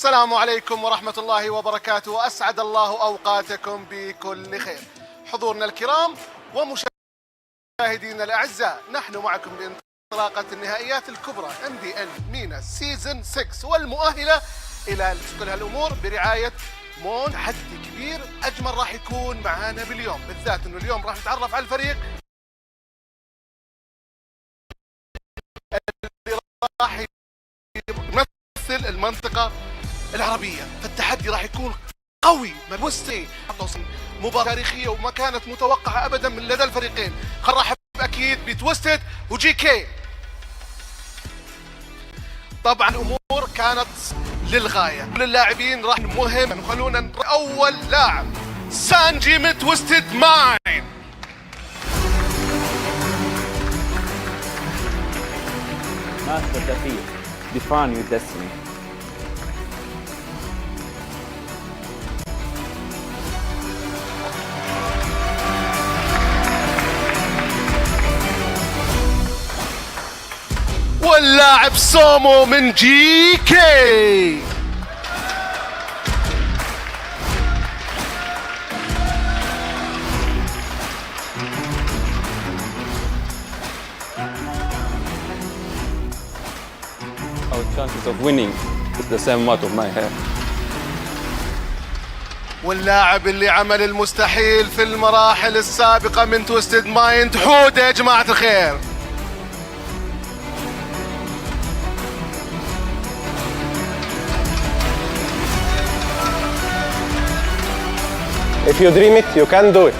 السلام عليكم ورحمة الله وبركاته، وأسعد الله أوقاتكم بكل خير. حضورنا الكرام ومشاهدينا الأعزاء، نحن معكم بانطلاقة النهائيات الكبرى MPL MENA سيزن 6 والمؤهلة إلى كل هالأمور برعاية مون. تحدي كبير أجمل راح يكون معانا باليوم، بالذات أنه اليوم راح نتعرف على الفريق اللي راح يمثل المنطقة العربية. فالتحدي راح يكون قوي مبوستي، مباراة تاريخية وما كانت متوقعة أبدا من لدى الفريقين. خل نرحب أكيد بتويستد وجيكي. طبعا الأمور كانت للغاية، كل اللاعبين راح مهم. خلونا أول لاعب سانجي من تويستد ماين. Master defeat. Define your destiny. واللاعب سومو من جيكي. Our chances of winning is the same amount of my hair. واللاعب اللي عمل المستحيل في المراحل السابقة من تويستد مايند، حودة يا جماعة الخير. If you dream it, you can do it.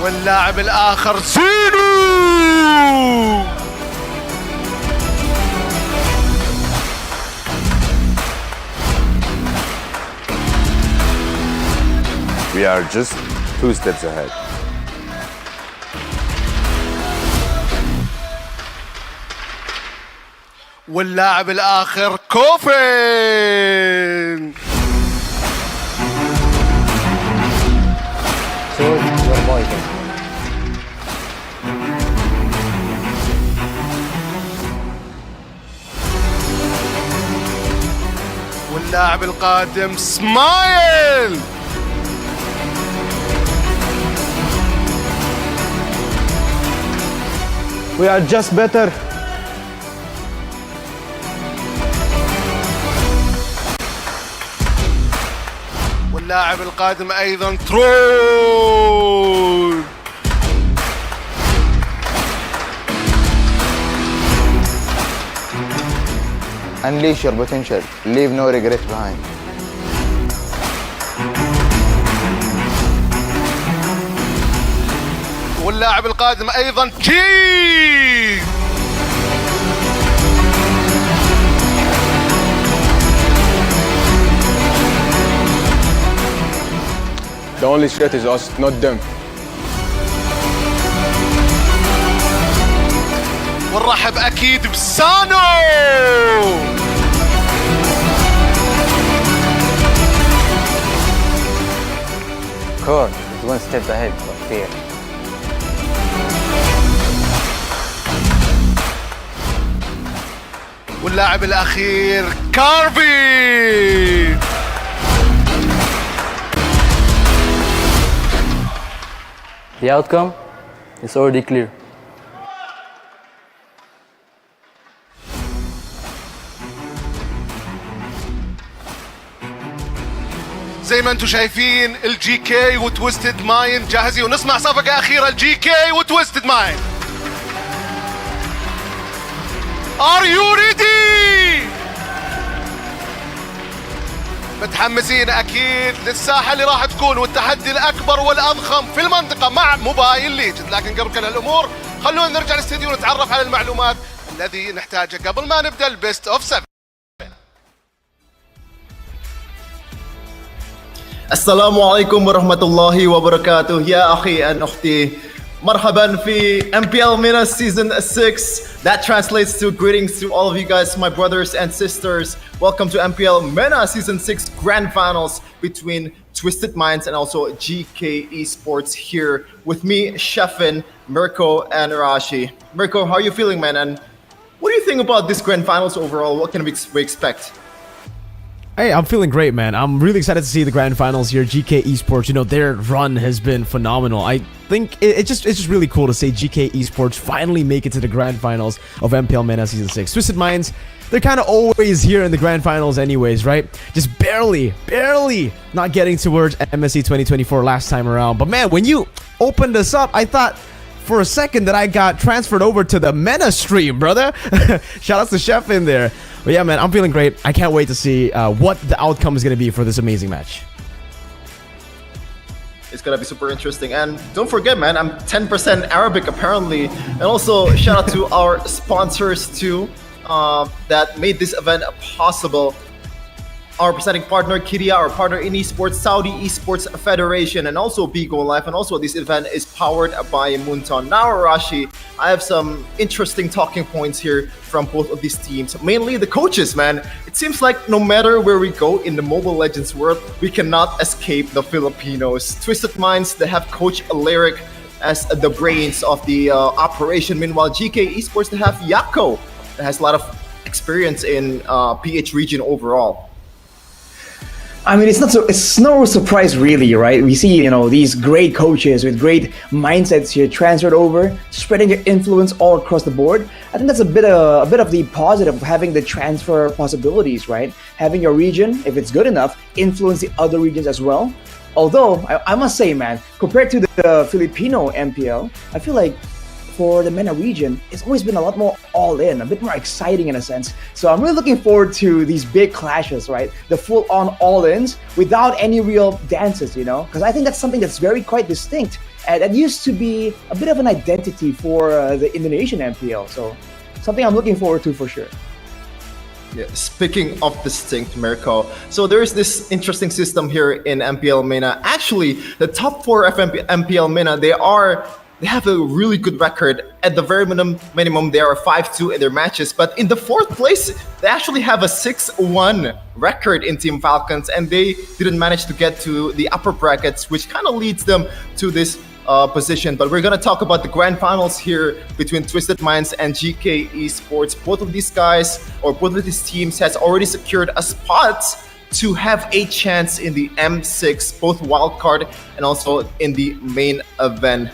واللاعب الآخر زينو. We are just 2 steps ahead. واللاعب الآخر كوفين. Soar, your boy. واللاعب القادم سمايل. We are just better. واللاعب القادم أيضا ترول. Unleash your potential. Leave no regret behind. واللاعب القادم أيضا جي. The only threat is us, not them. ونرحب أكيد بسانو. Core is one step ahead of fear. واللاعب الأخير كارفي. The outcome is already clear. زي ما انتم شايفين الجيكي وتويستد مايند جاهزين، ونسمع صفقة أخيرة الجيكي وتويستد مايند. Are you ready؟ متحمسين أكيد للساحة اللي راح تكون والتحدي الأكبر والأضخم في المنطقة مع موبايل ليجند. لكن قبل كل هالأمور خلونا نرجع الاستديو ونتعرف على المعلومات الذي نحتاجها قبل ما نبدأ البيست أوف 7. السلام عليكم ورحمة الله وبركاته يا أخي أن أختي. مرحبا في MPL MENA Season 6. That translates to greetings to all of you guys, my brothers and sisters. Welcome to MPL MENA Season 6 Grand Finals between Twisted Minds and also GK Esports here with me, Sheffin, Mirko, and Rashi. Mirko, how are you feeling, man? And what do you think about this grand finals overall? What can we expect? Hey, I'm feeling great, man. I'm really excited to see the grand finals here. GK Esports, you know, their run has been phenomenal. I think it's just really cool to say GK Esports finally make it to the grand finals of MPL MENA Season 6. Twisted Minds, they're kind of always here in the grand finals anyways, right? Just barely not getting towards MSC 2024 last time around. But man, when you opened this up, I thought for a second that I got transferred over to the MENA stream, brother. Shout out to Chef in there. But yeah, man, I'm feeling great. I can't wait to see what the outcome is going to be for this amazing match. It's gonna be super interesting. And don't forget, man, I'm 10% Arabic apparently. And also shout out to our sponsors too that made this event possible. Our presenting partner, Kiria, our partner in esports, Saudi Esports Federation, and also Bigo Life. And also this event is powered by Munton. Now, Arashi, I have some interesting talking points here from both of these teams. Mainly the coaches, man. It seems like no matter where we go in the Mobile Legends world, we cannot escape the Filipinos. Twisted Minds, they have Coach Lyric as the brains of the operation. Meanwhile, GK Esports, they have Yako, that has a lot of experience in PH region overall. I mean, it's no surprise really, right? We see, these great coaches with great mindsets here transferred over, spreading their influence all across the board. I think that's a bit of the positive of having the transfer possibilities, right? Having your region, if it's good enough, influence the other regions as well. Although, I must say, man, compared to the Filipino MPL, I feel like for the MENA region, it's always been a lot more all-in, a bit more exciting in a sense. So I'm really looking forward to these big clashes, right? The full-on all-ins without any real dances, Because I think that's something that's very quite distinct. And that used to be a bit of an identity for the Indonesian MPL. So something I'm looking forward to for sure. Yeah, speaking of distinct, Mirko, so there is this interesting system here in MPL MENA. Actually, the top 4 of MPL MENA, they have a really good record. At the very minimum, they are 5-2 in their matches. But in the 4th place, they actually have a 6-1 record in Team Falcons, and they didn't manage to get to the upper brackets, which kind of leads them to this position. But we're gonna talk about the grand finals here between Twisted Minds and GK Esports. Both of these guys, or both of these teams, has already secured a spot to have a chance in the M6, both wildcard and also in the main event.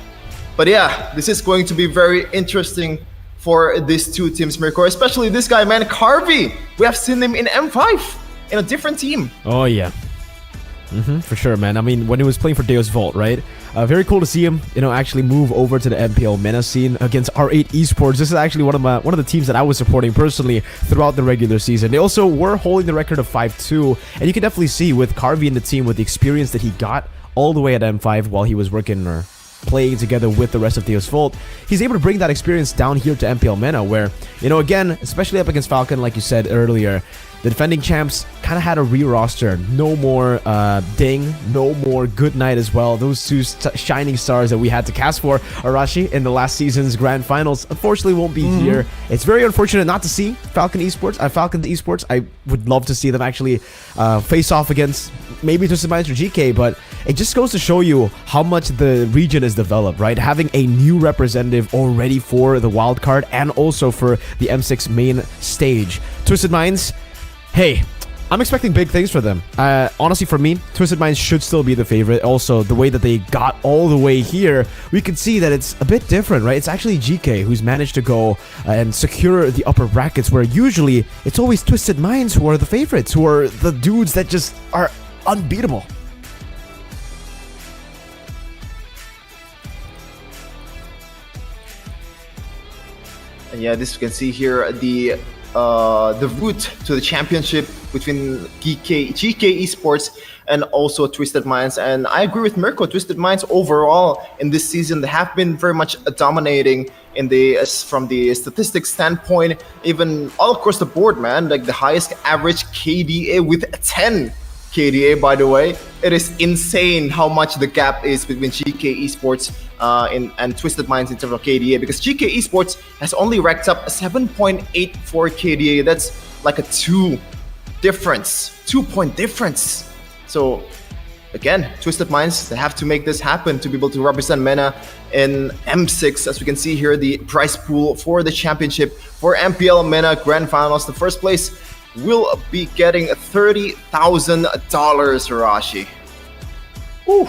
But yeah, this is going to be very interesting for these two teams, Mirko. Especially this guy, man, Carvey. We have seen him in M5 in a different team. Oh, yeah. For sure, man. I mean, when he was playing for Deus Vault, right? Very cool to see him, actually move over to the MPL MENA scene against R8 Esports. This is actually one of the teams that I was supporting personally throughout the regular season. They also were holding the record of 5-2, and you can definitely see with Carvey in the team, with the experience that he got all the way at M5 while he was working or playing together with the rest of Deus Vault, he's able to bring that experience down here to MPL MENA, where, again, especially up against Falcon, like you said earlier, the defending champs kind of had a re-roster. No more Ding, no more Good Night as well. Those two shining stars that we had to cast for Arashi in the last season's grand finals, unfortunately won't be here. It's very unfortunate not to see Falcon Esports. I would love to see them actually face off against maybe Twisted Minds or GK, but it just goes to show you how much the region is developed, right? Having a new representative already for the wild card and also for the M6 main stage. Twisted Minds, hey, I'm expecting big things for them. Honestly, for me, Twisted Minds should still be the favorite. Also, the way that they got all the way here, we can see that it's a bit different, right? It's actually GK who's managed to go and secure the upper brackets, where usually it's always Twisted Minds who are the favorites, who are the dudes that just are unbeatable. And yeah, this you can see here the route to the championship between GK Esports and also Twisted Minds. And I agree with Mirko. Twisted Minds overall in this season, they have been very much dominating in from the statistics standpoint, even all across the board, man. Like the highest average KDA with 10 KDA, by the way. It is insane how much the gap is between GK Esports and Twisted Minds in terms of KDA, because GK Esports has only racked up a 7.84 KDA. That's like a 2-point difference. So again, Twisted Minds, they have to make this happen to be able to represent MENA in M6. As we can see here, the prize pool for the championship for MPL MENA Grand Finals. The first place will be getting $30,000, Rashi. Ooh,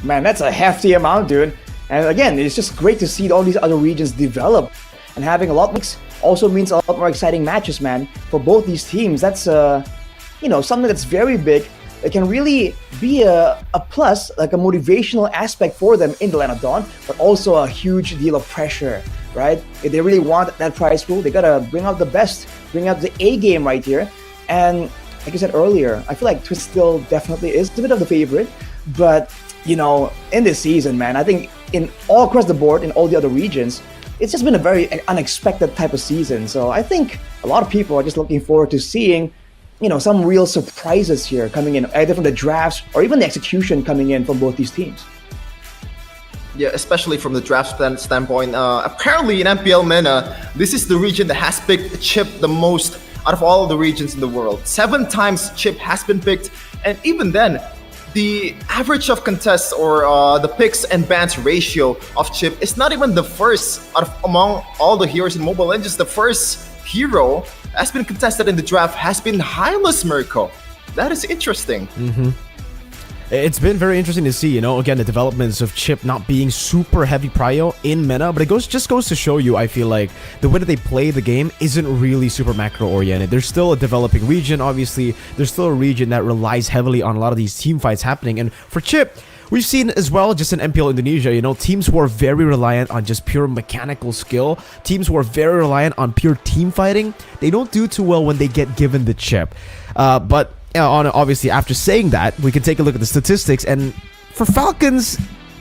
man, that's a hefty amount, dude. And again, it's just great to see all these other regions develop. And having a lot more also means a lot more exciting matches, man. For both these teams, that's something that's very big. It can really be a plus, like a motivational aspect for them in the Land of Dawn, but also a huge deal of pressure, right? If they really want that prize pool, they gotta bring out the best, bring out the A game right here. And like I said earlier, I feel like Twist still definitely is a bit of the favorite, but in this season, man, I think in all across the board, in all the other regions, it's just been a very unexpected type of season. So I think a lot of people are just looking forward to seeing some real surprises here coming in, either from the drafts or even the execution coming in from both these teams. Yeah, especially from the draft standpoint. Apparently in MPL MENA, this is the region that has picked Chip the most out of all of the regions in the world. 7 times Chip has been picked, and even then, the average of contests or the picks and bans ratio of Chip is not even the first among all the heroes in Mobile Legends. The first hero has been contested in the draft has been Hylas Mirko. That is interesting. It's been very interesting to see, again, the developments of Chip not being super heavy prio in MENA, but it just goes to show you, I feel like, the way that they play the game isn't really super macro-oriented. There's still a developing region, obviously. There's still a region that relies heavily on a lot of these team fights happening. And for Chip, we've seen as well, just in MPL Indonesia, teams who are very reliant on just pure mechanical skill, teams who are very reliant on pure team fighting, they don't do too well when they get given the chip. But obviously, after saying that, we can take a look at the statistics, and for Falcons,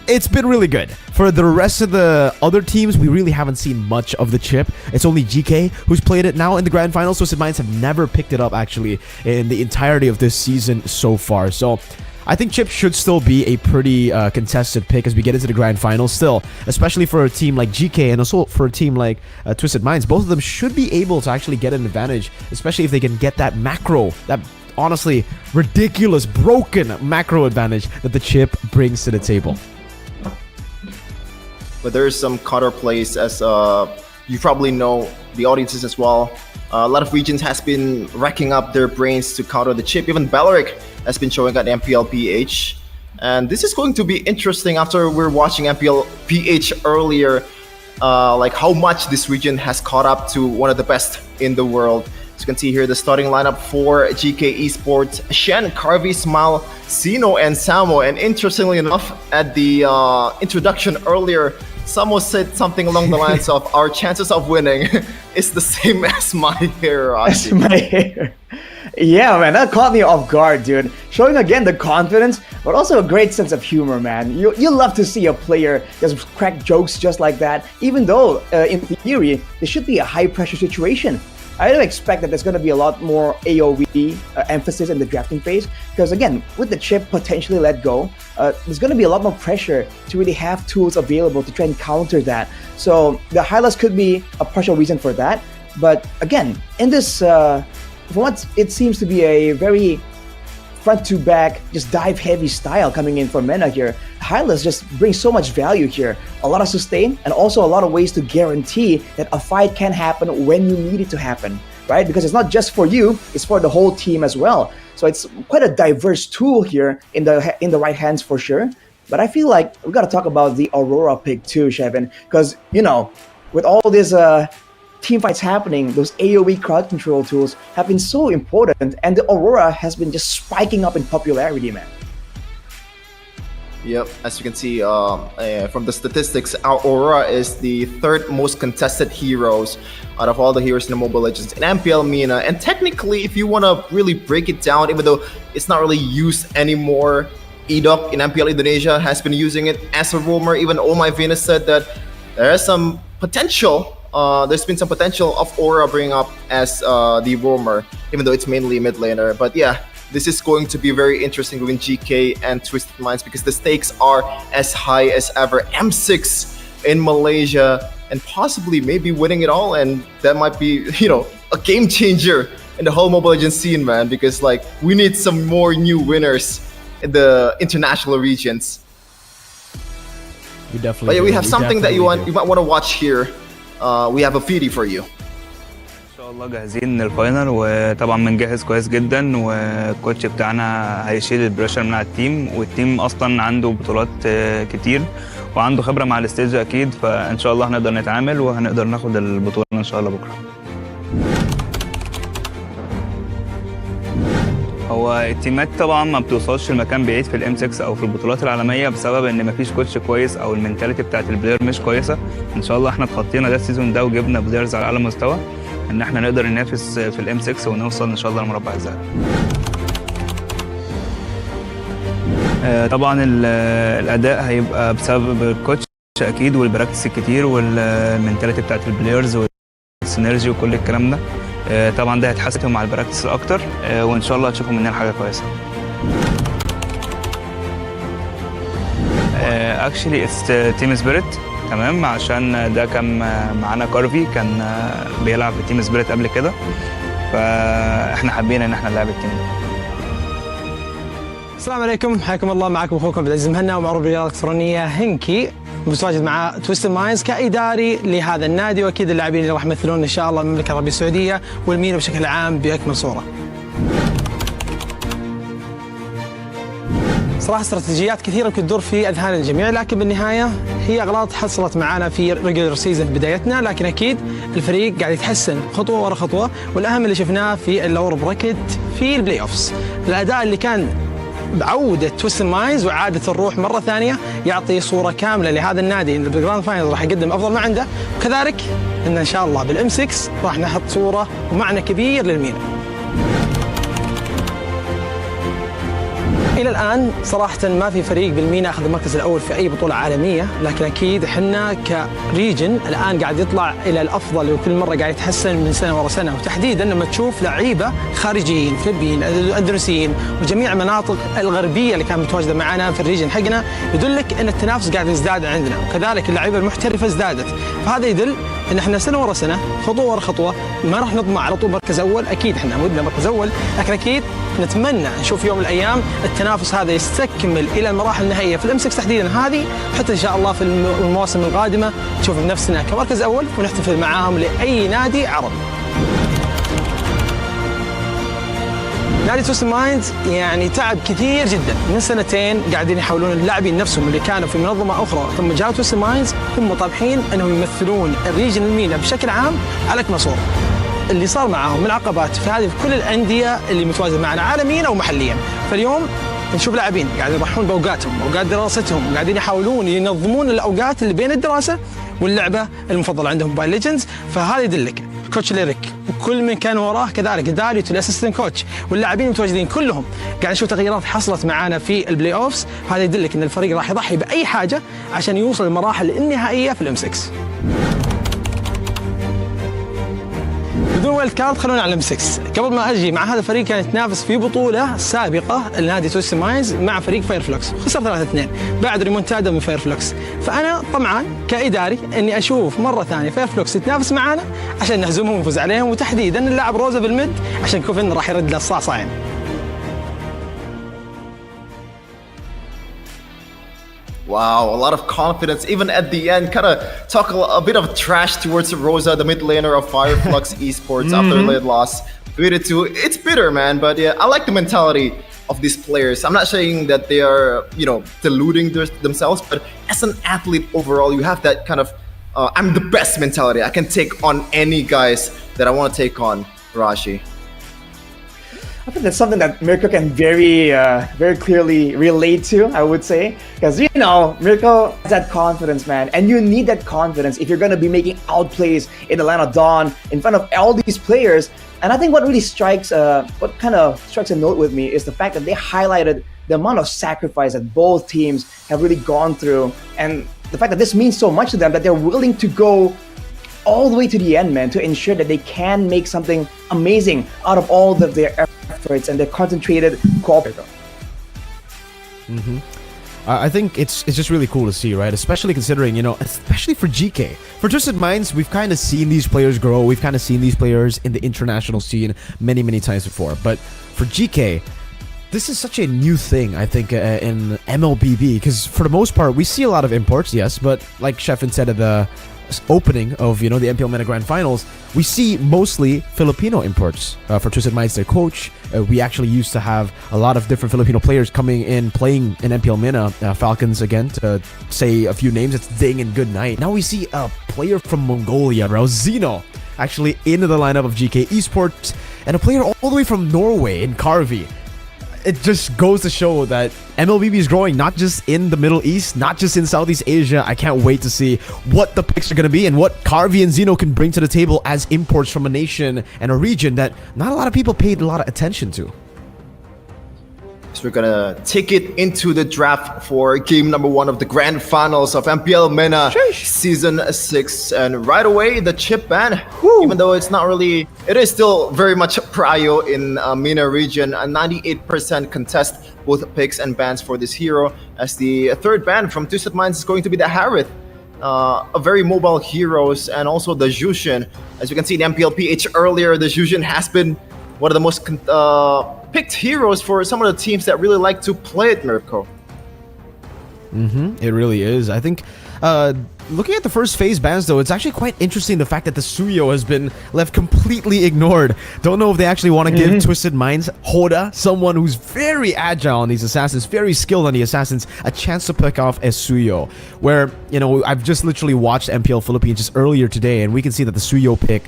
it's been really good. For the rest of the other teams, we really haven't seen much of the chip. It's only Geekay who's played it now in the Grand Finals. Twisted Minds have never picked it up, actually, in the entirety of this season so far. So I think Chip should still be a pretty contested pick as we get into the Grand Finals still, especially for a team like Geekay and also for a team like Twisted Minds. Both of them should be able to actually get an advantage, especially if they can get that macro, that honestly ridiculous, broken macro advantage that the chip brings to the table. But there is some counter plays, as you probably know, the audiences as well. A lot of regions has been racking up their brains to counter the chip. Even Balearic has been showing at MPL PH. And this is going to be interesting after we're watching MPL PH earlier, like how much this region has caught up to one of the best in the world. As you can see here, the starting lineup for GK Esports: Shen, Carvey, Smile, Sino, and Samo. And interestingly enough, at the introduction earlier, Samo said something along the lines of, our chances of winning is the same as my hair. As my hair. Yeah, man, that caught me off guard, dude. Showing again the confidence, but also a great sense of humor, man. You love to see a player just crack jokes just like that, even though, in theory, this should be a high-pressure situation. I don't expect that there's going to be a lot more AoE emphasis in the drafting phase, because again, with the chip potentially let go, there's going to be a lot more pressure to really have tools available to try and counter that. So the Hylas could be a partial reason for that. But again, in this, for what it seems to be a very front to back, just dive heavy style coming in for MENA here, Hylas just brings so much value here. A lot of sustain and also a lot of ways to guarantee that a fight can happen when you need it to happen, right? Because it's not just for you, it's for the whole team as well. So it's quite a diverse tool here in the right hands for sure. But I feel like we got to talk about the Aurora pick too, Shevin, because with all this team fights happening, those AoE crowd control tools have been so important, and the Aurora has been just spiking up in popularity, man. Yep, as you can see from the statistics, our Aurora is the 3rd most contested heroes out of all the heroes in the Mobile Legends in MPL MENA. And technically, if you want to really break it down, even though it's not really used anymore, Edok in MPL Indonesia has been using it as a roamer. Even Oh My Venus said that there is some potential. There's been some potential of Aura bringing up as the roamer, even though it's mainly a mid laner. But yeah, this is going to be very interesting between GK and Twisted Minds, because the stakes are as high as ever. M6 in Malaysia, and possibly maybe winning it all, and that might be, a game changer in the whole Mobile Legends scene, man, because like we need some more new winners the international regions. We definitely. But yeah, we do. have something that you definitely do. might want to watch here. We have a video for you. ان شاء الله جاهزين للفاينل، وطبعا بنجهز كويس جدا، والكوتش بتاعنا هيشيل البريشر من على التيم، والتيم اصلا عنده بطولات كتير وعنده خبره مع الستيج اكيد، فان شاء الله هنقدر نتعامل وهنقدر ناخد البطوله ان شاء الله بكره. هو التيمات طبعا ما بتوصلش لمكان بعيد في الام 6 او في البطولات العالميه بسبب ان مفيش كوتش كويس او المينتاليتي بتاعت البلاير مش كويسه. ان شاء الله احنا اتخطينا ده السيزون ده وجبنا بلايرز على اعلى مستوى ان احنا نقدر ننافس في الام 6 ونوصل ان شاء الله لمربع الذهبي. طبعا الاداء هيبقى بسبب الكوتش اكيد والبراكتس الكتير والمينتاليتي بتاعت البلايرز والسينرجي وكل الكلام ده. طبعا ده هيتحسن مع البراكتس اكتر، وان شاء الله هتشوفوا مننا حاجه كويسه. اكشلي اتس تيم سبيريت، تمام، عشان ده كان معانا كارفي كان بيلعب في تيم سبيريت قبل كده، فاحنا حابين ان احنا نلعب التيم ده. السلام عليكم، حياكم الله. معكم اخوكم عبد العزيز مهنا ومعروف بالرياضه الالكترونيه هنكي، متواجد مع تويستد مايندز كاداري لهذا النادي، واكيد اللاعبين اللي راح يمثلون ان شاء الله المملكه العربيه السعوديه والمينا بشكل عام باكمل صوره. صراحه استراتيجيات كثيره يمكن تدور في اذهان الجميع، لكن بالنهايه هي اغلاط حصلت معنا في ريجولر سيزون في بدايتنا، لكن اكيد الفريق قاعد يتحسن خطوه ورا خطوه، والاهم اللي شفناه في اللور براكت في البلاي اوفز، الاداء اللي كان بعودة تويستد مايندز وعادة الروح مرة ثانية يعطي صورة كاملة لهذا النادي إن بالجراند فاينل راح يقدم أفضل ما عنده، وكذلك إن شاء الله بالإم 6 راح نحط صورة ومعنى كبير للمينا. إلى الآن صراحة ما في فريق بالمينا أخذ المركز الأول في أي بطولة عالمية، لكن أكيد إحنا كريجن الآن قاعد يطلع إلى الأفضل وكل مرة قاعد يتحسن من سنة ورا سنة، وتحديدا لما تشوف لعيبة خارجيين فلبين أندونيسيين وجميع المناطق الغربية اللي كانت متواجدة معنا في الريجن حقنا، يدلك أن التنافس قاعد يزداد عندنا، وكذلك اللعيبة المحترفة ازدادت، فهذا يدل ان احنا سنه ورا سنه خطوه ورا خطوه ما راح نضمن على طول مركز اول، اكيد احنا ودنا مركز اول، لكن اكيد نتمنى نشوف يوم من الايام التنافس هذا يستكمل الى المراحل النهائيه في الام 6 تحديدا هذه، حتى ان شاء الله في المواسم القادمه نشوف نفسنا كمركز اول ونحتفل معاهم لاي نادي عربي. نادي تويستد مايندز يعني تعب كثير جدا من سنتين، قاعدين يحاولون اللاعبين نفسهم اللي كانوا في منظمه اخرى ثم جاءوا تويستد مايندز هم طامحين انهم يمثلون الريجن المينا بشكل عام على اكمل صوره. اللي صار معاهم من عقبات في هذه كل الانديه اللي متواجده معنا عالميا او محليا، فاليوم نشوف لاعبين قاعدين يضحون باوقاتهم، اوقات دراستهم، قاعدين يحاولون ينظمون الاوقات اللي بين الدراسه واللعبه المفضله عندهم موبايل ليجندز، فهذا يدلك كوتش ليريك وكل من كان وراه كذلك داريو الاسيستنت كوتش واللاعبين المتواجدين كلهم قاعد نشوف تغييرات حصلت معانا في البلاي اوفز، هذا يدلك ان الفريق راح يضحي باي حاجه عشان يوصل للمراحل النهائيه في الام 6. بدون وايلد كارد خلونا على الام 6. قبل ما اجي مع هذا الفريق كان يتنافس في بطوله سابقه لنادي تويستد مايندز مع فريق فايرفلوكس، خسر 3-2 بعد ريمونتادا من فايرفلوكس، فانا طمعان كاداري اني اشوف مره ثانيه فايرفلوكس يتنافس معانا عشان نهزمهم ونفوز عليهم، وتحديدا اللاعب روزا بالميد عشان كوفن راح يرد له الصعصعين. Wow, a lot of confidence. Even at the end, kind of talk a bit of trash towards Rosa, the mid laner of Fireflux Esports after their loss. Bitter too. It's bitter, man. But yeah, I like the mentality of these players. I'm not saying that they are, deluding themselves, but as an athlete overall, you have that kind of, I'm the best mentality. I can take on any guys that I want to take on, Rashi. I think that's something that Mirko can very clearly relate to, I would say. Because, Mirko has that confidence, man. And you need that confidence if you're going to be making outplays in the line of dawn in front of all these players. And I think what really strikes a note with me is the fact that they highlighted the amount of sacrifice that both teams have really gone through. And the fact that this means so much to them that they're willing to go all the way to the end, man, to ensure that they can make something amazing out of all of their efforts and their concentrated cooperation. I think it's just really cool to see, right? Especially considering, especially for GK. For Twisted Minds, we've kind of seen these players grow. We've kind of seen these players in the international scene many, many times before. But for GK, this is such a new thing, I think, in MLBB, because for the most part, we see a lot of imports, yes, but like Sheffin said at the opening of, the MPL MENA Grand Finals, we see mostly Filipino imports. For Twisted Minds, their coach, we actually used to have a lot of different Filipino players coming in, playing in MPL MENA. Falcons, again, to say a few names, it's Ding and Goodnight. Now we see a player from Mongolia, Rauzino, actually into the lineup of GK Esports, and a player all the way from Norway in Carvi. It just goes to show that MLBB is growing, not just in the Middle East, not just in Southeast Asia. I can't wait to see what the picks are going to be and what Carvi and Zeno can bring to the table as imports from a nation and a region that not a lot of people paid a lot of attention to. So we're gonna take it into the draft for game number 1 of the grand finals of MPL MENA Season 6. And right away, the chip ban, even though it's not really, it is still very much prio in MENA region. A 98% contest both picks and bans for this hero, as the third ban from Twisted Minds is going to be the Harith. A very mobile heroes, and also the Jushin. As you can see in MPL PH earlier, the Jushin has been one of the most picked heroes for some of the teams that really like to play it, Mirko. It really is. I think looking at the first phase bans, though, it's actually quite interesting the fact that the Suyo has been left completely ignored. Don't know if they actually want to give Twisted Minds Hoda, someone who's very agile on these assassins, very skilled on the assassins, a chance to pick off a Suyo. Where, I've just literally watched MPL Philippines just earlier today, and we can see that the Suyo pick,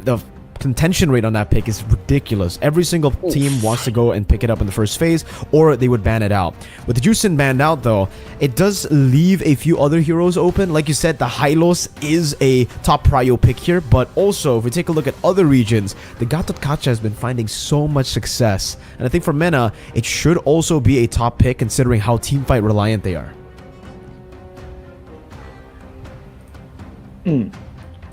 the contention rate on that pick is ridiculous. Every single team wants to go and pick it up in the first phase, or they would ban it out. With the Juicin banned out, though, it does leave a few other heroes open. Like you said, the Hylos is a top prio pick here, but also, if we take a look at other regions, the Gatot Kacha has been finding so much success. And I think for MENA, it should also be a top pick considering how teamfight reliant they are.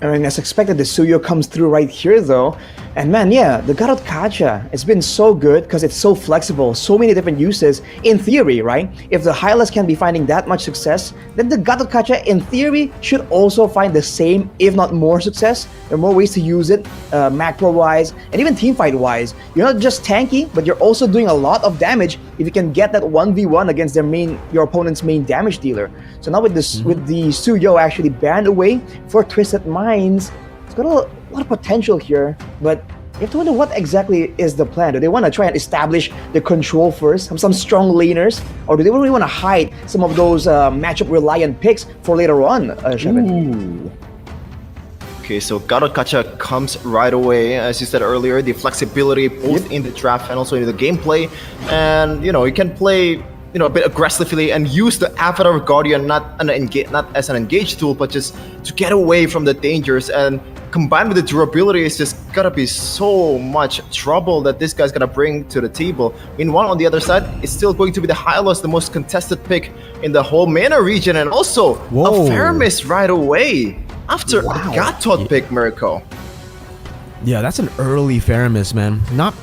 I mean, as expected, the Suyo comes through right here, though. And man, yeah, the Gatot Kacha, it's been so good because it's so flexible, so many different uses. In theory, right? If the Hylas can be finding that much success, then the Gatot Kacha, in theory, should also find the same, if not more success. There are more ways to use it, macro-wise, and even teamfight-wise. You're not just tanky, but you're also doing a lot of damage if you can get that 1v1 against your opponent's main damage dealer. So now with this, with the Suyo actually banned away for Twisted Minds, it's got a lot of potential here, but you have to wonder what exactly is the plan. Do they want to try and establish the control first, some strong laners, or do they really want to hide some of those matchup reliant picks for later on, Shevin? Okay, so Gatot Kacha comes right away. As you said earlier, the flexibility both in the draft and also in the gameplay. And, you can play, a bit aggressively and use the Avatar Guardian not as an engage tool, but just to get away from the dangers. And combined with the durability, it's just gotta be so much trouble that this guy's gonna bring to the table. Meanwhile, on the other side, it's still going to be the Hylos, the most contested pick in the whole MENA region, and also a Faramis right away after the Gatot pick, Mirko. Yeah, that's an early Faramis, man. Not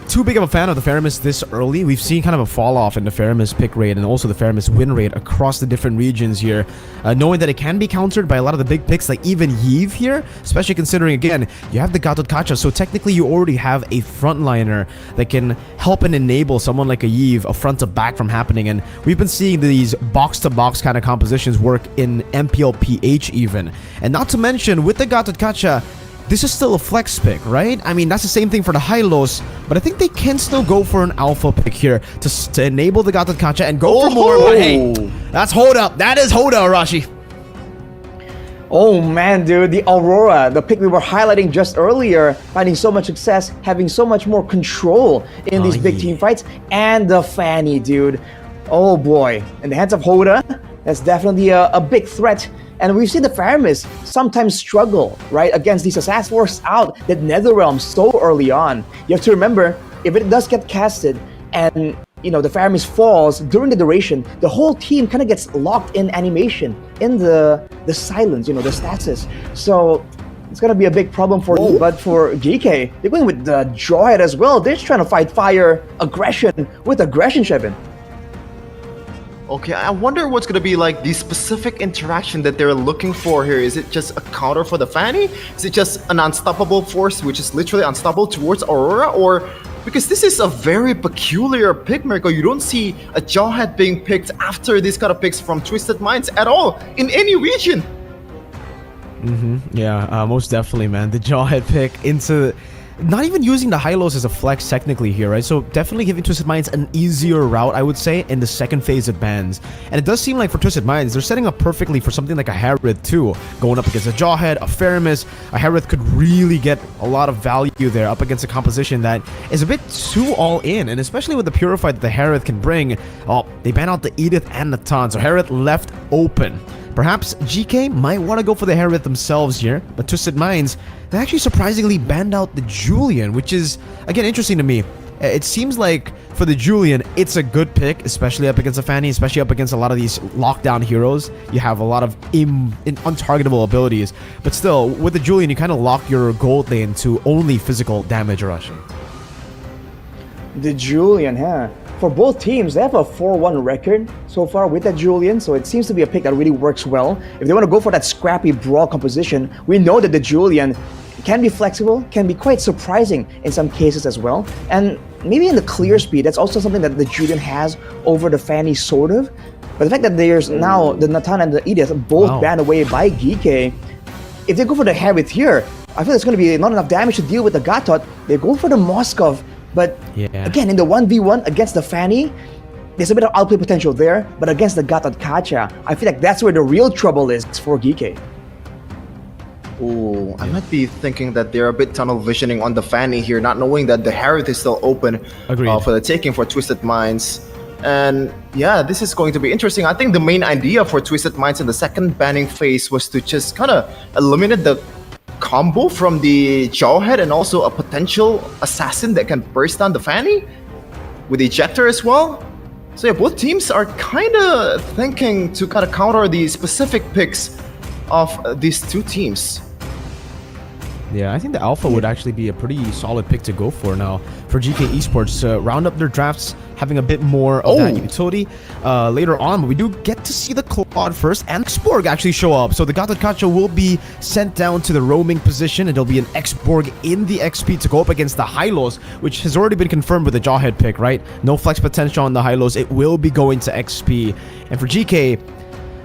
too big of a fan of the Faramis this early. We've seen kind of a fall off in the Faramis pick rate and also the Faramis win rate across the different regions here, knowing that it can be countered by a lot of the big picks like even Yves here, especially considering, again, you have the Gatot Kacha, so technically you already have a frontliner that can help and enable someone like a Yves, a front to back from happening. And we've been seeing these box to box kind of compositions work in MPL PH even. And not to mention, with the Gatot Kacha, this is still a flex pick, right? I mean, that's the same thing for the Hylos, but I think they can still go for an alpha pick here to enable the Gatot Kacha and go for more. But hey, that's Hoda. That is Hoda, Arashi. Oh man, dude, the Aurora, the pick we were highlighting just earlier, finding so much success, having so much more control in these big team fights, and the Fanny, dude. Oh boy, in the hands of Hoda, that's definitely a big threat. And we've seen the Faramis sometimes struggle, right, against these assassins forced out that Netherrealm so early on. You have to remember, if it does get casted and, the Faramis falls during the duration, the whole team kind of gets locked in animation, in the silence, the stasis. So it's going to be a big problem for you, but for Geekay, they're going with the Droid as well. They're just trying to fight fire aggression with aggression, Shevin. Okay, I wonder what's going to be like the specific interaction that they're looking for here. Is it just a counter for the Fanny? Is it just an unstoppable force, which is literally unstoppable towards Aurora? Or Because this is a very peculiar pick, Mirko. You don't see a Jawhead being picked after these kind of picks from Twisted Minds at all in any region. Yeah, most definitely, man. The Jawhead pick into... Not even using the high-lows as a flex technically here, right? So definitely giving Twisted Minds an easier route, I would say, in the second phase of bans. And it does seem like for Twisted Minds, they're setting up perfectly for something like a Harith too. Going up against a Jawhead, a Faramis, a Harith could really get a lot of value there up against a composition that is a bit too all-in. And especially with the Purify that the Harith can bring, oh, they ban out the Edith and the Taunt, so Harith left open. Perhaps GK might want to go for the Harith themselves here, but Twisted Minds, they actually surprisingly banned out the Julian, which is, again, interesting to me. It seems like for the Julian, it's a good pick, especially up against a Fanny, especially up against a lot of these lockdown heroes. You have a lot of untargetable abilities, but still, with the Julian, you kind of lock your gold lane to only physical damage rushing. The Julian, huh? For both teams, they have a 4-1 record so far with that Julian, so it seems to be a pick that really works well. If they want to go for that scrappy brawl composition, we know that the Julian can be flexible, can be quite surprising in some cases as well. And maybe in the clear speed, that's also something that the Julian has over the Fanny, sort of. But the fact that there's now the Natan and the Edith both banned away by Geekay, if they go for the Harith here, I feel it's going to be not enough damage to deal with the Gatot. They go for the Moskov. But again, in the 1v1 against the Fanny, there's a bit of outplay potential there, but against the Gatot Kacha, I feel like that's where the real trouble is for Geekay. Ooh, I might be thinking that they're a bit tunnel visioning on the Fanny here, not knowing that the Harith is still open for the taking for Twisted Minds. And yeah, this is going to be interesting. I think the main idea for Twisted Minds in the second banning phase was to just kind of eliminate the combo from the Jawhead and also a potential assassin that can burst down the Fanny with Ejector as well. So yeah, both teams are kind of thinking to kind of counter the specific picks of these two teams. Yeah, I think the Alpha would actually be a pretty solid pick to go for now for GK Esports. Round up their drafts, having a bit more of that utility later on. But we do get to see the Claude first and Xborg actually show up. So the Gatot Kacha will be sent down to the roaming position, and there'll be an Xborg in the XP to go up against the Hylos, which has already been confirmed with the Jawhead pick, right? No flex potential on the Hylos. It will be going to XP. And for GK,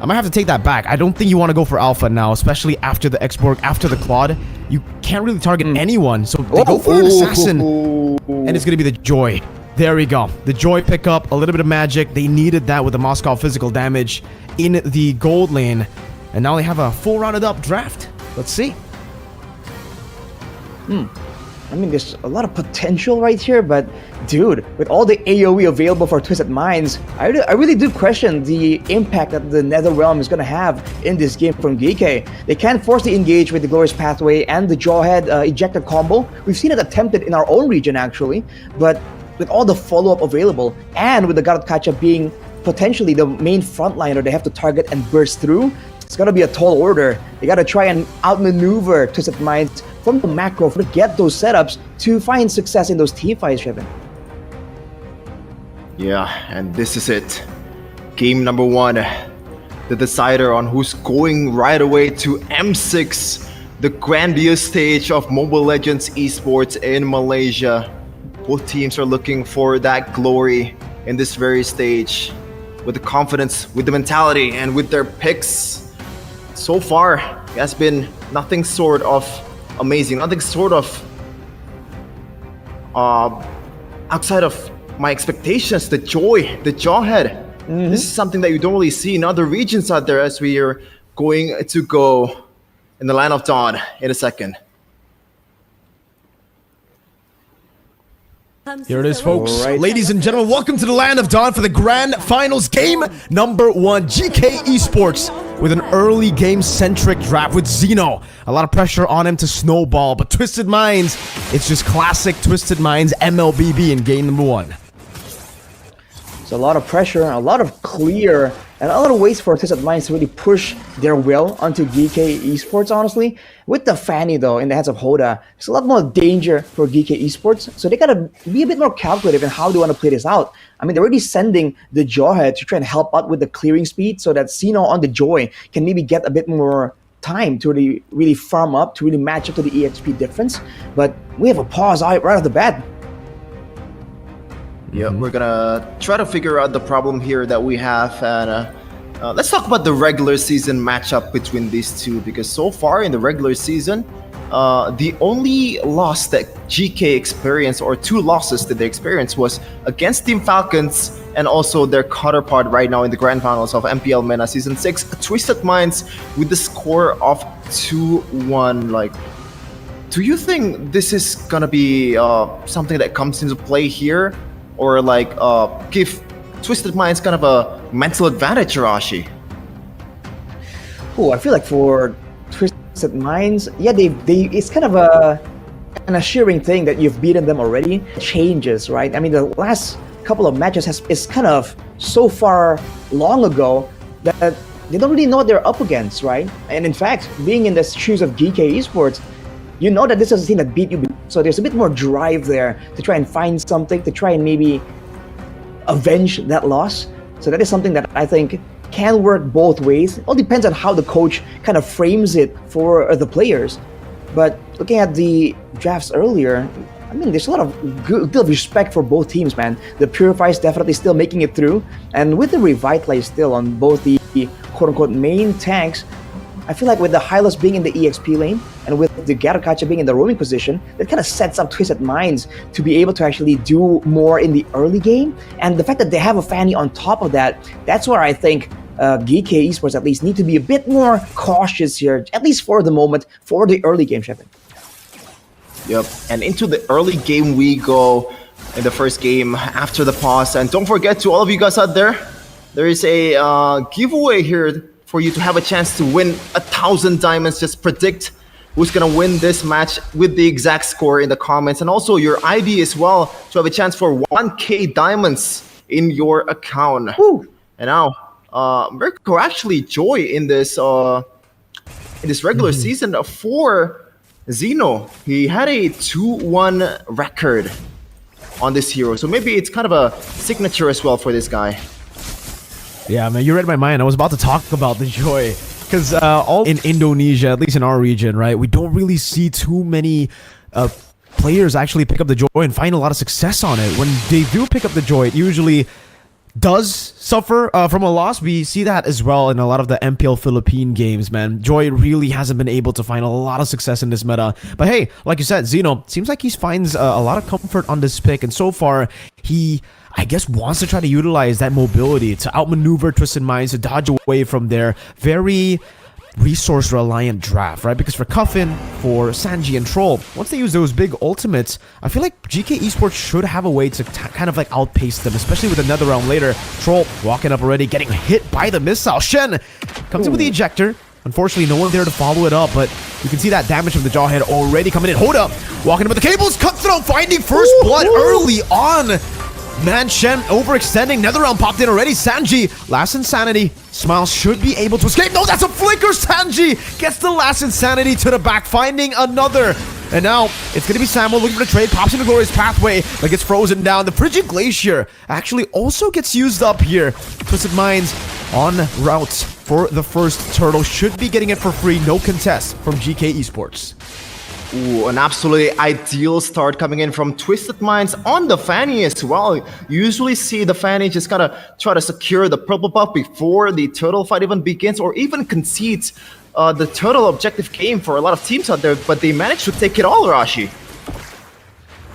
I might have to take that back. I don't think you want to go for Alpha now, especially after the Xborg, after the Claude. You can't really target anyone, so they go for an Assassin, and it's going to be the Joy. There we go. The Joy pickup, a little bit of magic. They needed that with the Moscow physical damage in the gold lane, and now they have a full rounded up draft. Let's see. I mean, there's a lot of potential right here, but dude, with all the AoE available for Twisted Minds, I really do question the impact that the Netherrealm is going to have in this game from Geekay. They can't force the engage with the Glorious Pathway and the Jawhead ejector combo. We've seen it attempted in our own region actually, but with all the follow-up available and with the Gatot Kacha being potentially the main frontliner they have to target and burst through, it's going to be a tall order. They got to try and outmaneuver Twisted Minds from the macro to get those setups to find success in those team fights, Shevin. Yeah, and this is it. Game number 1. The decider on who's going right away to M6, the grandiose stage of Mobile Legends esports in Malaysia. Both teams are looking for that glory in this very stage. With the confidence, with the mentality, and with their picks. So far, it has been nothing sort of amazing, nothing sort of outside of my expectations. The Joy, the Jawhead. This is something that you don't really see in other regions out there, as we are going to go in the Land of Dawn in a second. Here it is, folks. Ladies and gentlemen, welcome to the Land of Dawn for the Grand Finals game number 1. GK Esports with an early game-centric draft with Xeno. A lot of pressure on him to snowball, but Twisted Minds, it's just classic Twisted Minds MLBB in game number 1. So a lot of pressure, a lot of clear, and a lot of ways for Twisted Minds to really push their will onto Geekay Esports, honestly. With the Fanny, though, in the hands of Hoda, there's a lot more danger for Geekay Esports, so they gotta be a bit more calculative in how they want to play this out. I mean, they're already sending the Jawhead to try and help out with the clearing speed so that Xeno on the Joy can maybe get a bit more time to really farm up, to really match up to the EXP difference. But we have a pause right off the bat. Yeah, we're gonna try to figure out the problem here that we have, and let's talk about the regular season matchup between these two, because so far in the regular season, the only loss that GK experienced, or two losses that they experienced, was against Team Falcons and also their counterpart right now in the Grand Finals of MPL MENA Season 6, Twisted Minds, with the score of 2-1. Like, do you think this is gonna be something that comes into play here, or like give Twisted Minds kind of a mental advantage, Rashi? Oh, I feel like for Twisted Minds, yeah, they it's kind of an assuring thing that you've beaten them already. Changes, right? I mean, the last couple of matches is kind of so far long ago that they don't really know what they're up against, right? And in fact, being in the shoes of Geekay Esports, you know that this is a team that beat you before, so there's a bit more drive there to try and find something, to try and maybe avenge that loss. So that is something that I think can work both ways. It all depends on how the coach kind of frames it for the players. But looking at the drafts earlier, I mean, there's a lot of good deal of respect for both teams, man. The Purify is definitely still making it through, and with the Revitalize still on both the quote-unquote main tanks, I feel like with the Hylos being in the EXP lane and with the Garakacha being in the roaming position, that kind of sets up Twisted Minds to be able to actually do more in the early game. And the fact that they have a Fanny on top of that, that's where I think Geekay Esports at least need to be a bit more cautious here, at least for the moment, for the early game, Shepard. Yep, and into the early game we go in the first game after the pause. And don't forget, to all of you guys out there, there is a giveaway here for you to have a chance to win 1,000 diamonds. Just predict who's gonna win this match with the exact score in the comments, and also your ID as well to have a chance for 1K diamonds in your account. Woo. And now, Mirko actually Joy in this regular season for Zeno. He had a 2-1 record on this hero, so maybe it's kind of a signature as well for this guy. Yeah, man, you read my mind. I was about to talk about the Joy. Because all in Indonesia, at least in our region, right, we don't really see too many players actually pick up the Joy and find a lot of success on it. When they do pick up the Joy, it usually does suffer from a loss. We see that as well in a lot of the MPL Philippine games, man. Joy really hasn't been able to find a lot of success in this meta. But hey, like you said, Zeno, seems like he finds a lot of comfort on this pick. And so far, he, I guess, wants to try to utilize that mobility to outmaneuver Twisted Minds, to dodge away from their very resource-reliant draft, right? Because for Cuffin, for Sanji and Troll, once they use those big ultimates, I feel like GK Esports should have a way to kind of like outpace them, especially with another round later. Troll walking up already, getting hit by the missile. Shen comes in with the ejector. Unfortunately, no one there to follow it up, but you can see that damage from the Jawhead already coming in. Hold up, walking up with the cables, cutthroat, finding first blood early on. Man, Shen overextending. Another round popped in already. Sanji, last insanity. Smiles should be able to escape. No, that's a flicker. Sanji gets the last insanity to the back, finding another. And now it's going to be Samuel looking for the trade. Pops into Glorious Pathway, but gets frozen down. The Frigid Glacier actually also gets used up here. Twisted Minds on route for the first turtle. Should be getting it for free. No contest from GK Esports. Ooh, an absolutely ideal start coming in from Twisted Minds on the Fanny as well. You usually see the Fanny just gotta try to secure the purple buff before the turtle fight even begins, or even concedes the turtle objective game for a lot of teams out there, but they managed to take it all, Rashi.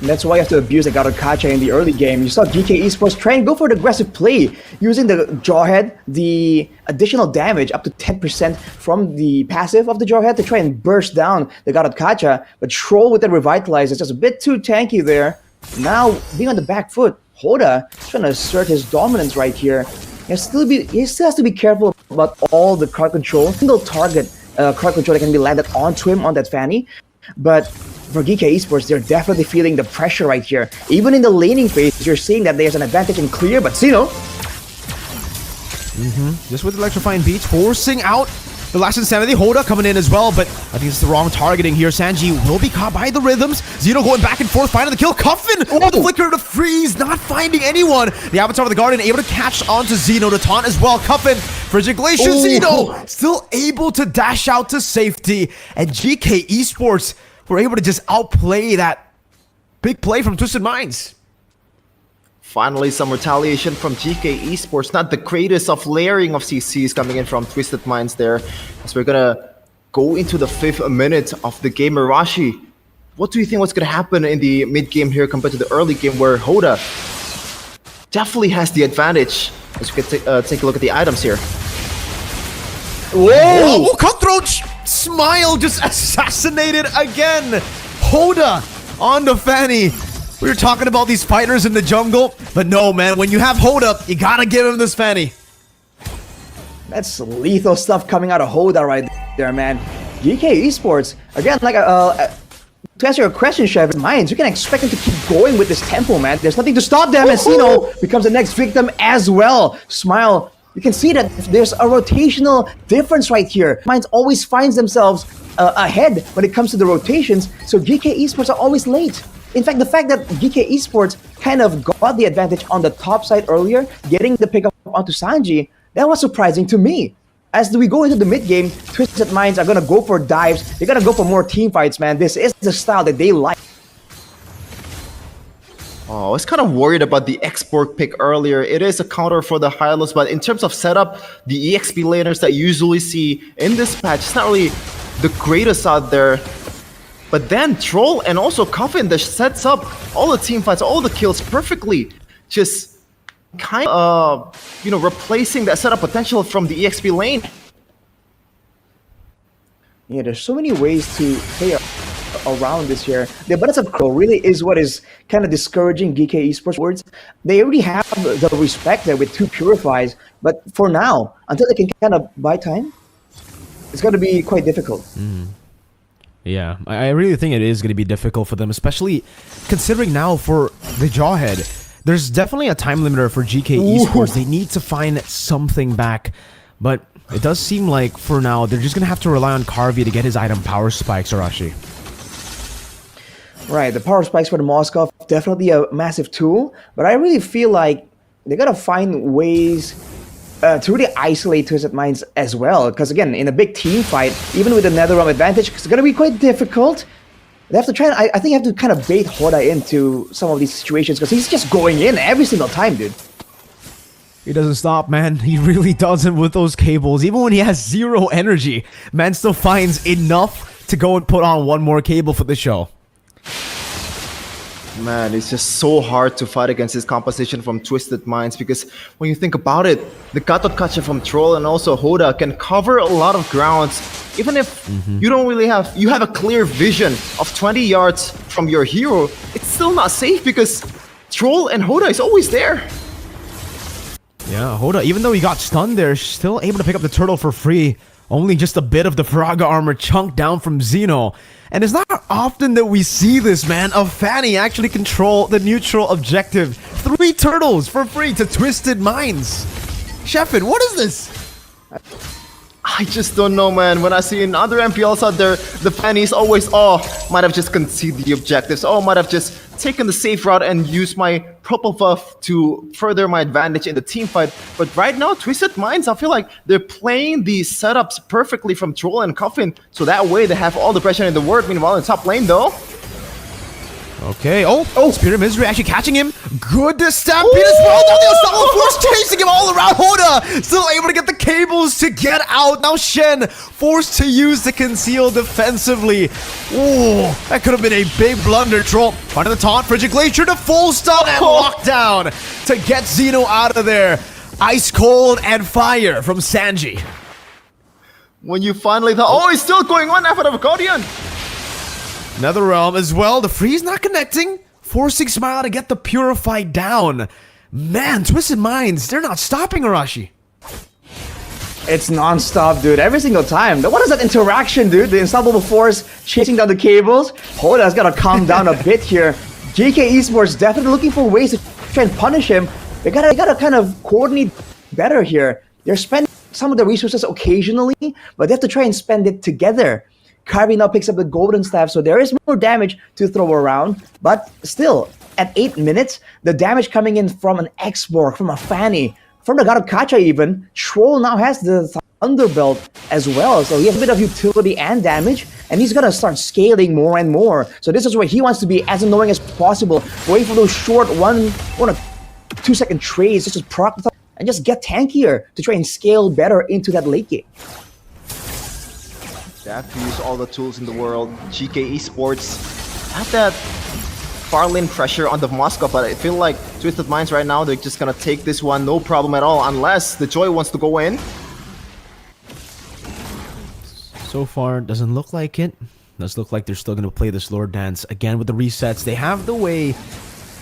And that's why you have to abuse the Garakacha in the early game. You saw GK Esports try and go for the aggressive play, using the Jawhead, the additional damage up to 10% from the passive of the Jawhead to try and burst down the Garakacha. But Troll with the Revitalize is just a bit too tanky there. Now, being on the back foot, Hoda is trying to assert his dominance right here. He still has to be careful about all the crowd control, single target crowd control that can be landed onto him on that Fanny. But for Geekay Esports, they're definitely feeling the pressure right here. Even in the laning phase, you're seeing that there's an advantage in clear, but Zeno. Just with electrifying beats, forcing out the last insanity. Hoda coming in as well, but I think it's the wrong targeting here. Sanji will be caught by the rhythms. Zeno going back and forth, finding the kill. Cuffin with the flicker to freeze, not finding anyone. The Avatar of the Guardian able to catch onto Zeno to taunt as well. Cuffin, Frigid Glacier, Zeno still able to dash out to safety. And GK Esports were able to just outplay that big play from Twisted Minds. Finally, some retaliation from GK Esports. Not the greatest of layering of CCs coming in from Twisted Minds there. As we're gonna go into the 5th minute of the game. Arashi, what do you think what's gonna happen in the mid game here compared to the early game where Hoda definitely has the advantage? As we can take a look at the items here. Whoa! Cutthroat Smile just assassinated again. Hoda on the Fanny. We were talking about these fighters in the jungle, but no, man. When you have Hoda, you gotta give him this Fanny. That's lethal stuff coming out of Hoda right there, man. GK Esports, again, like to answer your question, Chef, Minds, you can expect them to keep going with this tempo, man. There's nothing to stop them, as becomes the next victim as well. Smile, you can see that there's a rotational difference right here. Minds always finds themselves ahead when it comes to the rotations, so GK Esports are always late. In fact, the fact that GK Esports kind of got the advantage on the top side earlier, getting the pickup onto Sanji, that was surprising to me. As we go into the mid game, Twisted Minds are gonna go for dives. They're gonna go for more team fights, man. This is the style that they like. Oh, I was kind of worried about the export pick earlier. It is a counter for the Hylos, but in terms of setup, the EXP laners that you usually see in this patch, it's not really the greatest out there. But then Troll and also Coffin that sets up all the team fights, all the kills perfectly. Just kind of, replacing that setup potential from the EXP lane. Yeah, there's so many ways to play around this here. The abundance of Crow really is what is kind of discouraging GK Esports words. They already have the respect there with 2 Purifies, but for now, until they can kind of buy time, it's going to be quite difficult. Yeah, I really think it is going to be difficult for them, especially considering now for the Jawhead. There's definitely a time limiter for GK Esports. They need to find something back, but it does seem like for now they're just going to have to rely on Carvey to get his item Power Spikes, Arashi. Right, the Power Spikes for the Moskov, definitely a massive tool, but I really feel like they got to find ways to really isolate Twisted Minds as well, because again, in a big team fight, even with the NetherRealm advantage, it's going to be quite difficult. They have to try, I think you have to kind of bait Hoda into some of these situations, because he's just going in every single time, dude. He doesn't stop, man. He really doesn't with those cables. Even when he has 0 energy, man still finds enough to go and put on 1 more cable for the show. Man, it's just so hard to fight against this composition from Twisted Minds, because when you think about it, the Gatotkacha from Troll and also Hoda can cover a lot of grounds. Even if you don't really have a clear vision of 20 yards from your hero, it's still not safe because Troll and Hoda is always there. Yeah, Hoda, even though he got stunned there, still able to pick up the turtle for free. Only just a bit of the Faraga armor chunked down from Xeno. And it's not often that we see this, man. A Fanny actually control the neutral objective. 3 turtles for free to Twisted Minds. Sheffin, what is this? I just don't know, man. When I see in other MPLs out there, the Fannies always, might have just conceded the objectives. Might have just taken the safe route and used my purple buff to further my advantage in the team fight. But right now, Twisted Minds, I feel like they're playing these setups perfectly from Troll and Coffin, so that way they have all the pressure in the world. Meanwhile, in top lane, though, okay, Spirit of Misery actually catching him. Good to Stampede as well. Now the Assault Force chasing him all around. Hoda still able to get the cables to get out. Now Shen forced to use the conceal defensively. Ooh, that could have been a big blunder. Troll under the taunt. Frigid Glacier to full stun and lockdown to get Xeno out of there. Ice Cold and Fire from Sanji. When you finally thought, he's still going on after the Guardian. NetherRealm as well. The freeze not connecting, forcing Smile to get the Purify down. Man, Twisted Minds, they're not stopping, Arashi. It's non-stop, dude. Every single time. What is that interaction, dude? The Unstoppable Force chasing down the cables. Hoda's got to calm down a bit here. GK Esports definitely looking for ways to try and punish him. They gotta kind of coordinate better here. They're spending some of the resources occasionally, but they have to try and spend it together. Carvey now picks up the golden staff, so there is more damage to throw around, but still, at 8 minutes, the damage coming in from an X-Borg, from a Fanny, from the Gatotkacha even. Troll now has the Thunderbelt as well, so he has a bit of utility and damage, and he's gonna start scaling more and more. So this is where he wants to be as annoying as possible, going for those short 2-second trades just to proc and just get tankier to try and scale better into that late game. They have to use all the tools in the world. GK Esports have that far lane pressure on the Moscow, but I feel like Twisted Minds right now, they're just gonna take this one no problem at all, unless the Joy wants to go in. So far, doesn't look like it. Does look like they're still going to play this Lord Dance again with the resets. They have the way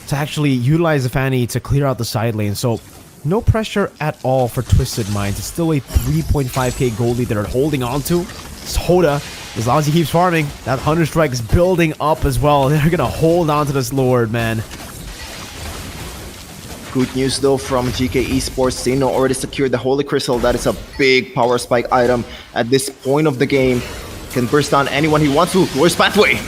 to actually utilize the Fanny to clear out the side lane, so no pressure at all for Twisted Minds. It's still a 3.5k gold lead that are holding on to. It's Hoda, as long as he keeps farming, that Hunter Strike is building up as well. They're going to hold on to this Lord, man. Good news though from GK Esports. Zeno already secured the Holy Crystal. That is a big power spike item at this point of the game. Can burst down anyone he wants to. Glorious Pathway.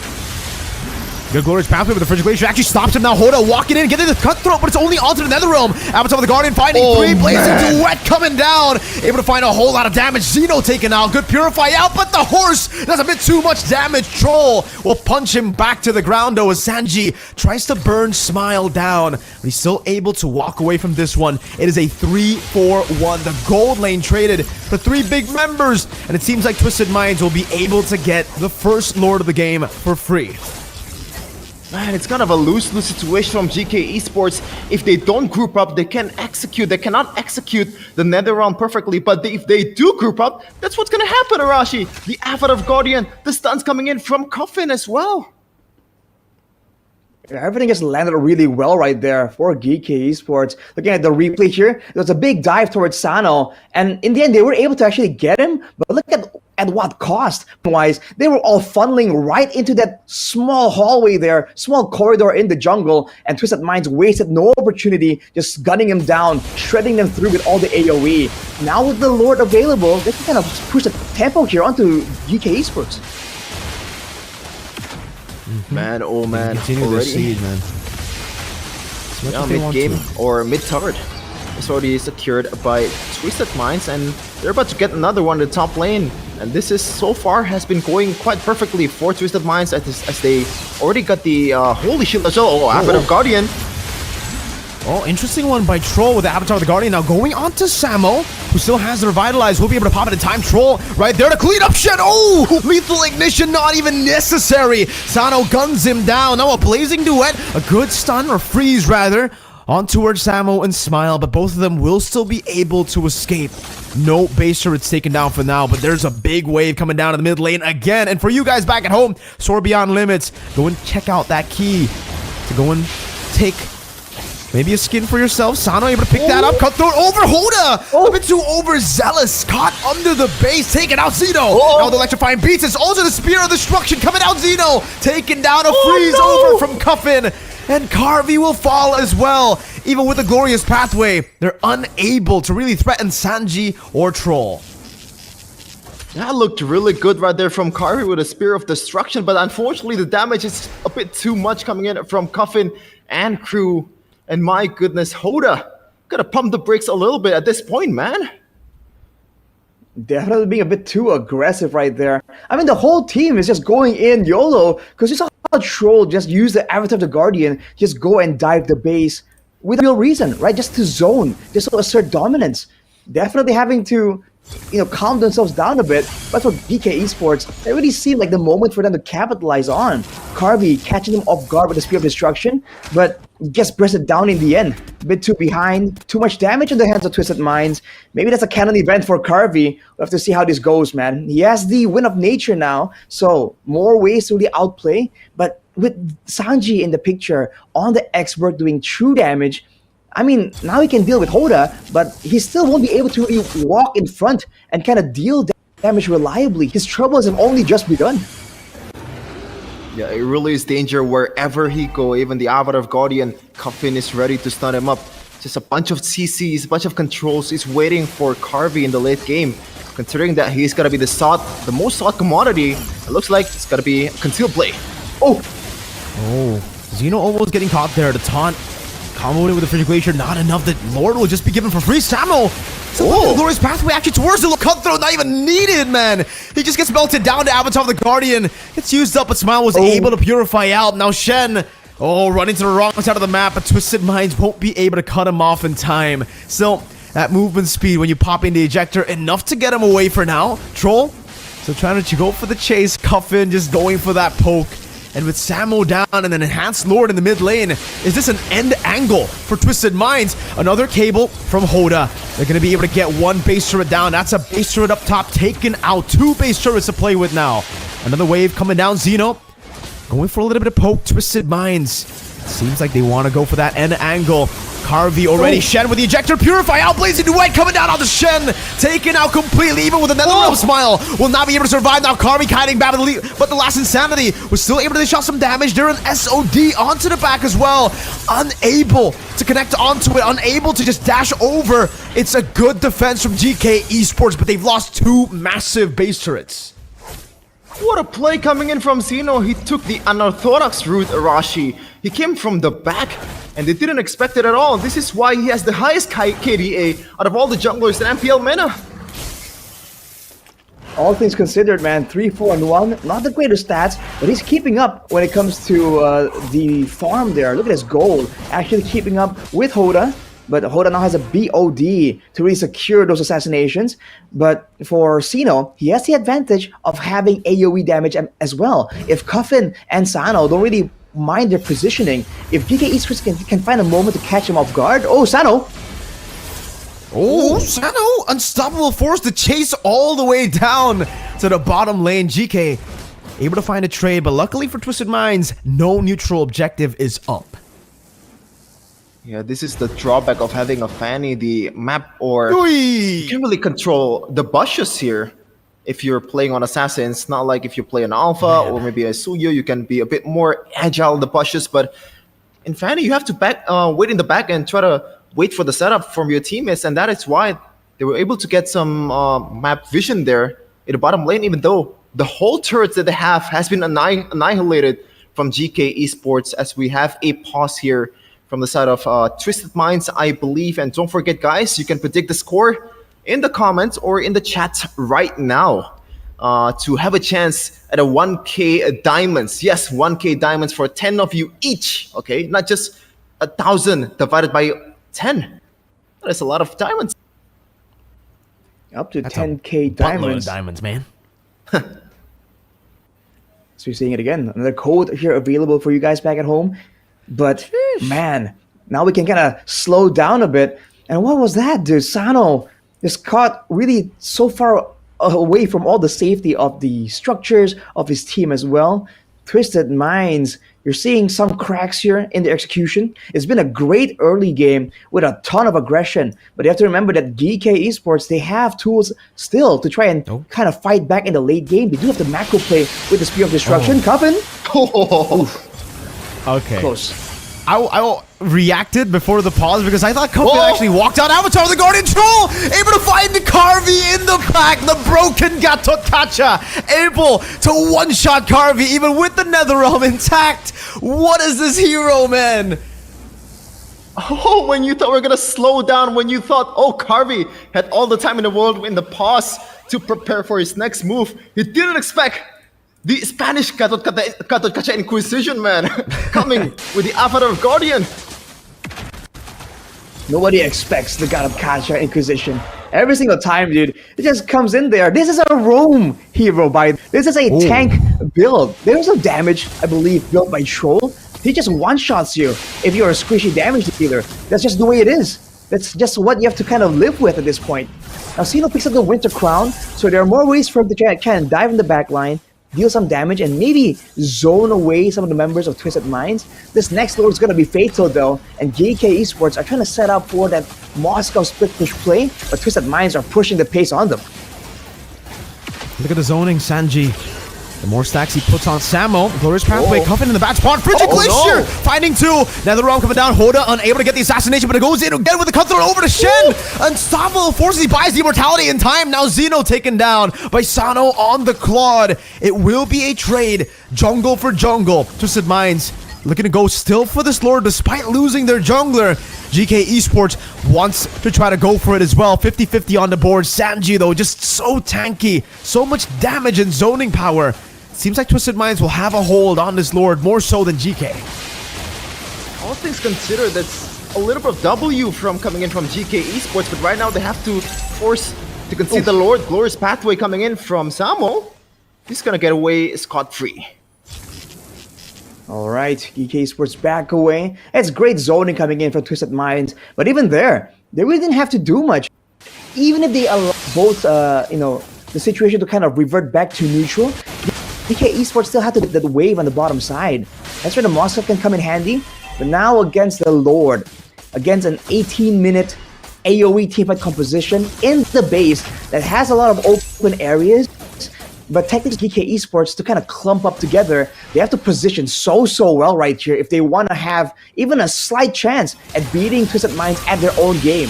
Good Glorious Pathway with the Frigilation actually stops him now. Hoda walking in, getting the Cutthroat, but it's only onto the Nether Realm. Avatar of the Guardian finding three, blazing duet coming down. Able to find a whole lot of damage. Zeno taken out. Good Purify out, but the horse does a bit too much damage. Troll will punch him back to the ground though as Sanji tries to burn Smile down. But he's still able to walk away from this one. It is a 3-4-1. The gold lane traded for 3 big members. And it seems like Twisted Minds will be able to get the first Lord of the game for free. Man, it's kind of a lose-lose situation from GK Esports. If they don't group up, they can execute. They cannot execute the Nether Realm perfectly, but if they do group up, that's what's gonna happen, Arashi. The Avatar of Guardian, the stuns coming in from Coffin as well. Everything just landed really well right there for Geekay Esports. Looking at the replay here, there was a big dive towards Sano, and in the end, they were able to actually get him, but look at what cost. Wise, they were all funneling right into that small hallway there, small corridor in the jungle, and Twisted Minds wasted no opportunity, just gunning him down, shredding them through with all the AoE. Now with the Lord available, they can kind of push the tempo here onto Geekay Esports. Man, oh man, continue already. this siege, man. Yeah, mid-game or mid-turret. It's already secured by Twisted Minds, and they're about to get another one in the top lane. And this is, so far, has been going quite perfectly for Twisted Minds as they already got the Holy Shield as well. Oh, Avatar of Guardian. Oh, interesting one by Troll with the Avatar of the Guardian. Now going on to Samo, who still has the Revitalize. Will be able to pop it in time. Troll right there to clean up shit. Oh, Lethal Ignition not even necessary. Sano guns him down. Now a Blazing Duet. A good stun, or freeze rather, on towards Samo and Smile, but both of them will still be able to escape. No base turrets taken down for now, but there's a big wave coming down to the mid lane again. And for you guys back at home, Soar Beyond Limits, go and check out that key to go and take maybe a skin for yourself. Sano able to pick that up. Cutthroat over Hoda. A bit too overzealous. Caught under the base. Taking out Zeno. Now the electrifying beats. It's also the Spear of Destruction coming out. Zeno taking down a freeze over from Coffin. And Carvey will fall as well. Even with the Glorious Pathway, they're unable to really threaten Sanji or Troll. That looked really good right there from Carvey with a Spear of Destruction, but unfortunately the damage is a bit too much coming in from Coffin and crew. And my goodness, Hoda gotta pump the brakes a little bit at this point, man. Definitely being a bit too aggressive right there. I mean, the whole team is just going in YOLO, because you saw how Troll just use the Avatar of the Guardian, just go and dive the base with a real reason, right? Just to zone, just to assert dominance. Definitely having to, calm themselves down a bit. But for Geekay Esports, it really seemed like the moment for them to capitalize on. Carvey catching them off guard with the Spear of Destruction, but gets breasted down in the end. A bit too behind, too much damage in the hands of Twisted Minds. Maybe that's a canon event for Carvey. We'll have to see how this goes, man. He has the Wind of Nature now, so more ways to really outplay. But with Sanji in the picture, on the expert doing true damage, I mean, now he can deal with Hoda, but he still won't be able to really walk in front and kind of deal damage reliably. His troubles have only just begun. Yeah, it really is danger wherever he go. Even the Avatar of Guardian, Coffin is ready to stun him up. Just a bunch of CCs, a bunch of controls is waiting for Carvey in the late game. Considering that he's gonna be the most sought commodity, it looks like it's gonna be Concealed Blade. Oh, Zeno almost getting caught there. The taunt comboing with the Frigid Glacier, not enough. That Lord will just be given for free. Samo, the Glorious Pathway actually towards the Cutthroat, not even needed, man. He just gets melted down to Avatar of the Guardian. Gets used up, but Smile was able to purify out. Now Shen Oh, running to the wrong side of the map, but Twisted Minds won't be able to cut him off in time. Still, that movement speed when you pop in the ejector, enough to get him away for now. Troll, so trying to go for the chase. Cuffin just going for that poke. And with Samo down and an enhanced Lord in the mid lane, is this an end angle for Twisted Minds? Another cable from Hoda. They're going to be able to get one base turret down. That's a base turret up top taken out. 2 base turrets to play with now. Another wave coming down. Xeno going for a little bit of poke. Twisted Minds. Seems like they want to go for that end angle. Carvey already. Shen with the ejector. Purify out. Blazing Duet coming down on the Shen. Taken out completely. Even with another realm smile. Will not be able to survive now. Carvey kiting back. But the last Insanity was still able to dish out some damage. They're an SOD onto the back as well. Unable to connect onto it. Unable to just dash over. It's a good defense from GK Esports. But they've lost 2 massive base turrets. What a play coming in from Xeno. He took the unorthodox route, Arashi. He came from the back, and they didn't expect it at all. This is why he has the highest KDA out of all the junglers in MPL MENA. All things considered, man, 3, 4, and 1. Not the greatest stats, but he's keeping up when it comes to the farm there. Look at his gold. Actually keeping up with Hoda. But Hoda now has a BOD to really secure those assassinations. But for Xeno, he has the advantage of having AoE damage as well. If Cuffin and Sano don't really mind their positioning, if GK Esports can find a moment to catch him off guard. Oh, Sano! Oh, Sano! Unstoppable force to chase all the way down to the bottom lane. GK able to find a trade, but luckily for Twisted Minds, no neutral objective is up. Yeah, this is the drawback of having a Fanny, the map, or Oi! you can really control the bushes here if you're playing on Assassins. Not like if you play an Alpha or maybe a Suyo, you can be a bit more agile in the bushes, but in Fanny, you have to wait in the back and try to wait for the setup from your teammates, and that is why they were able to get some map vision there in the bottom lane, even though the whole turrets that they have has been annihilated from GK Esports, as we have a pause here from the side of Twisted Minds, I believe. And don't forget, guys, you can predict the score in the comments or in the chat right now to have a chance at a 1K diamonds. Yes, 1K diamonds for 10 of you each, okay? Not just 1,000 divided by 10. That's a lot of diamonds. Up to That's 10K diamonds. diamonds. Diamonds, man. So you're seeing it again. Another code here available for you guys back at home. But man, now we can kind of slow down a bit. And what was that, dude? Sano is caught really so far away from all the safety of the structures of his team as well. Twisted Minds, you're seeing some cracks here in the execution. It's been a great early game with a ton of aggression. But you have to remember that GK Esports, they have tools still to try and kind of fight back in the late game. They do have the macro play with the Spear of Destruction. Coven. Okay. Close. I reacted before the pause because I thought Kofi actually walked out. Avatar the Guardian Troll, able to find the Carvey in the pack. The broken Gato Kacha, able to one-shot Carvey even with the Netherrealm intact. What is this hero, man? Oh, when you thought we were gonna slow down, when you thought, oh, Carvey had all the time in the world in the pause to prepare for his next move, he didn't expect the Spanish Gato Kacha Inquisition, man, coming with the Avatar of Guardian. Nobody expects the God of Kacha Inquisition. Every single time, dude, it just comes in there. This is a roam hero, this is a tank build. There's no damage, I believe, built by Troll. He just one-shots you if you're a squishy damage dealer. That's just the way it is. That's just what you have to kind of live with at this point. Now, Xeno picks up the Winter Crown, so there are more ways for him to try and dive in the back line, deal some damage, and maybe zone away some of the members of Twisted Minds. This next Lord is going to be fatal, though, and GK Esports are trying to set up for that Moscow split push play, but Twisted Minds are pushing the pace on them. Look at the zoning, Sanji. The more stacks he puts on Samo. Glorious Pathway, Cuffin in the back spot. Frigid Glacier finding 2. Netherrealm coming down. Hoda unable to get the assassination, but it goes in again with the cut through over to Shen. Unstoppable forces. He buys the immortality in time. Now Xeno taken down by Sano on the Claude. It will be a trade. Jungle for jungle. Twisted Minds looking to go still for this Lord despite losing their jungler. GK Esports wants to try to go for it as well. 50-50 on the board. Sanji, though, just so tanky. So much damage and zoning power. Seems like Twisted Minds will have a hold on this Lord more so than GK. all things considered, that's a little bit of W from coming in from GK Esports, but right now they have to force to concede the Lord. Glorious pathway coming in from Samo. He's gonna get away scot-free. All right, Geekay Esports back away. It's great zoning coming in from Twisted Minds, but even there, they really didn't have to do much. Even if they allow both, the situation to kind of revert back to neutral, GK Esports still had to get that wave on the bottom side. That's where the Moscow can come in handy. But now against the Lord, against an 18-minute AoE teamfight composition in the base that has a lot of open areas, but technically GK Esports to kind of clump up together, they have to position so well right here if they want to have even a slight chance at beating Twisted Minds at their own game.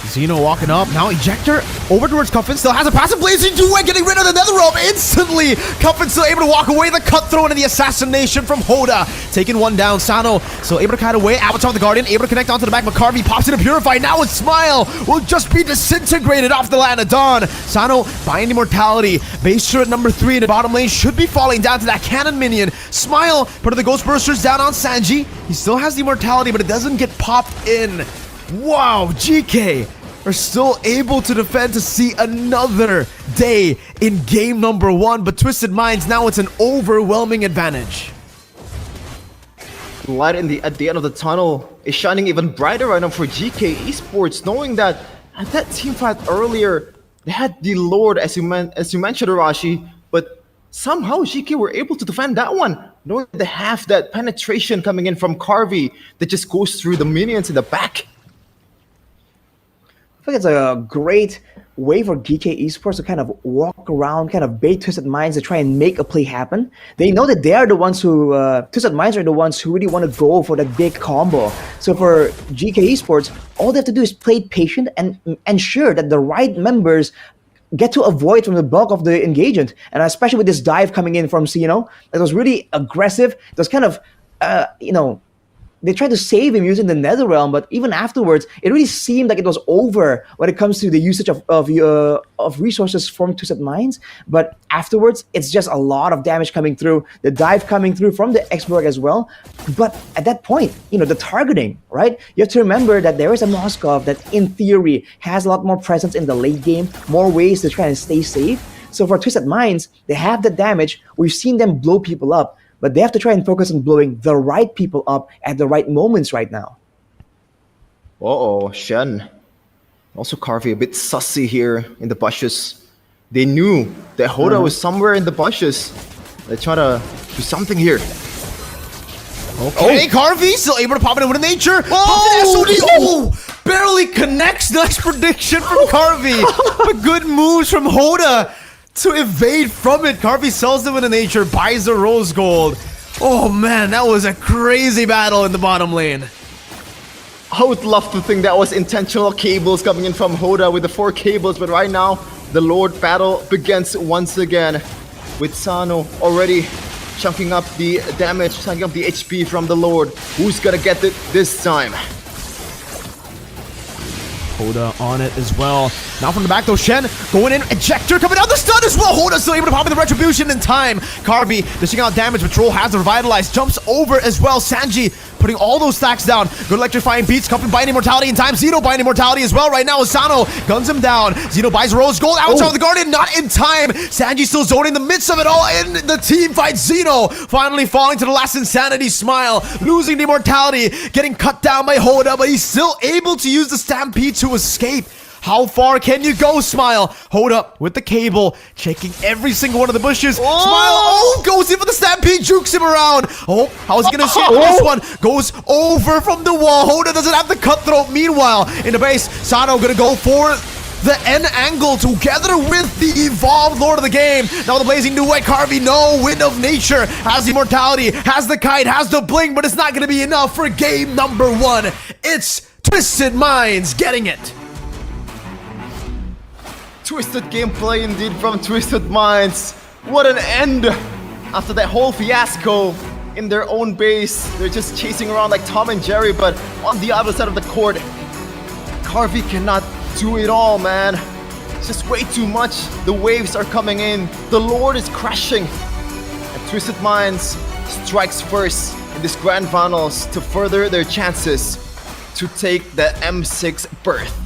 Zeno walking up, now Ejector over towards Cuffin, still has a passive blazing duet, getting rid of the Netherrealm instantly. Cuffin still able to walk away, the cutthroat and the assassination from Hoda. Taking one down, Sano still able to kite away, Avatar the Guardian able to connect onto the back, McCarvey pops in a Purify, now with Smile will just be disintegrated off the land of Dawn. Sano buying immortality, base turret number 3 in the bottom lane should be falling down to that cannon minion. Smile, put the Ghost Bursters down on Sanji, he still has the immortality but it doesn't get popped in. Wow, GK are still able to defend to see another day in game number 1, but Twisted Minds, now it's an overwhelming advantage. The light at the end of the tunnel is shining even brighter right now for GK Esports, knowing that at that team fight earlier, they had the Lord, as you mentioned, Arashi, but somehow GK were able to defend that one, knowing they have that penetration coming in from Carvey that just goes through the minions in the back. I think it's a great way for GK Esports to kind of walk around, kind of bait Twisted Minds to try and make a play happen. They know that they are the ones who, Twisted Minds are the ones who really want to go for that big combo. So for GK Esports, all they have to do is play patient and ensure that the right members get to avoid from the bulk of the engagement. And especially with this dive coming in from Zeno, it was really aggressive. It was kind of, they tried to save him using the Netherrealm, but even afterwards, it really seemed like it was over when it comes to the usage of resources from Twisted Minds. But afterwards, it's just a lot of damage coming through, the dive coming through from the Xborg as well. But at that point, the targeting, right? You have to remember that there is a Moskov that, in theory, has a lot more presence in the late game, more ways to try and stay safe. So for Twisted Minds, they have the damage. We've seen them blow people up, but they have to try and focus on blowing the right people up at the right moments right now. Uh-oh, Shen. Also Carvey a bit sussy here in the bushes. They knew that Hoda was somewhere in the bushes. They try to do something here. Okay, Carvey still able to pop it in with nature. Oh, barely connects. Nice prediction from Carvey. But good moves from Hoda to evade from it. Carvey sells them in nature, buys the rose gold. Oh man, that was a crazy battle in the bottom lane. I would love to think that was intentional cables coming in from Hoda with the 4 cables, but right now, the Lord battle begins once again with Sano already chunking up the damage, chunking up the HP from the Lord. Who's gonna get it this time? Hoda on it as well. Now from the back though, Shen going in, ejector coming out the stun as well. Hoda still able to pop in the retribution in time. Carvey dishing out damage, Patrol has the revitalize, jumps over as well. Sanji putting all those stacks down. Good electrifying beats, Cuffin buying immortality in time. Zeno buying immortality as well right now. Asano guns him down. Zeno buys Rose Gold, Avatar of the Guardian, not in time. Sanji still zoning in the midst of it all, and the team fight. Zeno finally falling to the last insanity smile, losing the immortality, getting cut down by Hoda, but he's still able to use the Stampede to escape. How far can you go, Smile? Hoda with the cable, checking every single one of the bushes. Smile, goes in for the Stampede, jukes him around. Oh, how's he gonna shoot this one? Goes over from the wall. Hoda doesn't have the cutthroat. Meanwhile, in the base, Sano gonna go for the N angle together with the evolved Lord of the Game. Now the blazing new white Carvey, no Wind of Nature, has the immortality, has the kite, has the blink, but it's not gonna be enough for game number 1. It's Twisted Minds getting it. Twisted gameplay indeed from Twisted Minds. What an end after that whole fiasco in their own base. They're just chasing around like Tom and Jerry, but on the other side of the court, Carvey cannot do it all, man. It's just way too much. The waves are coming in. The Lord is crashing. And Twisted Minds strikes first in this grand finals to further their chances to take the M6 berth.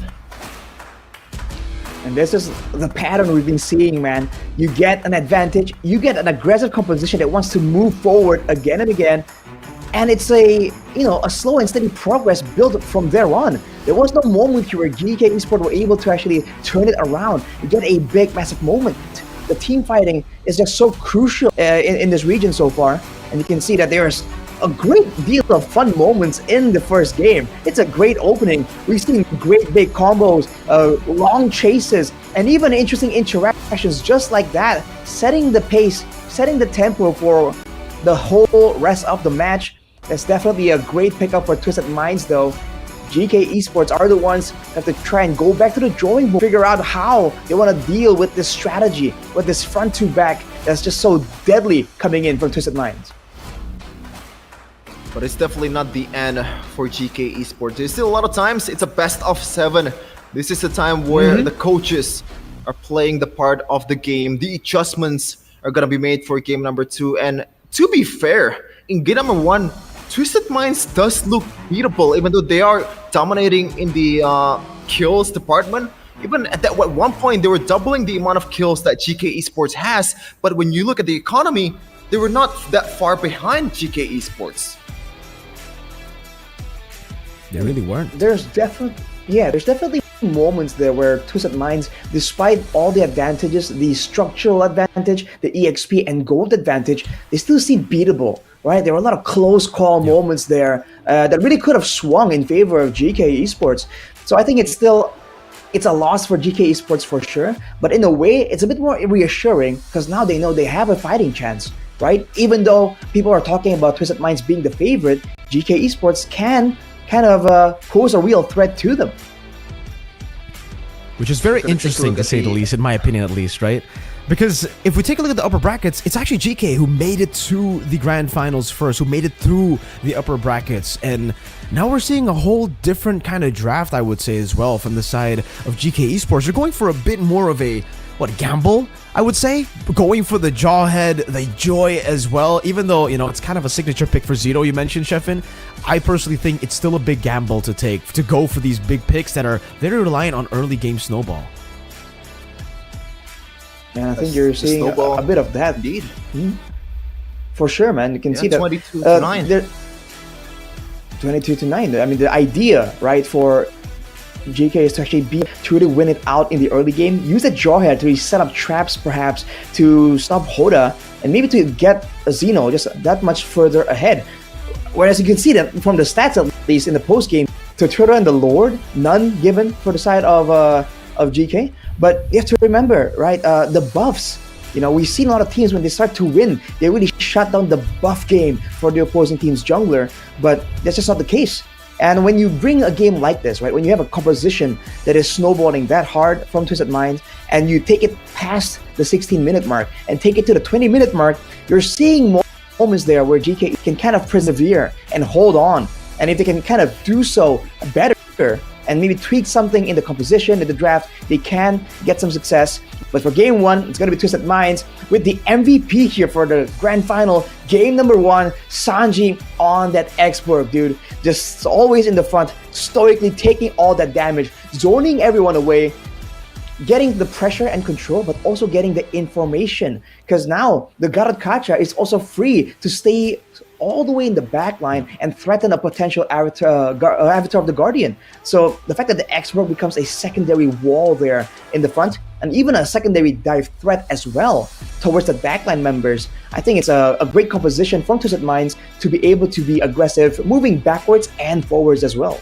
And this is the pattern we've been seeing, man. You get an advantage, you get an aggressive composition that wants to move forward again and again, and it's a slow and steady progress built from there on. There was no moment here where Geekay Esports were able to actually turn it around. You get a big, massive moment. The team fighting is just so crucial in this region so far, and you can see that there's a great deal of fun moments in the first game. It's a great opening. We've seen great big combos, long chases, and even interesting interactions just like that, setting the pace, setting the tempo for the whole rest of the match. That's definitely a great pickup for Twisted Minds though. Geekay Esports are the ones that have to try and go back to the drawing board, figure out how they want to deal with this strategy, with this front to back that's just so deadly coming in from Twisted Minds. But it's definitely not the end for Geekay Esports. There's still a lot of times. It's a best of 7. This is the time where the coaches are playing the part of the game. The adjustments are going to be made for game number 2. And to be fair, in game number 1, Twisted Minds does look beatable, even though they are dominating in the kills department. Even at one point, they were doubling the amount of kills that Geekay Esports has. But when you look at the economy, they were not that far behind Geekay Esports. They really weren't. There's definitely moments there where Twisted Minds, despite all the advantages, the structural advantage, the EXP and gold advantage, they still seem beatable, right? There were a lot of close call moments there that really could have swung in favor of Geekay Esports. So I think it's a loss for Geekay Esports for sure, but in a way, it's a bit more reassuring because now they know they have a fighting chance, right? Even though people are talking about Twisted Minds being the favorite, Geekay Esports can kind of pose a real threat to them. Which is very interesting to say the least, in my opinion at least, right? Because if we take a look at the upper brackets, it's actually Geekay who made it to the grand finals first, who made it through the upper brackets, and now we're seeing a whole different kind of draft, I would say, as well, from the side of Geekay Esports. They're going for a bit more of a, gamble, I would say? Going for the Jawhead, the Joy as well, even though, it's kind of a signature pick for Zito, you mentioned, Sheffin. I personally think it's still a big gamble to take, to go for these big picks that are very reliant on early game snowball. And I think you're seeing a bit of that. Indeed. For sure, man. You can see that 22 to 9. 22 to 9. I mean, the idea, right, for Geekay is to actually really win it out in the early game. Use the Jawhead to really set up traps, perhaps, to stop Hoda, and maybe to get a Xeno just that much further ahead. Whereas you can see that from the stats, at least in the post game, Turtle and the Lord, none given for the side of Geekay. But you have to remember, right, the buffs. We've seen a lot of teams when they start to win, they really shut down the buff game for the opposing team's jungler. But that's just not the case. And when you bring a game like this, right, when you have a composition that is snowballing that hard from Twisted Minds, and you take it past the 16-minute mark and take it to the 20-minute mark, you're seeing moments there where Geekay can kind of persevere and hold on. And if they can kind of do so better and maybe tweak something in the composition, in the draft, they can get some success. But for game 1, it's going to be Twisted Minds with the MVP here for the grand final. Game number 1, Sanji on that X-Borg, dude. Just always in the front, stoically taking all that damage, zoning everyone away, getting the pressure and control, but also getting the information. Because now the Garrot Kacha is also free to stay all the way in the back line and threaten a potential avatar of the Guardian. So the fact that the X-Borg becomes a secondary wall there in the front, and even a secondary dive threat as well towards the backline members, I think it's a great composition from Twisted Minds to be able to be aggressive, moving backwards and forwards as well.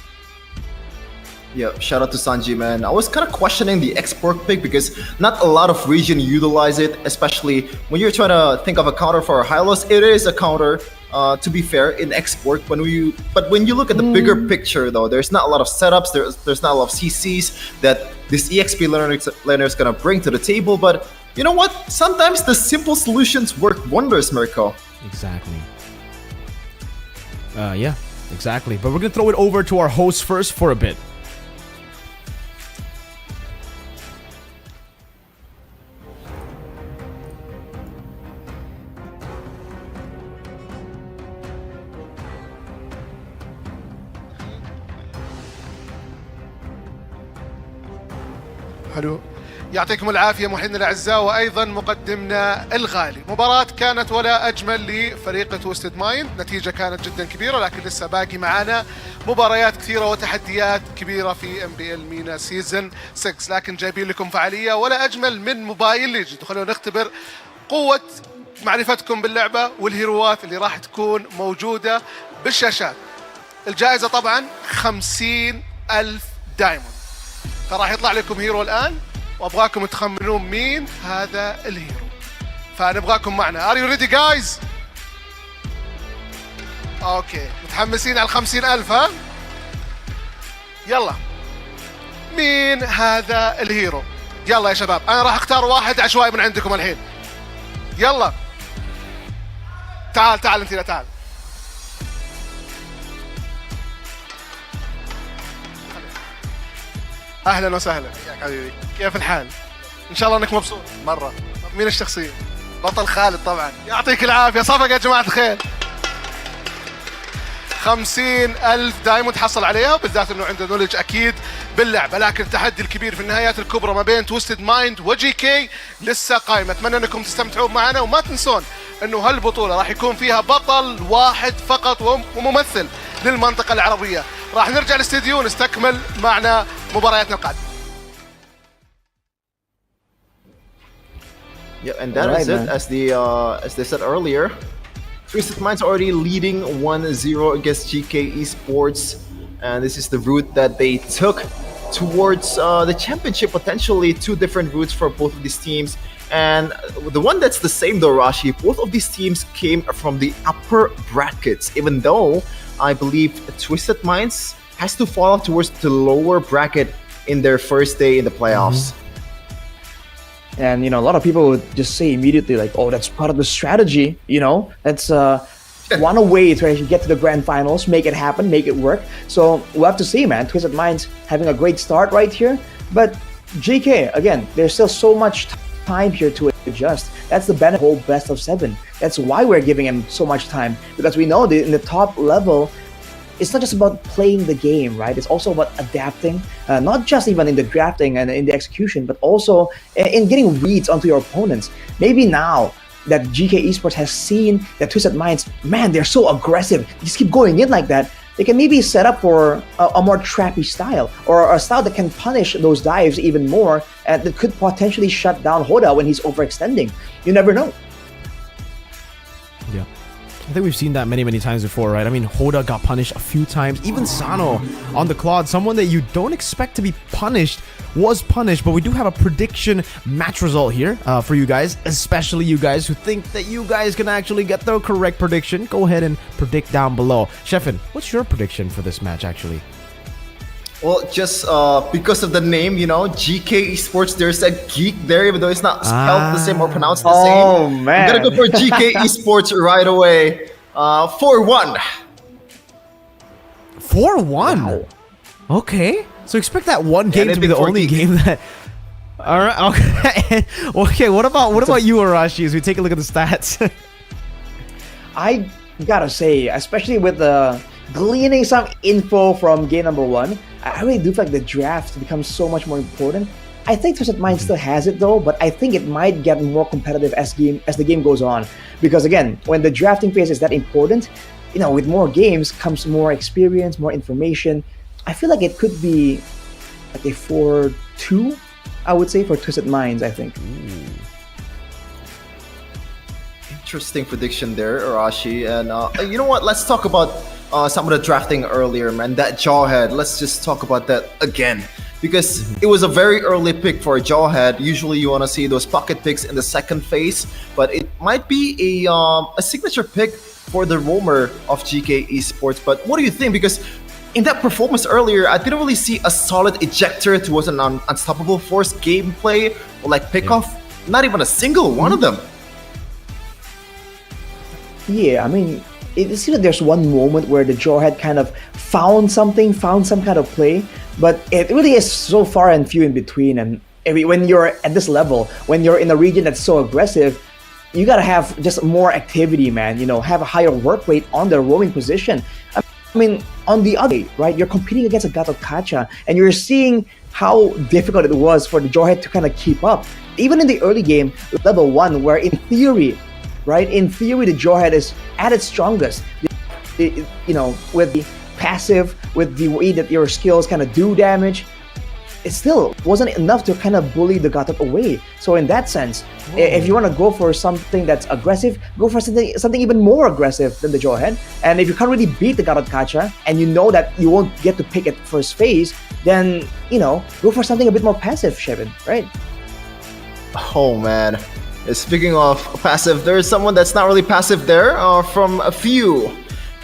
Yeah, shout out to Sanji, man. I was kind of questioning the X-Borg pick because not a lot of region utilize it, especially when you're trying to think of a counter for Hylos. It is a counter, to be fair, in X-Borg. But when you look at the bigger picture, though, there's not a lot of setups. There's not a lot of CCs that this EXP laner is gonna bring to the table. But you know what? Sometimes the simple solutions work wonders, Mirko. Exactly. Yeah, exactly. But we're gonna throw it over to our host first for a bit. حلو. يعطيكم العافية محيينا الأعزاء وأيضا مقدمنا الغالي. مباراة كانت ولا أجمل لفريق تويستد مايند، نتيجة كانت جدا كبيرة، لكن لسه باقي معانا مباريات كثيرة وتحديات كبيرة في MPL MENA سيزن 6، لكن جايبين لكم فعالية ولا أجمل من موبايل ليجند. خلونا نختبر قوة معرفتكم باللعبة والهيروات اللي راح تكون موجودة بالشاشات. الجائزة طبعا 50,000 دايموند، فراح يطلع لكم هيرو الآن وابغاكم تخمنون مين هذا الهيرو، فنبغاكم معنا. Are you ready guys؟ اوكي متحمسين على 50,000 ها؟ يلا مين هذا الهيرو؟ يلا يا شباب انا راح اختار واحد عشوائي من عندكم الحين. يلا تعال انت تعال. اهلا وسهلا يا حبيبي، كيف الحال؟ ان شاء الله انك مبسوط مره. طب مين الشخصيه؟ بطل خالد طبعا. يعطيك العافيه، صفقه يا جماعه الخير. 50,000 دايموند حصل عليها، بالذات انه عنده نولج اكيد باللعبه، لكن التحدي الكبير في النهايات الكبرى ما بين تويستد مايند وجي كي لسه قايم. اتمنى انكم تستمتعون معنا، وما تنسون انه هالبطوله راح يكون فيها بطل واحد فقط وممثل للمنطقه العربيه. راح نرجع الاستديو ونستكمل معنا مبارياتنا القادمه. Yeah, and that is it. As they said earlier, Twisted Minds already leading 1-0 against GK Esports, and this is the route that they took towards the championship. Potentially two different routes for both of these teams, and the one that's the same though, Rashi, both of these teams came from the upper brackets, even though I believe Twisted Minds has to fall towards the lower bracket in their first day in the playoffs. And you know, a lot of people would just say immediately like, oh, that's part of the strategy, you know, that's one way to actually get to the grand finals, make it happen, make it work. So we'll have to see, man. Twisted Minds having a great start right here, but GK, again, there's still so much time here to adjust. That's the benefit of whole best of 7. That's why we're giving him so much time, because we know that in the top level, it's not just about playing the game, right? It's also about adapting, not just even in the drafting and in the execution, but also in getting reads onto your opponents. Maybe now that GK Esports has seen that Twisted Minds, man, they're so aggressive, just keep going in like that, they can maybe set up for a more trappy style, or a style that can punish those dives even more, and that could potentially shut down Hoda when he's overextending. You never know. Yeah. I think we've seen that many times before, right? I mean, Hoda got punished a few times. Even Sano on the Claude, someone that you don't expect to be punished, was punished. But we do have a prediction match result here for you guys, especially you guys who think that you guys can actually get the correct prediction. Go ahead and predict down below. Sheffin, what's your prediction for this match, actually? Well, just because of the name, you know, GK Esports, there's a geek there, even though it's not spelled the same or pronounced the same. Oh, man. I'm gonna go for GK Esports right away. 4-1. 4-1? Wow. Okay. So expect that one game to be the only game that... Alright, okay. Okay, what about you, Arashi, as we take a look at the stats? I gotta say, especially with gleaning some info from game number 1, I really do feel like the draft becomes so much more important. I think Twisted Mind still has it though, but I think it might get more competitive as the game goes on. Because again, when the drafting phase is that important, you know, with more games comes more experience, more information. I feel like it could be like a 4-2, I would say, for Twisted Minds, I think. Interesting prediction there, Arashi. And you know what? Let's talk about some of the drafting earlier, man. That Jawhead, let's just talk about that again. Because it was a very early pick for a Jawhead. Usually you want to see those pocket picks in the second phase, but it might be a signature pick for the roamer of GK Esports. But what do you think? Because in that performance earlier, I didn't really see a solid ejector towards an unstoppable force gameplay or like pickoff. Not even a single one of them. Yeah, I mean, it seems like there's one moment where the Jawhead kind of found some kind of play, but it really is so far and few in between. And when you're at this level, when you're in a region that's so aggressive, you gotta have just more activity, man. You know, have a higher work rate on the roaming position. I mean, on the other, right, you're competing against a Gatot Kacha, and you're seeing how difficult it was for the Jawhead to kind of keep up. Even in the early game, level 1, where in theory, right, the Jawhead is at its strongest. You know, with the passive, with the way that your skills kind of do damage, it still wasn't enough to kind of bully the Gatot away. So in that sense, if you want to go for something that's aggressive, go for something even more aggressive than the Jawhead. And if you can't really beat the Gatot Kacha, and you know that you won't get to pick it first phase, then, you know, go for something a bit more passive, Shevin, right? Oh man. Speaking of passive, there's someone that's not really passive there, from a few.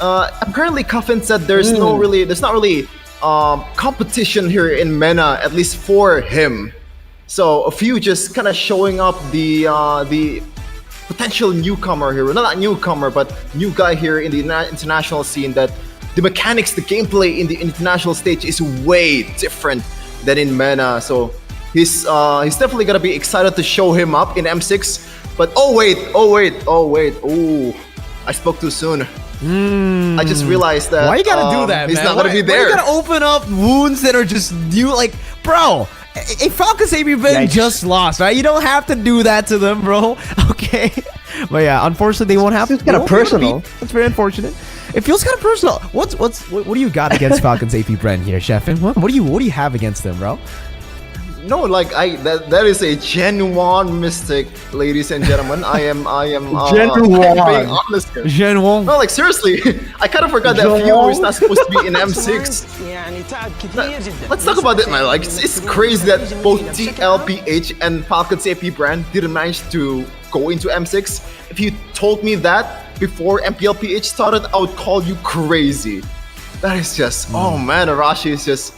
Apparently Coffin said there's not really competition here in MENA, at least for him. So a few just kind of showing up the potential newcomer here, not newcomer, but new guy here in the international scene, that the mechanics, the gameplay in the international stage is way different than in MENA. So he's definitely gonna be excited to show him up in M6. But oh wait, I spoke too soon. I just realized that. Why you gotta do that, he's man? not gonna be there. Why you gotta open up wounds that are just new? Like, bro, a Falcon Savior Ben just lost, right? You don't have to do that to them, bro. Okay, but yeah, unfortunately, they won't have to. It's kind of personal. That's very unfortunate. It feels kind of personal. What do you got against Falcon's AP Bren here, Chefin? What do you have against them, bro? No, like that is a genuine mistake, ladies and gentlemen. I am Genuine. being honest here. Genuine. No, like seriously, I kind of forgot that Few is not supposed to be in M6. Let's talk about it, man. Like it's crazy that both TLPH and Falcon's AP brand didn't manage to go into M6. If you told me that before MPLPH started, I would call you crazy. That is just, oh man, Arashi is just.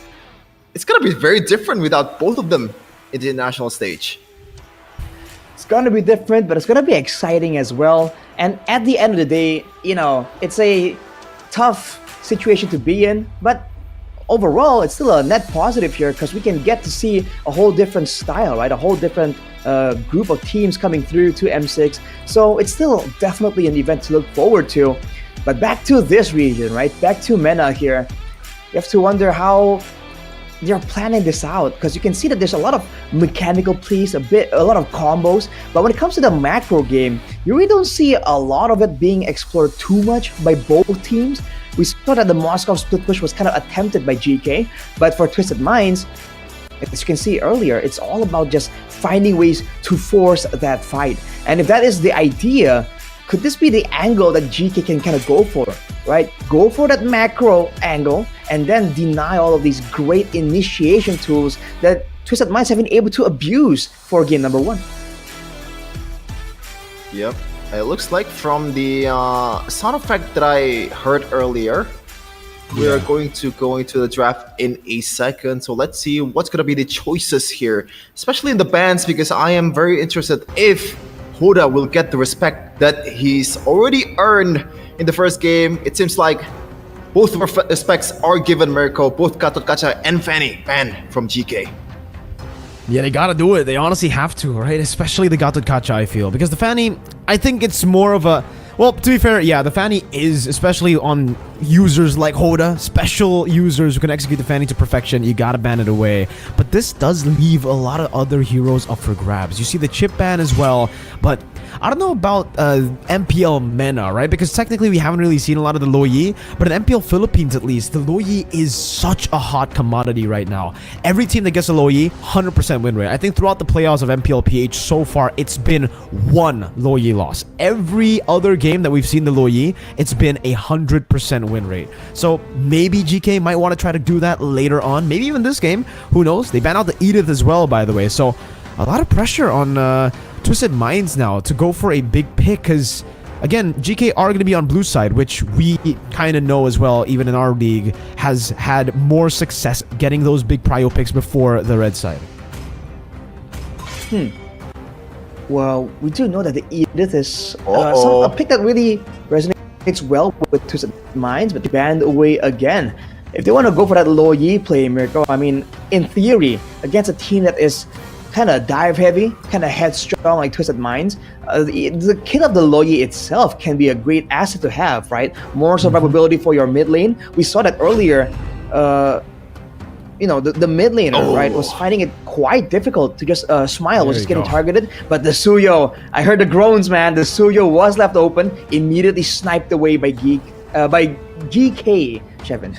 It's gonna be very different without both of them in the international stage. It's gonna be different, but it's gonna be exciting as well. And at the end of the day, you know, it's a tough situation to be in, but overall, it's still a net positive here because we can get to see a whole different style, right? A whole different group of teams coming through to M6. So it's still definitely an event to look forward to. But back to this region, right? Back to MENA here. You have to wonder how they're planning this out, because you can see that there's a lot of mechanical plays, a lot of combos, but when it comes to the macro game, you really don't see a lot of it being explored too much by both teams. We saw that the Moscow split push was kind of attempted by GK, but for Twisted Minds, as you can see earlier, it's all about just finding ways to force that fight. And if that is the idea, could this be the angle that GK can kind of go for, right? Go for that macro angle and then deny all of these great initiation tools that Twisted Minds have been able to abuse for game number 1. Yep, it looks like from the sound effect that I heard earlier, we are going to go into the draft in a second. So let's see what's going to be the choices here, especially in the bans, because I am very interested if Hoda will get the respect that he's already earned in the first game. It seems like both respects are given Mirko, both Gatot Kacha and Fanny banned from GK. Yeah, they gotta do it. They honestly have to, right? Especially the Gatot Kacha, I feel. Because the Fanny, I think it's more of a... Well, to be fair, yeah, the Fanny is, especially on users like Hoda, special users who can execute the Fanny to perfection, you gotta ban it away. But this does leave a lot of other heroes up for grabs. You see the chip ban as well, but I don't know about MPL MENA, right? Because technically we haven't really seen a lot of the Loyi, but in MPL Philippines at least, the Loyi is such a hot commodity right now. Every team that gets a Loyi, 100% win rate. I think throughout the playoffs of MPL PH so far, it's been one Loyi loss. Every other game that we've seen the Loyi, it's been 100% win rate. So maybe GK might want to try to do that later on. Maybe even this game. Who knows? They banned out the Edith as well, by the way. So a lot of pressure on Twisted Minds now to go for a big pick, because again, GK are going to be on blue side, which we kind of know as well, even in our league, has had more success getting those big prio picks before the red side. Well, we do know that the Edith is a pick that really resonates well with Twisted Minds, but banned away again. If they want to go for that low Yi play, Mirko, I mean, in theory, against a team that is kind of dive heavy, kind of headstrong like Twisted Minds, the kit of the Loyi itself can be a great asset to have, right? More survivability for your mid lane. We saw that earlier. You know, the mid laner, right, was finding it quite difficult to just smile, was just getting targeted. But the Suyo, I heard the groans, man. The Suyo was left open, immediately sniped away by Geekay, Shevin.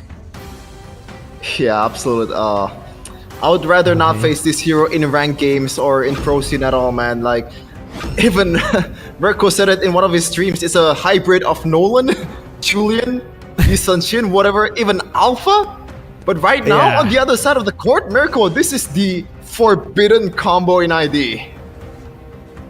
Yeah, absolute. I would rather not face this hero in ranked games or in pro scene at all, man. Like, even Mirko said it in one of his streams. It's a hybrid of Nolan, Julian, Lee Sun-Shin, whatever, even Alpha. But right now, on the other side of the court, Mirko, this is the forbidden combo in ID.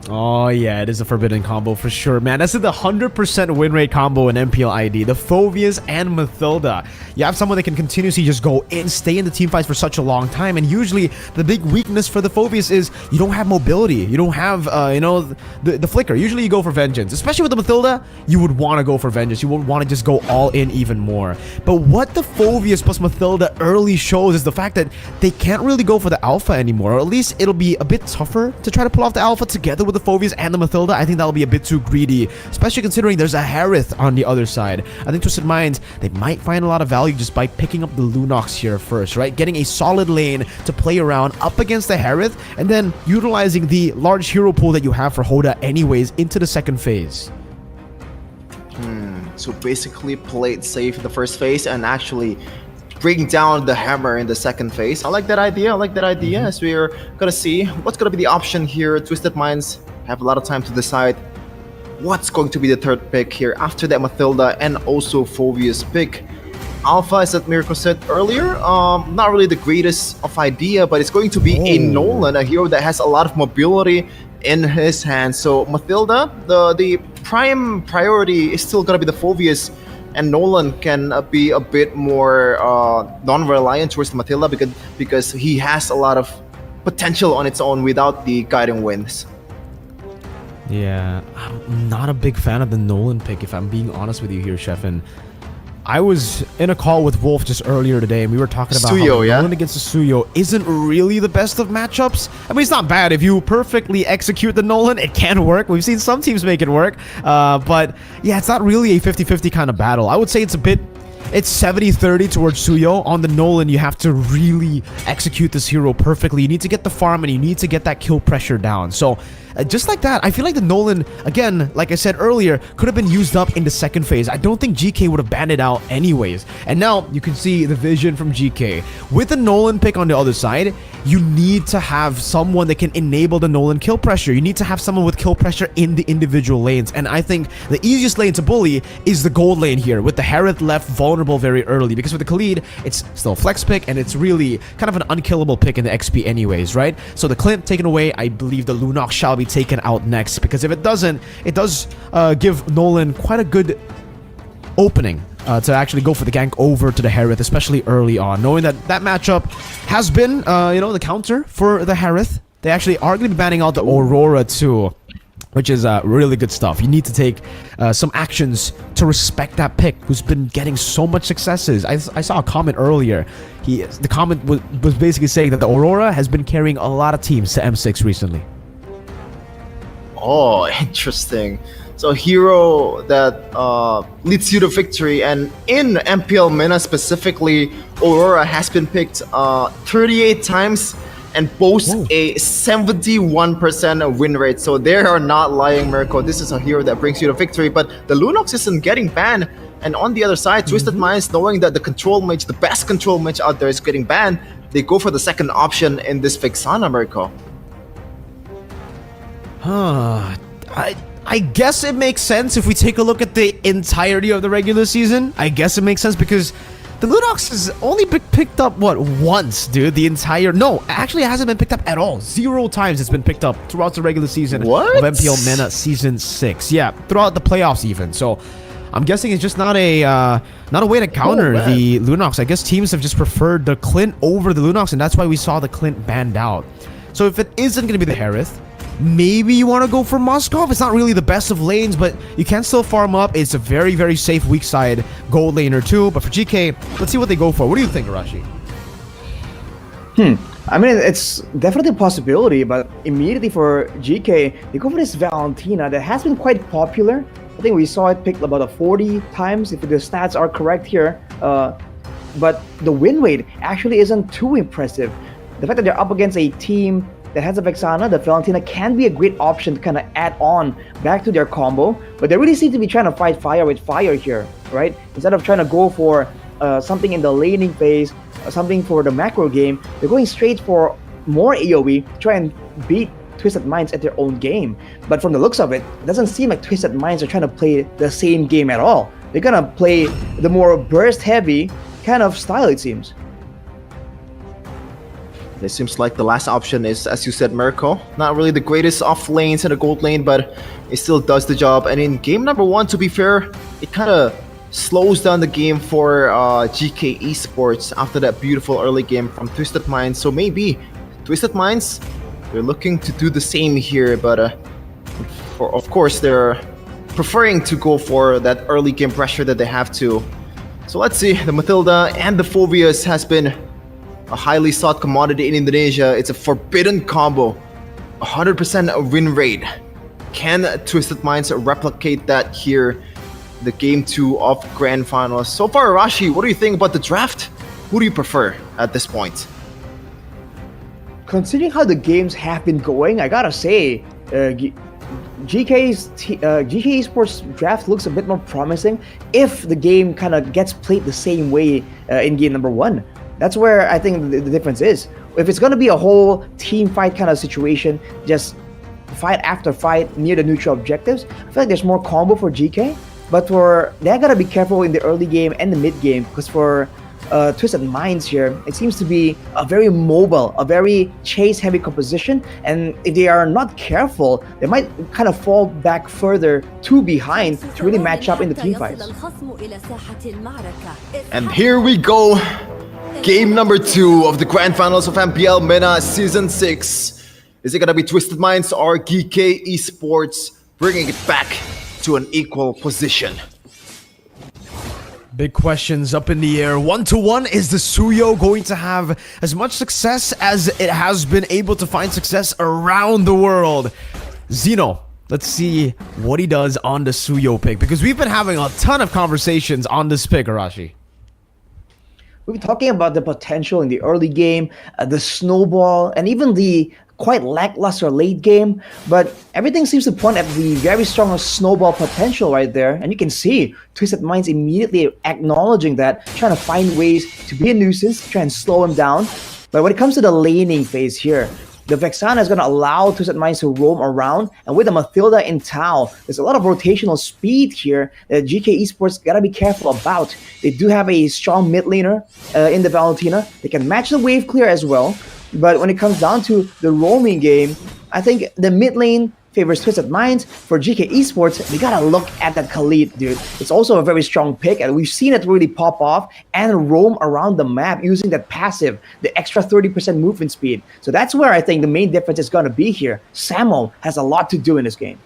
Oh yeah, it is a forbidden combo for sure, man. That's the 100% win rate combo in MPL ID. The Phoveus and Mathilda. You have someone that can continuously just go in, stay in the team fights for such a long time. And usually, the big weakness for the Phoveus is you don't have mobility. You don't have, you know, the flicker. Usually, you go for Vengeance. Especially with the Mathilda, you would want to go for Vengeance. You would want to just go all in even more. But what the Phoveus plus Mathilda early shows is the fact that they can't really go for the Alpha anymore. Or at least it'll be a bit tougher to try to pull off the Alpha together with the Phoveus and the Mathilda. I think that'll be a bit too greedy, especially considering there's a Harith on the other side. I think Twisted Minds, they might find a lot of value just by picking up the Lunox here first, right? Getting a solid lane to play around up against the Harith, and then utilizing the large hero pool that you have for Hoda anyways into the second phase. So basically play it safe in the first phase and actually bring down the hammer in the second phase. I like that idea. As we're gonna see what's gonna be the option here. Twisted Minds have a lot of time to decide what's going to be the third pick here after that Mathilda and also Phoveus pick. Alpha, as Mirko said earlier, not really the greatest of idea, but it's going to be a Nolan, a hero that has a lot of mobility in his hands. So Mathilda, the prime priority is still gonna be the Phoveus, and Nolan can be a bit more non-reliant towards the Mathilda because he has a lot of potential on its own without the guiding winds. Yeah, I'm not a big fan of the Nolan pick, if I'm being honest with you here, Sheffin. I was in a call with Wolf just earlier today, and we were talking about Suyo, how Nolan against the Suyo isn't really the best of matchups. I mean, it's not bad. If you perfectly execute the Nolan, it can work. We've seen some teams make it work. But yeah, it's not really a 50-50 kind of battle. I would say it's 70-30 towards Suyo. On the Nolan, you have to really execute this hero perfectly. You need to get the farm, and you need to get that kill pressure down. So just like that, I feel like the Nolan, again, like I said earlier, could have been used up in the second phase. I don't think GK would have banned it out anyways. And now you can see the vision from GK. With the Nolan pick on the other side, you need to have someone that can enable the Nolan kill pressure. You need to have someone with kill pressure in the individual lanes. And I think the easiest lane to bully is the gold lane here, with the Harith left vulnerable very early. Because with the Khalid, it's still a flex pick, and it's really kind of an unkillable pick in the XP anyways, right? So the Clint taken away, I believe the Lunox shall be taken out next, because if it doesn't, it does give Nolan quite a good opening to actually go for the gank over to the Harith, especially early on, knowing that that matchup has been, you know, the counter for the Harith. They actually are going to be banning out the Aurora too, which is really good stuff. You need to take some actions to respect that pick, who's been getting so much successes. I saw a comment earlier. The comment was basically saying that the Aurora has been carrying a lot of teams to M6 recently. Oh, interesting. So hero that leads you to victory, and in MPL MENA specifically, Aurora has been picked 38 times and boasts a 71% win rate. So they are not lying, Mirko. This is a hero that brings you to victory, but the Lunox isn't getting banned. And on the other side, Twisted Minds, knowing that the control mage, the best control mage out there, is getting banned, they go for the second option in this Vexana, Mirko. I guess it makes sense if we take a look at the entirety of the regular season. I guess it makes sense because the Lunox has only been picked up, what, once, dude? No, actually it hasn't been picked up at all. 0 times it's been picked up throughout the regular season of MPL MENA Season 6. Yeah, throughout the playoffs even. So I'm guessing it's just not a way to counter the Lunox. I guess teams have just preferred the Clint over the Lunox, and that's why we saw the Clint banned out. So if it isn't going to be the Harith, maybe you want to go for Moskov. It's not really the best of lanes, but you can still farm up. It's a very, very safe weak side gold laner too. But for GK, let's see what they go for. What do you think, Arashi? I mean, it's definitely a possibility, but immediately for GK, they go for this Valentina that has been quite popular. I think we saw it picked about 40 times, if the stats are correct here. But the win rate actually isn't too impressive. The fact that they're up against a team that has a Vexana, the Valentina can be a great option to kind of add on back to their combo. But they really seem to be trying to fight fire with fire here, right? Instead of trying to go for something in the laning phase, something for the macro game, they're going straight for more AoE to try and beat Twisted Minds at their own game. But from the looks of it, it doesn't seem like Twisted Minds are trying to play the same game at all. They're gonna play the more burst heavy kind of style, it seems. It seems like the last option is, as you said, Mirko. Not really the greatest off lanes in the gold lane, but it still does the job. And in game number 1, to be fair, it kind of slows down the game for GK Esports after that beautiful early game from Twisted Minds. So maybe Twisted Minds, they're looking to do the same here, but of course they're preferring to go for that early game pressure that they have to. So let's see, the Matilda and the Phobias has been a highly sought commodity in Indonesia. It's a forbidden combo, 100% win rate. Can Twisted Minds replicate that here? The game 2 of Grand Finals. So far, Arashi, what do you think about the draft? Who do you prefer at this point? Considering how the games have been going, I gotta say, GK Esports draft looks a bit more promising if the game kind of gets played the same way in game number 1. That's where I think the difference is. If it's gonna be a whole team fight kind of situation, just fight after fight near the neutral objectives, I feel like there's more combo for GK. But they gotta be careful in the early game and the mid game, because for Twisted Minds here, it seems to be a very mobile, a very chase-heavy composition, and if they are not careful, they might kind of fall back further to behind to really match up in the team fights. And here we go, game number 2 of the Grand Finals of MPL MENA Season 6. Is it gonna be Twisted Minds or Geekay Esports bringing it back to an equal position? Big questions up in the air. 1-1, is the Suyo going to have as much success as it has been able to find success around the world? Zeno, let's see what he does on the Suyo pick, because we've been having a ton of conversations on this pick, Arashi. We've been talking about the potential in the early game, the snowball, and even the quite lackluster late game, but everything seems to point at the very strong snowball potential right there, and you can see Twisted Minds immediately acknowledging that, trying to find ways to be a nuisance, try and slow him down. But when it comes to the laning phase here, the Vexana is going to allow Twisted Minds to roam around, and with the Matilda in Tau, there's a lot of rotational speed here that GK Esports gotta be careful about. They do have a strong mid laner in the Valentina. They can match the wave clear as well. But when it comes down to the roaming game, I think the mid lane favors Twisted Minds. For GK Esports, we gotta look at that Khalid, dude. It's also a very strong pick, and we've seen it really pop off and roam around the map using that passive, the extra 30% movement speed. So that's where I think the main difference is gonna be here. Samo has a lot to do in this game.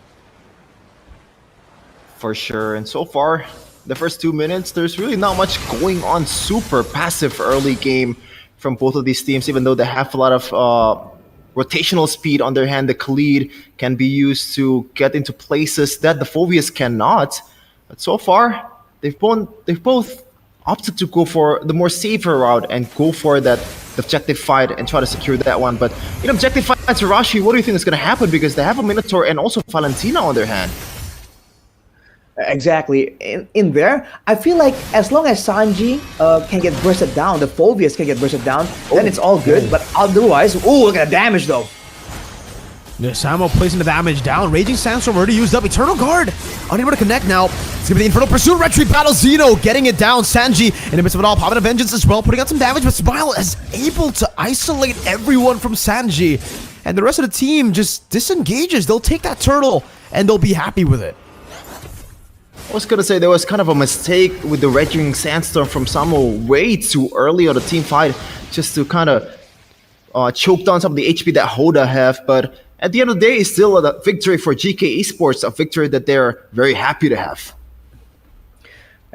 For sure, and so far, the first 2 minutes, there's really not much going on. Super passive early game from both of these teams, even though they have a lot of rotational speed on their hand. The Khalid can be used to get into places that the Phobias cannot. But so far, they've both opted to go for the more safer route and go for that objective fight and try to secure that one. But in objective fight, Arashi, what do you think is going to happen? Because they have a Minotaur and also Valentina on their hand. Exactly. In there, I feel like as long as Sanji can get bursted down, the Phobias can get bursted down, then it's all good. But otherwise, oh, look at the damage though. Yeah, Samo placing the damage down. Raging Sandstorm already used up. Eternal Guard unable to connect now. It's gonna be the Infernal Pursuit. Retreat battle. Zeno getting it down. Sanji in the midst of it all. Popping a Vengeance as well, putting out some damage. But Smile is able to isolate everyone from Sanji. And the rest of the team just disengages. They'll take that turtle and they'll be happy with it. I was gonna say there was kind of a mistake with the Raging Sandstorm from Samo way too early on the team fight, just to kind of choke down some of the HP that Hoda have. But at the end of the day, it's still a victory for GK Esports, a victory that they're very happy to have.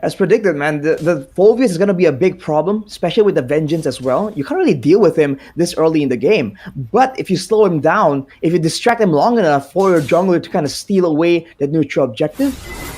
As predicted, man, the Fulvius is going to be a big problem, especially with the Vengeance as well. You can't really deal with him this early in the game. But if you slow him down, if you distract him long enough for your jungler to kind of steal away that neutral objective,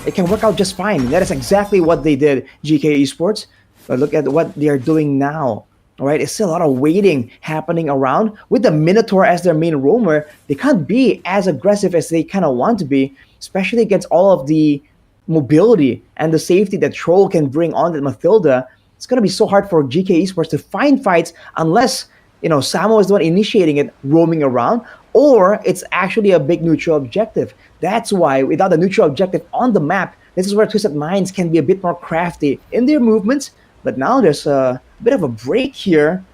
it can work out just fine. That is exactly what they did, GK Esports. But look at what they are doing now. All right, it's still a lot of waiting happening around. With the Minotaur as their main roamer, they can't be as aggressive as they kind of want to be, especially against all of the mobility and the safety that Troll can bring on that Mathilda. It's going to be so hard for GK Esports to find fights unless, Samo is the one initiating it, roaming around, or it's actually a big neutral objective. That's why without a neutral objective on the map, this is where Twisted Minds can be a bit more crafty in their movements. But now there's a bit of a break here.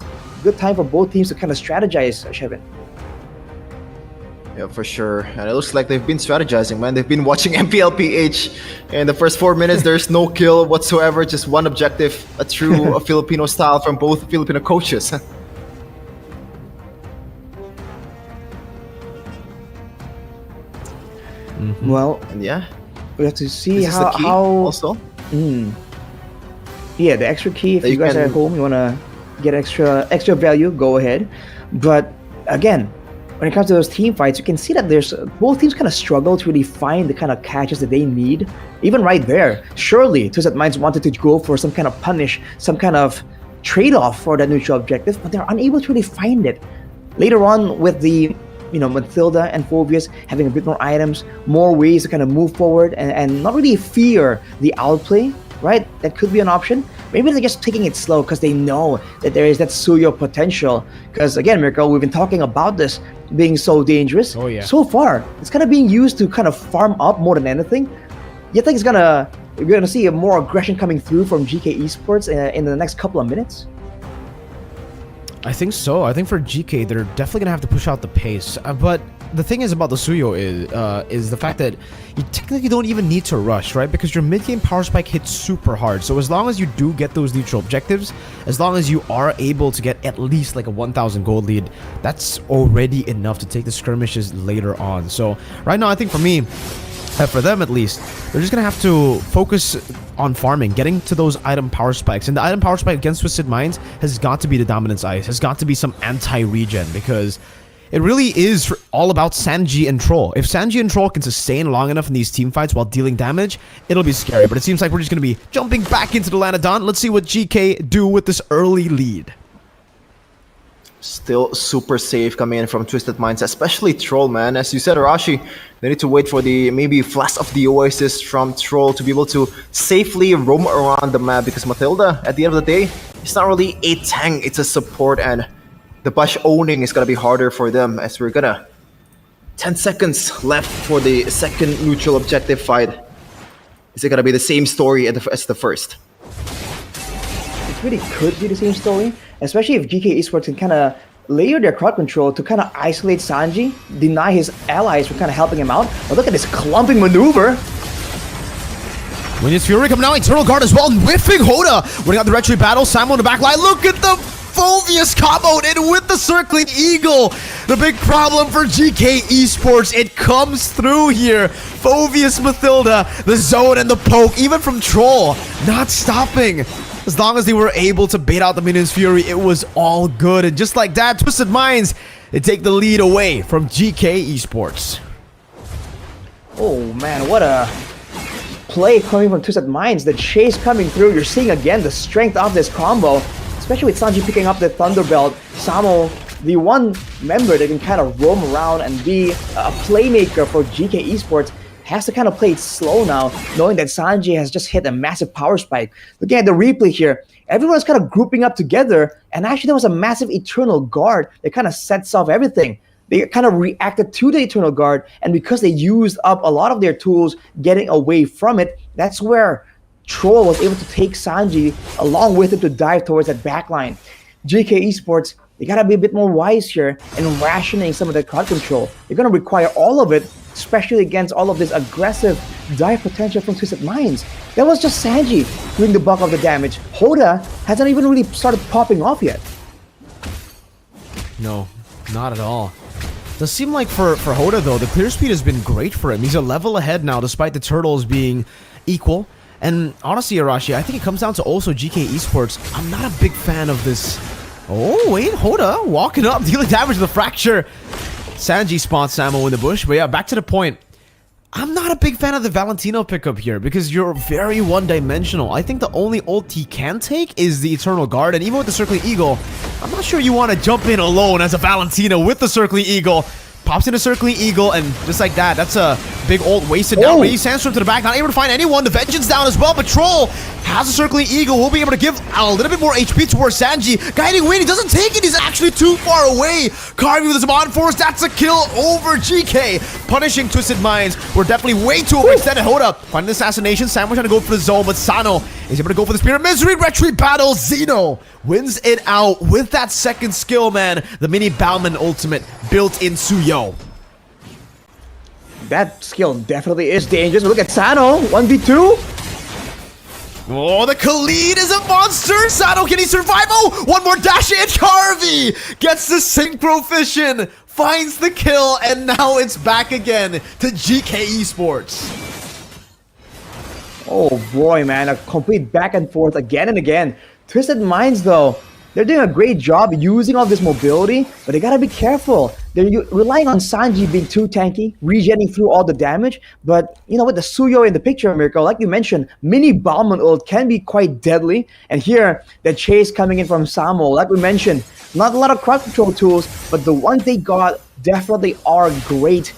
Good time for both teams to kind of strategize, Shevin. Yeah, for sure. And it looks like they've been strategizing, man. They've been watching MPLPH. In the first 4 minutes, there's no kill whatsoever, just one objective, a true Filipino style from both Filipino coaches. Well, And yeah, we have to see this is the key how also. Yeah, the extra key. If That you you guys are can- at home, you wanna get extra value, go ahead. But again, when it comes to those team fights, you can see that there's both teams kind of struggle to really find the kind of catches that they need. Even right there, surely Twisted Minds wanted to go for some kind of punish, some kind of trade-off for that neutral objective, but they're unable to really find it. Later on, with the Mathilda and Fulvius having a bit more items, more ways to kind of move forward and not really fear the outplay, right? That could be an option. Maybe they're just taking it slow because they know that there is that Suyo potential. Because again, Mirko, we've been talking about this being so dangerous. Oh, yeah. So far, it's kind of being used to kind of farm up more than anything. You think we're gonna see more aggression coming through from GK Esports in the next couple of minutes? I think so. I think for GK, they're definitely gonna have to push out the pace. But the thing is about the Suyo is the fact that you technically don't even need to rush, right? Because your mid-game power spike hits super hard. So as long as you do get those neutral objectives, as long as you are able to get at least like a 1,000 gold lead, that's already enough to take the skirmishes later on. So right now, I think for me, for them at least, they're just gonna have to focus on farming, getting to those item power spikes. And the item power spike against Twisted Minds has got to be the Dominance Ice, has got to be some anti-regen, because it really is all about Sanji and Troll. If Sanji and Troll can sustain long enough in these team fights while dealing damage, it'll be scary. But it seems like we're just gonna be jumping back into the land of Dawn. Let's see what GK do with this early lead. Still super safe coming in from Twisted Minds, especially Troll, man. As you said, Arashi, they need to wait for the maybe flash of the Oasis from Troll to be able to safely roam around the map, because Mathilda, at the end of the day, it's not really a tank, it's a support, and the Bash owning is gonna be harder for them, as we're gonna 10 seconds left for the second neutral objective fight. Is it gonna be the same story as the first? It really could be the same story, especially if GK Esports can kind of layer their crowd control to kind of isolate Sanji, deny his allies from kind of helping him out. But look at this clumping maneuver. Minions Fury coming out, Eternal Guard as well, and whiffing Hoda. Winning out the retreat battle, Samo in the back line. Look at the Fulvius combo in with the Circling Eagle. The big problem for GK Esports, it comes through here. Fulvius, Mathilda, the zone and the poke, even from Troll, not stopping. As long as they were able to bait out the Minions Fury, it was all good. And just like that, Twisted Minds, they take the lead away from GK Esports. Oh man, what a play coming from Twisted Minds. The chase coming through. You're seeing again the strength of this combo, especially with Sanji picking up the Thunderbelt. Samo, the one member that can kind of roam around and be a playmaker for GK Esports, has to kind of play it slow now, knowing that Sanji has just hit a massive power spike. Looking at the replay here, everyone's kind of grouping up together, and actually there was a massive Eternal Guard that kind of sets off everything. They kind of reacted to the Eternal Guard, and because they used up a lot of their tools getting away from it, that's where Troll was able to take Sanji along with him to dive towards that backline. GK Esports, they gotta be a bit more wise here in rationing some of their crowd control. They're gonna require all of it, especially against all of this aggressive dive potential from Twisted Minds. That was just Sanji doing the bulk of the damage. Hoda hasn't even really started popping off yet. No, not at all. Does seem like for Hoda though, the clear speed has been great for him. He's a level ahead now despite the turtles being equal. And honestly, Arashi, I think it comes down to also GK Esports. I'm not a big fan of this. Oh, wait, Hoda walking up, dealing damage to the fracture. Sanji spots Samo in the bush. But yeah, back to the point. I'm not a big fan of the Valentino pickup here because you're very one-dimensional. I think the only ult he can take is the Eternal Guard, and even with the Circling Eagle, I'm not sure you want to jump in alone as a Valentino with the Circling Eagle. Pops in a Circling Eagle, and just like that, that's a big ult wasted down. But he Sandstorm to the back, not able to find anyone. The Vengeance down as well. Patrol has a Circling Eagle. Will be able to give a little bit more HP towards Sanji. Guiding Wind, he doesn't take it. He's actually too far away. Carvey with his Mod Force. That's a kill over GK. Punishing Twisted Minds. We're definitely way too overextended. Hold up. Finding the assassination. Samuel trying to go for the zone, but Sano is able to go for the Spirit Misery. Retreat battle. Zeno wins it out with that second skill, man. The mini Bauman ultimate built in Suyo. That skill definitely is dangerous. Look at Sano, 1v2. Oh, the Khalid is a monster! Sano, can he survive? Oh, one more dash in. Carvey gets the Synchro Fission, finds the kill, and now it's back again to GK Esports. Oh boy, man, a complete back and forth again and again. Twisted Minds, though, they're doing a great job using all this mobility, but they gotta be careful. They're relying on Sanji being too tanky, regenning through all the damage, but you know, with the Suyo in the picture, Mirko, like you mentioned, mini Balmon ult can be quite deadly, and here, the chase coming in from Samo, like we mentioned, not a lot of crowd control tools, but the ones they got definitely are great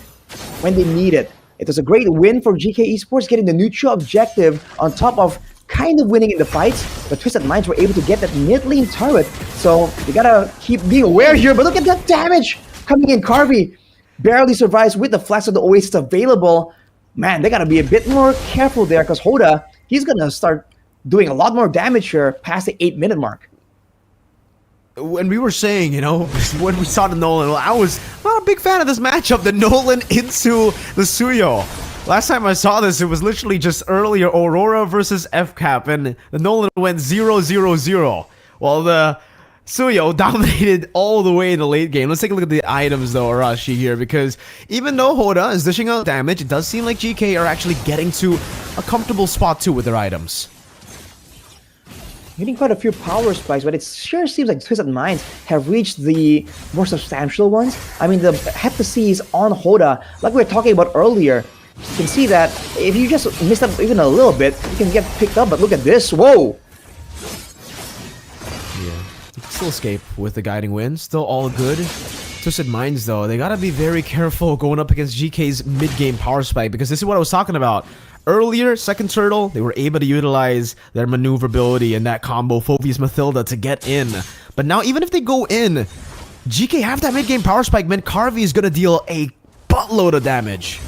when they need it. It was a great win for GK Esports, getting the neutral objective on top of kind of winning in the fights, but Twisted Minds were able to get that mid lane turret, so you gotta keep being aware here. But look at that damage coming in. Carvey barely survives with the Flash of the Oasis available. Man, they gotta be a bit more careful there, because Hoda, he's gonna start doing a lot more damage here past the 8-minute mark. When we were saying, you know, when we saw the Nolan, I was not a big fan of this matchup, the Nolan into the Suyo. Last time I saw this, it was literally just earlier Aurora versus FCAP, and the Nolan went 0-0-0, while the Suyo dominated all the way in the late game. Let's take a look at the items, though, Arashi, here, because even though Hoda is dishing out damage, it does seem like GK are actually getting to a comfortable spot, too, with their items. Hitting quite a few power spikes, but it sure seems like Twisted Minds have reached the more substantial ones. I mean, the Heptacy is on Hoda, like we were talking about earlier. You can see that if you just miss up even a little bit, you can get picked up, but look at this, whoa! Yeah, you can still escape with the Guiding Wind, still all good. Twisted Minds, though, they gotta be very careful going up against GK's mid-game power spike, because this is what I was talking about. Earlier, second turtle, they were able to utilize their maneuverability and that combo Phoebus Mathilda to get in. But now, even if they go in, GK have that mid-game power spike, meant Carvey is gonna deal a buttload of damage.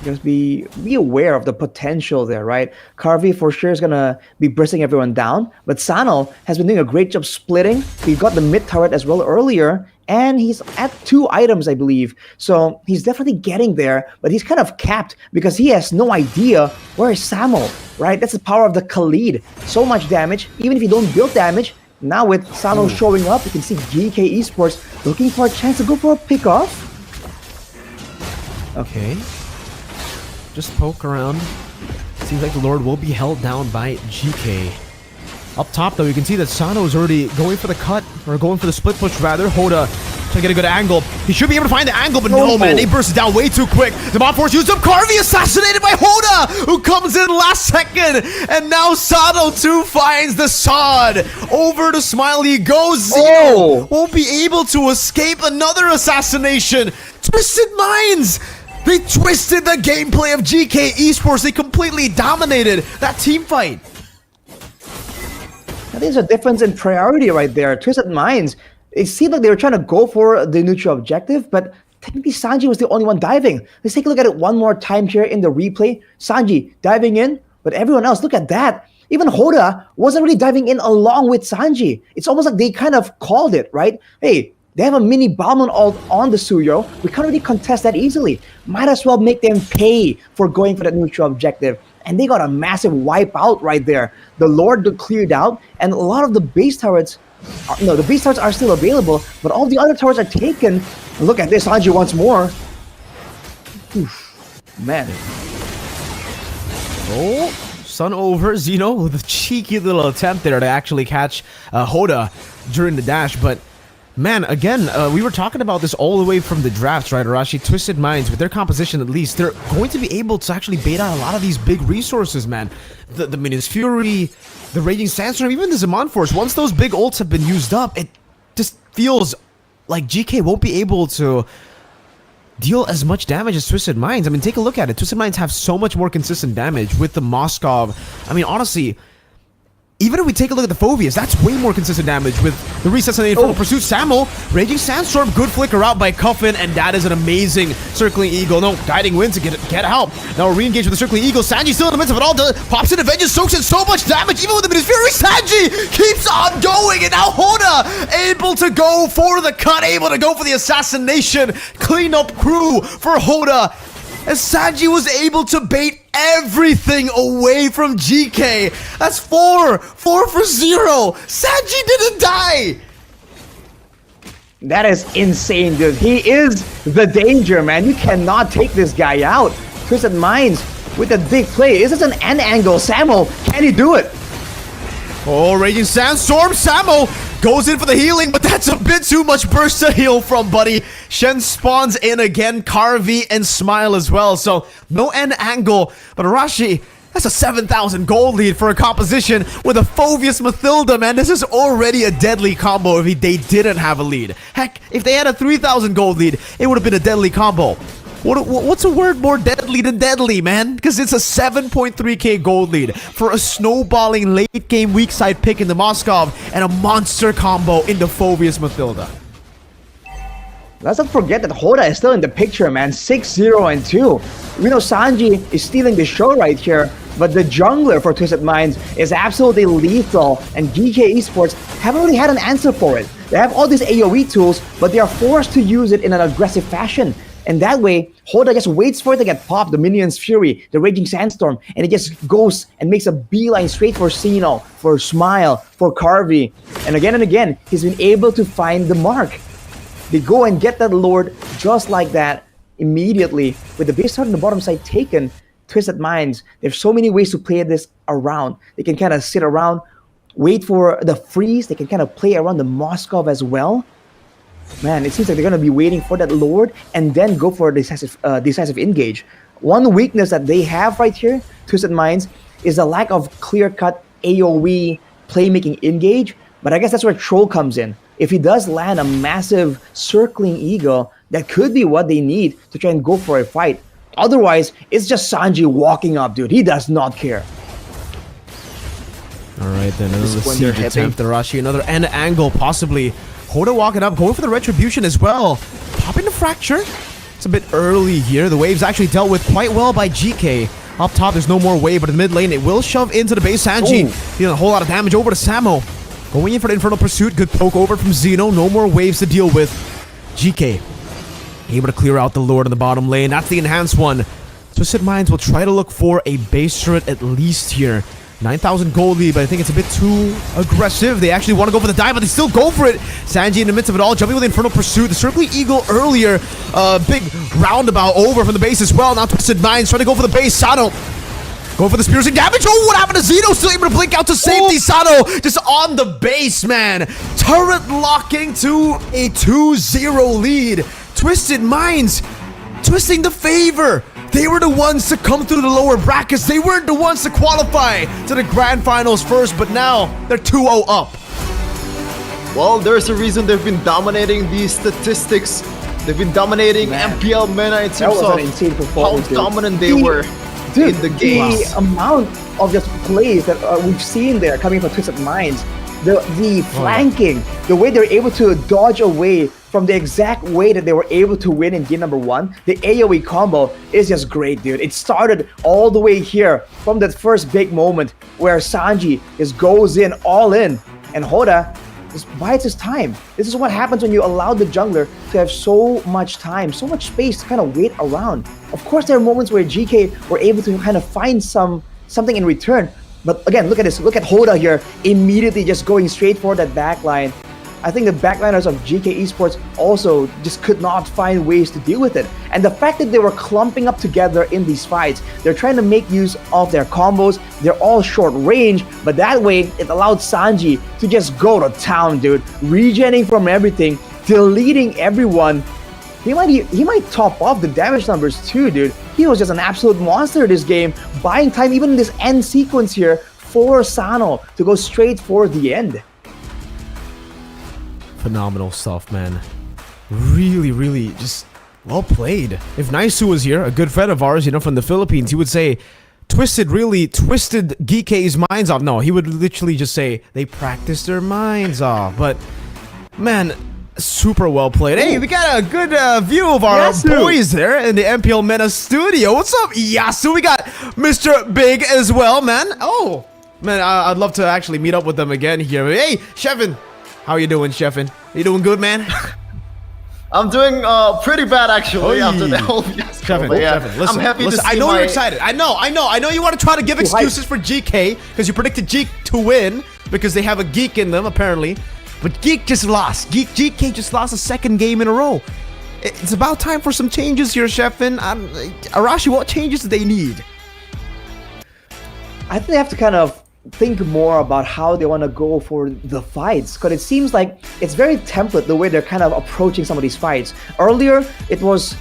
Just be aware of the potential there, right? Carvey for sure is gonna be bursting everyone down, but Sano has been doing a great job splitting. He got the mid turret as well earlier, and he's at 2 items, I believe. So he's definitely getting there, but he's kind of capped because he has no idea where is Samo, right? That's the power of the Khalid. So much damage, even if you don't build damage. Now with Sano showing up, you can see GK Esports looking for a chance to go for a pickoff. Okay. Just poke around. Seems like the Lord will be held down by GK. Up top, though, you can see that Sano is already going for the cut, or going for the split push, rather. Hoda trying to get a good angle. He should be able to find the angle, but no, man. They burst it down way too quick. The Mod Force used up. Carvey assassinated by Hoda, who comes in last second. And now Sano, too, finds the sod. Over to Smiley goes. Zero won't be able to escape another assassination. Twisted Minds! They twisted the gameplay of GK Esports. They completely dominated that team fight. Now, there's a difference in priority right there. Twisted Minds, it seemed like they were trying to go for the neutral objective, but technically Sanji was the only one diving. Let's take a look at it one more time here in the replay. Sanji diving in, but everyone else, look at that. Even Hoda wasn't really diving in along with Sanji. It's almost like they kind of called it, right? Hey, they have a mini Balmon ult on the Suyo. We can't really contest that easily. Might as well make them pay for going for that neutral objective. And they got a massive wipeout right there. The Lord cleared out, and a lot of the base turrets, the base turrets are still available, but all the other turrets are taken. And look at this, Sanji once more. Oof, man. Oh, sun over. Zeno with a cheeky little attempt there to actually catch Hoda during the dash. But man, again, we were talking about this all the way from the drafts, right, Arashi? Twisted Minds, with their composition at least, they're going to be able to actually bait out a lot of these big resources, man. The Minions Fury, the Raging Sandstorm, even the Zaman Force. Once those big ults have been used up, it just feels like GK won't be able to deal as much damage as Twisted Minds. I mean, take a look at it. Twisted Minds have so much more consistent damage with the Moskov. I mean, honestly, even if we take a look at the Phoveus, that's way more consistent damage with the resets and the Infernal Pursuit. Samo, Raging Sandstorm, good flicker out by Cuffin, and that is an amazing Circling Eagle. No, Guiding Wind to get help. Now re-engage with the Circling Eagle. Sanji still in the midst of it all. Pops in, avenges, soaks in so much damage, even with the Minions Fury. Sanji keeps on going, and now Hoda able to go for the cut, able to go for the assassination. Clean up crew for Hoda, as Sanji was able to bait everything away from GK. That's 4 for 0. Sanji didn't die. That is insane, dude. He is the danger, man. You cannot take this guy out. Twisted Minds with a big play. Is this an end angle? Samo, can he do it? Oh, Raging Sandstorm. Samo goes in for the healing, but that's a bit too much burst to heal from, buddy. Shen spawns in again, Carvey and Smile as well, so no end angle. But Arashi, that's a 7,000 gold lead for a composition with a Phoveus Mathilda, man. This is already a deadly combo if they didn't have a lead. Heck, if they had a 3,000 gold lead, it would have been a deadly combo. What's a word more deadly than deadly, man? Because it's a 7.3k gold lead for a snowballing late game weak side pick in the Moskov and a monster combo in the Phoveus Mathilda. Let's not forget that Hoda is still in the picture, man. 6-0 and 2. We know Sanji is stealing the show right here, but the jungler for Twisted Minds is absolutely lethal, and Geekay Esports haven't really had an answer for it. They have all these AoE tools, but they are forced to use it in an aggressive fashion. And that way, Hoda just waits for it to get popped, the Minions Fury, the Raging Sandstorm, and it just goes and makes a beeline straight for Sino, for Smile, for Carvey. And again, he's been able to find the mark. They go and get that Lord just like that immediately. With the base card on the bottom side taken, Twisted Minds, there's so many ways to play this around. They can kind of sit around, wait for the freeze. They can kind of play around the Moskov as well. Man, it seems like they're going to be waiting for that Lord and then go for a decisive engage. One weakness that they have right here, Twisted Minds, is the lack of clear-cut AoE playmaking engage. But I guess that's where Troll comes in. If he does land a massive Circling Eagle, that could be what they need to try and go for a fight. Otherwise, it's just Sanji walking up, dude. He does not care. Alright, then another siege attempt. Arashi, another end angle, possibly. Hoda walking up, going for the Retribution as well. Popping the Fracture. It's a bit early here. The wave's actually dealt with quite well by GK. Up top, there's no more wave, but in the mid lane, it will shove into the base. Sanji dealing a whole lot of damage over to Samo. Going in for the Infernal Pursuit. Good poke over from Zeno. No more waves to deal with. GK able to clear out the Lord in the bottom lane. That's the enhanced one. Twisted Minds will try to look for a base turret at least here. 9,000 gold lead, but I think it's a bit too aggressive. They actually want to go for the dive, but they still go for it. Sanji in the midst of it all, jumping with the Infernal Pursuit. The Circling Eagle earlier. Big roundabout over from the base as well. Now Twisted Minds trying to go for the base. Sano going for the piercing damage. Oh, what happened to Zeno? Still able to blink out to safety. Sano just on the base, man. Turret locking to a 2-0 lead. Twisted Minds twisting the favor. They were the ones to come through the lower brackets. They weren't the ones to qualify to the Grand Finals first, but now they're 2-0 up. Well, there's a reason they've been dominating these statistics. They've been dominating MPL MENA in terms of how dominant they were in the game. The amount of just plays that we've seen there coming from Twisted Minds, the flanking, the way they're able to dodge away from the exact way that they were able to win in game number 1, the AoE combo is just great, dude. It started all the way here from that first big moment where Sanji just goes in all in, and Hoda just bides his time. This is what happens when you allow the jungler to have so much time, so much space to kind of wait around. Of course, there are moments where GK were able to kind of find something in return, but again, look at this. Look at Hoda here, immediately just going straight for that backline. I think the backliners of GK Esports also just could not find ways to deal with it. And the fact that they were clumping up together in these fights, they're trying to make use of their combos. They're all short range, but that way it allowed Sanji to just go to town, dude. Regenerating from everything, deleting everyone. He might top off the damage numbers too, dude. He was just an absolute monster this game, buying time even in this end sequence here for Sano to go straight for the end. Phenomenal stuff, man. Really, really just well played. If Naisu was here, a good friend of ours, you know, from the Philippines, he would say, Twisted really twisted Geekay's minds off. No, he would literally just say, they practiced their minds off. But, man, super well played. Hey, we got a good view of our boys there in the MPL MENA studio. What's up, Yasu? We got Mr. Big as well, man. Oh, man, I'd love to actually meet up with them again here. Hey, Shevin. How you doing, Shevin? You doing good, man? I'm doing pretty bad actually after the whole fiasco. Shevin, Yeah, Shevin, listen, I'm happy listen, to see I know you're excited. I know you want to try to give excuses for GK because you predicted Geek to win because they have a Geek in them apparently, but Geek just lost. GK just lost a second game in a row. It's about time for some changes here, Shevin. Arashi, what changes do they need? I think they have to kind of think more about how they want to go for the fights, because it seems like it's very template the way they're kind of approaching some of these fights. Earlier it was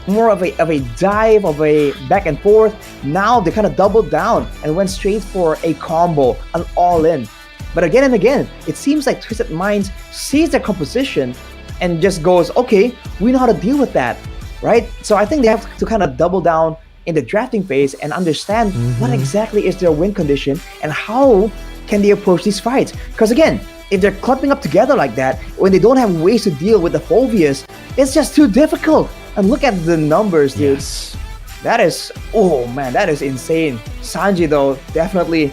more of a dive, of a back and forth. Now they kind of doubled down and went straight for a combo, an all-in. But again and again, it seems like Twisted Minds sees their composition and just goes, okay, we know how to deal with that, right? So I think they have to kind of double down in the drafting phase and understand what exactly is their win condition and how can they approach these fights. Because again, if they're clumping up together like that, when they don't have ways to deal with the Phobias, it's just too difficult. And look at the numbers, dude. Yes. That is, oh man, that is insane. Sanji though, definitely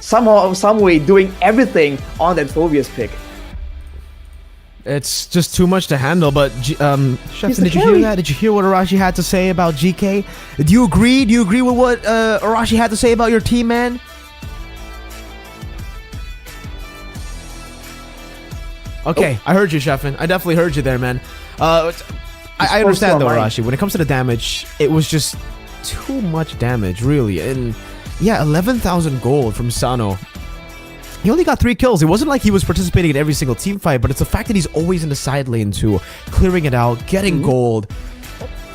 somehow, some way doing everything on that Phobias pick. It's just too much to handle, but Shevin, did you hear that? Did you hear what Arashi had to say about GK? Do you agree? Do you agree with what Arashi had to say about your team, man? Okay, I heard you, Shevin. I definitely heard you there, man. I understand though, Arashi. When it comes to the damage, it was just too much damage, really. And yeah, 11,000 gold from Sano. He only got 3 kills. It wasn't like he was participating in every single team fight, but it's the fact that he's always in the side lane too, clearing it out, getting gold.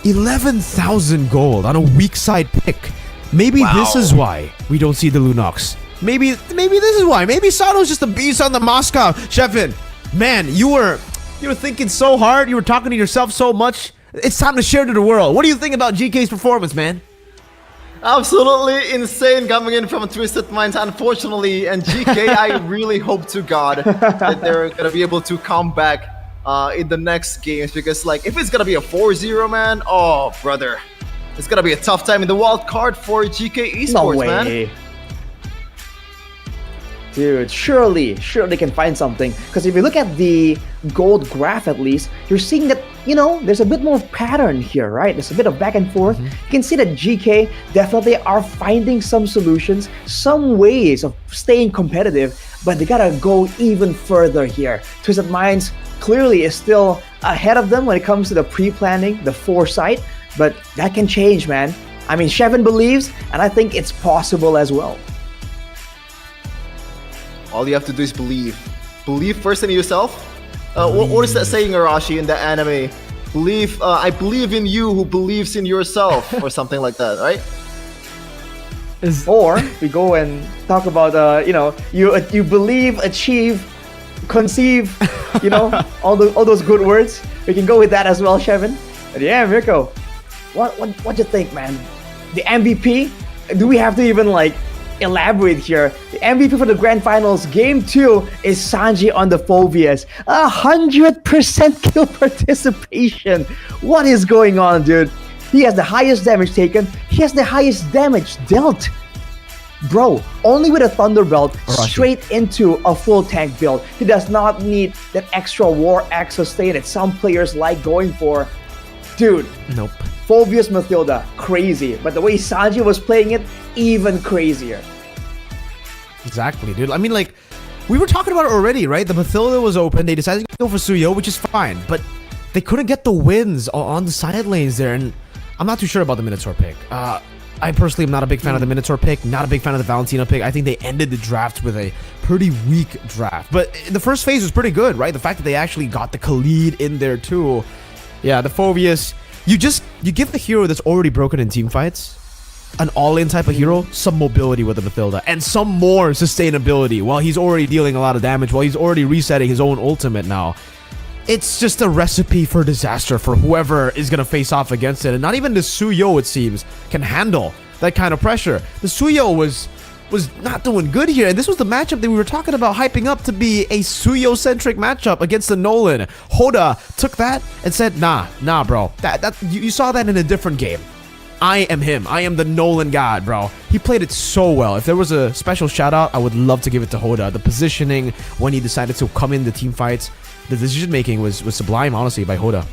11,000 gold on a weak side pick. Maybe this is why we don't see the Lunox. Maybe this is why. Maybe Sano's just a beast on the Moscow. Shevin, man, you were thinking so hard. You were talking to yourself so much. It's time to share to the world. What do you think about GK's performance, man? Absolutely insane coming in from Twisted Minds, unfortunately. And GK, I really hope to God that they're going to be able to come back in the next games. Because, like, if it's going to be a 4-0, man, oh, brother. It's going to be a tough time in the wild card for GK Esports, man. Dude, surely they can find something. Because if you look at the gold graph at least, you're seeing that, you know, there's a bit more pattern here, right? There's a bit of back and forth. You can see that GK definitely are finding some solutions, some ways of staying competitive, but they gotta go even further here. Twisted Minds clearly is still ahead of them when it comes to the pre-planning, the foresight, but that can change, man. I mean, Shevin believes, and I think it's possible as well. All you have to do is believe. Believe first in yourself. What is that saying, Arashi, in the anime? Believe, I believe in you who believes in yourself, or something like that, right? Or we go and talk about, you know, you believe, achieve, conceive, you know, all those good words. We can go with that as well, Shevin. But yeah, Mirko, what you think, man? The MVP? Do we have to even like elaborate here? The MVP for the Grand Finals Game 2 is Sanji on the Phobias. 100% kill participation. What is going on, dude? He has the highest damage taken. He has the highest damage dealt. Bro, only with a Thunder Belt, straight into a full tank build. He does not need that extra War Axe sustain that some players like going for. Dude. Nope. Phobias Mathilda, crazy. But the way Sanji was playing it, even crazier. Exactly, dude. I mean, like, we were talking about it already, right? The Mathilda was open. They decided to go for Suyo, which is fine, but they couldn't get the wins on the side lanes there, and I'm not too sure about the Minotaur pick. I personally am not a big fan of the Minotaur pick, not a big fan of the Valentina pick. I think they ended the draft with a pretty weak draft. But the first phase was pretty good, right? The fact that they actually got the Khalid in there too. Yeah, the Phobius. You give the hero that's already broken in team fights an all-in type of hero, some mobility with the Mathilda, and some more sustainability while he's already dealing a lot of damage, while he's already resetting his own ultimate now. It's just a recipe for disaster for whoever is going to face off against it. And not even the Suyo, it seems, can handle that kind of pressure. The Suyo was not doing good here. And this was the matchup that we were talking about hyping up to be a Suyo-centric matchup against the Nolan. Hoda took that and said, nah, bro. You saw that in a different game. I am him. I am the Nolan god, bro. He played it so well. If there was a special shout-out, I would love to give it to Hoda. The positioning, when he decided to come in the team fights, the decision making was sublime, honestly, by Hoda.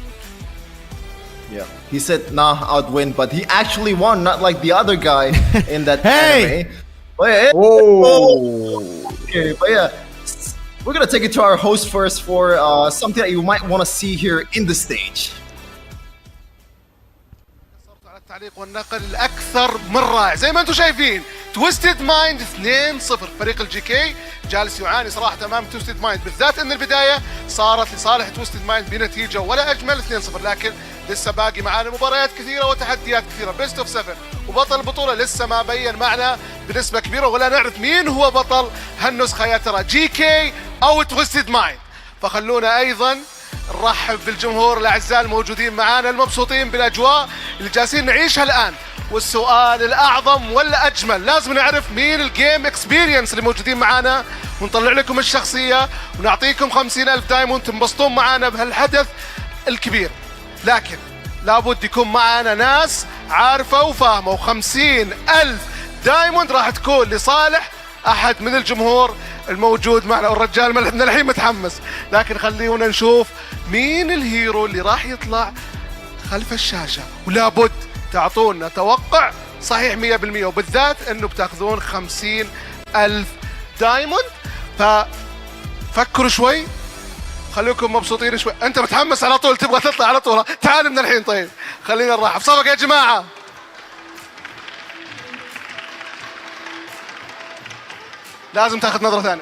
Yeah, he said, nah, I'd win, but he actually won, not like the other guy in that anime. But yeah, okay, but yeah, we're gonna take it to our host first for something that you might want to see here in the stage. التعليق والنقل الأكثر من رائع زي ما أنتم شايفين. تويستد مايند 2-0. فريق الجي كي جالس يعاني صراحة أمام تويستد مايند، بالذات أن البداية صارت لصالح تويستد مايند بنتيجة ولا أجمل 2-0، لكن لسه باقي معانا مباريات كثيرة وتحديات كثيرة. بيست اوف 7 وبطل البطولة لسه ما بين معنا بنسبة كبيرة، ولا نعرف مين هو بطل هالنسخة، يا ترى جي كي أو تويستد مايند. فخلونا أيضا نرحب بالجمهور الاعزاء الموجودين معانا المبسوطين بالاجواء اللي جالسين نعيشها الان. والسؤال الاعظم والاجمل، لازم نعرف مين الجيم اكسبيرينس اللي موجودين معانا، ونطلع لكم الشخصيه ونعطيكم 50,000 دايموند تنبسطون معانا بهالحدث الكبير. لكن لابد يكون معانا ناس عارفه وفاهمه، و50,000 دايموند راح تكون لصالح احد من الجمهور الموجود معنا. والرجال من الحين متحمس، لكن خلينا نشوف مين الهيرو اللي راح يطلع خلف الشاشة، ولابد تعطونا توقع صحيح 100%، وبالذات انه بتاخذون 50,000 دايموند. ففكروا شوي، خليكم مبسوطين شوي. انت متحمس على طول، تبغى تطلع على طول، تعال من الحين. طيب خلينا نرحب. صفق يا جماعة. لازم تاخذ نظرة ثانية.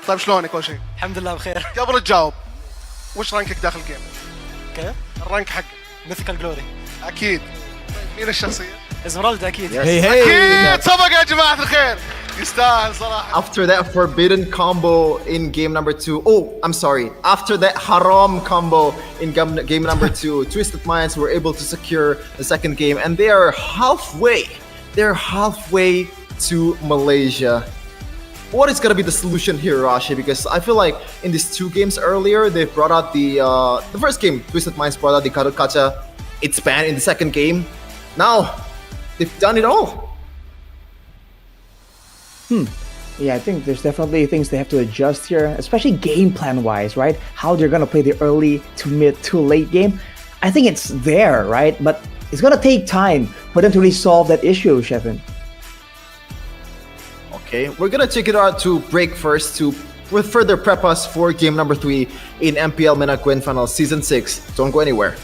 طيب شلونك اول شيء؟ الحمد لله بخير. قبل تجاوب، وش رانكك داخل الجيم؟ كيف؟ الرانك حقك؟ ميثيكال جلوري. اكيد. طيب مين الشخصية؟ ازمرالد اكيد. اكيد. صفق يا جماعة الخير. يستاهل صراحة. After that forbidden combo in game number 2, oh, I'm sorry. After that haram combo in game number 2, Twisted Minds were able to secure the second game, and they are halfway. They're halfway to Malaysia. What is going to be the solution here, Rashi? Because I feel like in these 2 games earlier, they brought out the first game, Twisted Minds brought out the Karukacha. It's banned in the second game. Now, they've done it all. Yeah, I think there's definitely things they have to adjust here, especially game plan wise, right? How they're gonna play the early to mid to late game. I think it's there, right? But it's gonna take time for them to really solve that issue, Shevin. Okay, we're gonna check it out to break first to further prep us for game number 3 in MPL MENA Grand Finals Season 6. Don't go anywhere.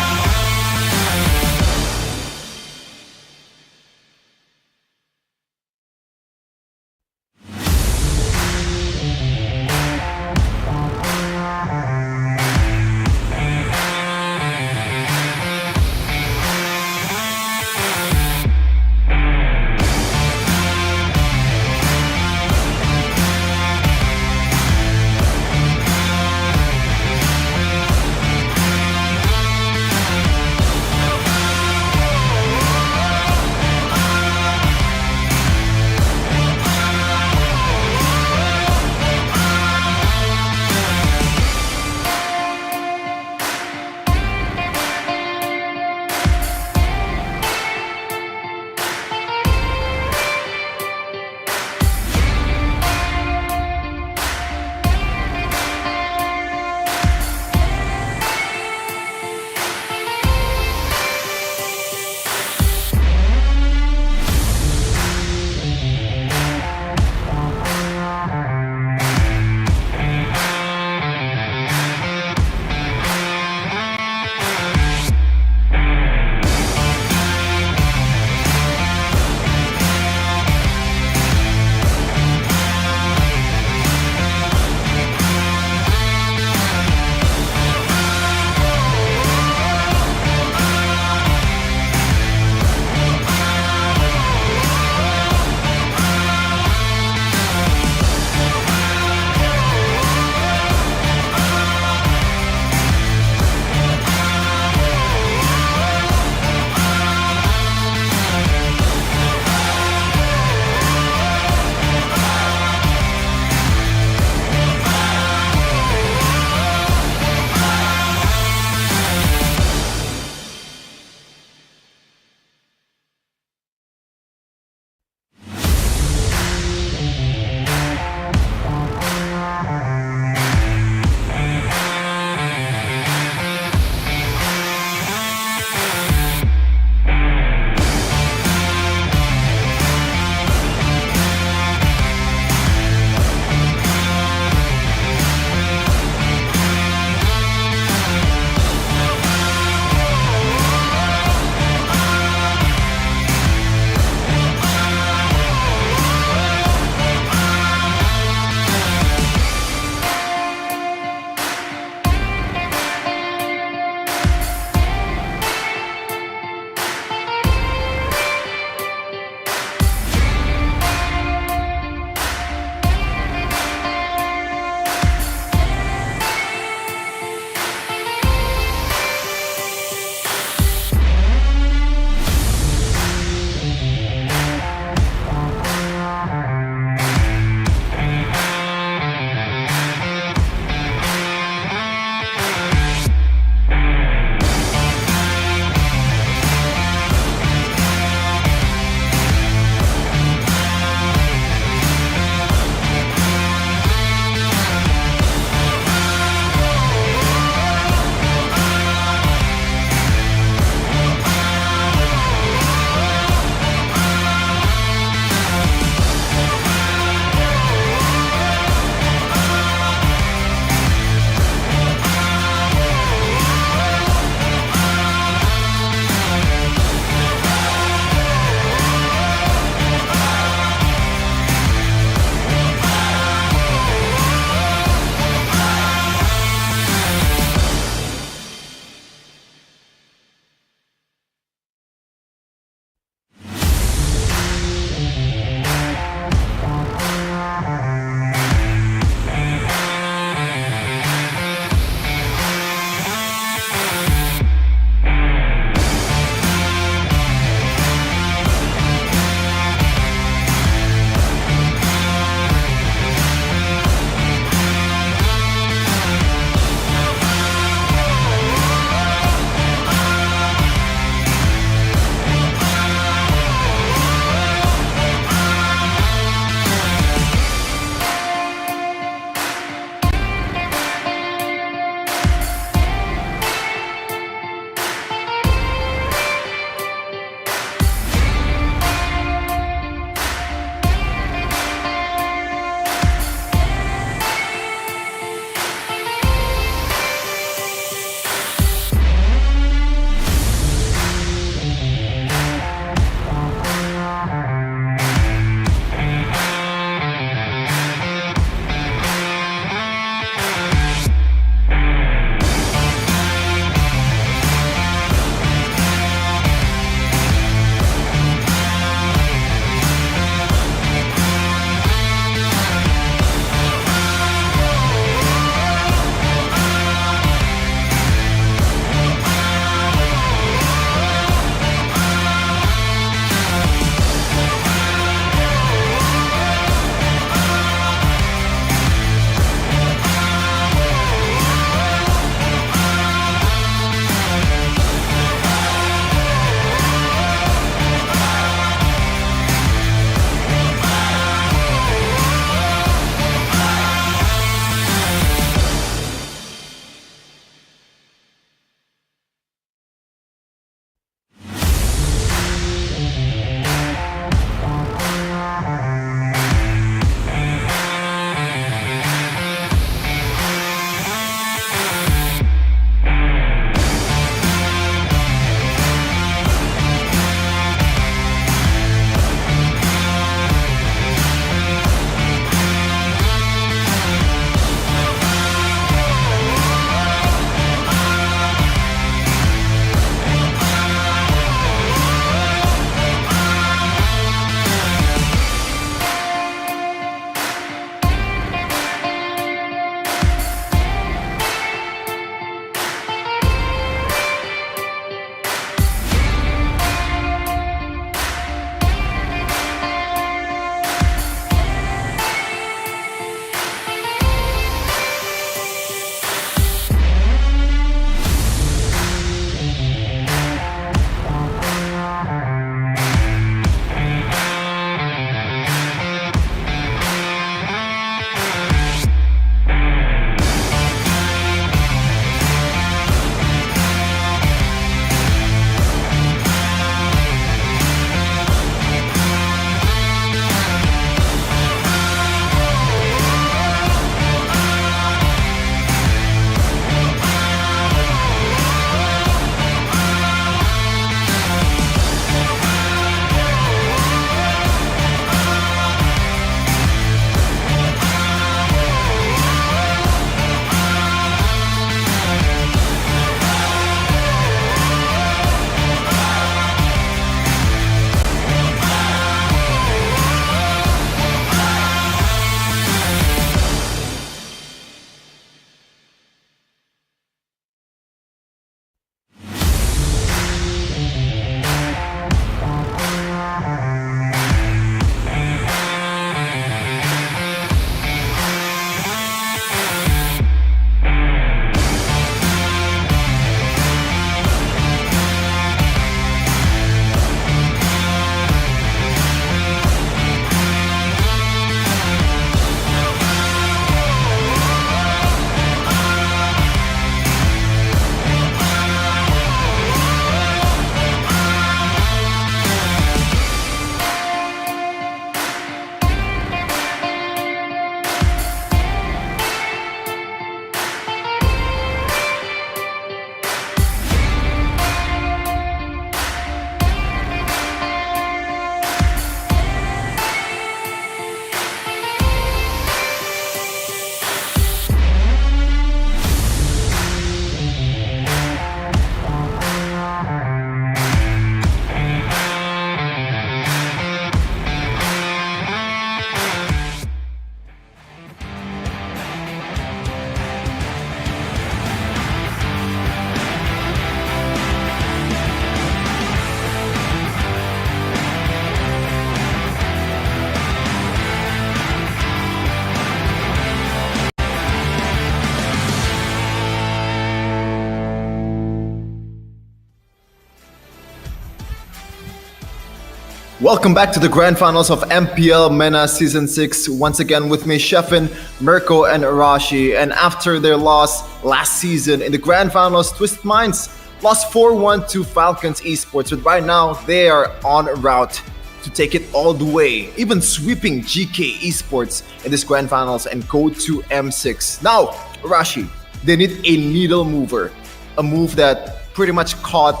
Welcome back to the Grand Finals of MPL MENA Season 6. Once again with me, Sheffin, Mirko, and Arashi. And after their loss last season in the Grand Finals, Twisted Minds lost 4-1 to Falcons Esports. But right now, they are on route to take it all the way, even sweeping Geekay Esports in this Grand Finals and go to M6. Now, Arashi, they need a needle mover, a move that pretty much caught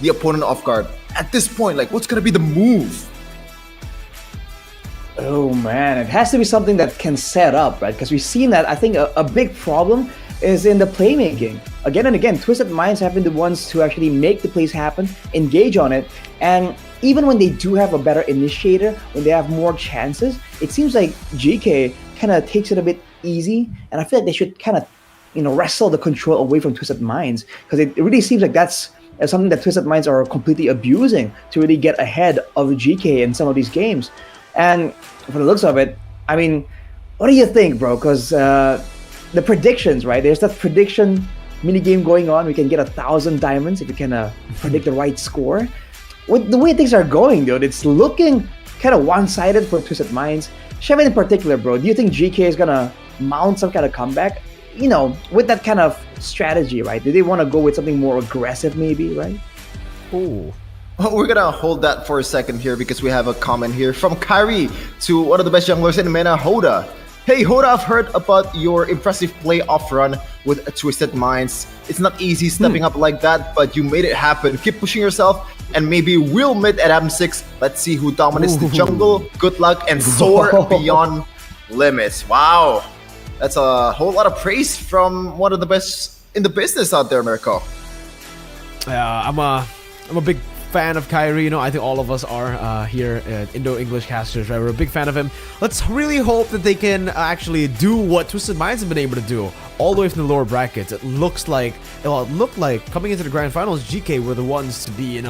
the opponent off guard. At this point, like, what's gonna be the move? Oh man, it has to be something that can set up, right? Because we've seen that. I think a big problem is in the playmaking. Again and again, Twisted Minds have been the ones to actually make the plays happen, engage on it, and even when they do have a better initiator, when they have more chances, it seems like GK kind of takes it a bit easy, and I feel like they should kind of, wrestle the control away from Twisted Minds, because it really seems like that's something that Twisted Minds are completely abusing to really get ahead of GK in some of these games. And for the looks of it, I mean, what do you think, bro? Because the predictions, right? There's that prediction minigame going on. We can get 1,000 diamonds if you can predict the right score. With the way things are going, dude, it's looking kind of one-sided for Twisted Minds. Shevin in particular, bro, do you think GK is gonna mount some kind of comeback? With that kind of strategy, right? Do they want to go with something more aggressive, maybe, right? Ooh. We're gonna hold that for a second here because we have a comment here from Kyrie to one of the best junglers in MENA, Hoda. Hey Hoda, I've heard about your impressive playoff run with Twisted Minds. It's not easy stepping up like that, but you made it happen. Keep pushing yourself, and maybe we'll meet at M6. Let's see who dominates the jungle. Good luck and soar beyond limits. Wow, that's a whole lot of praise from one of the best in the business out there, Mirko. I'm a big fan of Kyrie. I think all of us are here at Indo-English casters, right? We're a big fan of him. Let's really hope that they can actually do what Twisted Minds have been able to do all the way from the lower brackets. It looked like coming into the Grand Finals, GK were the ones to be,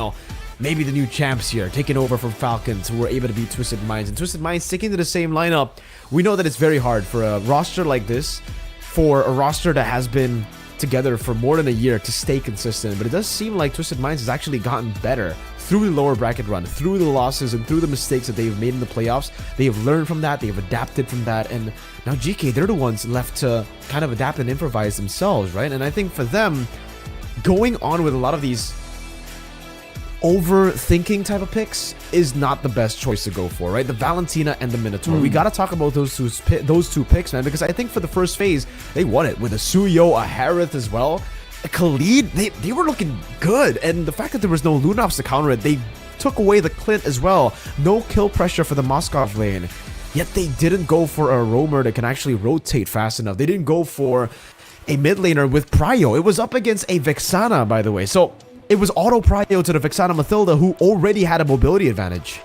maybe the new champs here, taking over from Falcons, who were able to beat Twisted Minds. And Twisted Minds sticking to the same lineup. We know that it's very hard for a roster like this, for a roster that has been together for more than a year, to stay consistent. But it does seem like Twisted Minds has actually gotten better through the lower bracket run, through the losses and through the mistakes that they've made in the playoffs. They have learned from that, they've adapted from that, and now GK, they're the ones left to kind of adapt and improvise themselves, right? And I think for them, going on with a lot of these overthinking type of picks is not the best choice to go for, right? The Valentina and the Minotaur. We got to talk about those two picks, man, because I think for the first phase, they won it with a Suyo, a Harith as well. A Khalid, they were looking good. And the fact that there was no Lunops to counter it, they took away the Clint as well. No kill pressure for the Moskov lane. Yet they didn't go for a roamer that can actually rotate fast enough. They didn't go for a mid laner with Prio. It was up against a Vexana, by the way. So it was auto Prio to the Vexana Mathilda, who already had a mobility advantage.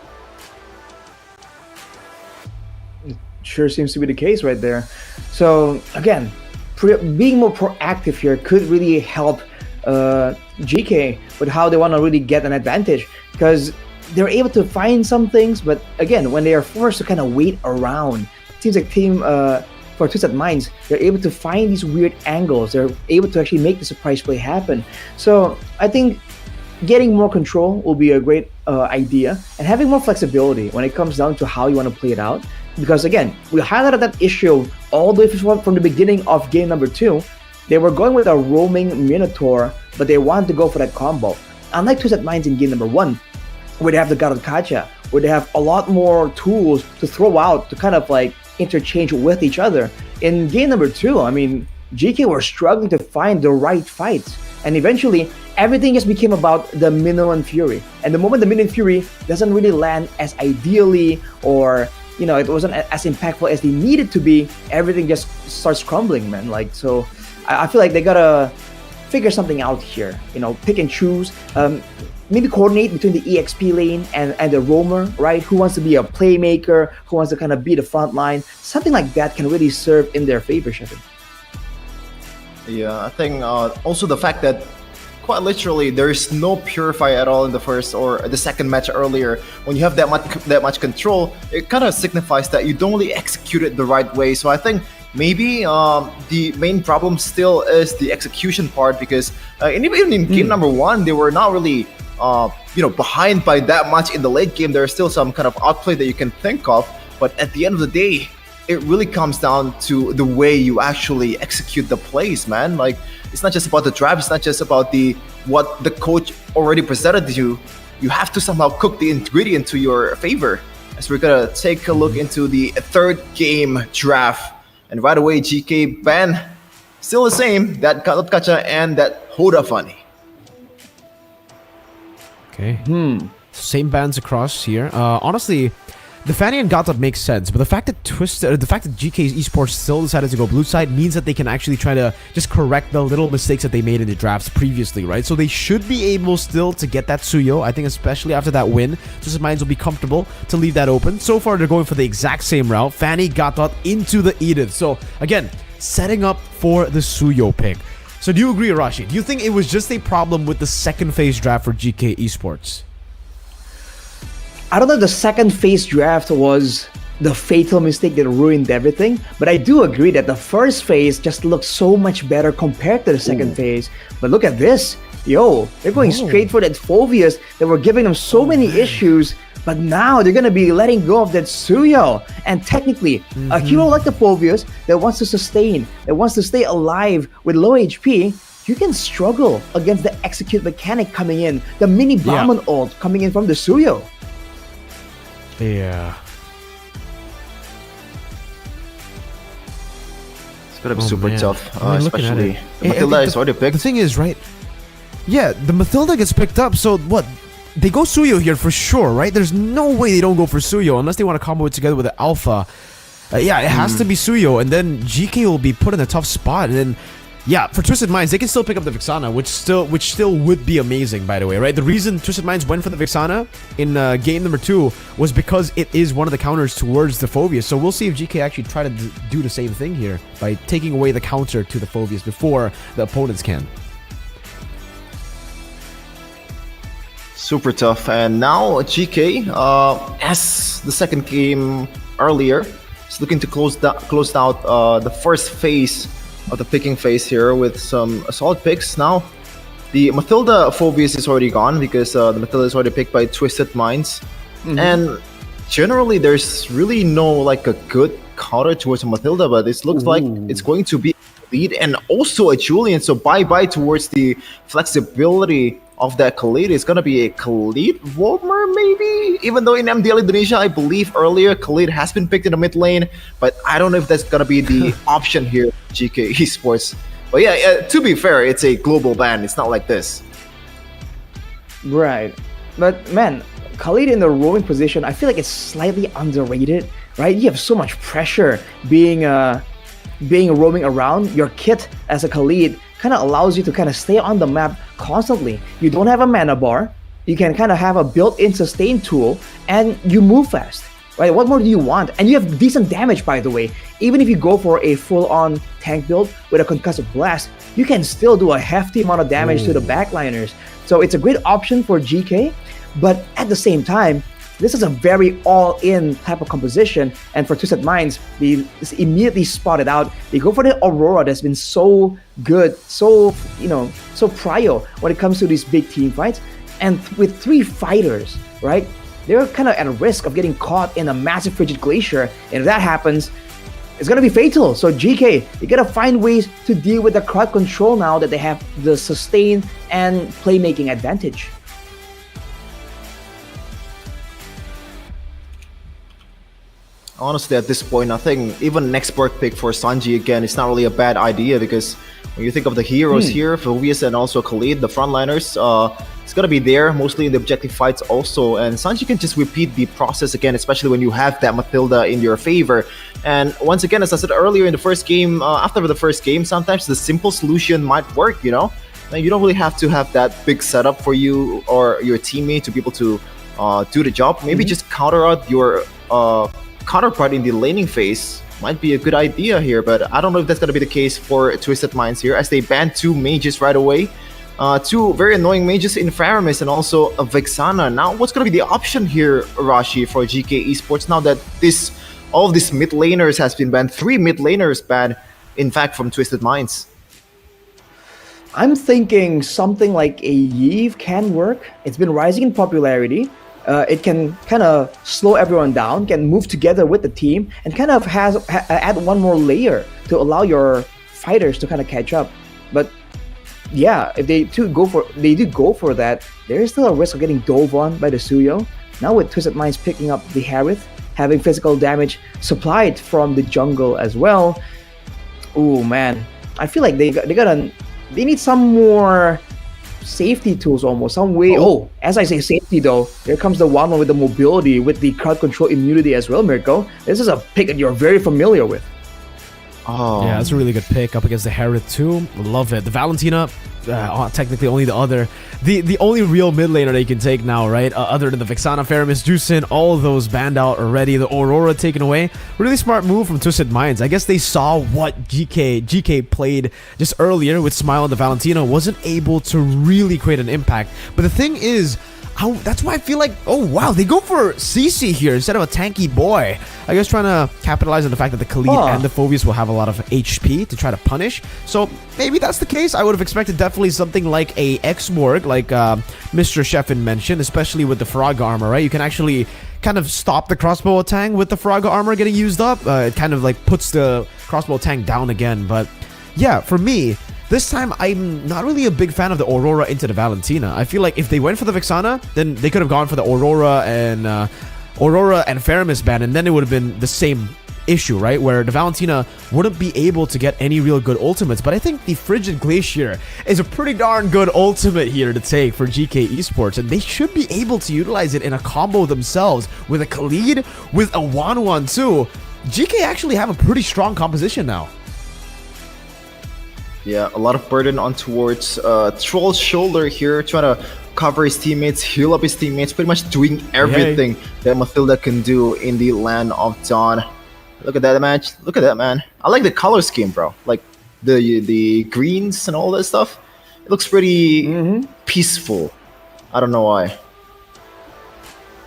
Sure seems to be the case right there. So again, being more proactive here could really help GK with how they want to really get an advantage, because they're able to find some things, but again, when they are forced to kind of wait around, it seems like team for Twisted Minds, they're able to find these weird angles. They're able to actually make the surprise play happen. So I think getting more control will be a great idea, and having more flexibility when it comes down to how you want to play it out. Because again, we highlighted that issue all the way from the beginning of game number 2. They were going with a roaming Minotaur, but they wanted to go for that combo. Unlike Twisted Minds in game number 1, where they have the God of Kacha, where they have a lot more tools to throw out to kind of like interchange with each other. In game number 2, I mean, GK were struggling to find the right fights, and eventually everything just became about the Minion Fury. And the moment the Minion Fury doesn't really land as ideally, or it wasn't as impactful as they needed to be, everything just starts crumbling, man. Like, so I feel like they gotta figure something out here, pick and choose, maybe coordinate between the EXP lane and the roamer, right? Who wants to be a playmaker, who wants to kind of be the front line, something like that can really serve in their favor, Shepard. Yeah, I think also the fact that quite literally there is no Purify at all in the first or the second match earlier. When you have that much control, it kind of signifies that you don't really execute it the right way. So I think maybe the main problem still is the execution part, because even in game number 1, they were not really behind by that much in the late game, there is still some kind of outplay that you can think of. But at the end of the day, it really comes down to the way you actually execute the plays, man. Like, it's not just about the drive, it's not just about what the coach already presented to you. You have to somehow cook the ingredient to your favor. As we're gonna take a look into the third game draft. And right away, GK ban, still the same, that Gacha and that Hoda Funny. Okay. Same bans across here. Honestly, the Fanny and Gatot makes sense, but the fact that GK's esports still decided to go blue side means that they can actually try to just correct the little mistakes that they made in the drafts previously, right? So they should be able still to get that Suyo. I think especially after that win, Twisted Minds will be comfortable to leave that open. So far, they're going for the exact same route. Fanny, Gatot into the Edith. So again, setting up for the Suyo pick. So do you agree, Arashi? Do you think it was just a problem with the second phase draft for GK esports? I don't know if the second phase draft was the fatal mistake that ruined everything, but I do agree that the first phase just looked so much better compared to the second phase. But look at this. Yo, they're going straight for that Phoveus that were giving them so many issues, but now they're going to be letting go of that Suyo. And technically, a hero like the Phoveus that wants to sustain, that wants to stay alive with low HP, you can struggle against the execute mechanic coming in, the mini Brahman ult coming in from the Suyo. Yeah. It's gonna be super tough, I mean, especially the Matilda is already picked. The thing is, right? Yeah, the Matilda gets picked up, so what? They go Suyo here for sure, right? There's no way they don't go for Suyo unless they want to combo it together with the Alpha. Yeah, it has to be Suyo, and then GK will be put in a tough spot, and then yeah, for Twisted Minds, they can still pick up the Vixana, which still would be amazing, by the way, right? The reason Twisted Minds went for the Vixana in game number 2 was because it is one of the counters towards the Phoveus. So we'll see if GK actually try to do the same thing here by taking away the counter to the Phoveus before the opponents can. Super tough. And now GK, as the second game earlier, is looking to close out the first phase of the picking phase here with some solid picks. Now, the Matilda Phoveus is already gone because the Matilda is already picked by Twisted Minds. And generally, there's really no like a good counter towards a Matilda, but it looks like it's going to be a lead and also a Julian. So bye-bye towards the flexibility of that Khalid. It's gonna be a Khalid Wolmer maybe? Even though in MDL Indonesia, I believe earlier Khalid has been picked in the mid lane, but I don't know if that's gonna be the option here for GK Esports. But yeah, to be fair, it's a global ban. It's not like this. Right. But man, Khalid in the roaming position, I feel like it's slightly underrated, right? You have so much pressure being roaming around. Your kit as a Khalid kind of allows you to kind of stay on the map constantly. You don't have a mana bar. You can kind of have a built-in sustain tool, and you move fast, right? What more do you want? And you have decent damage, by the way. Even if you go for a full-on tank build with a concussive blast, you can still do a hefty amount of damage to the backliners. So it's a great option for GK, but at the same time, this is a very all-in type of composition, and for Twisted Minds, they immediately spotted out. They go for the Aurora that's been so good, so prio when it comes to these big team fights. And with 3 fighters, right, they're kind of at risk of getting caught in a massive frigid glacier, and if that happens, it's gonna be fatal. So GK, you gotta find ways to deal with the crowd control now that they have the sustain and playmaking advantage. Honestly, at this point, I think even next bird pick for Sanji again, it's not really a bad idea because when you think of the heroes here, Phoveus and also Khalid, the frontliners, it's gonna be there mostly in the objective fights also, and Sanji can just repeat the process again, especially when you have that Matilda in your favor. And once again, as I said earlier in the first game, after the first game, sometimes the simple solution might work, you know? And you don't really have to have that big setup for you or your teammate to be able to do the job. Maybe just counter out your counterpart in the laning phase might be a good idea here, but I don't know if that's going to be the case for Twisted Minds here, as they banned 2 mages right away. 2 very annoying mages in Faramis and also a Vexana. Now, what's going to be the option here, Rashi, for GK Esports now that all of these mid laners has been banned? 3 mid laners banned, in fact, from Twisted Minds. I'm thinking something like a Yeve can work. It's been rising in popularity. It can kind of slow everyone down, can move together with the team, and kind of add one more layer to allow your fighters to kind of catch up. But yeah, if they do go for that, there is still a risk of getting dove on by the Suyo. Now with Twisted Minds picking up the Harith, having physical damage supplied from the jungle as well. Ooh man, I feel like they need some more safety tools almost, some way. Oh, as I say safety though, here comes the one with the mobility, with the crowd control immunity as well, Mirko. This is a pick that you're very familiar with. Oh. Yeah, that's a really good pick up against the Harith too. Love it. The Valentina, technically only the only real mid laner that you can take now, right? Other than the Vexana, Faramis, Juicin, all of those banned out already. The Aurora taken away. Really smart move from Twisted Minds. I guess they saw what GK played just earlier with Smile and the Valentina, wasn't able to really create an impact. But the thing is, that's why I feel like, oh wow, they go for CC here instead of a tanky boy. I guess trying to capitalize on the fact that the Khalid and the Phobius will have a lot of HP to try to punish. So maybe that's the case. I would have expected definitely something like a X-Morg, like Mr. Sheffin mentioned, especially with the Faraga armor, right? You can actually kind of stop the crossbow attack with the Faraga armor getting used up. It kind of like puts the crossbow tank down again. But yeah, for me, this time, I'm not really a big fan of the Aurora into the Valentina. I feel like if they went for the Vexana, then they could have gone for the Aurora and Faramis ban, and then it would have been the same issue, right? Where the Valentina wouldn't be able to get any real good ultimates. But I think the Frigid Glacier is a pretty darn good ultimate here to take for GK Esports, and they should be able to utilize it in a combo themselves with a Khalid, with a Wanwan too. GK actually have a pretty strong composition now. Yeah, a lot of burden on towards Troll's shoulder here, trying to cover his teammates, heal up his teammates, pretty much doing everything that Mathilda can do in the Land of Dawn. Look at that match. Look at that, man. I like the color scheme, bro. Like the greens and all that stuff. It looks pretty peaceful. I don't know why.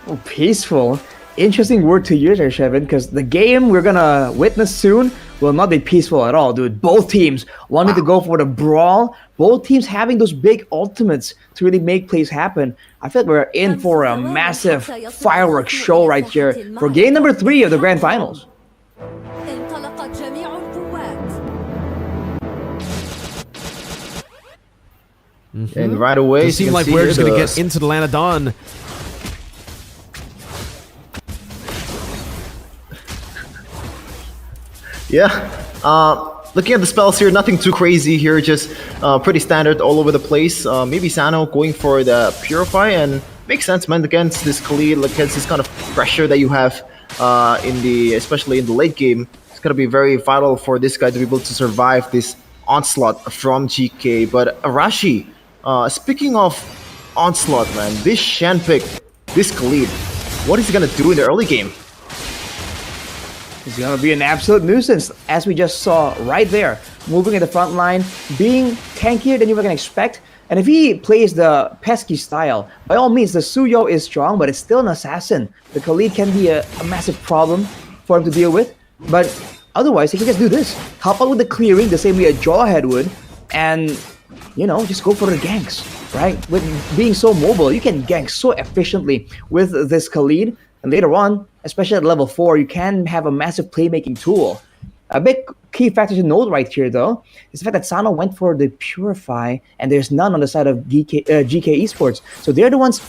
Oh, peaceful. Interesting word to use there, Shevin, because the game we're gonna witness soon will not be peaceful at all, dude. Both teams wanting to go for the brawl. Both teams having those big ultimates to really make plays happen. I feel like we're in for a massive fireworks show right here for game number 3 of the Grand Finals. And right away, it seems like we're just gonna get into the Land of Dawn. Yeah, looking at the spells here, nothing too crazy here, just pretty standard all over the place. Maybe Sano going for the Purify, and makes sense, man, against this Khalid, against this kind of pressure that you have especially in the late game. It's gonna be very vital for this guy to be able to survive this onslaught from GK. But Arashi, speaking of onslaught, man, this Shen pick, this Khalid, what is he gonna do in the early game? He's gonna be an absolute nuisance, as we just saw right there. Moving in the front line, being tankier than you were gonna expect. And if he plays the pesky style, by all means, the Suyo is strong, but it's still an assassin. The Khalid can be a massive problem for him to deal with. But otherwise, he can just do this. Help out with the clearing the same way a Jawhead would. And, you know, just go for the ganks, right? With being so mobile, you can gank so efficiently with this Khalid. And later on, especially at level 4, you can have a massive playmaking tool. A big key factor to note right here, though, is the fact that Sano went for the Purify, and there's none on the side of GK Esports. So they're the ones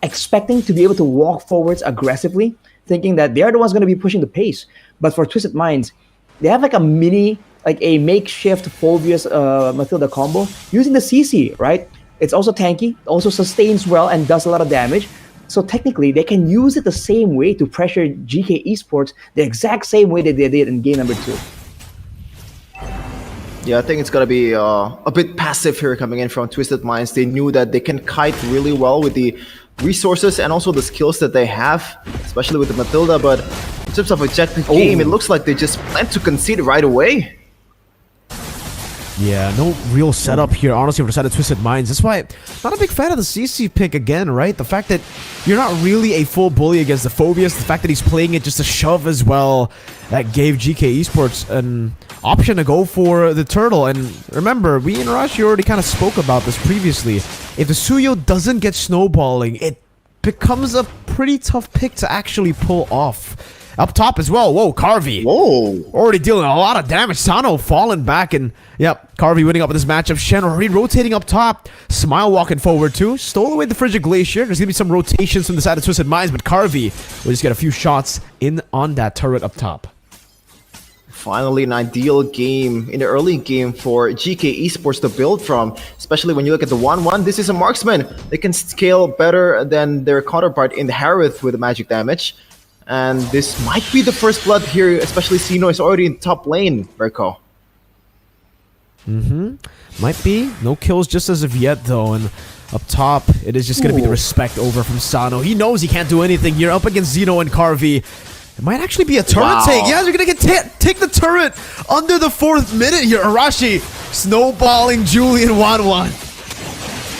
expecting to be able to walk forwards aggressively, thinking that they're the ones going to be pushing the pace. But for Twisted Minds, they have like a makeshift Phobius Mathilda combo using the CC, right? It's also tanky, also sustains well and does a lot of damage. So technically, they can use it the same way to pressure GK Esports, the exact same way that they did in game number 2. Yeah, I think it's gonna be a bit passive here coming in from Twisted Minds. They knew that they can kite really well with the resources and also the skills that they have, especially with the Mathilda, but in terms of objective game, it looks like they just plan to concede right away. Yeah, no real setup here, honestly, for the side of Twisted Minds. That's why not a big fan of the CC pick again, right? The fact that you're not really a full bully against the Phobius, the fact that he's playing it just to shove as well, that gave GK Esports an option to go for the turtle. And remember, we in Rashi already kind of spoke about this previously. If the Suyo doesn't get snowballing, it becomes a pretty tough pick to actually pull off. Up top as well. Whoa, Carvey. Whoa. Already dealing a lot of damage. Sano falling back, and yep, Carvey winning up in this matchup. Shen already rotating up top. Smile walking forward too. Stole away the Frigid Glacier. There's gonna be some rotations from the side of Twisted Minds, but Carvey will just get a few shots in on that turret up top. Finally, an ideal game in the early game for GK Esports to build from, especially when you look at the 1-1. This is a marksman. They can scale better than their counterpart in the Harith with the magic damage. And this might be the first blood here, especially Sino is already in top lane, Berko. Might be. No kills just as of yet, though. And up top, it is just going to be the respect over from Sano. He knows he can't do anything here up against Zeno and Carvey. It might actually be a turret take. Yeah, they're going to get take the turret under the 4th minute here. Arashi snowballing Julian 1-1.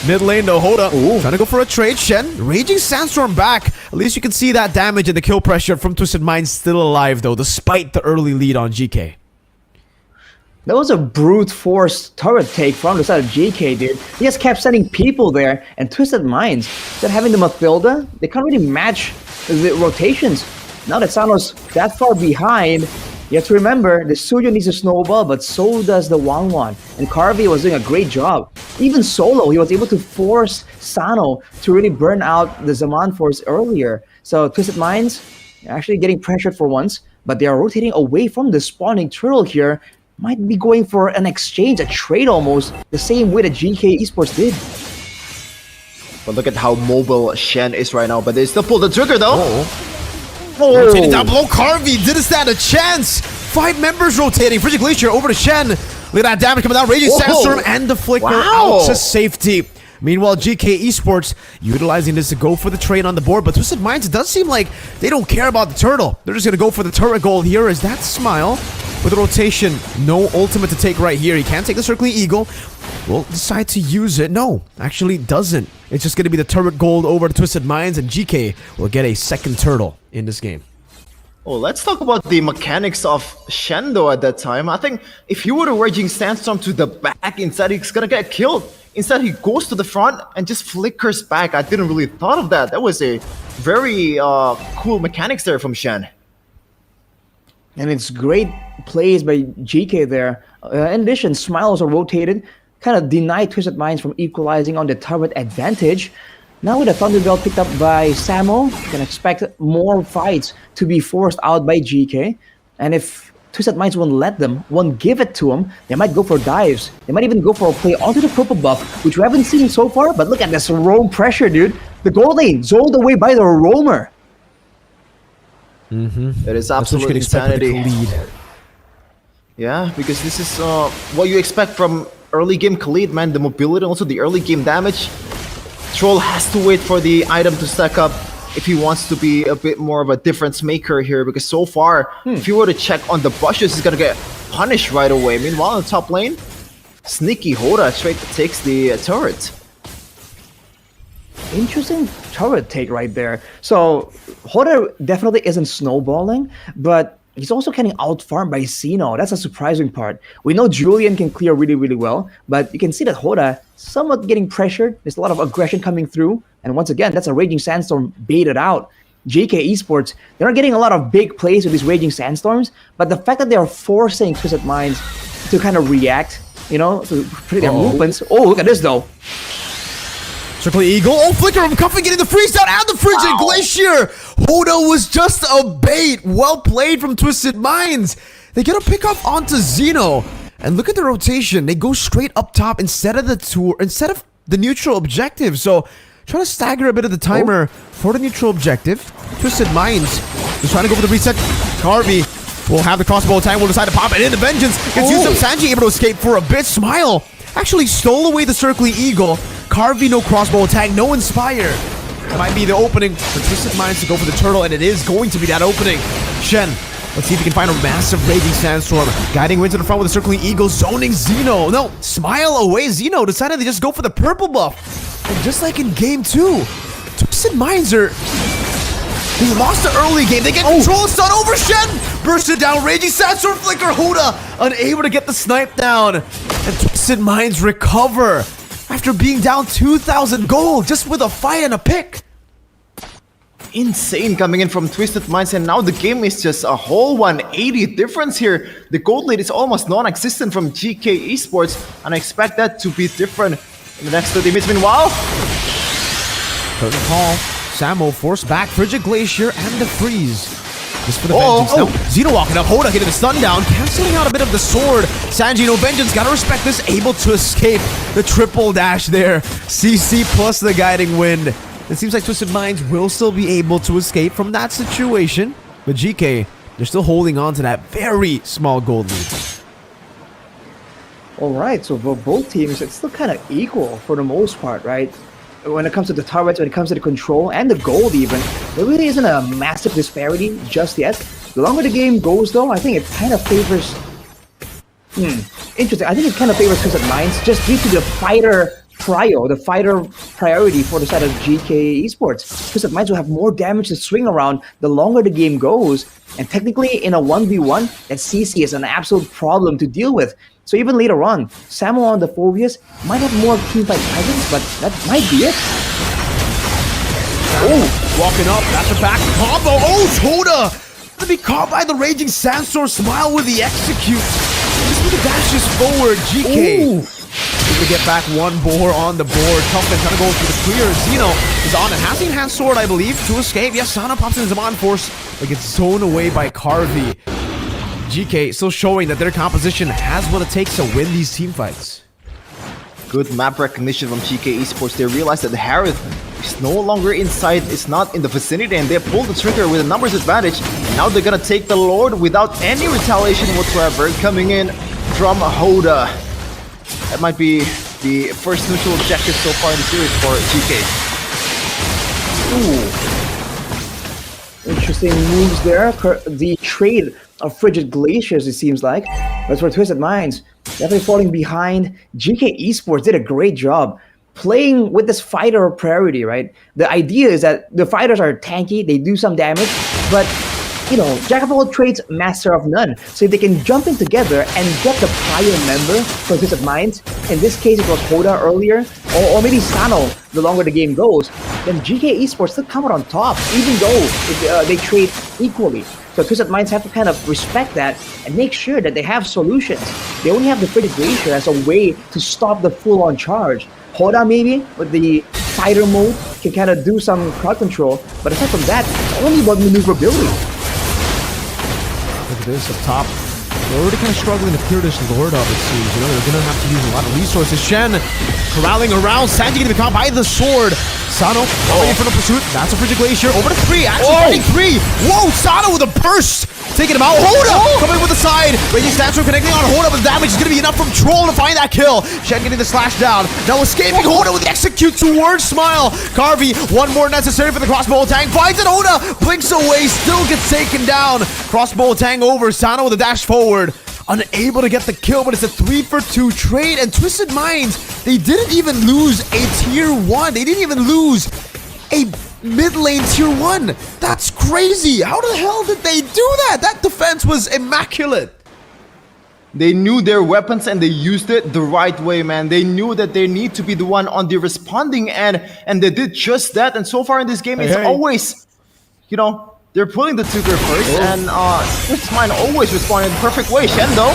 Mid lane though, hold up. Trying to go for a trade. Shen, Raging Sandstorm back. At least you can see that damage and the kill pressure from Twisted Minds still alive though, despite the early lead on GK. That was a brute force turret take from the side of GK, dude. He just kept sending people there, and Twisted Minds, that having the Mathilda, they can't really match the rotations. Now that Sano's that far behind, you have to remember, the Suyo needs a snowball, but so does the Wangwan. And Carvey was doing a great job. Even solo, he was able to force Sano to really burn out the Zaman Force earlier. So Twisted Minds actually getting pressured for once, but they are rotating away from the spawning turtle here. Might be going for an exchange, a trade almost, the same way that GK Esports did. But look at how mobile Shen is right now, but they still pull the trigger though. Rotating down below, Carvey didn't stand a chance. 5 members rotating. Frigid Glacier over to Shen. Look at that damage coming down. Raging Sandstorm and the Flicker out to safety. Meanwhile, GK Esports utilizing this to go for the trade on the board. But Twisted Minds, it does seem like they don't care about the turtle. They're just going to go for the turret goal here. Is that Smile with a rotation? No ultimate to take right here. He can't take the Circling Eagle. Will decide to use it. No, actually doesn't. It's just going to be the turret gold over to Twisted Minds, and GK will get a second turtle in this game. Oh, let's talk about the mechanics of Shen though at that time. I think if he were to Raging Sandstorm to the back instead, he's gonna get killed. Instead, he goes to the front and just flickers back. I didn't really thought of that. That was a very cool mechanics there from Shen. And it's great plays by GK there. In addition, Smile also rotated, kind of denied Twisted Minds from equalizing on the turret advantage. Now with the Thunderbell picked up by Samo, you can expect more fights to be forced out by GK. And if Twisted Minds won't give it to them, they might go for dives. They might even go for a play onto the purple buff, which we haven't seen so far, but look at this roam pressure, dude. The gold lane zoned away by the roamer. It is absolute insanity. Yeah, because this is what you expect from early game Khalid, man. The mobility, also the early game damage. Troll has to wait for the item to stack up if he wants to be a bit more of a difference maker here, because so far, if he were to check on the bushes, he's gonna get punished right away. Meanwhile, in the top lane, sneaky Hoda straight takes the turret. Interesting turret take right there. So Hoda definitely isn't snowballing, but he's also getting out-farmed by Sino. That's a surprising part. We know Julian can clear really, really well, but you can see that Hoda somewhat getting pressured. There's a lot of aggression coming through. And once again, that's a Raging Sandstorm baited out. GK Esports, they're not getting a lot of big plays with these Raging Sandstorms, but the fact that they are forcing Twisted Minds to kind of react, you know, to pretty their movements. Oh, look at this though. Circling Eagle. Oh, Flicker from Cuffing getting the freeze down and the Frigid Glacier. Hoda was just a bait. Well played from Twisted Minds. They get a pickup onto Zeno. And look at the rotation. They go straight up top instead of the neutral objective. So trying to stagger a bit of the timer for the neutral objective. Twisted Minds just trying to go for the reset. Carvey will have the crossbow attack. Will decide to pop it into Vengeance. Gets used up. Sanji able to escape for a bit. Smile actually stole away the Circling Eagle. Carvey, no crossbow attack, no Inspire. It might be the opening for Twisted Minds to go for the turtle, and it is going to be that opening. Shen Let's see if he can find a massive Raging Sandstorm. Guiding Wind to the front with a Circling Eagle, zoning Xeno. No, smile away. Xeno decided to just go for the purple buff. And just like in game 2, Twisted Minds are... He lost the early game. They get control and stun over Shen. Bursted down. Raging Sandstorm Flicker. Hoda unable to get the snipe down. And Twisted Minds recover after being down 2,000 gold just with a fight and a pick. Insane coming in from Twisted Minds, and now the game is just a whole 180 difference here. The gold lead is almost non-existent from GK Esports, and I expect that to be different in the next 30 minutes. Meanwhile, Curtain call. Samo forced back Frigid Glacier and the freeze. Just for the vengeance. Now, Xeno walking up. Hoda getting the stun down, canceling out a bit of the sword. Sanji, no vengeance. Gotta respect this. Able to escape the triple dash there. CC plus the guiding wind. It seems like Twisted Minds will still be able to escape from that situation. But GK, they're still holding on to that very small gold lead. Alright, so for both teams, it's still kind of equal for the most part, right? When it comes to the turrets, when it comes to the control, and the gold even, there really isn't a massive disparity just yet. The longer the game goes though, I think it kind of favors... interesting. I think it kind of favors Twisted Minds just due to the fighter priority for the side of GK Esports. Twisted Minds will have more damage to swing around the longer the game goes, and technically in a 1v1, that CC is an absolute problem to deal with. So even later on, Samo on the Phobias might have more teamfight presence, but that might be it. Oh, walking up, that's a back combo. Oh, Hoda! To be caught by the Raging Sandstorm, smile with the execute. Just with the dashes forward, GK. Able to get back one boar on the board. Toughness trying to go for the clear. Xeno is on it. Has the enhanced sword, I believe, to escape. Yes, Sana pops in Zaman Force, but gets zoned away by Carvey. GK still showing that their composition has what it takes to win these teamfights. good map recognition from GK Esports. They realize that Harith is no longer inside, is not in the vicinity, and they pull the trigger with a numbers advantage. Now they're gonna take the Lord without any retaliation whatsoever. Coming in from Hoda. That might be the first neutral objective so far in the series for GK. Ooh. Interesting moves there. The trade of Frigid Glaciers, it seems like. But for Twisted Minds, definitely falling behind. GK Esports did a great job playing with this fighter priority, right? The idea is that the fighters are tanky, they do some damage, but you know, Jack of all trades, master of none. So if they can jump in together and get the prior member for Twisted Minds, in this case it was Hoda earlier, or maybe Sano, the longer the game goes, then GK Esports still come out on top, even though they trade equally. So Twisted Minds have to kind of respect that and make sure that they have solutions. They only have the Frigid Glacier as a way to stop the full-on charge. Hoda maybe, with the fighter mode, can kind of do some crowd control, but aside from that, it's only about maneuverability. Look at this up top. They're already kind of struggling to clear this Lord up, it seems. You know, they're going to have to use a lot of resources. Shen corralling around. Sanji going to be caught by the sword. Sano in front of pursuit. That's a Frigid Glacier. Over to 3. Actually getting 3. Whoa, Sano with a burst. Taking him out. Hoda coming with the side. Raging Statue connecting on Hoda, but the damage is going to be enough from Troll to find that kill. Shen getting the slash down. Now escaping Hoda with the execute towards Smile. Carvey, one more necessary for the crossbow tang. Finds it. Hoda blinks away. Still gets taken down. Crossbow tang over. Sano with a dash forward. Unable to get the kill, but it's a 3-for-2 trade. And Twisted Minds, they didn't even lose a tier 1. They didn't even lose a mid lane tier 1. That's crazy. How the hell did they do that? That defense was immaculate. They knew their weapons and they used it the right way, man. They knew that they need to be the one on the responding end, and they did just that. And so far in this game, it's always, you know, they're pulling the trigger first, and Twisted Minds always responding in the perfect way. Shen, though.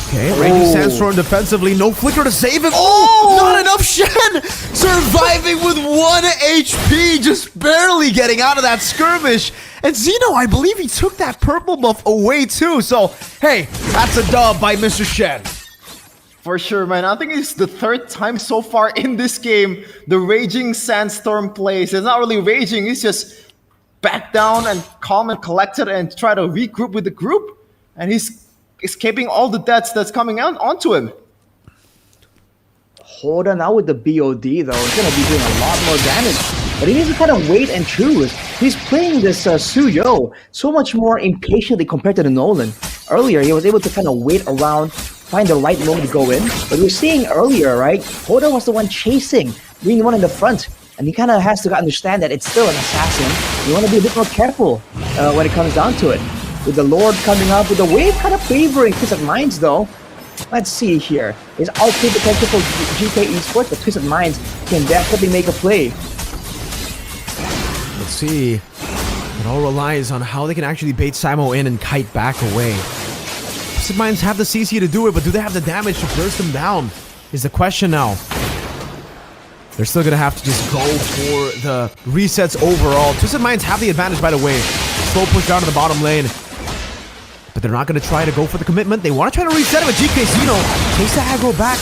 Okay, Raging Sandstorm defensively, no flicker to save him. Oh, not enough. Shen surviving with 1 HP, just barely getting out of that skirmish. And Xeno, I believe he took that purple buff away too. So, hey, that's a dub by Mr. Shen. For sure, man. I think it's the 3rd time so far in this game the Raging Sandstorm plays. It's not really raging, it's just back down and calm and collected and try to regroup with the group. And he's escaping all the deaths that's coming out onto him. Hoda now with the BOD though, it's gonna be doing a lot more damage. But he needs to kind of wait and choose. he's playing this Suyo so much more impatiently compared to the Nolan. Earlier, he was able to kind of wait around, find the right moment to go in. But we were seeing earlier, right? Hoda was the one chasing, being the one in the front. And he kind of has to understand that it's still an assassin. You want to be a bit more careful when it comes down to it. With the Lord coming up, with the wave kind of favoring Twisted Minds though. Let's see here. There's outplay potential for GK Esports, but Twisted Minds can definitely make a play. Let's see. It all relies on how they can actually bait Samo in and kite back away. Twisted Minds have the CC to do it, but do they have the damage to burst them down? Is the question now. They're still gonna have to just go for the resets overall. Twisted Minds have the advantage, by the way. Slow push down to the bottom lane. But they're not going to try to go for the commitment. They want to try to reset him with GK Zeno. Takes the aggro back.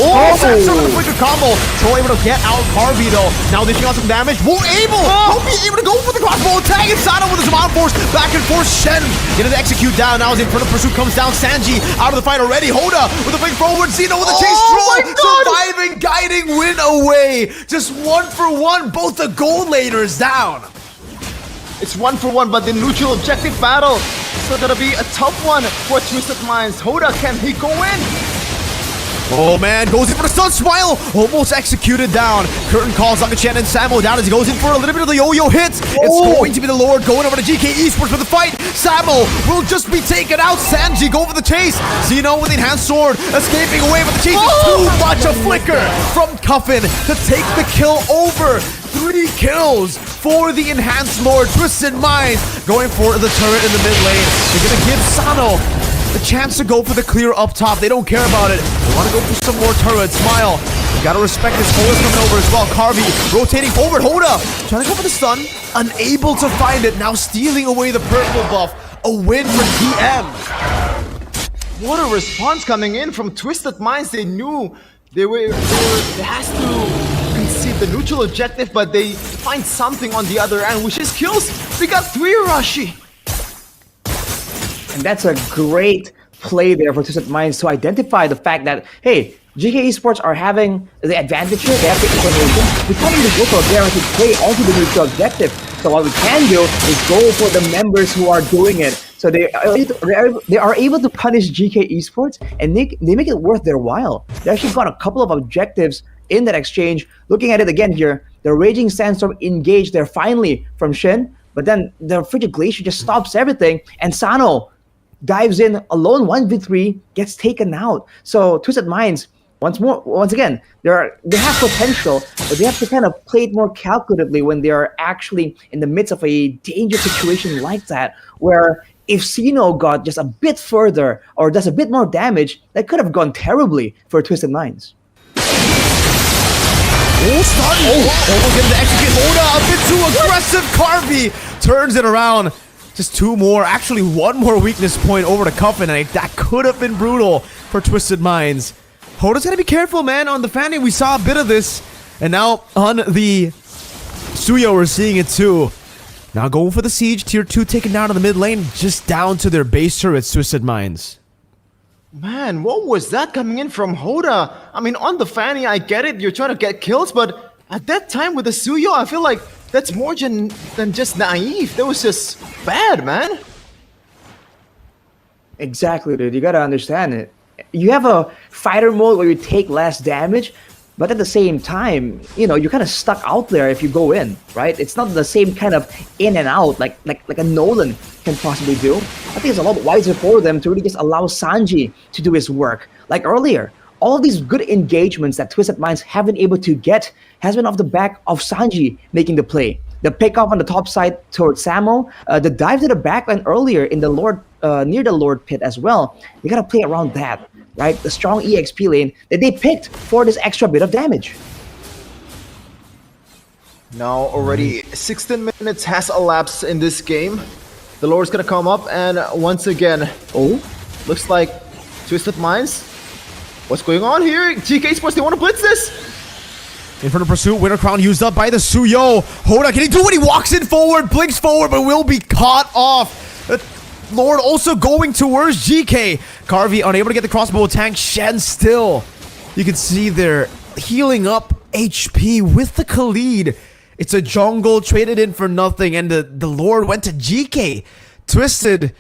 Oh, Sandstorm with the quicker combo. Troll able to get out Carvey though. Now dishing out some damage. Won't be able to go for the crossbow attack. And Sano with his Zama force. Back and forth. Shen getting the execute down. Now as in front of pursuit comes down. Sanji out of the fight already. Hoda with a big forward. Zeno with a chase. Troll surviving, guiding win away. Just 1-for-1. Both the gold laners down. It's 1-for-1, but the neutral objective battle still gonna be a tough one for Twisted Minds. Hoda, can he go in? Oh man, goes in for the stun smile, almost executed down. Curtain calls Chen and Samo down as he goes in for a little bit of the yo-yo hits. It's going to be the Lord going over to GK Esports for the fight. Samo will just be taken out. Sanji go for the chase. Zeno with the enhanced sword, escaping away, but the chase is too much. A flicker from Cuffin to take the kill over. 3 kills for the enhanced Lord. Twisted Minds going for the turret in the mid lane. They're gonna give Sano the chance to go for the clear up top. They don't care about it. They want to go for some more turrets. Smile. You gotta respect this. Hola's coming over as well. Carvey rotating forward. Hoda trying to go for the stun. Unable to find it. Now stealing away the purple buff. A win for TM. What a response coming in from Twisted Minds. They knew they has to concede the neutral objective, but they find something on the other end, which is kills. They got 3 Rashi. And that's a great play there for Twisted Minds to identify the fact that, hey, GK Esports are having the advantage here. They have the information. We can't even go for a guaranteed play onto the neutral objective. So what we can do is go for the members who are doing it. So they are able to punish GK Esports, and they make it worth their while. They actually got a couple of objectives in that exchange. Looking at it again here, the Raging Sandstorm engaged there finally from Shin, but then the Frigid Glacier just stops everything, and Sano dives in alone 1v3, gets taken out. So Twisted Minds, once again, they have potential, but they have to kind of play it more calculatively when they are actually in the midst of a dangerous situation like that, where if Sino got just a bit further or does a bit more damage, that could have gone terribly for Twisted Minds. Almost getting to execute Hoda, a bit too aggressive. Carvey turns it around. Just 2 more, actually 1 more weakness point over to Cuffin, and that could have been brutal for Twisted Minds. Hoda's gotta be careful, man. On the Fanny, we saw a bit of this, and now on the Suyo, we're seeing it too. Now going for the siege, tier 2 taken down in the mid lane, just down to their base turrets, Twisted Minds. Man, what was that coming in from Hoda? I mean, on the Fanny, I get it, you're trying to get kills, but at that time with the Suyo, I feel like that's more than just naive. That was just bad, man. Exactly, dude. You gotta understand it. You have a fighter mode where you take less damage, but at the same time, you know, you're kind of stuck out there if you go in, right? It's not the same kind of in and out like a Nolan can possibly do. I think it's a lot wiser for them to really just allow Sanji to do his work. Like earlier, all these good engagements that Twisted Minds have been able to get has been off the back of Sanji making the play. The pick off on the top side towards Samo, the dive to the backline earlier in the Lord, near the Lord pit as well. You gotta play around that, right? The strong EXP lane that they picked for this extra bit of damage. Now already 16 minutes has elapsed in this game. The Lord's gonna come up, and once again, looks like Twisted Minds. What's going on here? GK Sports, they want to blitz this? In front of pursuit, Winter Crown used up by the Suyo. Hoda, can he do it? He walks in forward, blinks forward, but will be caught off. The Lord also going towards GK. Carvey unable to get the crossbow tank. Shen still. You can see they're healing up HP with the Khalid It's a jungle traded in for nothing, and the Lord went to GK. Twisted,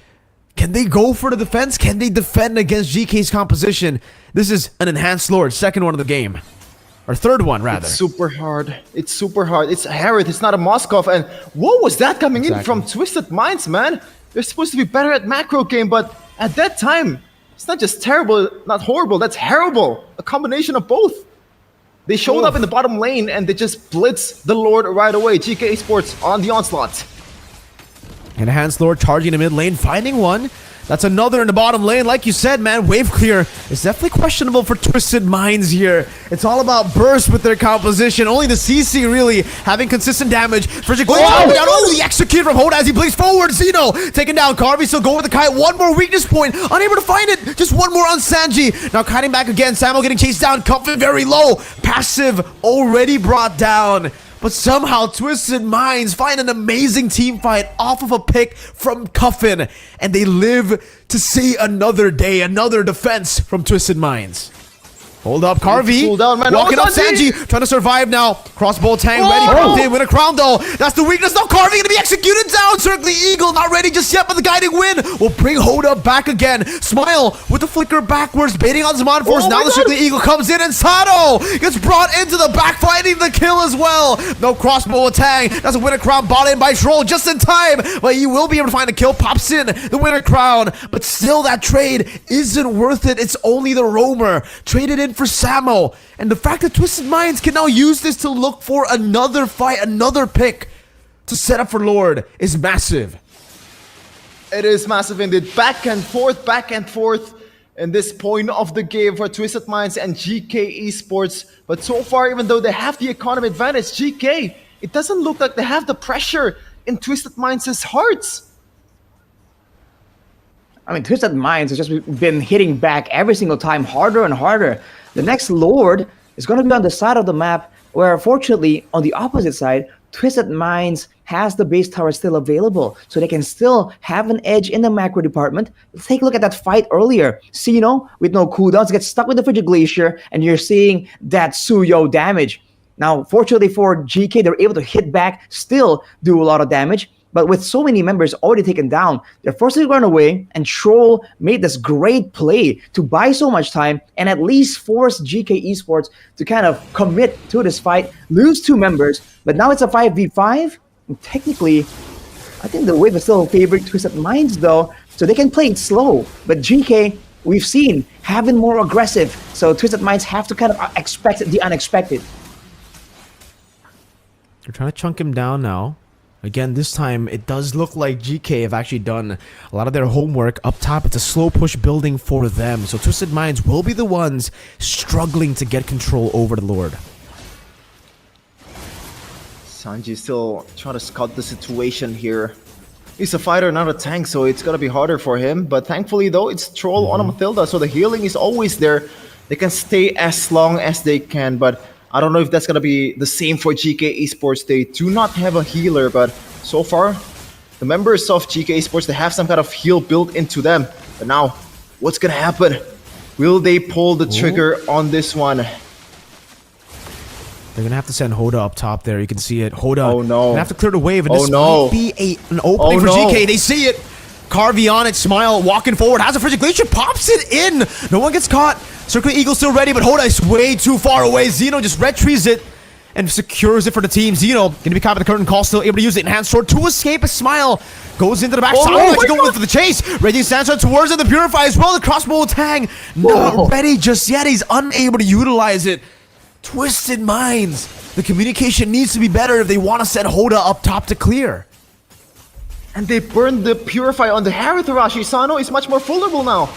can they go for the defense? Can they defend against GK's composition? This is an enhanced Lord, second one of the game. Or third one, rather. It's super hard. It's super hard. It's Harith. It's not a Moskov. And what was that coming in from Twisted Minds, man? They're supposed to be better at macro game, but at that time, it's not just terrible, not horrible. That's terrible. A combination of both. They showed up in the bottom lane and they just blitzed the Lord right away. GK Esports on the onslaught. Enhanced Lord charging the mid lane, finding one. That's another in the bottom lane. Like you said, man, wave clear is definitely questionable for Twisted Minds here. It's all about burst with their composition. Only the CC really having consistent damage. Frigid Glacier down. Oh, the execute from Hoda as he plays forward. Zeno taking down Carvey, still going with the kite. One more weakness point. Unable to find it. Just one more on Sanji. Now kiting back again. Samuel getting chased down. Comfort very low. Passive already brought down. But somehow Twisted Minds find an amazing team fight off of a pick from Cuffin, and they live to see another day, another defense from Twisted Minds. Hold up, Carvey. Cool down, man. Walking up Sanji, trying to survive now. Crossbow Tang ready, pumped in, win a crown though. That's the weakness. Now Carvey gonna be executed down. Circling Eagle, not ready just yet, but the guiding win will bring Hoda back again. Smile with the flicker backwards, baiting on Zaman Force. Now the Circling Eagle comes in, and Sato gets brought into the back, finding the kill as well. No crossbow Tang. That's a winner crown bought in by Troll just in time, but he will be able to find a kill. Pops in the winner crown, but still that trade isn't worth it. It's only the roamer traded in for Samo, and the fact that Twisted Minds can now use this to look for another fight, another pick to set up for Lord is massive. It is massive indeed. Back and forth in this point of the game for Twisted Minds and GK Esports. But so far, even though they have the economy advantage, GK, it doesn't look like they have the pressure in Twisted Minds' hearts. I mean, Twisted Minds has just been hitting back every single time, harder and harder. The next Lord is going to be on the side of the map, where fortunately, on the opposite side, Twisted Minds has the base tower still available, so they can still have an edge in the macro department. Let's take a look at that fight earlier. Sino, with no cooldowns, gets stuck with the Frigid Glacier, and you're seeing that Suyo damage. Now, fortunately for GK, they're able to hit back, still do a lot of damage. But with so many members already taken down, they're forced to run away, and Troll made this great play to buy so much time and at least force GK Esports to kind of commit to this fight, lose 2 members, but now it's a 5v5. And technically, I think the wave is still favoring Twisted Minds though, so they can play it slow. But GK, we've seen, have been more aggressive, so Twisted Minds have to kind of expect the unexpected. They're trying to chunk him down now. Again, this time, it does look like GK have actually done a lot of their homework up top. It's a slow push building for them. So Twisted Minds will be the ones struggling to get control over the Lord. Sanji still trying to scout the situation here. He's a fighter, not a tank, so it's gonna be harder for him. But thankfully, though, it's Troll on a Matilda, so the healing is always there. They can stay as long as they can, but I don't know if that's going to be the same for GK Esports. They do not have a healer, but so far, the members of GK Esports, they have some kind of heal built into them. But now, what's going to happen? Will they pull the trigger on this one? They're going to have to send Hoda up top there. You can see it. Hoda going to have to clear the wave, and this might be an opening for GK. They see it. Carvey on it, Smile walking forward, has a Frigid Glacier, pops it in. No one gets caught. Circling Eagle still ready, but Hoda is way too far away. Zeno just retrieves it and secures it for the team. Zeno gonna be caught by the curtain call, still able to use it. Enhanced Sword to escape as Smile goes into the back. Smile actually going for the chase. Raging Sandstorm towards it, the Purify as well. The crossbow Tang not ready just yet. He's unable to utilize it. Twisted Minds. The communication needs to be better if they want to send Hoda up top to clear. And they burned the Purify on the Harutharashi. Sano is much more vulnerable now.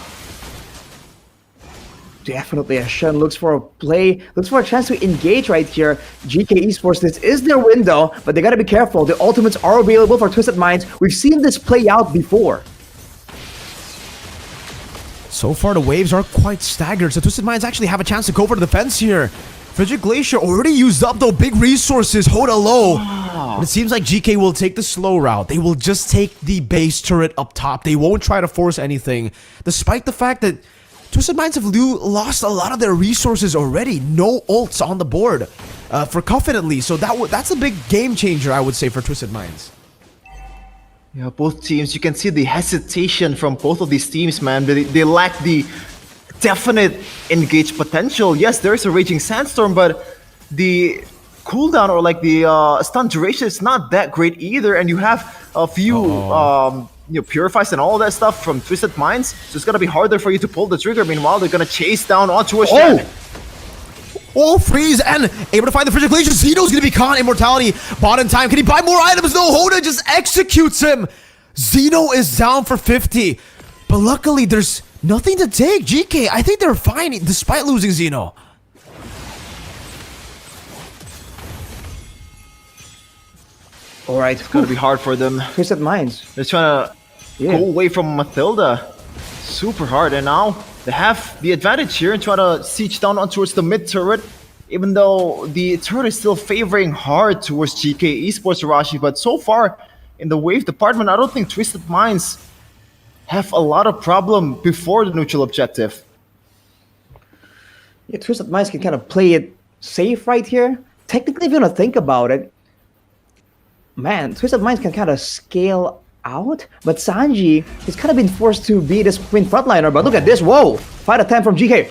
Definitely, Ashen looks for a play, looks for a chance to engage right here. GK Esports, this is their window, but they gotta be careful. The ultimates are available for Twisted Minds. We've seen this play out before. So far, the waves are quite staggered, so Twisted Minds actually have a chance to go for the defense here. Frigid Glacier already used up, though. Big resources, Hoda low. But it seems like GK will take the slow route. They will just take the base turret up top. They won't try to force anything, despite the fact that Twisted Minds have lost a lot of their resources already. No ults on the board. for Cuffin at least. So that's a big game changer, I would say, for Twisted Minds. Yeah, both teams, you can see the hesitation from both of these teams, man. They lack the definite engage potential. Yes, there is a Raging Sandstorm, but the cooldown or like the stun duration is not that great either. And you have a few purifies and all that stuff from Twisted Minds, so it's gonna be harder for you to pull the trigger. Meanwhile, they're gonna chase down onto a Shen. Oh, freeze and able to find the Frigid Glacier. Zeno's gonna be caught. Immortality bought in time. Can he buy more items? No, Hoda just executes him. Zeno is down for 50. But luckily, there's nothing to take. GK, I think they're fine despite losing Zeno. All right, It's gonna be hard for them. Twisted Minds. They're trying to go away from Mathilda. Super hard, and now they have the advantage here and try to siege down on towards the mid turret. Even though the turret is still favoring hard towards GK Esports Arashi, but so far in the wave department, I don't think Twisted Minds have a lot of problem before the neutral objective. Yeah, Twisted Minds can kind of play it safe right here. Technically, if you want to think about it, man, Twisted Minds can kind of scale out, but Sanji has kind of been forced to be this twin frontliner. But look at this, whoa! Fight attempt from GK.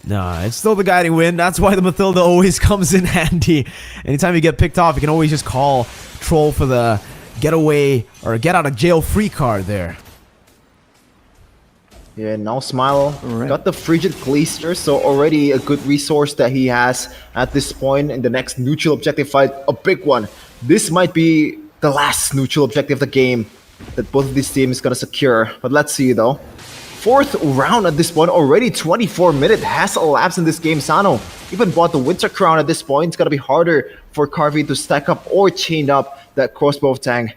Nah, it's still the guiding win. That's why the Mathilda always comes in handy. Anytime you get picked off, you can always just call Troll for the getaway or get out of jail free card there. Yeah, now Smile got the Frigid Glacier, so already a good resource that he has at this point in the next neutral objective fight, a big one. This might be the last neutral objective of the game that both of these teams gonna secure, but let's see though. Fourth round at this point, already 24 minutes has elapsed in this game. Sano even bought the Winter Crown at this point. It's gonna be harder for Carvey to stack up or chain up that crossbow of Tang.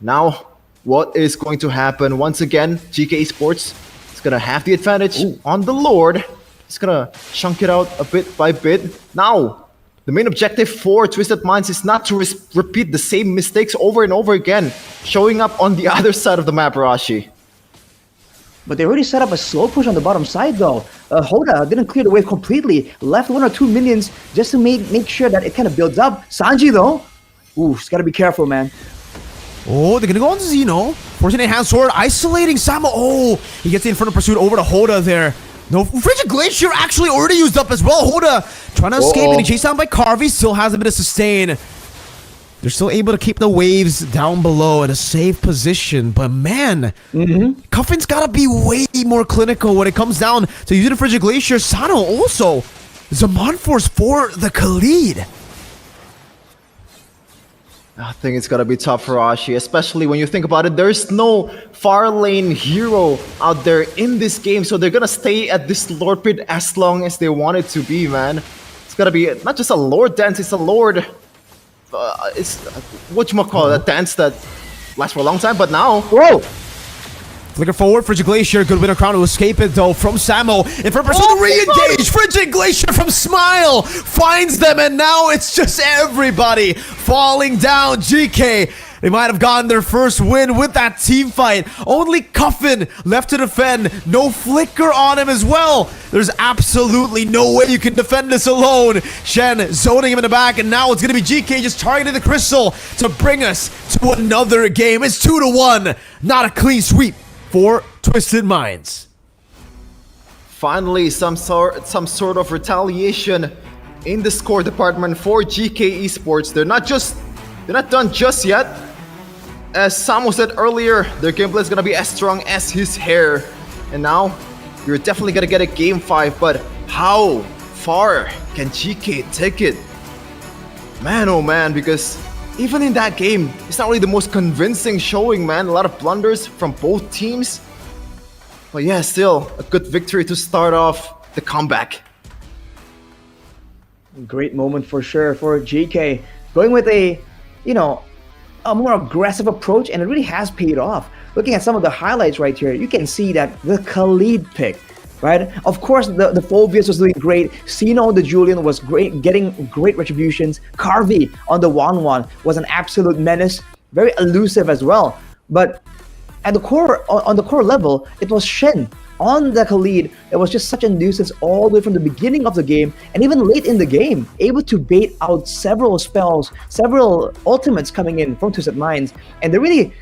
Now, what is going to happen? Once again, GK Esports is gonna have the advantage on the Lord. It's gonna chunk it out a bit by bit. Now, the main objective for Twisted Minds is not to repeat the same mistakes over and over again, showing up on the other side of the map, Arashi. But they already set up a slow push on the bottom side though. Hoda didn't clear the wave completely, left 1 or 2 minions just to make sure that it kind of builds up. Sanji though, ooh, he's gotta be careful, man. Oh, they're gonna go on to Zeno. Forcing a hand sword, isolating Sama. Oh, he gets the Infernal Pursuit over to Hoda there. No, Frigid Glacier actually already used up as well. Hoda trying to escape, getting chased down by Carvey. Still has a bit of sustain. They're still able to keep the waves down below in a safe position. But man, Cuffin's gotta be way more clinical when it comes down to using a Frigid Glacier. Sano also. Zaman Force for the Khalid. I think it's gonna be tough for Ashi, especially when you think about it. There's no far lane hero out there in this game, so they're gonna stay at this Lord Pit as long as they want it to be, man. It's gonna be not just a Lord dance, it's a Lord... it's whatchamacallit, a dance that lasts for a long time, but now... Whoa! Flicker forward, Frigid Glacier, good Winter Crown to escape it though from Samo. And for pursuit to re-engage, Frigid Glacier from Smile finds them, and now it's just everybody falling down. GK, they might have gotten their first win with that team fight. Only Cuffin left to defend, no Flicker on him as well. There's absolutely no way you can defend this alone. Shen zoning him in the back, and now it's gonna be GK just targeting the Crystal to bring us to another game. It's 2-1, not a clean sweep for Twisted Minds. Finally, some sort of retaliation in the score department for GK Esports. They're not done just yet. As Samo said earlier, their gameplay is gonna be as strong as his hair. And now, you're definitely gonna get a game 5, but how far can GK take it? Man, oh man, because even in that game, it's not really the most convincing showing, man. A lot of blunders from both teams. But yeah, still a good victory to start off the comeback. Great moment for sure for GK. Going with a more aggressive approach, and it really has paid off. Looking at some of the highlights right here, you can see that the Khalid pick, right? Of course, the Phobius was doing great. Sino the Julian was great, getting great retributions. Carvey on the 1-1 was an absolute menace, very elusive as well. But at the core, on the core level, it was Shen on the Khalid that was just such a nuisance all the way from the beginning of the game and even late in the game, able to bait out several spells, several ultimates coming in from Twisted Minds, and they really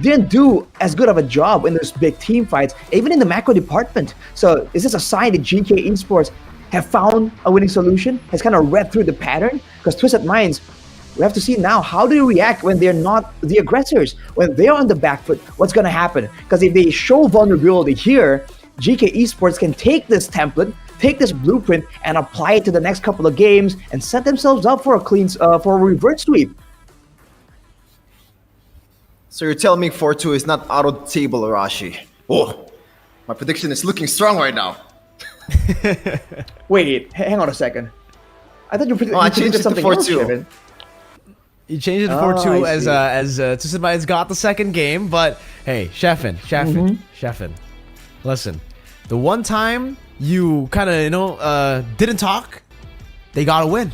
didn't do as good of a job in those big team fights, even in the macro department. So is this a sign that GK Esports have found a winning solution, has kind of read through the pattern? Because Twisted Minds, we have to see now, how do they react when they're not the aggressors? When they're on the back foot, what's going to happen? Because if they show vulnerability here, GK Esports can take this template, take this blueprint, and apply it to the next couple of games and set themselves up for a for a reverse sweep. So you're telling me 4-2 is not out of the table, Arashi? Oh, my prediction is looking strong right now. Wait, hang on a second. I thought you I changed it to something 4-2. else, Kevin. You changed it to 4-2 as Twisted Minds got the second game, but hey, Sheffin, listen. The one time you kind of, didn't talk, they got a win.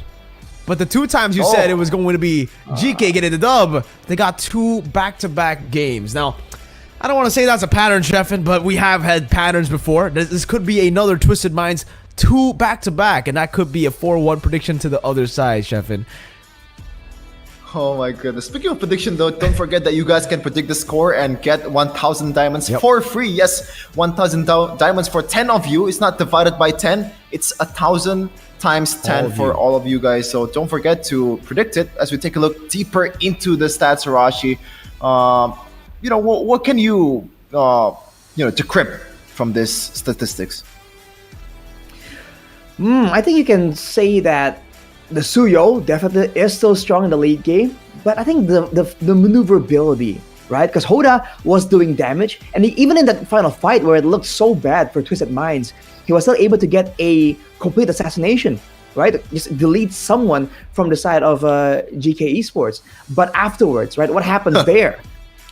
But the two times you said it was going to be GK getting the dub, they got 2 back-to-back games. Now, I don't want to say that's a pattern, Sheffin, but we have had patterns before. This could be another Twisted Minds 2 back-to-back, and that could be a 4-1 prediction to the other side, Sheffin. Oh my goodness. Speaking of prediction though, don't forget that you guys can predict the score and get 1,000 diamonds for free. Yes, 1,000 diamonds for 10 of you. It's not divided by 10. It's 1,000 times 10 for all of you guys. So don't forget to predict it as we take a look deeper into the stats, Arashi. What can you, decrypt from this statistics? I think you can say that the Suyo definitely is still strong in the late game, but I think the maneuverability, right? Because Hoda was doing damage, and even in that final fight where it looked so bad for Twisted Minds, he was still able to get a complete assassination, right? Just delete someone from the side of GK Esports. But afterwards, right, what happens there?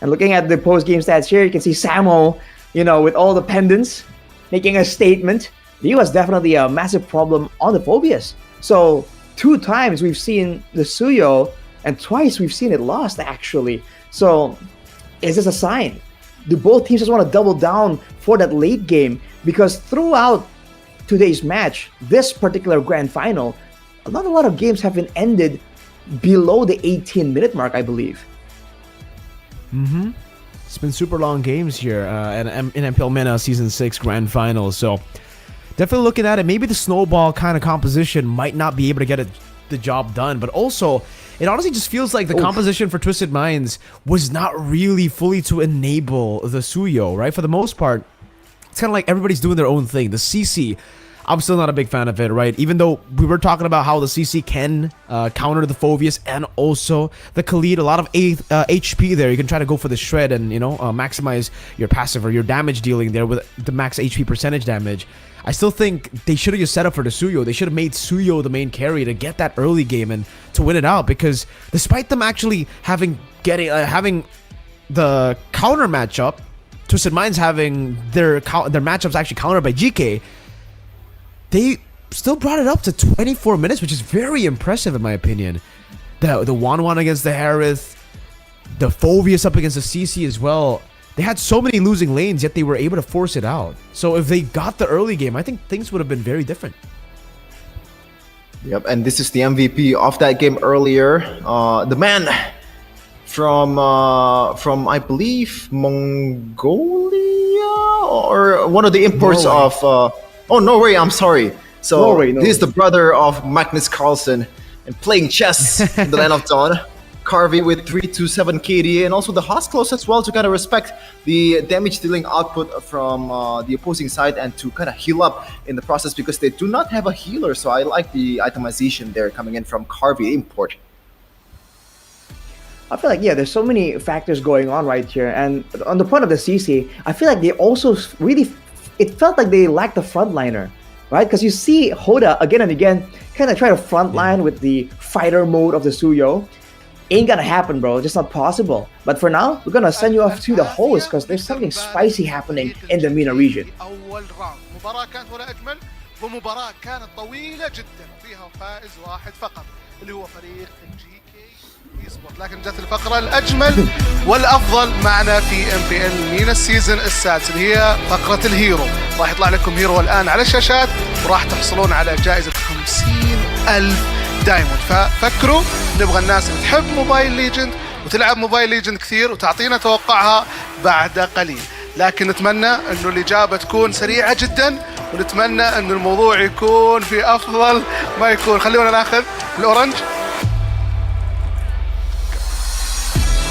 And looking at the post-game stats here, you can see Samo, with all the pendants, making a statement. He was definitely a massive problem on the Phobias. So 2 times we've seen the Suyo, and twice we've seen it lost, actually. So is this a sign? Do both teams just want to double down for that late game? Because throughout today's match, this particular grand final, not a lot of games have been ended below the 18-minute mark, I believe. It's been super long games here in MPL MENA Season 6 Grand Finals, so definitely looking at it, maybe the snowball kind of composition might not be able to get the job done, but also it honestly just feels like the composition for Twisted Minds was not really fully to enable the Suyo, right? For the most part, it's kind of like everybody's doing their own thing. The CC, I'm still not a big fan of it, right? Even though we were talking about how the CC can counter the Phobius and also the Khalid, a lot of HP there. You can try to go for the shred and, maximize your passive or your damage dealing there with the max HP percentage damage. I still think they should have just set up for the Suyo. They should have made Suyo the main carry to get that early game and to win it out, because despite them actually having the counter matchup, Twisted Minds having their matchups actually countered by GK, they still brought it up to 24 minutes, which is very impressive in my opinion. The 1-1 against the Harith, the Phobius up against the CC as well. They had so many losing lanes, yet they were able to force it out. So if they got the early game, I think things would have been very different. Yep, and this is the MVP of that game earlier. The man from I believe Mongolia, or one of the imports of Norway. I'm sorry. So Norway. This is the brother of Magnus Carlsen and playing chess in the Land of Dawn. Carvey with 327 KD, and also the Hosklos as well to kind of respect the damage dealing output from the opposing side and to kind of heal up in the process, because they do not have a healer. So I like the itemization there coming in from Carvey import. I feel like, there's so many factors going on right here. And on the point of the CC, I feel like they also it felt like they lacked the frontliner, right? Because you see Hoda again and again kind of try to frontline with the fighter mode of the Suyo. Ain't gonna happen, bro. Just not possible. But for now, we're gonna send you off to the host because there's something spicy happening in the MENA region. مباراة كانت ولا أجمل، ومباراة كانت طويلة جدا فيها فائز واحد فقط اللي هو فريق GK لكن جت الفقرة الأجمل والأفضل معنا في MPL مينا السيزون السادس اللي هي فقرة الهيرو. راح يطلع لكم هيرو الآن على الشاشات وراح تحصلون على جائزة 50,000 دايموند. ففكروا، نبغى الناس اللي تحب موبايل ليجند وتلعب موبايل ليجند كثير وتعطينا توقعها بعد قليل. لكن نتمنى انه الاجابه تكون سريعه جدا، ونتمنى انه الموضوع يكون في افضل ما يكون. خلونا ناخذ الاورنج.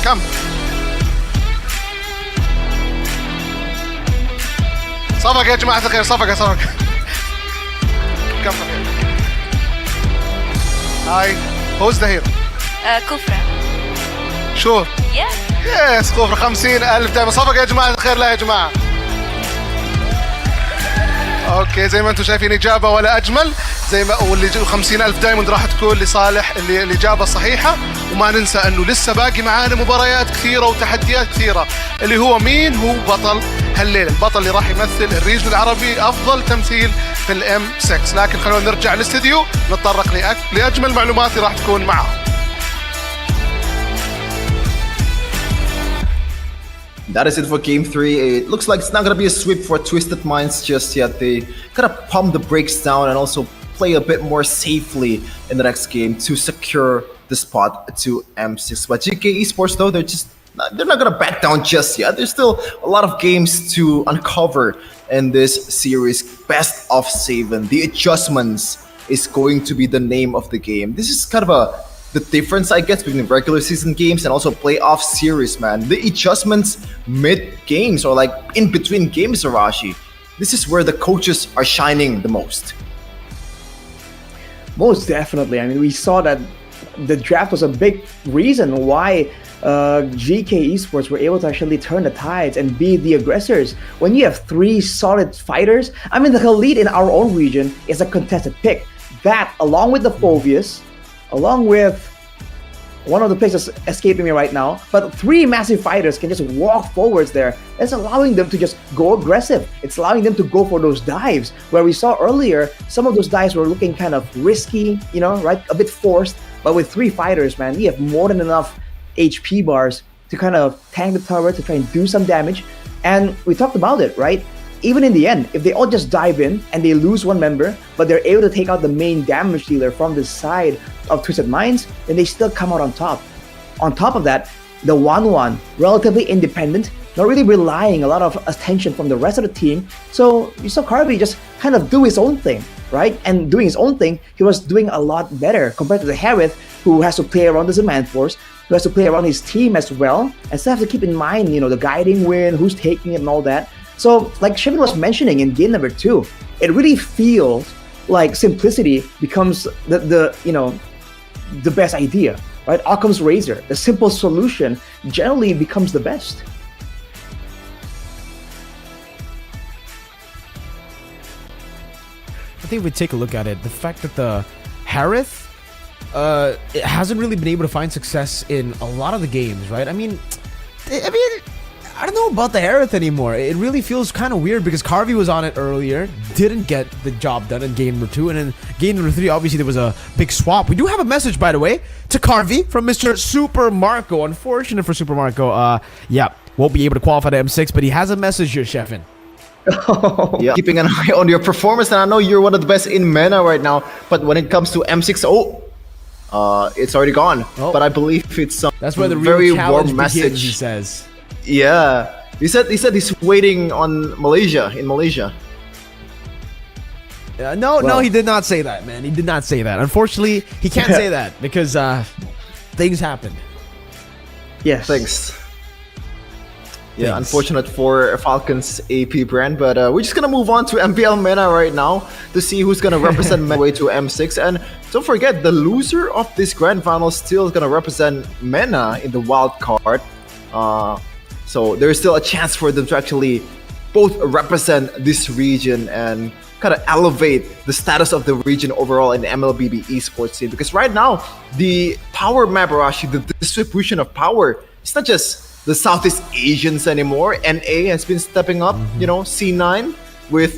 كم صفق يا جماعه الخير؟ صفق كم صفق؟ هاي هوز ذا هيرو؟ كفرة. شو؟ يس كفر 50,000 دايما. صفق يا جماعة الخير. لا يا جماعة. اوكي زي ما انتم شايفين اجابة ولا اجمل، زي ما واللي 50,000 دايموند راح تكون لصالح اللي الاجابة الصحيحة. وما ننسى انه لسه باقي معانا مباريات كثيرة وتحديات كثيرة. اللي هو مين هو بطل هالليلة؟ البطل اللي راح يمثل الريجن العربي افضل تمثيل في الام 6. لكن خلونا نرجع للاستديو نتطرق لاجمل معلومات اللي راح تكون معاهم. That is it for Game 3. It looks like it's not going to be a sweep for Twisted Minds just yet. They gotta pump the brakes down and also play a bit more safely in the next game to secure the spot to M6. But Geekay Esports, though, they're not going to back down just yet. There's still a lot of games to uncover in this series. Best of 7. The adjustments is going to be the name of the game. This is kind of the difference, I guess, between regular season games and also playoff series, man. The adjustments mid-games or like in between games, Arashi. This is where the coaches are shining the most. Most definitely. I mean, we saw that the draft was a big reason why Geekay Esports were able to actually turn the tides and be the aggressors. When you have 3 solid fighters, I mean, the elite in our own region is a contested pick. That, along with the Phobius, along with one of the picks that's escaping me right now, but 3 massive fighters can just walk forwards there. It's allowing them to just go aggressive. It's allowing them to go for those dives. Where we saw earlier, some of those dives were looking kind of risky, you know, right? A bit forced. But with 3 fighters, man, you have more than enough HP bars to kind of tank the tower, to try and do some damage. And we talked about it, right? Even in the end, if they all just dive in and they lose 1 member, but they're able to take out the main damage dealer from the side of Twisted Minds, then they still come out on top. On top of that, the 1-1, relatively independent, not really relying a lot of attention from the rest of the team. So you saw Carby just kind of do his own thing, right? And doing his own thing, he was doing a lot better compared to the Harith, who has to play around the Demand Force, who has to play around his team as well, and still have to keep in mind, you know, the guiding win, who's taking it and all that. So, like Shivin was mentioning in game number 2, it really feels like simplicity becomes the best idea, right? Occam's razor, the simple solution generally becomes the best. I think if we take a look at it, the fact that the Harith it hasn't really been able to find success in a lot of the games, right? I mean, I don't know about the Harith anymore. It really feels kind of weird because Carvey was on it earlier, didn't get the job done in game number 2, and in game number 3, obviously there was a big swap. We do have a message, by the way, to Carvey from Mr. Super Marco. Unfortunate for Super Marco, yeah, won't be able to qualify to M6, but he has a message here, Sheffin. Yeah, keeping an eye on your performance, and I know you're one of the best in MENA right now, but when it comes to M6, it's already gone. Oh. But I believe it's some That's where the real very challenge warm message. begins, he says. Yeah, he said he's waiting on Malaysia. No, he did not say that, man. He did not say that. Unfortunately, he can't say that because things happened. Yes. Thanks. Yeah, unfortunate for Falcon's AP brand, but we're just gonna move on to MPL MENA right now to see who's gonna represent MENA way to M6. And don't forget, the loser of this grand final still is gonna represent MENA in the wild card. So there's still a chance for them to actually both represent this region and kind of elevate the status of the region overall in the MLBB esports scene. Because right now, the power map, Arashi, the distribution of power, it's not just the Southeast Asians anymore. NA has been stepping up, you know, C9 with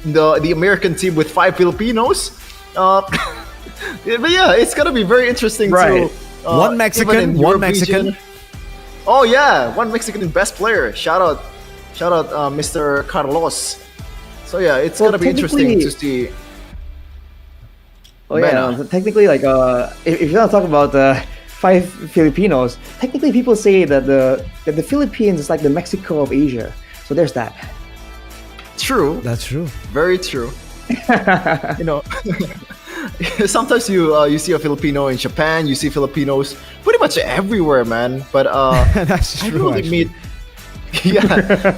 the American team with 5 Filipinos. But yeah, it's gonna be very interesting One Mexican, even in one your Mexican. region. Oh yeah, one Mexican best player. Shout out, Mr. Carlos. So yeah, it's Well, gonna be interesting to technically- see. Oh yeah, Mena. no, technically, like, if you want to talk about 5 Filipinos, technically people say that the Philippines is like the Mexico of Asia. So there's that. True, That's true. very true. You know, sometimes you see a Filipino in Japan, you see Filipinos pretty much everywhere, man. But That's I true. really actually. meet. Yeah,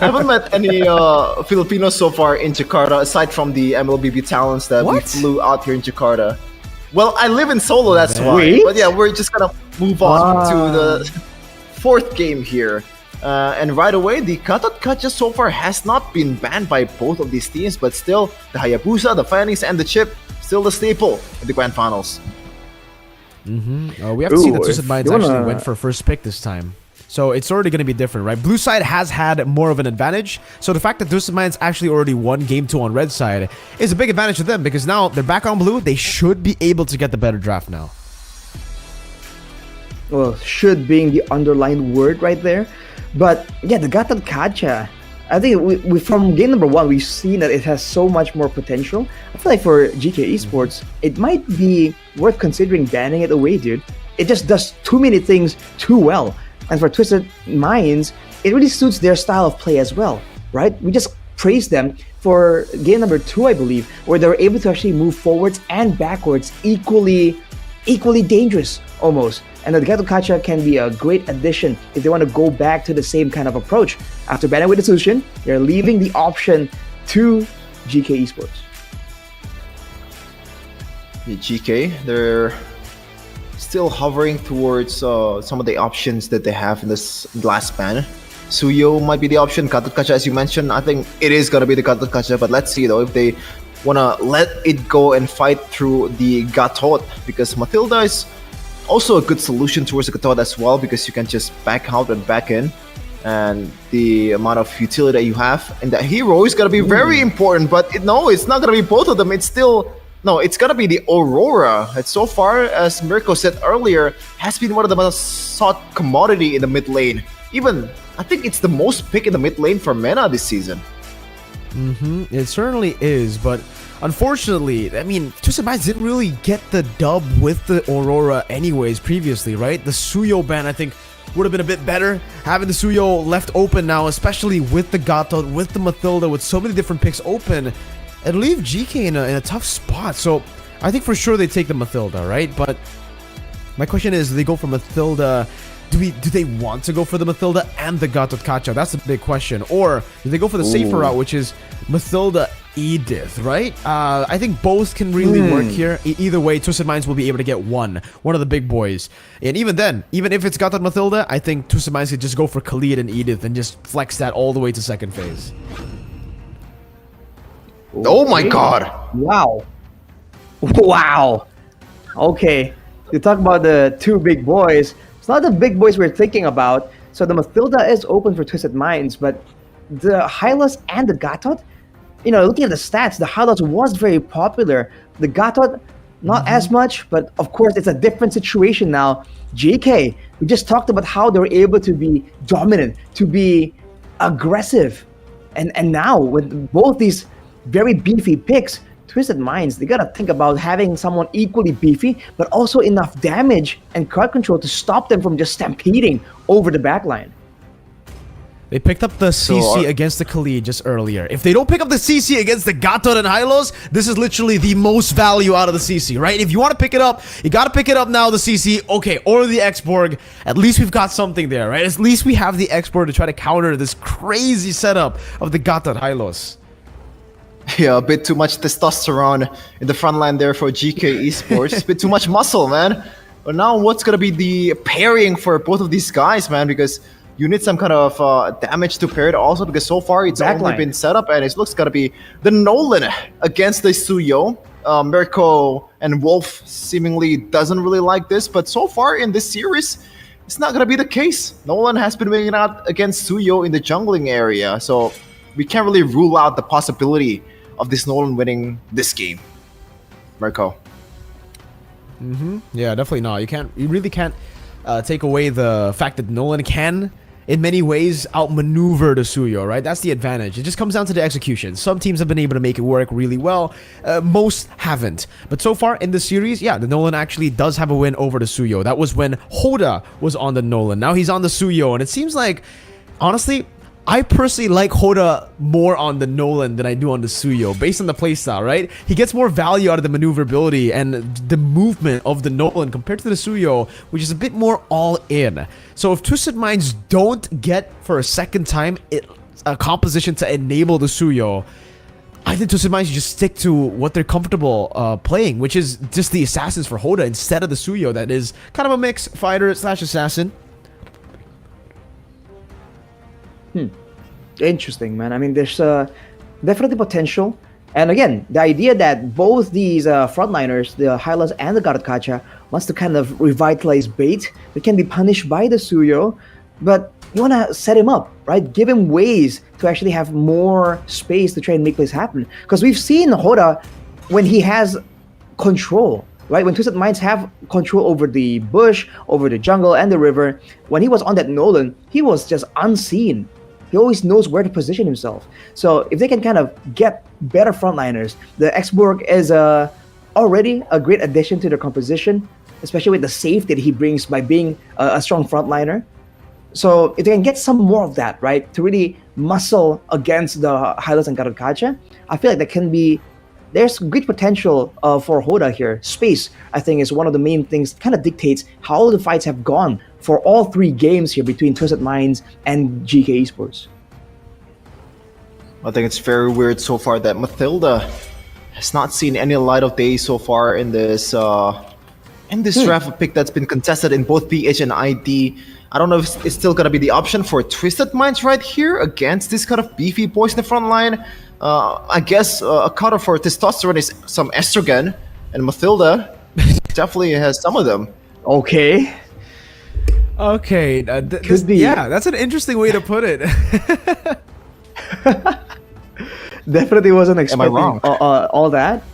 I haven't met any Filipinos so far in Jakarta aside from the MLBB talents that we What? flew out here in Jakarta. Well, I live in Solo, that's why. Wait. But yeah, we're just gonna move on to the 4th game here. And right away, the Katot Kacha so far has not been banned by both of these teams, but still, the Hayabusa, the Phoenix, and the Chip, still the staple in the Grand Finals. We have to see that Ooh, Twisted if Minds you wanna- actually went for first pick this time. So it's already going to be different, right? Blue side has had more of an advantage. So the fact that Twisted Minds actually already won game 2 on red side is a big advantage to them because now they're back on blue. They should be able to get the better draft now. Well, should being the underlined word right there. But yeah, the Gatot Kacha, I think we from game number 1, we've seen that it has so much more potential. I feel like for GK Esports, it might be worth considering banning it away, dude. It just does too many things too well. And for Twisted Minds, it really suits their style of play as well, right? We just praised them for game number 2, I believe, where they were able to actually move forwards and backwards equally dangerous almost. And the Gatot Kacha can be a great addition if they want to go back to the same kind of approach. After banning with Dissolution, they're leaving the option to GK Esports. The GK, they're still hovering towards some of the options that they have in this last ban. Suyo might be the option. Gatot Kacha, as you mentioned, I think it is gonna be the Gatot Kacha. But let's see though if they wanna let it go and fight through the Gatot, because Matilda is also a good solution towards the Gatot as well, because you can just back out and back in, and the amount of utility that you have. And that hero is gonna be very important. But no, it's not gonna be both of them. It's still. No, it's gonna be the Aurora. That so far, as Mirko said earlier, has been one of the most sought commodity in the mid lane. Even, I think it's the most pick in the mid lane for MENA this season. It certainly is, but unfortunately, I mean, Twisted Minds didn't really get the dub with the Aurora anyways previously, right? The Suyo ban, I think, would have been a bit better. Having the Suyo left open now, especially with the Gatot, with the Matilda, with so many different picks open, it'll leave GK in a tough spot. So I think for sure they take the Matilda, right? But my question is, do they go for Matilda? Do they want to go for the Matilda and the Gatot Kacha? That's the big question. Or do they go for the safer route, which is Matilda Edith, right? I think both can really work here. Either way, Twisted Minds will be able to get one of the big boys. And even then, even if it's Gatot Matilda, I think Twisted Minds could just go for Khalid and Edith and just flex that all the way to second phase. Oh my god! Wow. Wow. Okay. You talk about the 2 big boys. It's not the big boys we're thinking about. So the Matilda is open for Twisted Minds, but the Hylos and the Gatot, you know, looking at the stats, the Hylos was very popular. The Gatot, not as much, but of course it's a different situation now. JK, we just talked about how they were able to be dominant, to be aggressive. And now with both these very beefy picks, Twisted Minds, they gotta think about having someone equally beefy, but also enough damage and card control to stop them from just stampeding over the backline. They picked up the CC against the Khalid just earlier. If they don't pick up the CC against the Gatot and Hylos, this is literally the most value out of the CC, right? If you want to pick it up, you got to pick it up now, the CC, okay, or the X-Borg. At least we've got something there, right? At least we have the X-Borg to try to counter this crazy setup of the Gatot Hylos. Yeah, a bit too much testosterone in the front line there for GK Esports. A bit too much muscle, man. But now what's gonna be the pairing for both of these guys, man? Because you need some kind of damage to pair it also, because so far it's only been set up, and it looks gonna be the Nolan against the Suyo. Mirko and Wolf seemingly doesn't really like this, but so far in this series, it's not gonna be the case. Nolan has been winning out against Suyo in the jungling area, so we can't really rule out the possibility of this Nolan winning this game. Mirko. Yeah, definitely not. You really can't take away the fact that Nolan can, in many ways, outmaneuver the Suyo, right? That's the advantage. It just comes down to the execution. Some teams have been able to make it work really well. Most haven't. But so far in the series, yeah, the Nolan actually does have a win over the Suyo. That was when Hoda was on the Nolan. Now he's on the Suyo, and it seems like, honestly, I personally like Hoda more on the Nolan than I do on the Suyo, based on the playstyle, right? He gets more value out of the maneuverability and the movement of the Nolan compared to the Suyo, which is a bit more all-in. So if Twisted Minds don't get, for a second time, a composition to enable the Suyo, I think Twisted Minds should just stick to what they're comfortable playing, which is just the Assassins for Hoda instead of the Suyo that is kind of a mix fighter/assassin. Interesting, man. I mean, there's definitely potential. And again, the idea that both these frontliners, the Hylas and the Garatkacha, wants to kind of revitalize bait that can be punished by the Suyo, but you want to set him up, right? Give him ways to actually have more space to try and make this happen. Because we've seen Hoda when he has control, right? When Twisted Minds have control over the bush, over the jungle, and the river, when he was on that Nolan, he was just unseen. He always knows where to position himself. So if they can kind of get better frontliners, the Xborg is already a great addition to their composition, especially with the safety that he brings by being a strong frontliner. So if they can get some more of that, right, to really muscle against the Hylas and Garatkacha, I feel like that can be, there's great potential for Hoda here. Space, I think, is one of the main things that kind of dictates how the fights have gone for all three games here between Twisted Minds and GK Esports. I think it's very weird so far that Mathilda has not seen any light of day so far in this draft pick that's been contested in both PH and ID. I don't know if it's still gonna be the option for Twisted Minds right here against this kind of beefy boys in the front line. I guess a counter for testosterone is some estrogen, and Mathilda definitely has some of them. Okay. Okay, Could be. Yeah, that's an interesting way to put it. Definitely wasn't expecting wrong? all that.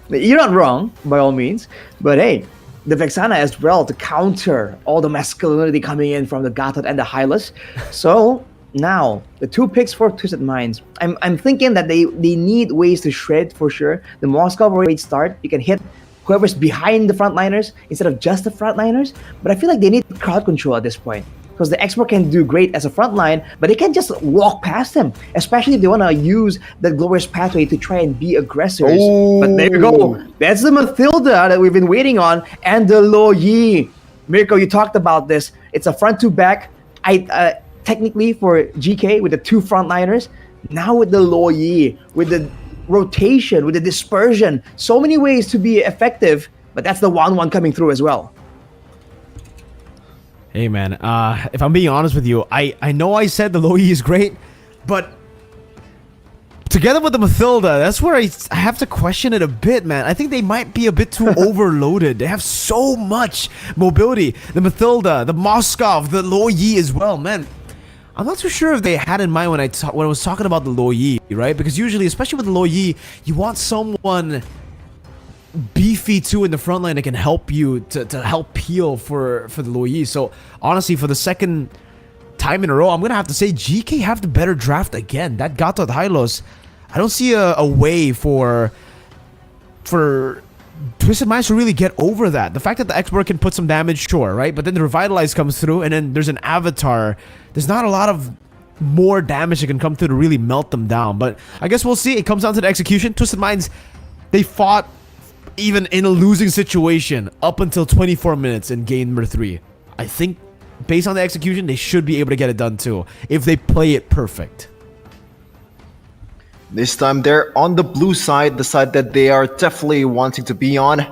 You're not wrong, by all means. But hey, the Vexana as well to counter all the masculinity coming in from the Gatot and the Hylas. So now, the two picks for Twisted Minds. I'm thinking that they need ways to shred for sure. The Moscow great start. You can hit whoever's behind the frontliners instead of just the frontliners. But I feel like they need crowd control at this point. Because the expert can do great as a frontline, but they can't just walk past them. Especially if they want to use the glorious pathway to try and be aggressors. Oh. But there you go. That's the Mathilda that we've been waiting on. And the Lo Yi. Mirko, you talked about this. It's a front to back. Technically for GK with the two frontliners. Now with the Lo Yi, with the rotation, with the dispersion. So many ways to be effective. But that's the 1-1 coming through as well. Hey man, if I'm being honest with you, I know I said the Lo Yi is great, but together with the Mathilda, that's where I have to question it a bit, man. I think they might be a bit too overloaded. They have so much mobility. The Mathilda, the Moskov, the Lo Yi as well, man. I'm not too sure if they had in mind when I was talking about the Lo Yi, right? Because usually, especially with the Lo Yi, you want someone beefy too in the front line that can help you to help peel for the Lo Yi. So honestly, for the second time in a row, I'm gonna have to say GK have the better draft again. That Gato at Hylos, I don't see a way for Twisted Minds to really get over that. The fact that the expert can put some damage, sure, right? But then the Revitalize comes through, and then there's an Avatar. There's not a lot of more damage that can come through to really melt them down. But I guess we'll see. It comes down to the execution. Twisted Minds, they fought even in a losing situation up until 24 minutes in game number 3. I think based on the execution, they should be able to get it done too if they play it perfect. This time they're on the blue side, the side that they are definitely wanting to be on.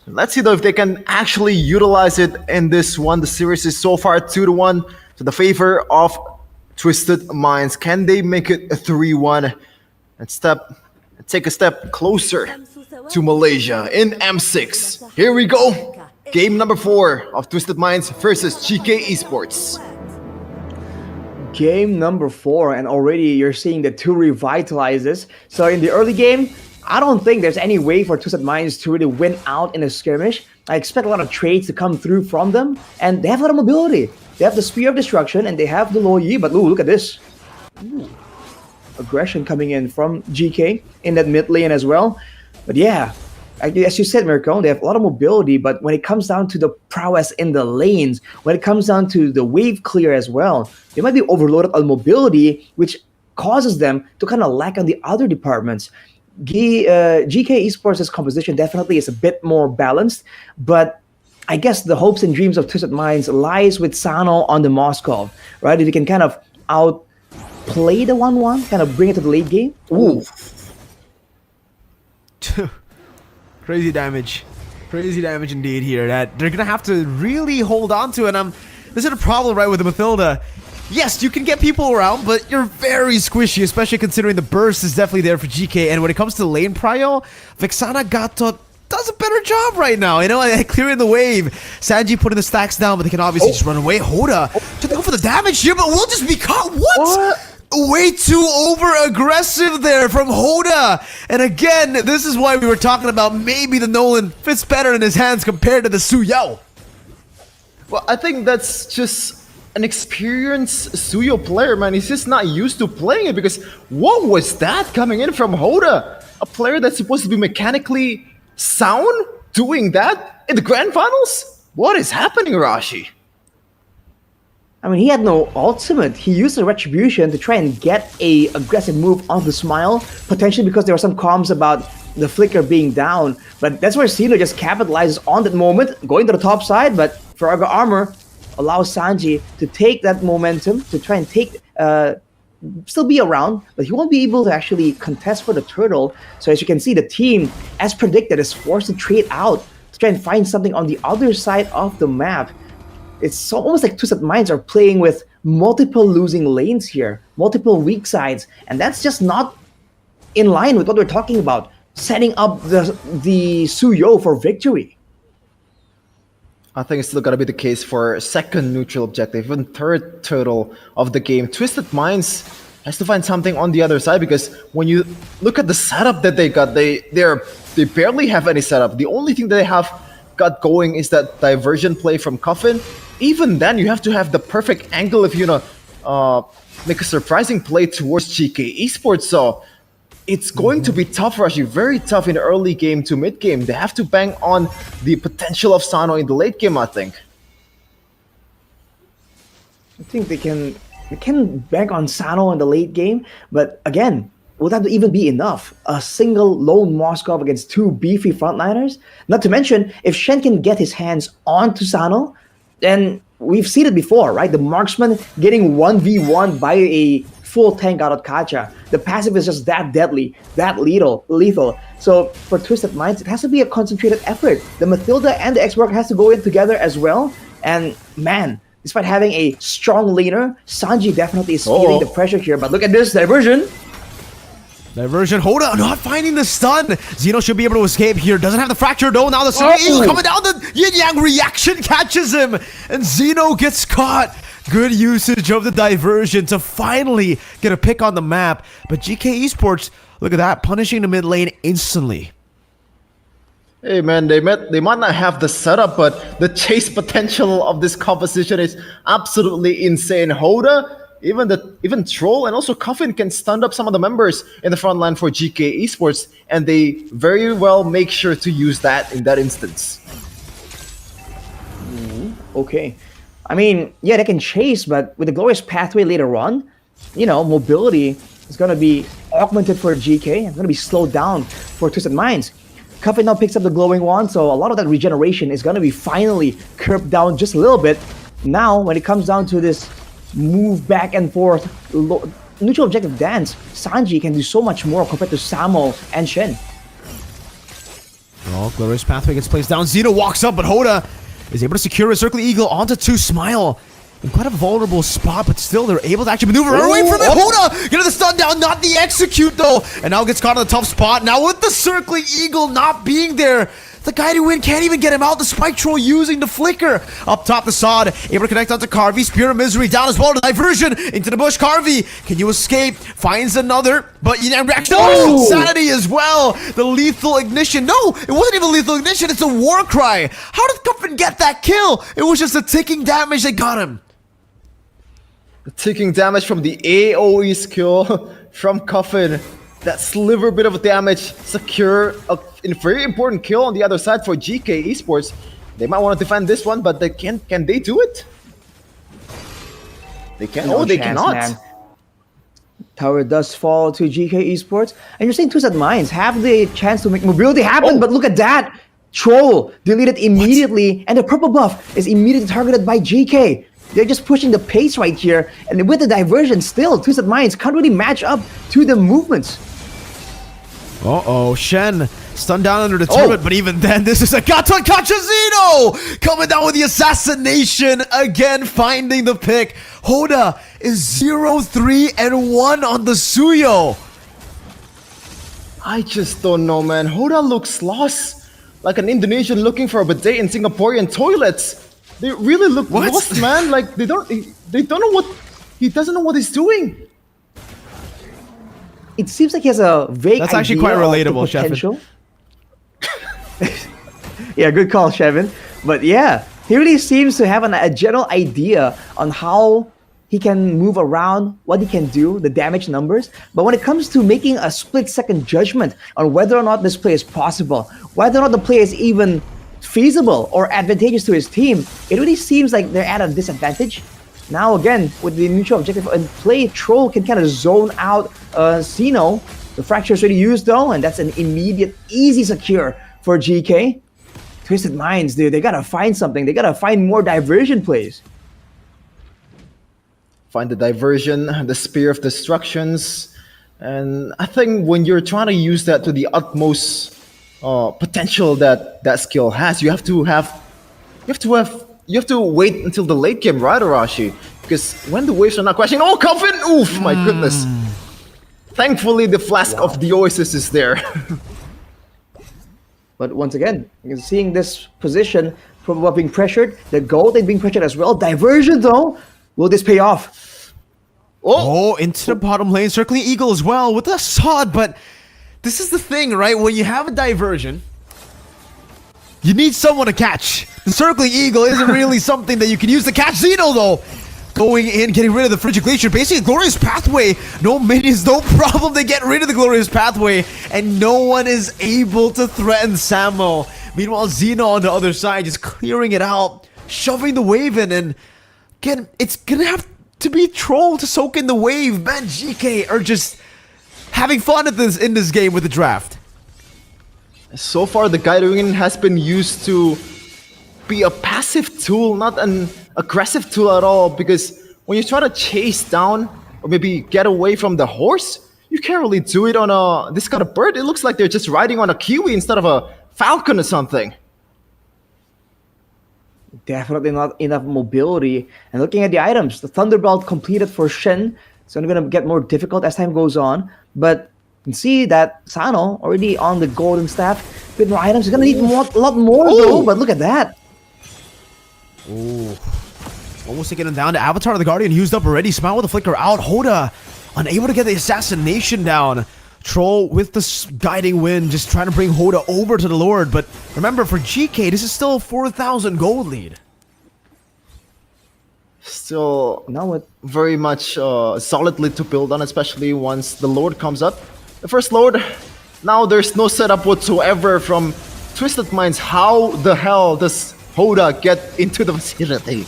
Let's see though if they can actually utilize it in this one. The series is so far 2-1 to the favor of Twisted Minds. Can they make it a 3-1 and take a step closer to Malaysia in M6? Here we go. Game number 4 of Twisted Minds versus GK Esports. Game number 4, and already you're seeing the two revitalizes. So in the early game, I don't think there's any way for Twisted Minds to really win out in a skirmish. I expect a lot of trades to come through from them, and they have a lot of mobility. They have the Spear of Destruction, and they have the Lo Yi, but ooh, look at this. Ooh. Aggression coming in from GK in that mid lane as well. But yeah, as you said, Mirko, they have a lot of mobility, but when it comes down to the prowess in the lanes, when it comes down to the wave clear as well, they might be overloaded on mobility, which causes them to kind of lack on the other departments. GK Esports' composition definitely is a bit more balanced, but I guess the hopes and dreams of Twisted Minds lies with Sano on the Moskov, right? If you can kind of outplay the 1-1, kind of bring it to the late game. Ooh. Crazy damage indeed here that they're gonna have to really hold on to. And this is the problem, right, with the Mathilda. Yes, you can get people around, but you're very squishy, especially considering the burst is definitely there for GK. And when it comes to lane prio, Vexana Gato does a better job right now, you know, clearing the wave. Sanji putting the stacks down, but they can obviously just run away. Hoda to go for the damage here, but we'll just be caught. What? Way too over-aggressive there from Hoda. And again, this is why we were talking about maybe the Nolan fits better in his hands compared to the Suyo. Well, I think that's just an experienced Suyo player, man. He's just not used to playing it, because what was that coming in from Hoda? A player that's supposed to be mechanically sound doing that in the Grand Finals? What is happening, Rashi? I mean, he had no ultimate. He used the Retribution to try and get a aggressive move on the Smile, potentially because there were some comms about the Flicker being down. But that's where Sino just capitalizes on that moment, going to the top side, but Faraga Armor allows Sanji to take that momentum, to try and take, still be around, but he won't be able to actually contest for the turtle. So as you can see, the team, as predicted, is forced to trade out to try and find something on the other side of the map. It's almost like Twisted Minds are playing with multiple losing lanes here, multiple weak sides, and that's just not in line with what we're talking about, setting up the Suyo for victory. I think it's still gonna be the case for second neutral objective, even third turtle of the game. Twisted Minds has to find something on the other side, because when you look at the setup that they got, they barely have any setup. The only thing they have got going is that diversion play from Coffin. Even then, you have to have the perfect angle if you make a surprising play towards GK Esports. So it's going to be tough, Rashi, very tough in the early game to mid game. They have to bang on the potential of Sano in the late game, I think. I think they can bank on Sano in the late game, but again, would that even be enough? A single lone Moskov against two beefy frontliners? Not to mention, if Shen can get his hands onto Sano, then we've seen it before, right? The marksman getting 1v1 by a full tank out of Kacha. The passive is just that deadly, that lethal. So for Twisted Minds, it has to be a concentrated effort. The Mathilda and the X-Work has to go in together as well. And man, despite having a strong laner, Sanji definitely is feeling the pressure here. But look at this diversion. Hoda not finding the stun. Zeno should be able to escape here. Doesn't have the fracture though. Now the Super Eagle coming down. The Yin Yang reaction catches him. And Zeno gets caught. Good usage of the diversion to finally get a pick on the map. But GK Esports, look at that, punishing the mid lane instantly. Hey man, they might not have the setup, but the chase potential of this composition is absolutely insane. Hoda, even Troll and also Coffin can stand up some of the members in the front line for GK Esports, and they very well make sure to use that in that instance. Okay. I mean, yeah, they can chase, but with the Glorious Pathway later on, you know, mobility is going to be augmented for GK. It's going to be slowed down for Twisted Minds. Coffin now picks up the Glowing Wand, so a lot of that regeneration is going to be finally curbed down just a little bit. Now, when it comes down to this move back and forth, neutral objective dance, Sanji can do so much more compared to Samo and Shen. Well, Glorious Pathway gets placed down. Zeno walks up, but Hoda is able to secure a Circle Eagle onto 2 Smile. In quite a vulnerable spot, but still they're able to actually maneuver away from it. Hoda getting the stun down, not the execute though. And now gets caught in the tough spot. Now with the Circling Eagle not being there The guiding wind can't even get him out. The spike troll using the flicker. Up top, the Sod able to connect onto Carvey. Spear of Misery down as well. The diversion into the bush. Carvey, can you escape? Finds another, but you know, Insanity as well. The lethal ignition. No, it wasn't even lethal ignition. It's a war cry. How did Cuffin get that kill? It was just the ticking damage that got him. The ticking damage from the AoE skill from Cuffin. That sliver bit of damage secure a very important kill on the other side for GK Esports. They might want to defend this one, but they can they do it? They can. No Oh, they chance, cannot. man. Tower does fall to GK Esports, and you're saying Twisted Minds have the chance to make mobility happen, but look at that! Troll deleted immediately, and the purple buff is immediately targeted by GK. They're just pushing the pace right here, and with the diversion still, Twisted Minds can't really match up to the movements. Uh-oh, Shen stunned down under the turret, but even then, this is a Gato Cachazino coming down with the assassination again, finding the pick. Hoda is 0-3-1 on the Suyo. I just don't know, man. Hoda looks lost, like an Indonesian looking for a bidet in Singaporean toilets. They really look lost, man. Like they don't know what he doesn't know what he's doing. It seems like he has a vague That's actually idea quite relatable, of the potential. Shevin. Yeah, good call, Shevin. But yeah, he really seems to have a general idea on how he can move around, what he can do, the damage numbers. But when it comes to making a split-second judgment on whether or not this play is possible, whether or not the play is even feasible or advantageous to his team, it really seems like they're at a disadvantage. Now again, with the mutual objective in play, Troll can kind of zone out Xeno. The Fracture is already used though, and that's an immediate, easy secure for GK. Twisted Minds, dude, they gotta find something. They gotta find more diversion plays. Find the diversion, the Spear of Destructions, and I think when you're trying to use that to the utmost potential that that skill has, you have to wait until the late game, right, Arashi? Because when the waves are not crashing, oh, Cuffin! Oof, my goodness. Thankfully, the Flask of the Oasis is there. But once again, seeing this position from being pressured, the gold and being pressured as well. Diversion though, will this pay off? Oh, into the bottom lane, circling Eagle as well with the Sod, but this is the thing, right? When you have a diversion, you need someone to catch. The circling Eagle isn't really something that you can use to catch Xeno though. Going in, getting rid of the Frigid Glacier. Basically, Glorious Pathway. No minions, no problem. They get rid of the Glorious Pathway. And no one is able to threaten Samo. Meanwhile, Xeno on the other side just clearing it out. Shoving the wave in. And again, it's going to have to be Troll to soak in the wave. Man, GK are just having fun at this in this game with the draft. So far, the Guiding has been used to be a passive tool, not an aggressive tool at all, because when you try to chase down or maybe get away from the horse, you can't really do it on this kind of bird. It looks like they're just riding on a kiwi instead of a falcon or something. Definitely not enough mobility. And looking at the items, the Thunderbolt completed for Shen. It's only going to get more difficult as time goes on. But you can see that Sano already on the golden staff. With more items, he's going to need a lot more though. But look at that. Ooh. Almost taking him down. The Avatar of the Guardian used up already. Smile with the flicker out. Hoda unable to get the assassination down. Troll with the guiding wind, just trying to bring Hoda over to the Lord. But remember, for GK, this is still a 4,000 gold lead. Still very much solidly to build on, especially once the Lord comes up. The first Lord, now there's no setup whatsoever from Twisted Minds. How the hell does Hoda get into the vicinity?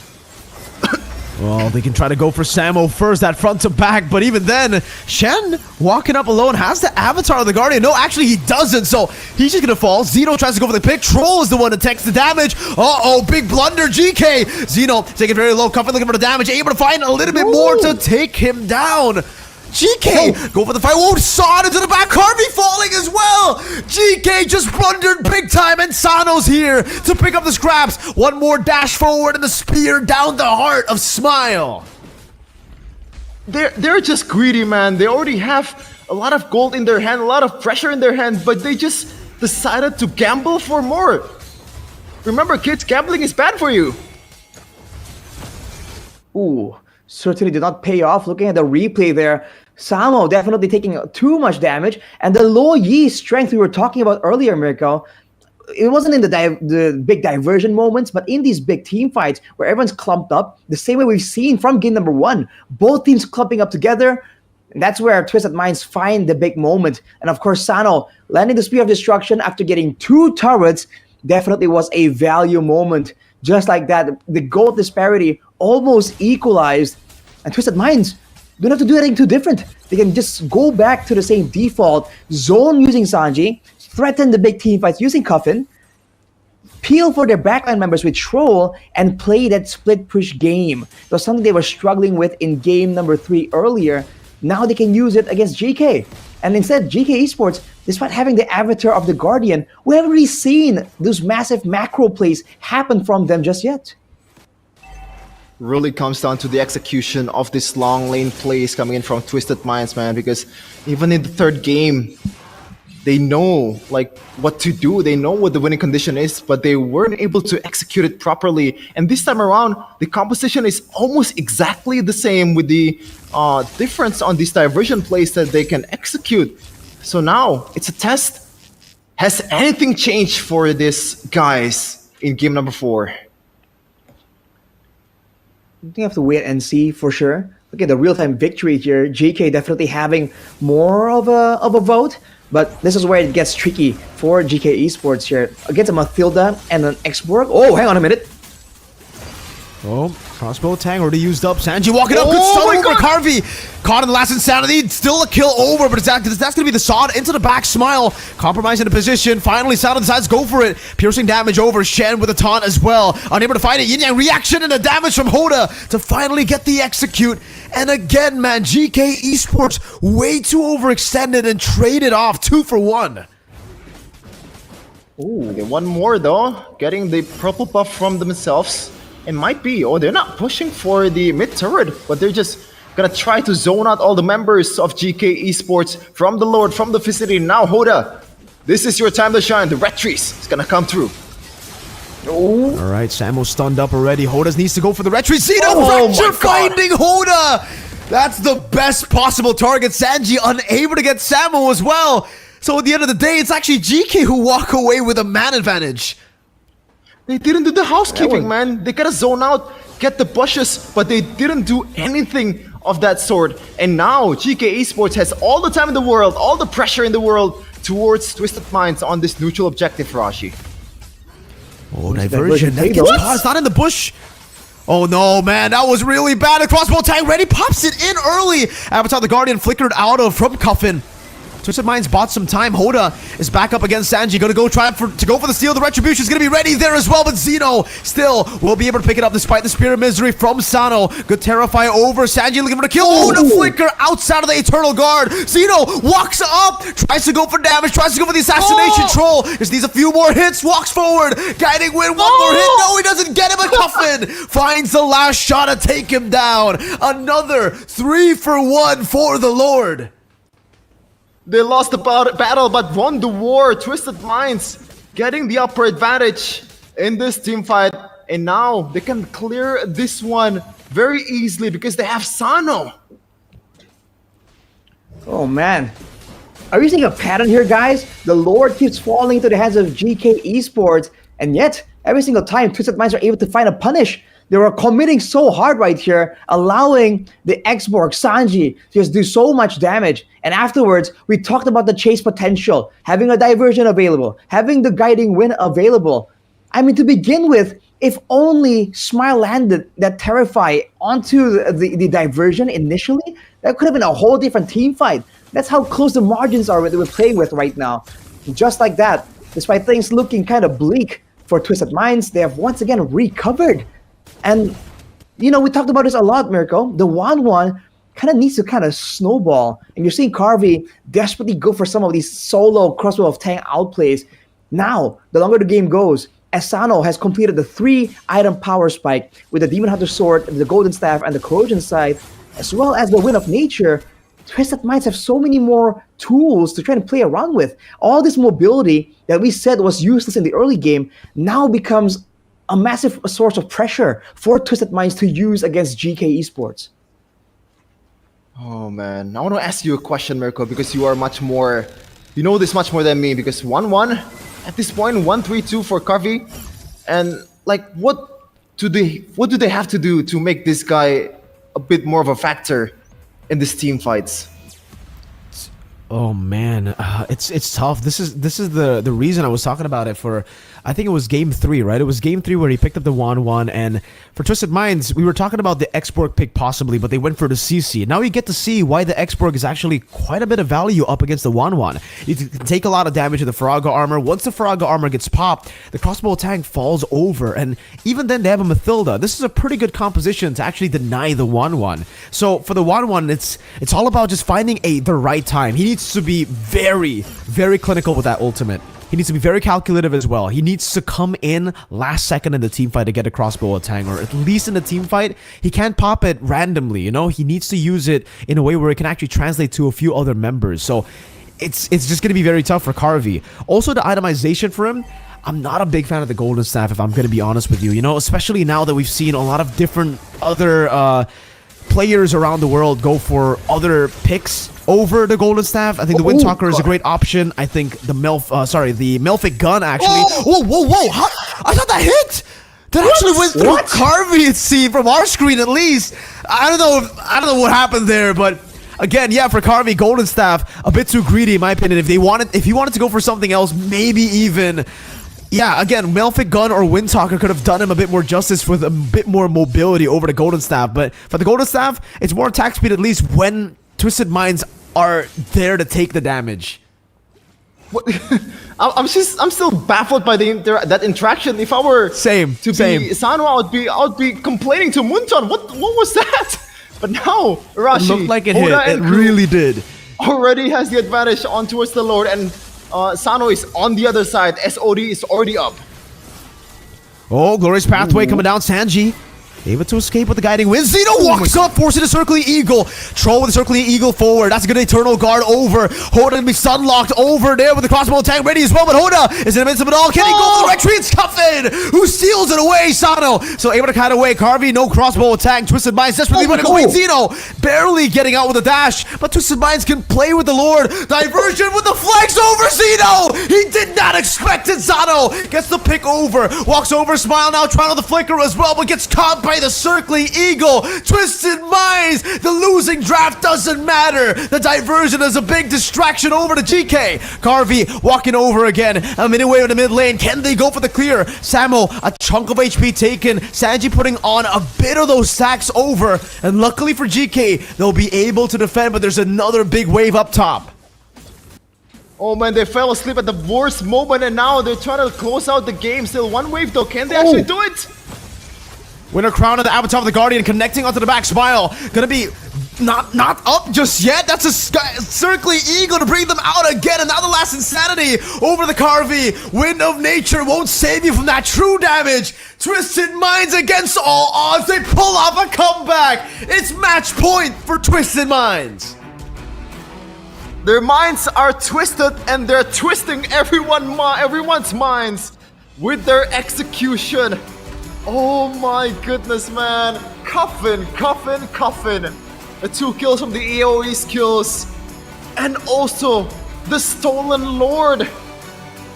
Well, they can try to go for Samo first, that front to back, but even then, Shen walking up alone has the Avatar of the Guardian. No, actually he doesn't, so he's just gonna fall. Xeno tries to go for the pick. Troll is the one that takes the damage. Uh-oh, big blunder, GK. Xeno taking very low, Cuffin looking for the damage, able to find a little bit more to take him down. GK, go for the fight. Whoa, Sod into the back. Harvey falling as well. GK just blundered big time, and Sano's here to pick up the scraps. One more dash forward and the spear down the heart of Smile. They're just greedy, man. They already have a lot of gold in their hand, a lot of pressure in their hand, but they just decided to gamble for more. Remember, kids, gambling is bad for you. Ooh, certainly did not pay off. Looking at the replay there, Samo definitely taking too much damage. And the low Yi strength we were talking about earlier, Mirko, it wasn't in the big diversion moments, but in these big team fights where everyone's clumped up, the same way we've seen from game number 1. Both teams clumping up together. And that's where Twisted Minds find the big moment. And of course, Sano landing the Spear of Destruction after getting 2 turrets definitely was a value moment. Just like that, the gold disparity almost equalized. And Twisted Minds don't have to do anything too different. They can just go back to the same default, zone using Sanji, threaten the big team fights using Coffin, peel for their backline members with Troll, and play that split push game. It was something they were struggling with in game number 3 earlier. Now they can use it against GK. And instead, GK Esports, despite having the avatar of the Guardian, we haven't really seen those massive macro plays happen from them just yet. Really comes down to the execution of this long lane plays coming in from Twisted Minds, man, because even in the 3rd game, they know like what to do. They know what the winning condition is, but they weren't able to execute it properly. And this time around, the composition is almost exactly the same, with the difference on these diversion plays that they can execute. So now it's a test. Has anything changed for these guys in game number 4? I think you have to wait and see for sure. Look at the real-time victory here. GK definitely having more of a vote. But this is where it gets tricky for GK Esports here. Against a Mathilda and an X-Borg. Oh, hang on a minute. Oh, crossbow tang already used up. Sanji walking up. Good stun over Carvey. Caught in the last insanity. Still a kill over, but that's going to be the Sod into the back. Smile. Compromising the position. Finally, Sado decides to go for it. Piercing damage over. Shen with a taunt as well. Unable to find it. Yin Yang reaction and the damage from Hoda to finally get the execute. And again, man, GK Esports way too overextended and traded off 2 for 1. Ooh, okay, one more though. Getting the purple buff from themselves. It might be. Oh, they're not pushing for the mid turret, but they're just gonna try to zone out all the members of GK Esports from the Lord, from the vicinity. Now, Hoda, this is your time to shine. The Retries is gonna come through. Oh. All right, Samo's stunned up already. Hoda needs to go for the Retries. Zeno Oh Fracture my God. finding Hoda. That's the best possible target. Sanji unable to get Samo as well. So at the end of the day, it's actually GK who walk away with a man advantage. They didn't do the housekeeping, man. They gotta zone out, get the bushes, but they didn't do anything of that sort. And now GK Esports has all the time in the world, all the pressure in the world towards Twisted Minds on this neutral objective, Rashi. Oh, diversion. That gets caught. It's not in the bush. Oh no, man, that was really bad. A crossbow tag ready, pops it in early. Avatar the Guardian flickered out of from Coffin. Twisted Minds bought some time. Hoda is back up against Sanji. Gonna go try to go for the steal. The Retribution is gonna be ready there as well, but Zeno still will be able to pick it up despite the Spear of Misery from Sano. Good Terrify over. Sanji looking for the kill. Oh, the flicker outside of the Eternal Guard. Zeno walks up, tries to go for damage, tries to go for the assassination troll. Just needs a few more hits, walks forward. Guiding Wind, one more hit. No, he doesn't get him. A Coffin finds the last shot to take him down. Another 3 for 1 for the Lord. They lost the battle but won the war. Twisted Minds getting the upper advantage in this team fight. And now they can clear this one very easily because they have Sano. Oh man. Are you seeing a pattern here, guys? The Lord keeps falling into the hands of GK Esports, and yet every single time Twisted Minds are able to find a punish. They were committing so hard right here, allowing the X-Borg, Sanji, to just do so much damage. And afterwards, we talked about the chase potential, having a diversion available, having the guiding wind available. I mean, to begin with, if only Smile landed that Terrify onto the diversion initially, that could have been a whole different team fight. That's how close the margins are that we're playing with right now. Just like that, despite things looking kind of bleak for Twisted Minds, they have once again recovered. And, you know, we talked about this a lot, Mirko. The 1-1 kind of needs to kind of snowball. And you're seeing Carvey desperately go for some of these solo crossbow of Tang outplays. Now, the longer the game goes, Asano has completed the 3-item power spike with the Demon Hunter Sword, the Golden Staff, and the Corrosion Scythe, as well as the Wind of Nature. Twisted Minds have so many more tools to try and play around with. All this mobility that we said was useless in the early game now becomes a massive source of pressure for Twisted Minds to use against GK Esports. Oh man, I want to ask you a question, Mirko, because you are much more, you know this much more than me. Because 1-1 at this point, 1-3-2 for Carvey, and like, what do they have to do to make this guy a bit more of a factor in these team fights? Oh man, it's tough. This is the reason I was talking about it for. I think it was game 3, right? It was game 3 where he picked up the 1-1, and for Twisted Minds, we were talking about the Xborg pick possibly, but they went for the CC. Now you get to see why the Xborg is actually quite a bit of value up against the 1-1. You can take a lot of damage to the Faraga armor. Once the Faraga armor gets popped, the crossbow tank falls over, and even then they have a Mathilda. This is a pretty good composition to actually deny the 1-1. So for the 1-1, it's all about just finding the right time. He needs to be very, very clinical with that ultimate. He needs to be very calculative as well. He needs to come in last second in the team fight to get a crossbow attack, or at least in the team fight, he can't pop it randomly, you know? He needs to use it in a way where it can actually translate to a few other members. So it's just going to be very tough for Carvey. Also, the itemization for him, I'm not a big fan of the Golden Staff, if I'm going to be honest with you, you know? Especially now that we've seen a lot of different other players around the world go for other picks over the Golden Staff. I think the Windtalker is a great option. I think the Melphic gun actually. Whoa! I thought that hit. That actually went through Carvey. It seemed from our screen at least. I don't know what happened there, but again, yeah, for Carvey, Golden Staff a bit too greedy in my opinion. If he wanted to go for something else, maybe even. Yeah, again, Melphic Gun or Windtalker could have done him a bit more justice with a bit more mobility over the Golden Staff. But for the Golden Staff, it's more attack speed at least when Twisted Minds are there to take the damage. What? I'm still baffled by that interaction. If I were be Sano, I would be complaining to Munton. What was that? But now Rashi, it looked like it hit. It really did. Already has the advantage on towards the Lord, and Sano is on the other side. SOD is already up. Oh, Glorious Pathway coming down. Sanji able to escape with the guiding wind. Zeno walks up, forcing a Circling Eagle. Troll with the Circling Eagle forward. That's a good Eternal Guard over. Hoda gonna be sunlocked over there with the crossbow tank ready as well. But Hoda is invincible at all. Can he go for the retreat? It's Cuffin who steals it away. Sano so able to cut away. Carvey, no crossbow attack. Twisted Minds desperately running away. Zeno barely getting out with a dash, but Twisted Minds can play with the Lord. Diversion with the flags over Zeno. He did not expect it. Sano gets the pick over. Walks over. Smile now trying on the flicker as well, but gets caught by the Circling Eagle. Twisted Minds, the losing draft doesn't matter. The diversion is a big distraction over to GK. Carvey walking over again. A minute away in the mid lane. Can they go for the clear? Samo, a chunk of HP taken. Sanji putting on a bit of those stacks over. And luckily for GK, they'll be able to defend, but there's another big wave up top. Oh man, they fell asleep at the worst moment, and now they're trying to close out the game. Still one wave though. Can they actually do it? Winter Crown of the Avatar of the Guardian connecting onto the back. Smile gonna be not up just yet. That's a Circling Eagle to bring them out again. Another last Insanity over the Carvey. Wind of Nature won't save you from that true damage. Twisted Minds against all odds. They pull off a comeback. It's match point for Twisted Minds. Their minds are twisted, and they're twisting everyone's minds with their execution. Oh my goodness, man. Cuffin. The 2 kills from the AoE skills. And also, the Stolen Lord.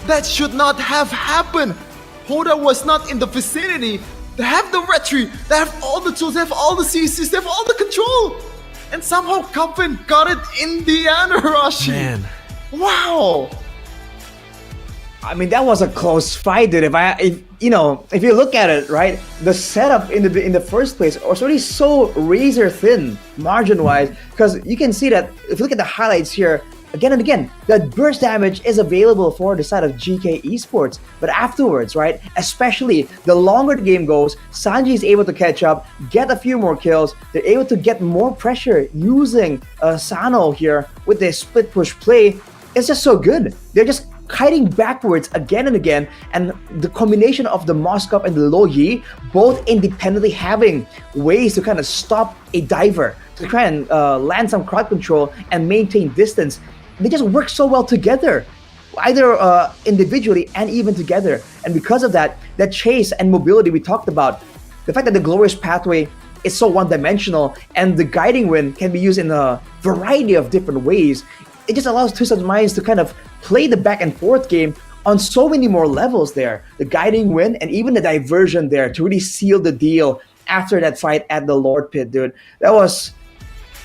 That should not have happened. Hoda was not in the vicinity. They have the retreat. They have all the tools. They have all the CCs. They have all the control. And somehow Cuffin got it in the end, Rashi. Man. Wow. I mean, that was a close fight, dude. If you look at it, right, the setup in the first place was already so razor thin margin-wise, because you can see that if you look at the highlights here, again and again, that burst damage is available for the side of GK Esports. But afterwards, right, especially the longer the game goes, Sanji is able to catch up, get a few more kills. They're able to get more pressure using Sano here with their split push play. It's just so good. They're just kiting backwards again and again, and the combination of the Moskov and the Lo Yi both independently having ways to kind of stop a diver, to try and land some crowd control and maintain distance. They just work so well together, either individually and even together. And because of that, that chase and mobility we talked about, the fact that the glorious pathway is so one-dimensional and the guiding wind can be used in a variety of different ways, it just allows Twisted Minds to kind of play the back and forth game on so many more levels there. The guiding wind and even the diversion there to really seal the deal after that fight at the Lord Pit, dude. That was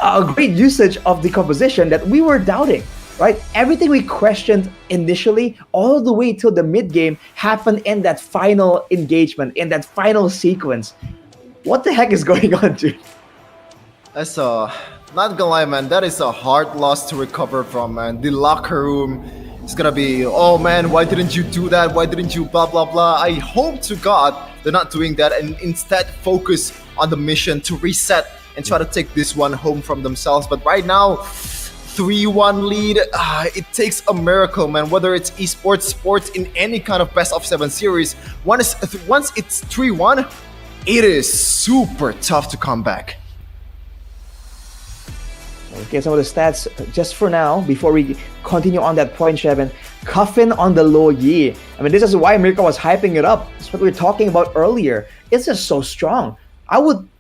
a great usage of the composition that we were doubting, right? Everything we questioned initially, all the way till the mid-game, happened in that final engagement, in that final sequence. What the heck is going on, dude? That's not gonna lie, man, that is a hard loss to recover from, man. The locker room is gonna be, oh man, why didn't you do that? Why didn't you blah blah blah? I hope to God they're not doing that and instead focus on the mission to reset and try to take this one home from themselves. But right now, 3-1 lead, it takes a miracle, man. Whether it's esports, sports, in any kind of best of 7 series, once it's 3-1, it is super tough to come back. Okay, some of the stats just for now, before we continue on that point, Shevin. Coffin on the Lo Yi. I mean, this is why Mirko was hyping it up. It's what we were talking about earlier. It's just so strong.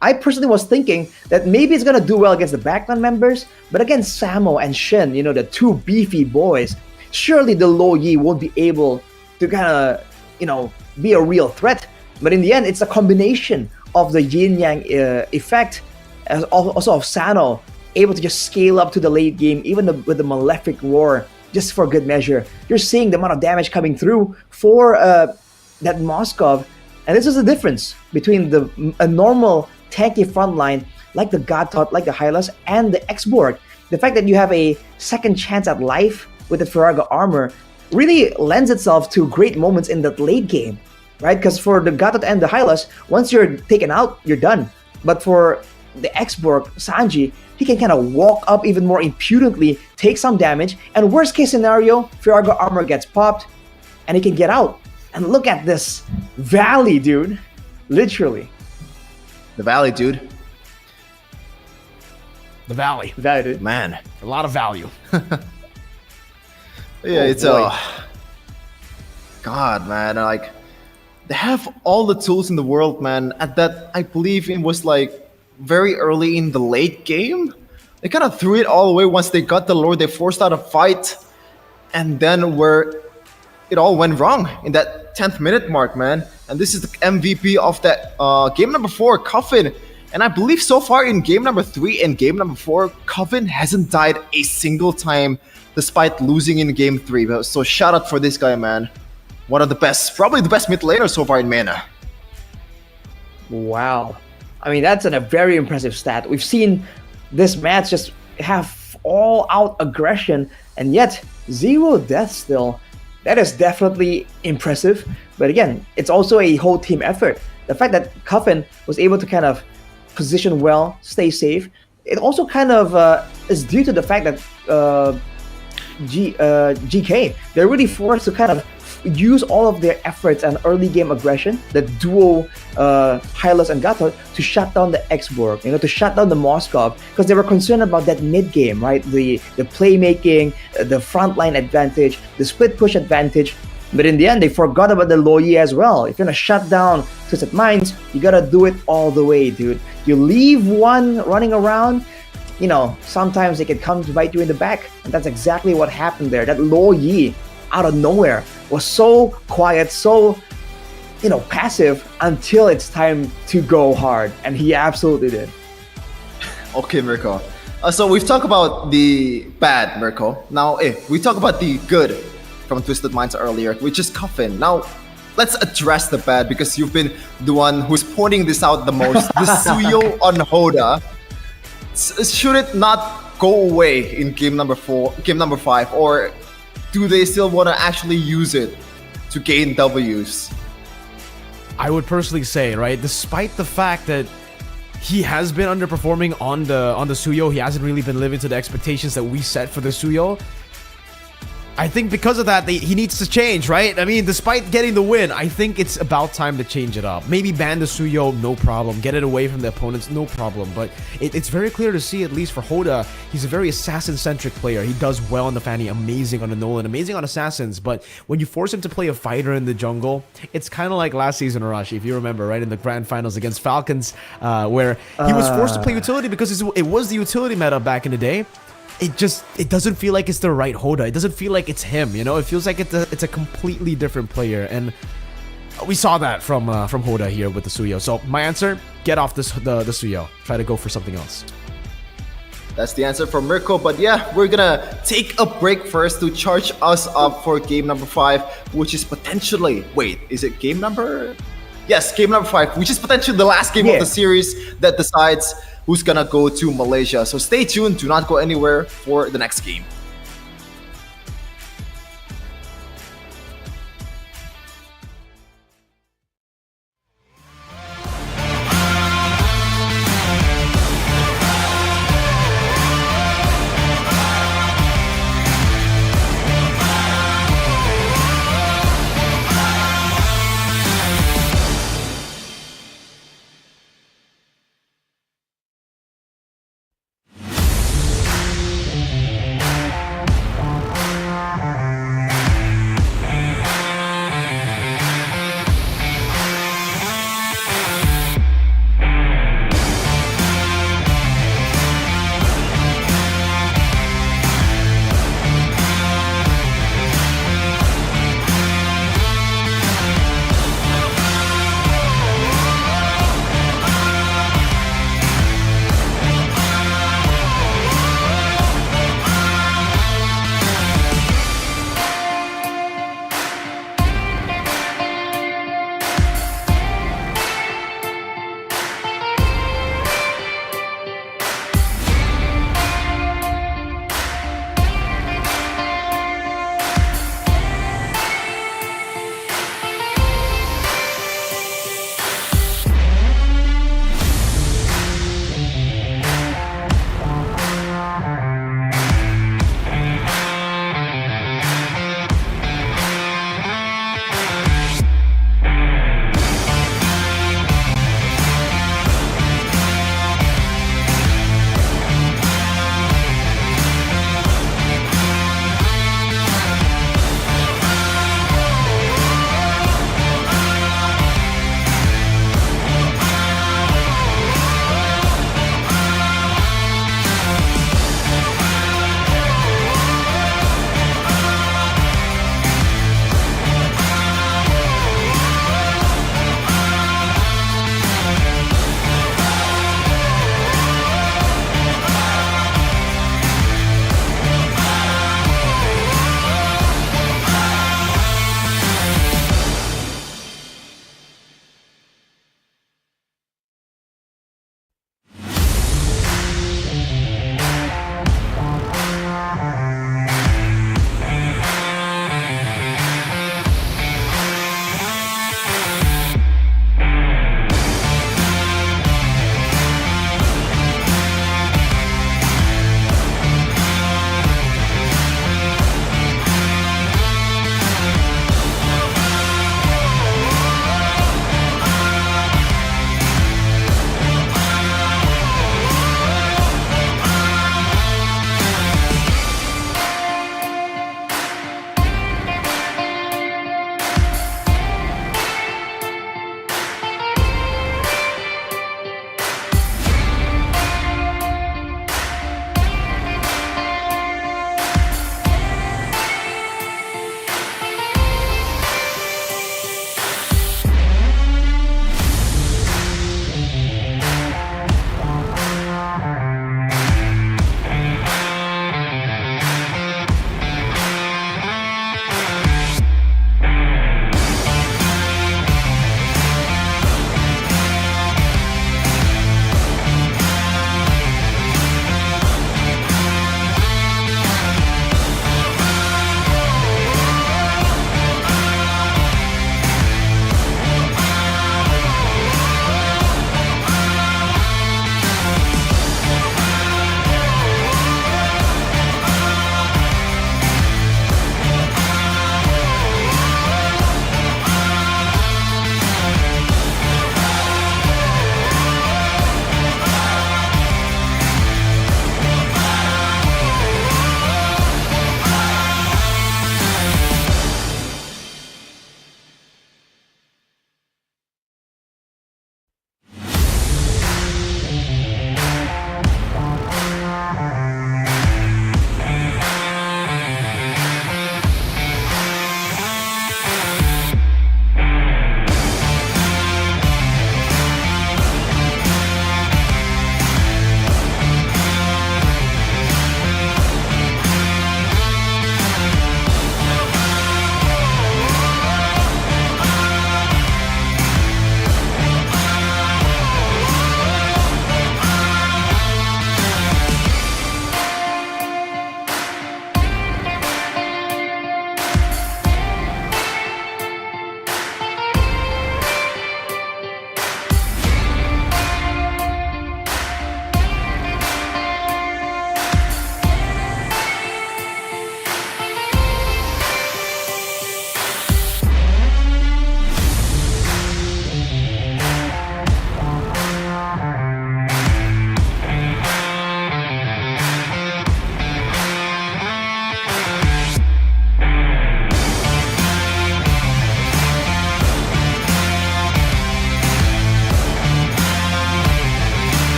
I personally was thinking that maybe it's gonna do well against the Backman members, but against Samo and Shin, you know, the two beefy boys, surely the Lo Yi won't be able to kind of, you know, be a real threat. But in the end, it's a combination of the yin-yang effect, as also of Sano, able to just scale up to the late game, even with the Malefic Roar, just for good measure. You're seeing the amount of damage coming through for that Moskov, and this is the difference between a normal tanky frontline like the Godtot, like the Hylas, and the X-Borg. The fact that you have a second chance at life with the Firaga armor really lends itself to great moments in that late game, right? Because for the Godtot and the Hylas, once you're taken out, you're done. But for the X-Borg, Sanji, he can kind of walk up even more impudently, take some damage, and worst case scenario, Firaga armor gets popped, and he can get out. And look at this valley, dude. Literally. The valley, dude. The valley. Valley, dude. Man. A lot of value. Yeah, it's God, man, like, they have all the tools in the world, man. At that, I believe it was like very early in the late game. They kind of threw it all away once they got the Lord. They forced out a fight, and then where it all went wrong in that 10th minute mark, man. And this is the MVP of that game number 4, Coffin. And I believe so far in game number 3 and game number 4, Coffin hasn't died a single time despite losing in game 3. So shout out for this guy, man. One of the best, probably the best mid laner so far in MENA. Wow. I mean, that's a very impressive stat. We've seen this match just have all-out aggression, and yet 0 deaths still. That is definitely impressive. But again, it's also a whole team effort. The fact that Coffin was able to kind of position well, stay safe, it also kind of is due to the fact that GK, they're really forced to kind of use all of their efforts and early game aggression, the duo Hylas and Gatot, to shut down the X-Borg, you know, to shut down the Moskov, because they were concerned about that mid game, right? The playmaking, the frontline advantage, the split push advantage. But in the end, they forgot about the Lo Yi as well. If you're gonna shut down Twisted Minds, you gotta do it all the way, dude. You leave one running around, you know, sometimes they can come to bite you in the back, and that's exactly what happened there. That Lo Yi, out of nowhere, was so quiet, so, you know, passive until it's time to go hard, and he absolutely did. Okay, Mirko. So we've talked about the bad, Mirko. Now, we talk about the good from Twisted Minds earlier, which is Coffin. Now, let's address the bad, because you've been the one who's pointing this out the most. The Suyo on Hoda. Should it not go away in game number 5, or do they still want to actually use it to gain Ws? I would personally say, right, despite the fact that he has been underperforming on the Suyo, he hasn't really been living to the expectations that we set for the Suyo. I think because of that, he needs to change, right? I mean, despite getting the win, I think it's about time to change it up. Maybe ban the Suyo, no problem. Get it away from the opponents, no problem. But it's very clear to see, at least for Hoda, he's a very assassin-centric player. He does well on the Fanny, amazing on the Nolan, amazing on assassins. But when you force him to play a fighter in the jungle, it's kind of like last season, Arashi, if you remember, right? In the Grand Finals against Falcons, where he was forced to play utility because it was the utility meta back in the day. It doesn't feel like it's the right Hoda. It doesn't feel like it's him, you know? It feels like it's a completely different player, and we saw that from Hoda here with the Suyo. So my answer, get off the Suyo. Try to go for something else. That's the answer from Mirko. But yeah, we're gonna take a break first to charge us up for game number 5, which is potentially... Wait, is it game number... Yes, game number 5, which is potentially the last game of the series that decides who's gonna go to Malaysia. So stay tuned, do not go anywhere for the next game.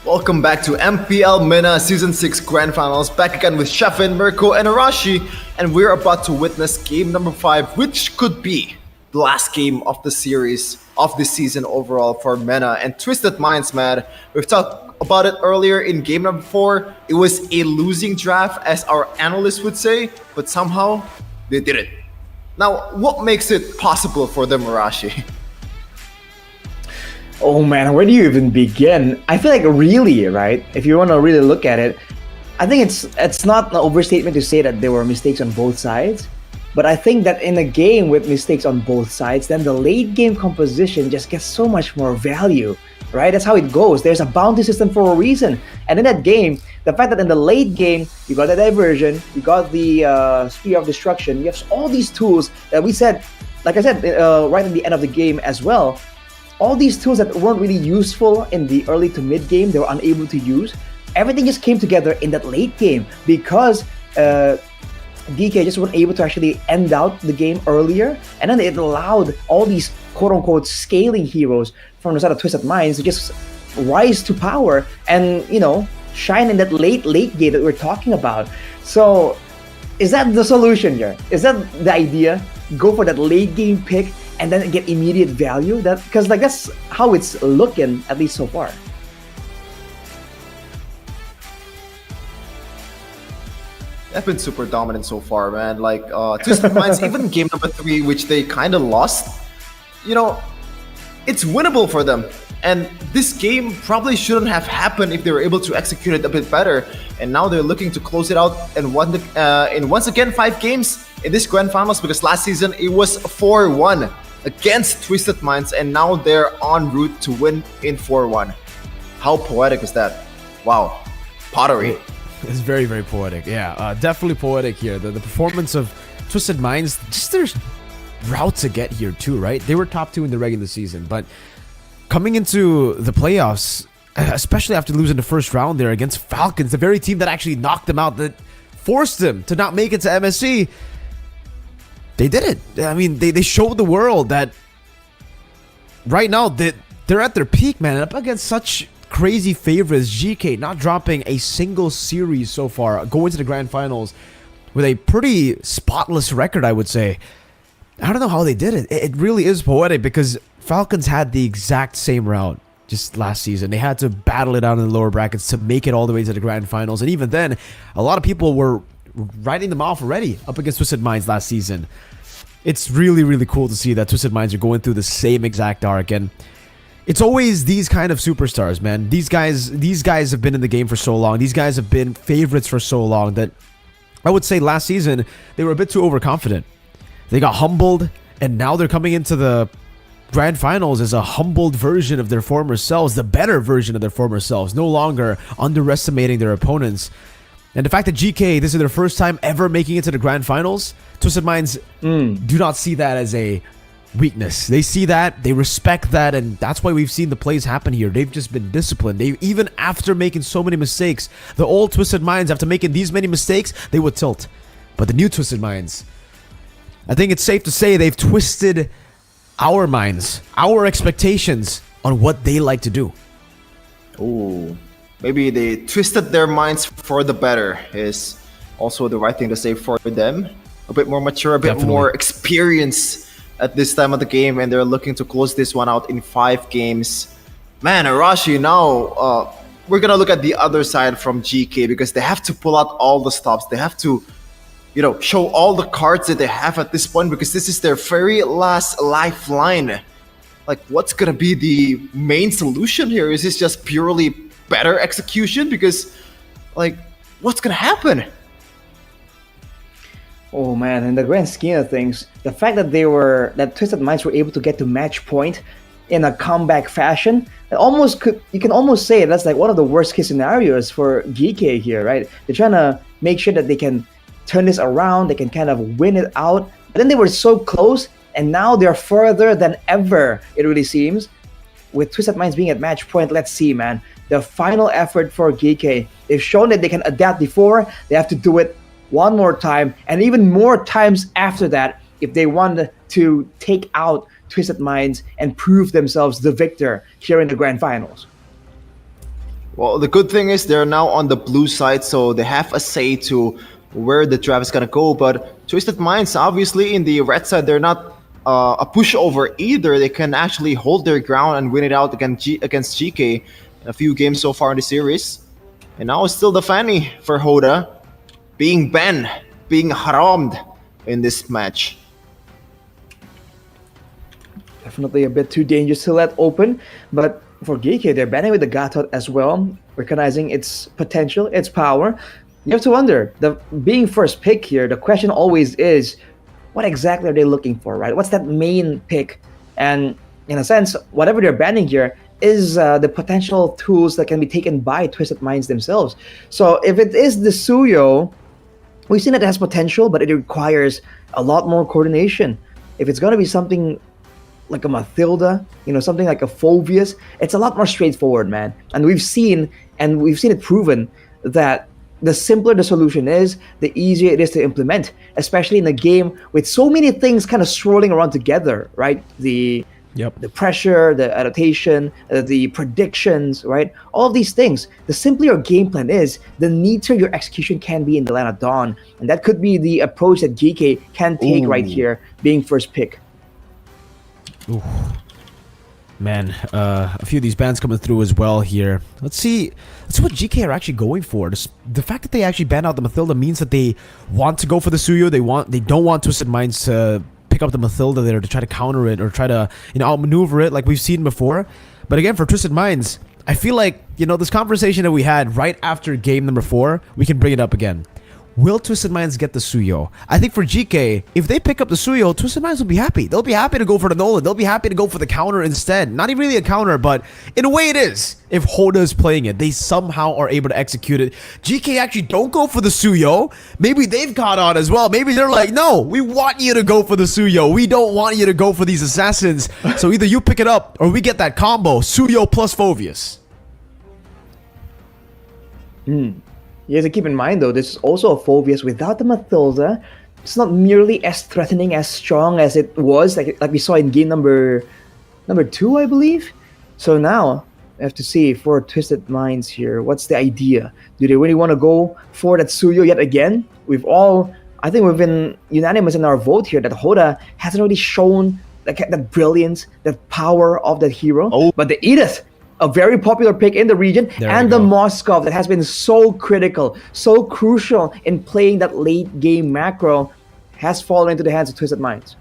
Welcome back to MPL MENA Season 6 Grand Finals. Back again with Sheffin, Mirko, and Arashi. And we're about to witness game number 5, which could be the last game of the series, of the season overall for MENA and Twisted Minds, man. We've talked about it earlier in game number 4. It was a losing draft, as our analysts would say, but somehow they did it. Now, what makes it possible for them, Arashi? Oh man, where do you even begin? I feel like really, right? If you want to really look at it, I think it's not an overstatement to say that there were mistakes on both sides. But I think that in a game with mistakes on both sides, then the late game composition just gets so much more value, right? That's how it goes. There's a bounty system for a reason. And in that game, the fact that in the late game, you got the diversion, you got the Spear of Destruction, you have all these tools that we said, like I said, right at the end of the game as well, all these tools that weren't really useful in the early to mid game, they were unable to use. Everything just came together in that late game because Geekay just weren't able to actually end out the game earlier, and then it allowed all these quote-unquote scaling heroes from the side of Twisted Minds to just rise to power and, you know, shine in that late game that we're talking about. So is that the solution here? Is that the idea? Go for that late game pick and then get immediate value? That because like that's how it's looking, at least so far. They've been super dominant so far, man. Like, Twisted Minds, even game number 3, which they kind of lost, you know, it's winnable for them. And this game probably shouldn't have happened if they were able to execute it a bit better. And now they're looking to close it out in once again 5 games in this Grand Finals, because last season it was 4-1 against Twisted Minds, and now they're en route to win in 4-1. How poetic is that? Wow. Pottery. It's very, very poetic. Yeah, definitely poetic here. The performance of Twisted Minds, just their route to get here too, right? They were top 2 in the regular season, but coming into the playoffs, especially after losing the first round there against Falcons, the very team that actually knocked them out, that forced them to not make it to MSC, they did it. I mean, they showed the world that right now that they're at their peak, man, up against such crazy favorites. Geekay not dropping a single series so far, going to the Grand Finals with a pretty spotless record, I would say. I don't know how they did it. It really is poetic because Falcons had the exact same route just last season. They had to battle it out in the lower brackets to make it all the way to the Grand Finals. And even then, a lot of people were writing them off already up against Twisted Minds last season. It's really, really cool to see that Twisted Minds are going through the same exact arc. And it's always these kind of superstars, man. These guys have been in the game for so long. These guys have been favorites for so long that I would say last season they were a bit too overconfident. They got humbled, and now they're coming into the Grand Finals as a humbled version of their former selves, the better version of their former selves, no longer underestimating their opponents. And the fact that Geekay, this is their first time ever making it to the Grand Finals, Twisted Minds do not see that as a weakness. They see that, they respect that, and that's why we've seen the plays happen here. They've just been disciplined. They, even after making so many mistakes, the old Twisted Minds, after making these many mistakes, they would tilt. But the new Twisted Minds, I think it's safe to say they've twisted our minds, our expectations on what they like to do. Ooh, maybe they twisted their minds for the better is also the right thing to say for them. A bit more mature, a bit more experience at this time of the game, and they're looking to close this one out in 5 games. Man, Arashi, now we're gonna look at the other side from Geekay, because they have to pull out all the stops. They have to, you know, show all the cards that they have at this point, because this is their very last lifeline. Like, what's gonna be the main solution here? Is this just purely better execution? Because, like, what's gonna happen? Oh man, in the grand scheme of things, the fact that that Twisted Minds were able to get to match point in a comeback fashion, you can almost say that's like one of the worst case scenarios for Geekay here, right? They're trying to make sure that they can turn this around, they can kind of win it out. But then they were so close, and now they're further than ever, it really seems. With Twisted Minds being at match point, let's see, man. The final effort for Geekay. They've shown that they can adapt before, they have to do it one more time, and even more times after that, if they want to take out Twisted Minds and prove themselves the victor here in the Grand Finals. Well, the good thing is they're now on the blue side, so they have a say to where the draft is gonna go. But Twisted Minds, obviously, in the red side, they're not a pushover either. They can actually hold their ground and win it out against GK in a few games so far in the series. And now it's still the Fanny for Hoda, being banned, being harammed in this match. Definitely a bit too dangerous to let open, but for Geekay, they're banning with the Gatot as well, recognizing its potential, its power. You have to wonder, being first pick here, the question always is, what exactly are they looking for, right? What's that main pick? And in a sense, whatever they're banning here is the potential tools that can be taken by Twisted Minds themselves. So if it is the Suyo, we've seen it has potential, but it requires a lot more coordination. If it's going to be something like a Mathilda, something like a Phobius, it's a lot more straightforward, man. And we've seen it proven that the simpler the solution is, the easier it is to implement, especially in a game with so many things kind of swirling around together, right? The pressure, the adaptation, the predictions, right? All of these things. The simpler your game plan is, the neater your execution can be in the Land of Dawn. And that could be the approach that GK can take right here, being first pick. Ooh. Man, a few of these bans coming through as well here. Let's see what GK are actually going for. The fact that they actually ban out the Mathilda means that they want to go for the Suyo. They don't want Twisted Minds to pick up the Mathilda there to try to counter it or try to outmaneuver it like we've seen before. But again, for Twisted Minds, I feel like this conversation that we had right after game number 4, we can bring it up again. Will Twisted Minds get the Suyo? I think for GK, if they pick up the Suyo, Twisted Minds will be happy. They'll be happy to go for the Nolan. They'll be happy to go for the counter instead. Not even really a counter, but in a way it is. If Hoda is playing it, they somehow are able to execute it. GK actually don't go for the Suyo. Maybe they've caught on as well. Maybe they're like, no, we want you to go for the Suyo. We don't want you to go for these assassins. So either you pick it up or we get that combo, Suyo plus Phobius. You have to keep in mind, though, this is also a Phobius without the Mathilda. It's not nearly as threatening, as strong as it was, like we saw in game number 2, I believe. So now, I have to see for Twisted Minds here, what's the idea? Do they really want to go for that Suyo yet again? I think we've been unanimous in our vote here that Hoda hasn't really shown that brilliance, that power of that hero. But the Edith, a very popular pick in the region, and the Moskov that has been so critical, so crucial in playing that late game macro, has fallen into the hands of Twisted Minds.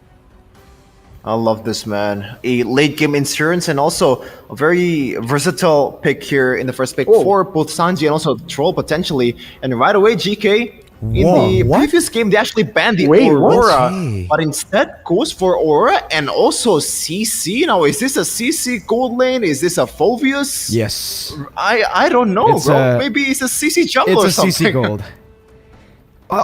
I love this, man. A late game insurance and also a very versatile pick here in the first pick for both Sanji and also Troll potentially. And right away, GK, in the previous game, they actually banned the Aurora, but instead goes for Aurora and also CC. Now, is this a CC gold lane? Is this a Phobius? Yes. I don't know, bro. Maybe it's a CC jungle or something. It's a CC gold.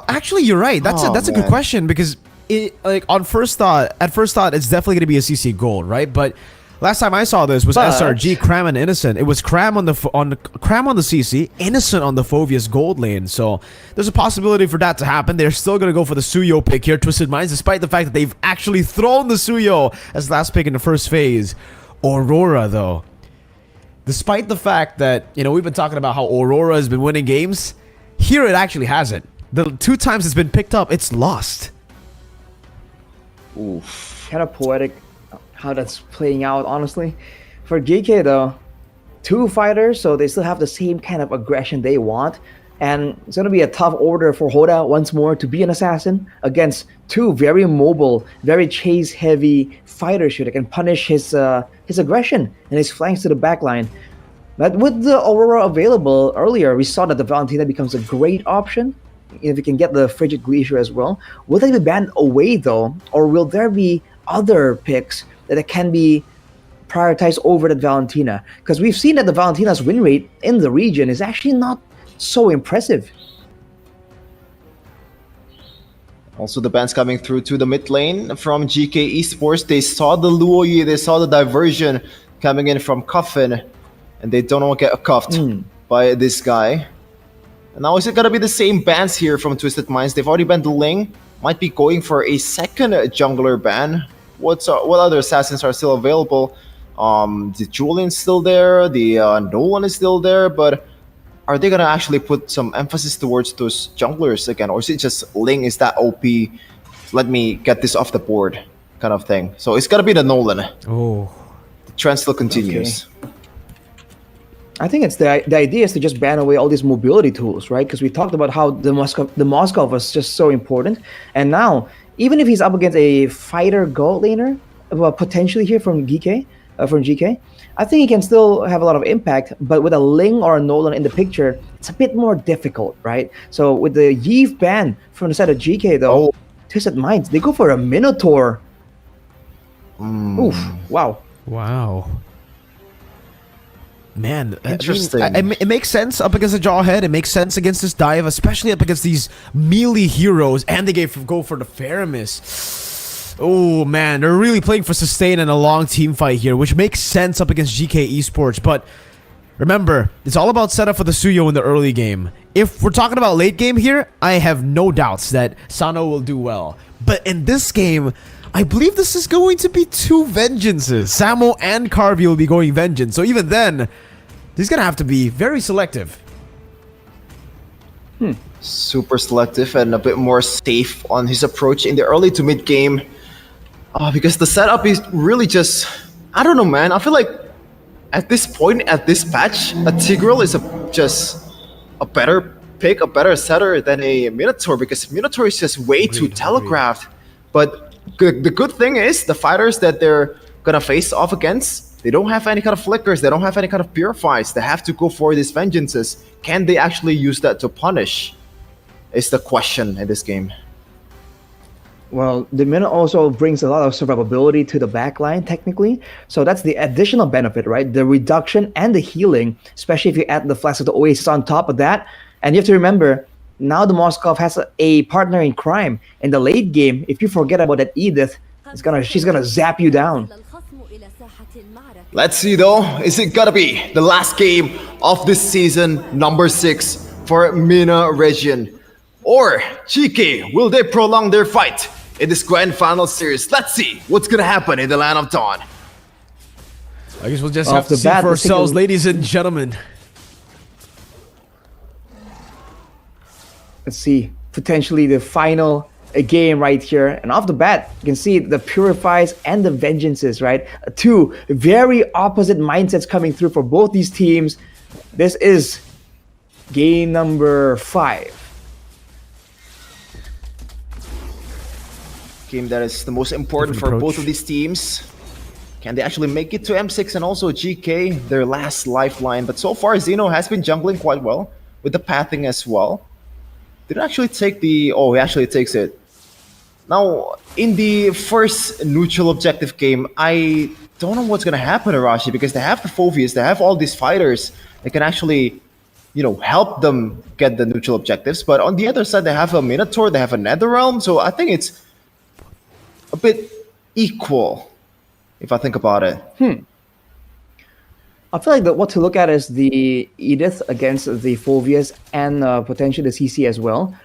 Actually, you're right. That's a good question because at first thought, it's definitely going to be a CC gold, right? But last time I saw this was SRG, Cram, and Innocent. It was Cram on the CC, Innocent on the Phobius gold lane. So there's a possibility for that to happen. They're still going to go for the Suyo pick here, Twisted Minds, despite the fact that they've actually thrown the Suyo as last pick in the first phase. Aurora, though. Despite the fact that, we've been talking about how Aurora has been winning games, here it actually hasn't. The 2 times it's been picked up, it's lost. Oof. Kind of poetic how that's playing out, honestly. For GK, though, 2 fighters, so they still have the same kind of aggression they want. And it's going to be a tough order for Hoda once more to be an assassin against 2 very mobile, very chase-heavy fighters here that can punish his aggression and his flanks to the backline. But with the Aurora available earlier, we saw that the Valentina becomes a great option if you can get the Frigid Glacier as well. Will they be banned away, though? Or will there be other picks that can be prioritized over that Valentina? Because we've seen that the Valentina's win rate in the region is actually not so impressive. Also, the bans coming through to the mid lane from GK Esports. They saw the Luoyi, they saw the diversion coming in from Coffin, and they don't want to get cuffed by this guy. And now is it going to be the same bans here from Twisted Minds? They've already banned the Ling. Might be going for a second jungler ban. What other assassins are still available? The Julian's still there, the Nolan is still there, but are they gonna actually put some emphasis towards those junglers again, or is it just Ling is that OP? Let me get this off the board, kind of thing. So it's gotta be the Nolan. Oh, The trend still continues. I think it's the idea is to just ban away all these mobility tools, right? Because we talked about how the Moskov was just so important, and now even if he's up against a fighter gold laner, well, potentially here from GK, I think he can still have a lot of impact. But with a Ling or a Nolan in the picture, it's a bit more difficult, right? So with the Yves ban from the side of GK, though, Twisted Minds, they go for a Minotaur. Oof! Wow. wow. Man, Interesting. it makes sense up against the Jawhead. It makes sense against this dive, especially up against these melee heroes, and they go for the Faramis. Oh man, they're really playing for sustain and a long team fight here, which makes sense up against GK Esports. But remember, it's all about setup for the Suyo in the early game. If we're talking about late game here, I have no doubts that Sano will do well. But in this game, I believe this is going to be two Vengeances. Samo and Carvey will be going Vengeance. So even then, he's going to have to be very selective. Super selective and a bit more safe on his approach in the early to mid game. Because the setup is really just, I don't know, man. I feel like at this point, at this patch, a Tigreal is just a better pick, a better setter than a Minotaur, because Minotaur is just way too telegraphed. But the good thing is the fighters that they're gonna face off against, they don't have any kind of flickers, they don't have any kind of purifies. They have to go for these vengeances. Can they actually use that to punish? Is the question in this game. Well, the Mina also brings a lot of survivability to the backline, technically. So that's the additional benefit, right? The reduction and the healing, especially if you add the Flask of the Oasis on top of that. And you have to remember, now the Moskov has a partner in crime. In the late game, if you forget about that Edith, she's gonna zap you down. Let's see though, is it gonna be the last game of this season, number 6 for MENA region? Or GK, will they prolong their fight in this Grand Final series? Let's see what's gonna happen in the Land of Dawn. I guess we'll just have to see for ourselves, ladies and gentlemen. Let's see, potentially the final game right here. And off the bat, you can see the Purifies and the Vengeances, right? Two very opposite mindsets coming through for both these teams. This is game number 5. Game that is the most important for both of these teams. Can they actually make it to M6 and also GK, their last lifeline? But so far, Zeno has been jungling quite well with the pathing as well. Did it actually take the... Oh, he actually takes it. Now, in the first neutral objective game, I don't know what's going to happen, Arashi, because they have the Phoveus, they have all these fighters that can actually, you know, help them get the neutral objectives. But on the other side, they have a Minotaur, they have a Netherrealm, so I think it's a bit equal, if I think about it. I feel like what to look at is the Edith against the Phoveus and potentially the CC as well.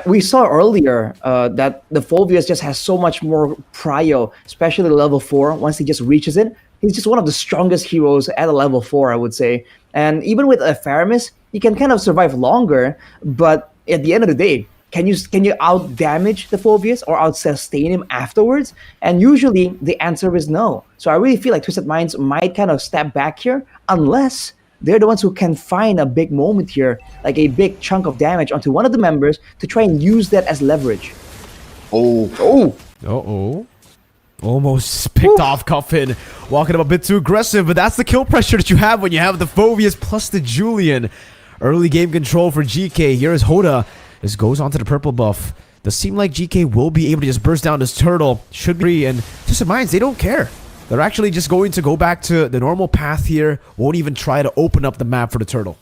We saw earlier that the Phoveus just has so much more prio, especially level 4. Once he just reaches it, he's just one of the strongest heroes at a level 4, I would say. And even with a Faramis, he can kind of survive longer, but at the end of the day, can you out damage the Phoveus or out sustain him afterwards? And usually the answer is no. So I really feel like Twisted Minds might kind of step back here unless they're the ones who can find a big moment here, like a big chunk of damage onto one of the members to try and use that as leverage. Almost picked off Coffin, walking up a bit too aggressive, but that's the kill pressure that you have when you have the Phoveus plus the Julian. Early game control for GK. Here is Hoda. This goes onto the purple buff. Does seem like GK will be able to just burst down this turtle. Should be, and Twisted Minds, they don't care. They're actually just going to go back to the normal path here. Won't even try to open up the map for the turtle.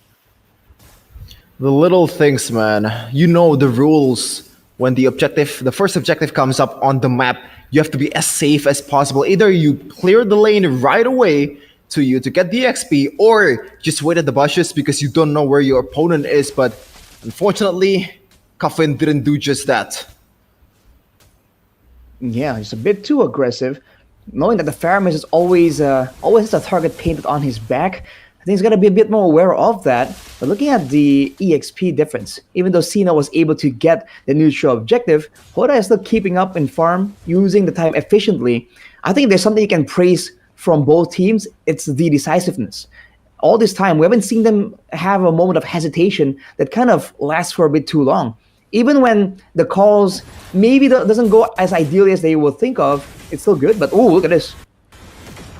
The little things, man. You know the rules. When the first objective comes up on the map, you have to be as safe as possible. Either you clear the lane right away to get the XP, or just wait at the bushes because you don't know where your opponent is. But unfortunately, Coffin didn't do just that. Yeah, he's a bit too aggressive. knowing that the Faramis is always has a target painted on his back, I think he's gonna be a bit more aware of that. But looking at the EXP difference, even though Cena was able to get the neutral objective, Hoda is still keeping up in farm, using the time efficiently. I think there's something you can praise from both teams. It's the decisiveness. All this time, we haven't seen them have a moment of hesitation that kind of lasts for a bit too long. Even when the calls maybe doesn't go as ideally as they would think of, it's still good. But oh, look at this.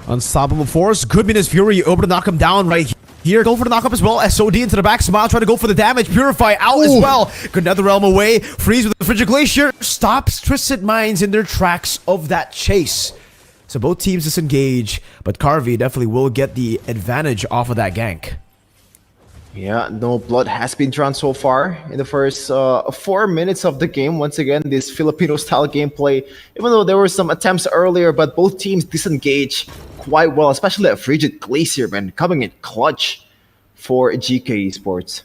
Unstoppable force. Good Minus Fury able to knock him down right here. Go for the knock up as well. SOD into the back. Smile trying to go for the damage. Purify out as well. Good Netherrealm away. Freeze with the Frigid Glacier. Stops Twisted Minds in their tracks of that chase. So both teams disengage, but Carvey definitely will get the advantage off of that gank. Yeah, no blood has been drawn so far in the first 4 minutes of the game. Once again, this Filipino-style gameplay, even though there were some attempts earlier, but both teams disengage quite well, especially a Frigid Glacier, man, coming in clutch for GK Esports.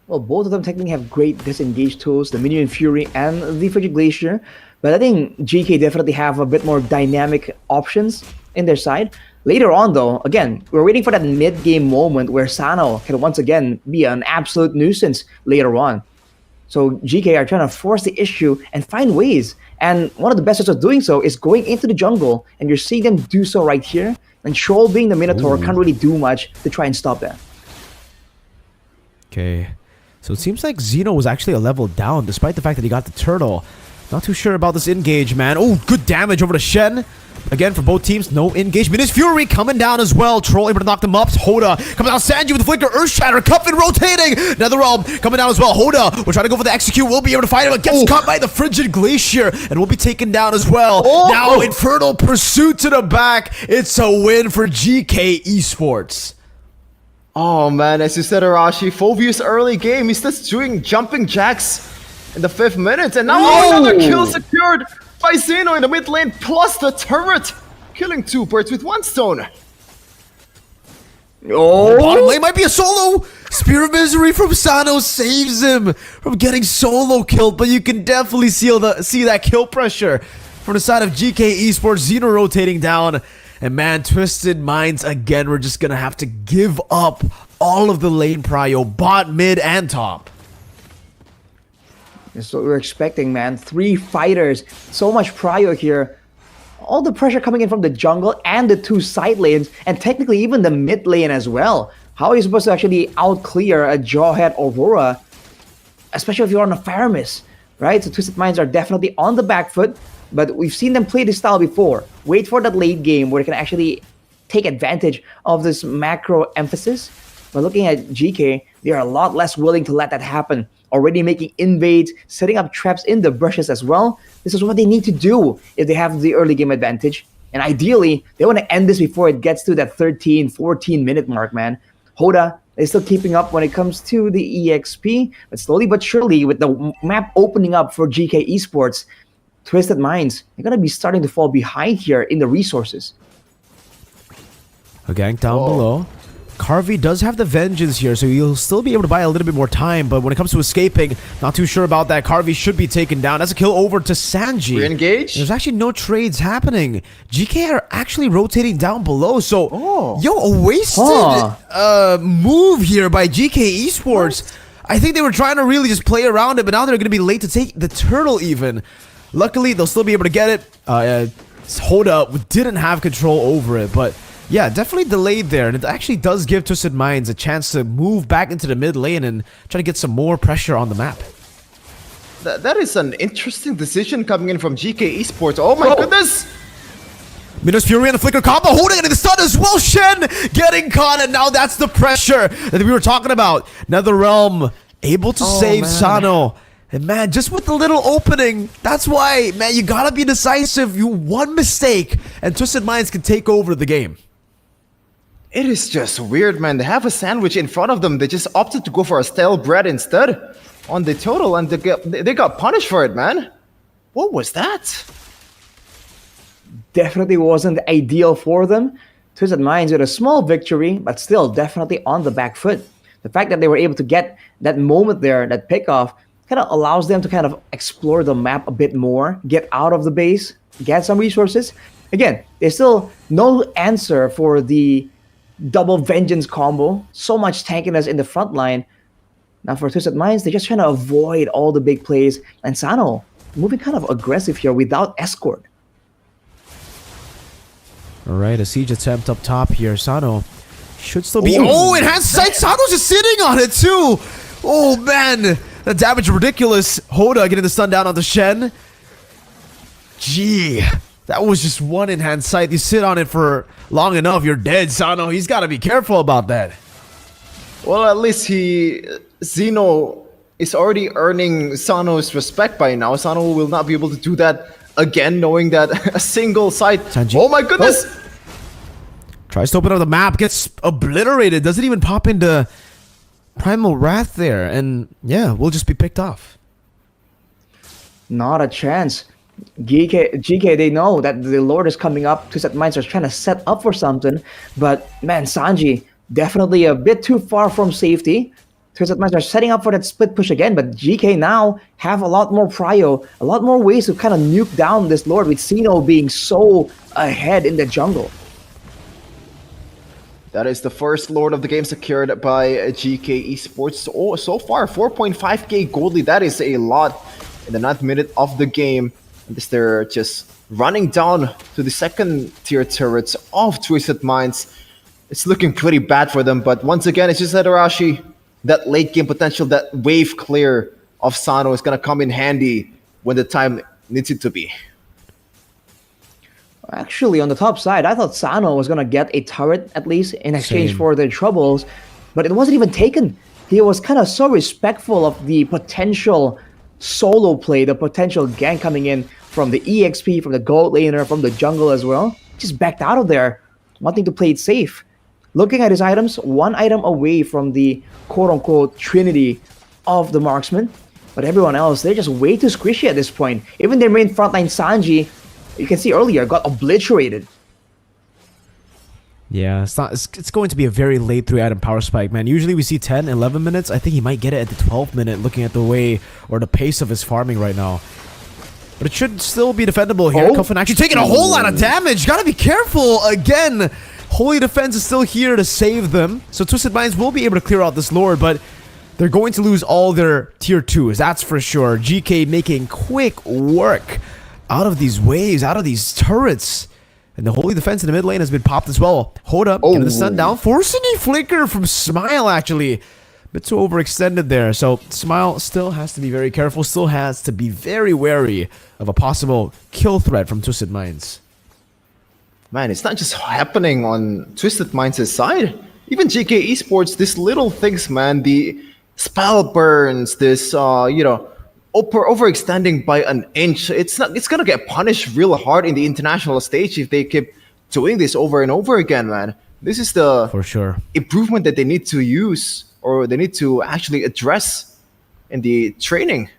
Well, both of them technically have great disengage tools, the Minion Fury and the Frigid Glacier. But I think GK definitely have a bit more dynamic options in their side. Later on, though, again, we're waiting for that mid-game moment where Sano can once again be an absolute nuisance later on. So GK are trying to force the issue and find ways. And one of the best ways of doing so is going into the jungle. And you're seeing them do so right here. And Troll being the Minotaur can't really do much to try and stop that. Okay. So it seems like Xeno was actually a level down despite the fact that he got the turtle. Not too sure about this engage, man. Oh, good damage over to Shen. Again, for both teams, no engagement. His Fury coming down as well. Troll able to knock them up. Hoda coming down. Sanji with the flicker. Earth Shatter. Cuffin rotating. Netherrealm coming down as well. Hoda will try to go for the execute. We'll be able to fight him. But gets caught by the Frigid Glacier and will be taken down as well. Now, Infernal Pursuit to the back. It's a win for GK Esports. Oh man, as you said, Arashi, Phobius early game, he's just doing jumping jacks in the 5th minute, and now another kill secured by Xeno in the mid lane, plus the turret, killing 2 birds with 1 stone. Bottom lane might be a solo. Spear of Misery from Sano saves him from getting solo killed, but you can definitely see that kill pressure from the side of GK Esports. Xeno rotating down, and man, Twisted Minds again, we're just gonna have to give up all of the lane prio, bot, mid, and top. That's what we're expecting, man. 3 fighters, so much prio here. All the pressure coming in from the jungle and the 2 side lanes, and technically even the mid lane as well. How are you supposed to actually out-clear a Jawhead Aurora, especially if you're on a Faramis, right? So Twisted Minds are definitely on the back foot, but we've seen them play this style before. Wait for that late game where they can actually take advantage of this macro emphasis. But looking at GK, they are a lot less willing to let that happen. Already making invades, setting up traps in the brushes as well. This is what they need to do if they have the early game advantage. And ideally, they want to end this before it gets to that 13, 14 minute mark, man. Hoda is still keeping up when it comes to the EXP, but slowly but surely, with the map opening up for GK Esports, Twisted Minds, they're going to be starting to fall behind here in the resources. A gank down below. Carvey does have the Vengeance here, so he'll still be able to buy a little bit more time, but when it comes to escaping, not too sure about that. Carvey should be taken down. That's a kill over to Sanji. Re-engage? There's actually no trades happening. GK are actually rotating down below, so a wasted move here by GK Esports. I think they were trying to really just play around it, but now they're going to be late to take the turtle even. Luckily, they'll still be able to get it. Hoda didn't have control over it, but yeah, definitely delayed there, and it actually does give Twisted Minds a chance to move back into the mid lane and try to get some more pressure on the map. That is an interesting decision coming in from GK Esports. Oh my goodness! Minos Fury and the Flicker combo, holding it in the stun as well. Shen getting caught, and now that's the pressure that we were talking about. Netherrealm able to save Sano. And man, just with the little opening, that's why, man, you gotta be decisive. One mistake, and Twisted Minds can take over the game. It is just weird, man. They have a sandwich in front of them. They just opted to go for a stale bread instead on the total, and they got punished for it, man. What was that? Definitely wasn't ideal for them. Twisted Minds with a small victory, but still definitely on the back foot. The fact that they were able to get that moment there, that pickoff, kind of allows them to kind of explore the map a bit more, get out of the base, get some resources. Again, there's still no answer for the double vengeance combo. So much tankiness in the front line. Now for Twisted Minds, they're just trying to avoid all the big plays. And Sano moving kind of aggressive here without escort. Alright, a siege attempt up top here. Sano should still be... Oh, enhanced sight! Sano's just sitting on it too! Oh man! The damage is ridiculous. Hoda getting the stun down on the Shen. Gee, that was just one enhanced sight. You sit on it for long enough, you're dead, Sano. He's got to be careful about that. Well, at least Zeno is already earning Sano's respect by now. Sano will not be able to do that again, knowing that a single sight. Sanji. Oh my goodness! Tries to open up the map, gets obliterated. Doesn't even pop into Primal Wrath there. And yeah, we'll just be picked off. Not a chance. GK, they know that the Lord is coming up. Twisted Minds are trying to set up for something. But man, Sanji, definitely a bit too far from safety. Twisted Minds are setting up for that split push again, but GK now have a lot more prio, a lot more ways to kind of nuke down this Lord, with Sino being so ahead in the jungle. That is the first Lord of the game secured by GK Esports. Oh, so far, 4.5k gold lead. That is a lot in the 9th minute of the game. And they're just running down to the second tier turrets of Twisted Minds. It's looking pretty bad for them, but once again, it's just that Arashi, that late game potential, that wave clear of Sano is going to come in handy when the time needs it to be. Actually, on the top side, I thought Sano was going to get a turret at least in exchange for their troubles, but it wasn't even taken. He was kind of so respectful of the potential solo play, the potential gank coming in from the EXP, from the gold laner, from the jungle as well. Just backed out of there, wanting to play it safe. Looking at his items, one item away from the quote-unquote trinity of the marksman. But everyone else, they're just way too squishy at this point. Even their main frontline Sanji, you can see earlier, got obliterated. Yeah, it's going to be a very late 3-item power spike, man. Usually we see 10, 11 minutes. I think he might get it at the 12th minute, looking at the way or the pace of his farming right now. But it should still be defendable here. Kuffin actually taking a whole lot of damage. Gotta be careful again. Holy Defense is still here to save them. So Twisted Minds will be able to clear out this Lord, but they're going to lose all their tier 2s, that's for sure. GK making quick work out of these waves, out of these turrets. And the Holy Defense in the mid lane has been popped as well. Hoda getting the stun down, forcing a flicker from Smile actually. A bit too overextended there. So Smile still has to be very careful, still has to be very wary of a possible kill threat from Twisted Minds. Man, it's not just happening on Twisted Minds' side. Even GK Esports, these little things, man, the spell burns, this, overextending by an inch. It's gonna get punished real hard in the international stage if they keep doing this over and over again, man. This is the for sure improvement that they need to use, or they need to actually address in the training.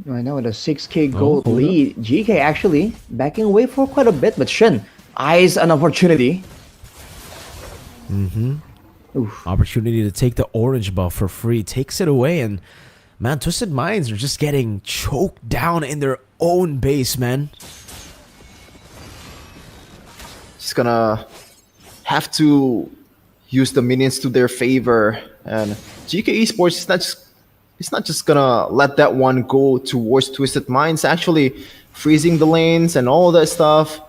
I know, the 6k gold lead. GK actually backing away for quite a bit, but Shen eyes an opportunity. Opportunity to take the orange buff for free. Takes it away, and man, Twisted Minds are just getting choked down in their own base, man. Just gonna have to use the minions to their favor, and GK Esports it's not just gonna let that one go towards Twisted Minds. Actually freezing the lanes and all that stuff,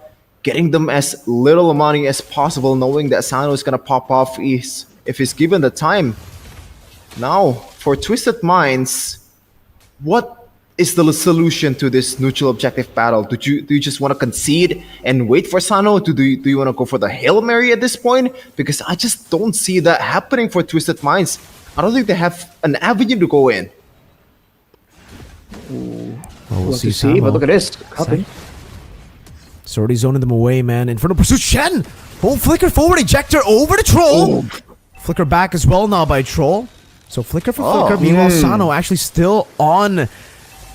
getting them as little money as possible, knowing that Sano is gonna pop off if he's given the time. Now, for Twisted Minds, what is the solution to this neutral objective battle? Do you just want to concede and wait for Sano? Do you want to go for the Hail Mary at this point? Because I just don't see that happening for Twisted Minds. I don't think they have an avenue to go in. We'll see, but look at this. Copy. It's already zoning them away, man. Infernal Pursuit, Shen! Oh, flicker forward, ejector over to Troll! Flicker back as well now by Troll. So flicker for flicker. Meanwhile, Sano actually still on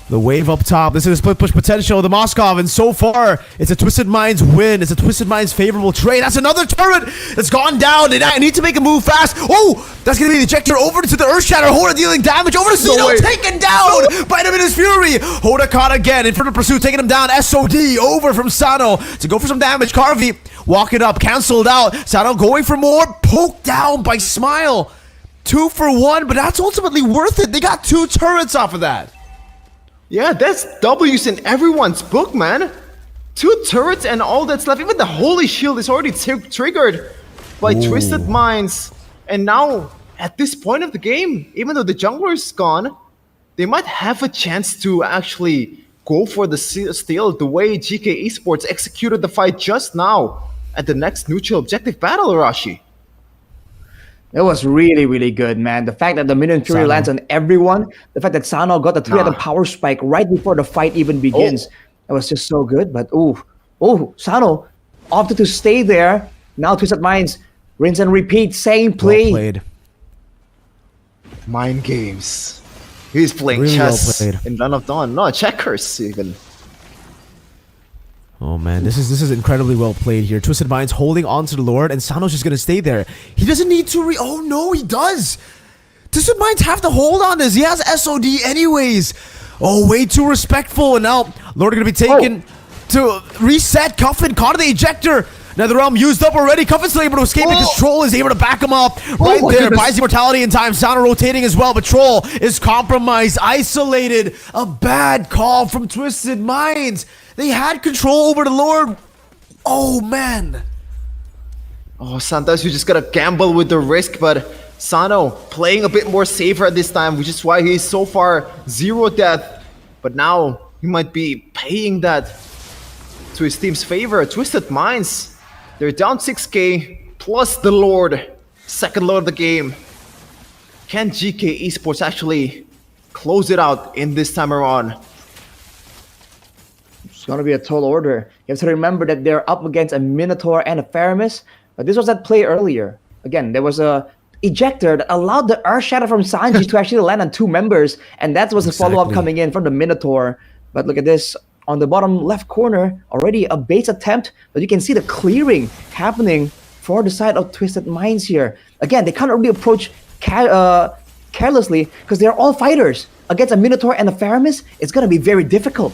The wave up top. This is a split push potential of the Moskov, and so far, it's a Twisted Minds win. It's a Twisted Minds favorable trade. That's another turret that's gone down, and I need to make a move fast. Oh, that's going to be the ejector over to the Earthshatter. Hoda dealing damage over to Zeno, taken down by the Minus Fury. Hoda caught again. Inferno Pursuit taking him down. SOD over from Sano to go for some damage. Carvey walking up, canceled out. Sano going for more, poked down by Smile. 2 for 1, but that's ultimately worth it. They got 2 turrets off of that. Yeah, that's W's in everyone's book, man. 2 turrets and all that's left. Even the Holy Shield is already triggered by Twisted Minds. And now, at this point of the game, even though the jungler is gone, they might have a chance to actually go for the steal the way GK Esports executed the fight just now at the next neutral objective battle, Arashi. That was really, really good, man. The fact that the Minion Fury lands on everyone, the fact that Sano got the 3-item power spike right before the fight even begins, that was just so good. But Sano opted to stay there. Now Twisted Minds, rinse and repeat, same play. Well played. Mind games. He's playing Really chess well played. in Dawn of Dawn. No, checkers even. Oh man, this is incredibly well played here. Twisted Minds holding on to the Lord, and Sano's just gonna stay there. He doesn't need to oh no, he does! Twisted Minds have to hold on this. He has SOD anyways. Oh, way too respectful, and now Lord are gonna be taken to reset. Cuffin caught in the ejector. NetherRealm used up already. Cuffin's still able to escape because Troll is able to back him up right there. Buys immortality in time. Sano rotating as well, but Troll is compromised, isolated. A bad call from Twisted Minds. They had control over the Lord. Oh, man. Oh, sometimes you just gotta gamble with the risk, but Sano playing a bit more safer at this time, which is why he's so far 0 death. But now he might be paying that to his team's favor. Twisted Minds, they're down 6k plus the Lord. Second Lord of the game. Can GK Esports actually close it out in this time around? It's going to be a tall order. You have to remember that they're up against a Minotaur and a Faramis. But this was that play earlier. Again, there was a ejector that allowed the Earthshatter from Sanji to actually land on 2 members. And that was the follow-up coming in from the Minotaur. But look at this. On the bottom left corner, already a base attempt. But you can see the clearing happening for the side of Twisted Minds here. Again, they can't really approach carelessly because they're all fighters. Against a Minotaur and a Faramis, it's going to be very difficult.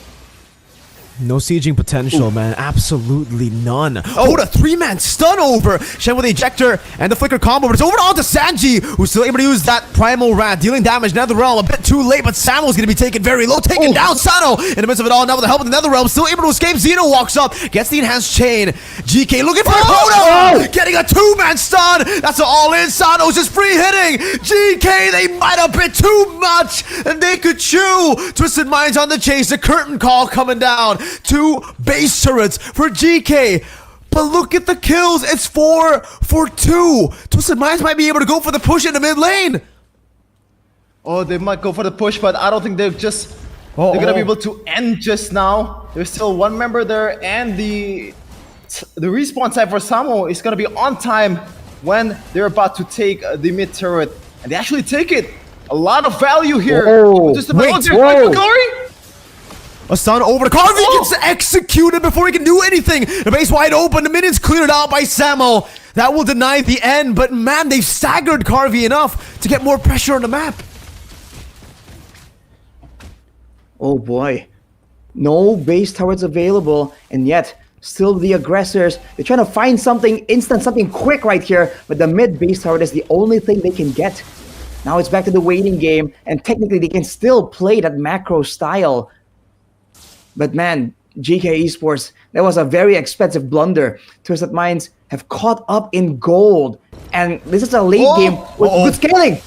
No sieging potential, man. Absolutely none. Oh, the 3-man stun over. Shen with the ejector and the flicker combo, but it's over on to Sanji, who's still able to use that primal rat, dealing damage. NetherRealm a bit too late, but Samuel's going to be taken very low, taking down Sano in the midst of it all. Now with the help of the NetherRealm, still able to escape. Zeno walks up, gets the enhanced chain. GK looking for Hoda, getting a 2-man stun. That's an all-in. Sano's just free hitting. GK, they might have been too much, and they could chew. Twisted Minds on the chase. The curtain call coming down. 2 base turrets for GK. But look at the kills. It's 4 for 2. Twisted Minds might be able to go for the push in the mid lane. Oh, they might go for the push, but I don't think they're just... they're gonna be able to end just now. There's still 1 member there, and the respawn time for Samo is gonna be on time when they're about to take the mid turret. And they actually take it. A lot of value here. A stun over to Carvey, gets executed before he can do anything. The base wide open, the minions cleared out by Samo. That will deny the end, but man, they've staggered Carvey enough to get more pressure on the map. Oh boy. No base turrets available, and yet still the aggressors, they're trying to find something instant, something quick right here, but the mid base turret is the only thing they can get. Now it's back to the waiting game, and technically they can still play that macro style. But man, GK Esports, that was a very expensive blunder. Twisted Minds have caught up in gold. And this is a late game with good scaling.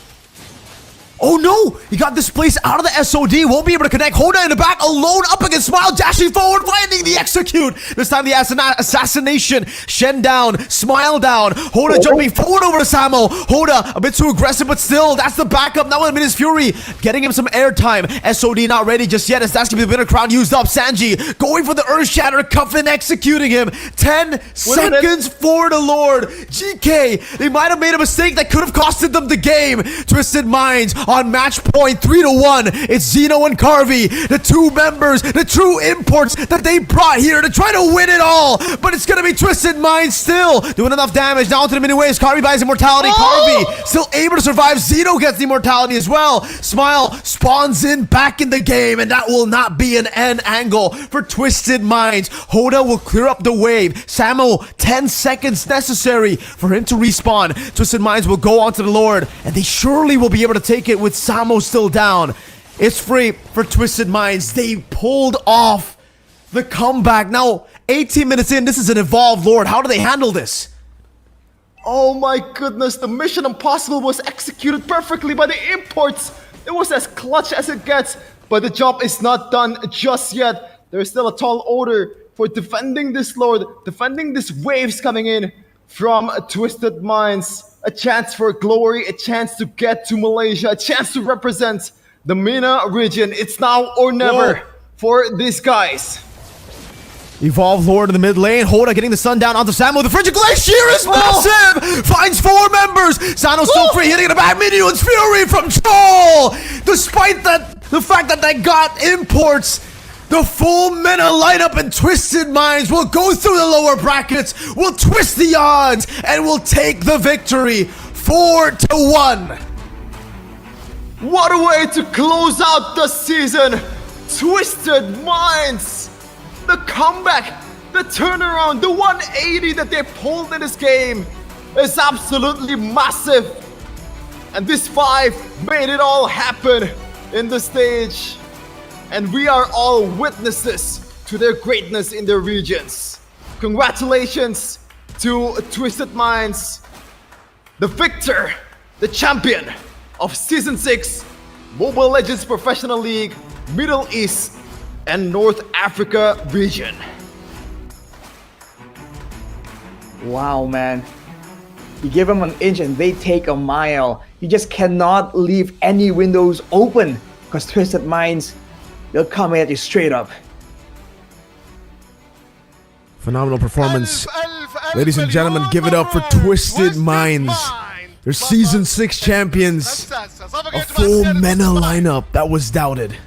Oh no! He got displaced out of the SOD. Won't be able to connect. Hoda in the back alone up against Smile. Dashing forward, finding the execute. This time the assassination. Shen down. Smile down. Hoda jumping forward over to Samo. Hoda a bit too aggressive, but still, that's the backup. Now with Minus Fury getting him some airtime. SOD not ready just yet as that's going to be the winner crown used up. Sanji going for the Earthshatter. Cuffin executing him. 10 seconds for the Lord. GK, they might have made a mistake that could have costed them the game. Twisted Minds on match point, 3-1. It's Zeno and Carvey, the two members, the true imports that they brought here to try to win it all. But it's gonna be Twisted Minds still doing enough damage. Down to the mini waves. Carvey buys immortality. Carvey still able to survive. Zeno gets the immortality as well. Smile spawns in back in the game, and that will not be an end angle for Twisted Minds. Hoda will clear up the wave. Samo, 10 seconds necessary for him to respawn. Twisted Minds will go on to the Lord, and they surely will be able to take it with Samo still down. It's free for Twisted Minds. They pulled off the comeback. Now, 18 minutes in, this is an evolved Lord. How do they handle this? Oh my goodness, the Mission Impossible was executed perfectly by the imports. It was as clutch as it gets, but the job is not done just yet. There's still a tall order for defending this Lord, defending these waves coming in from Twisted Minds. A chance for glory, a chance to get to Malaysia, a chance to represent the MENA region. It's now or never for these guys. Evolve Lord in the mid lane. Hoda getting the sun down onto Samo. The Frigid Glacier is massive! Finds 4 members. Sano's still free, hitting the back. Minion's Fury from Troll! Despite the fact that they got imports, the full MENA lineup and Twisted Minds will go through the lower brackets, will twist the odds, and will take the victory 4-1. What a way to close out the season! Twisted Minds! The comeback, the turnaround, the 180 that they pulled in this game is absolutely massive. And this 5 made it all happen in the stage. And we are all witnesses to their greatness in their regions. Congratulations to Twisted Minds, the victor, the champion of Season 6 Mobile Legends Professional League, Middle East and North Africa region. Wow, man. You give them an inch and they take a mile. You just cannot leave any windows open because Twisted Minds, they'll come at you straight up. Phenomenal performance. Ladies and gentlemen, give it up for Twisted Minds. They're Season 6 champions. A full MENA lineup that was doubted.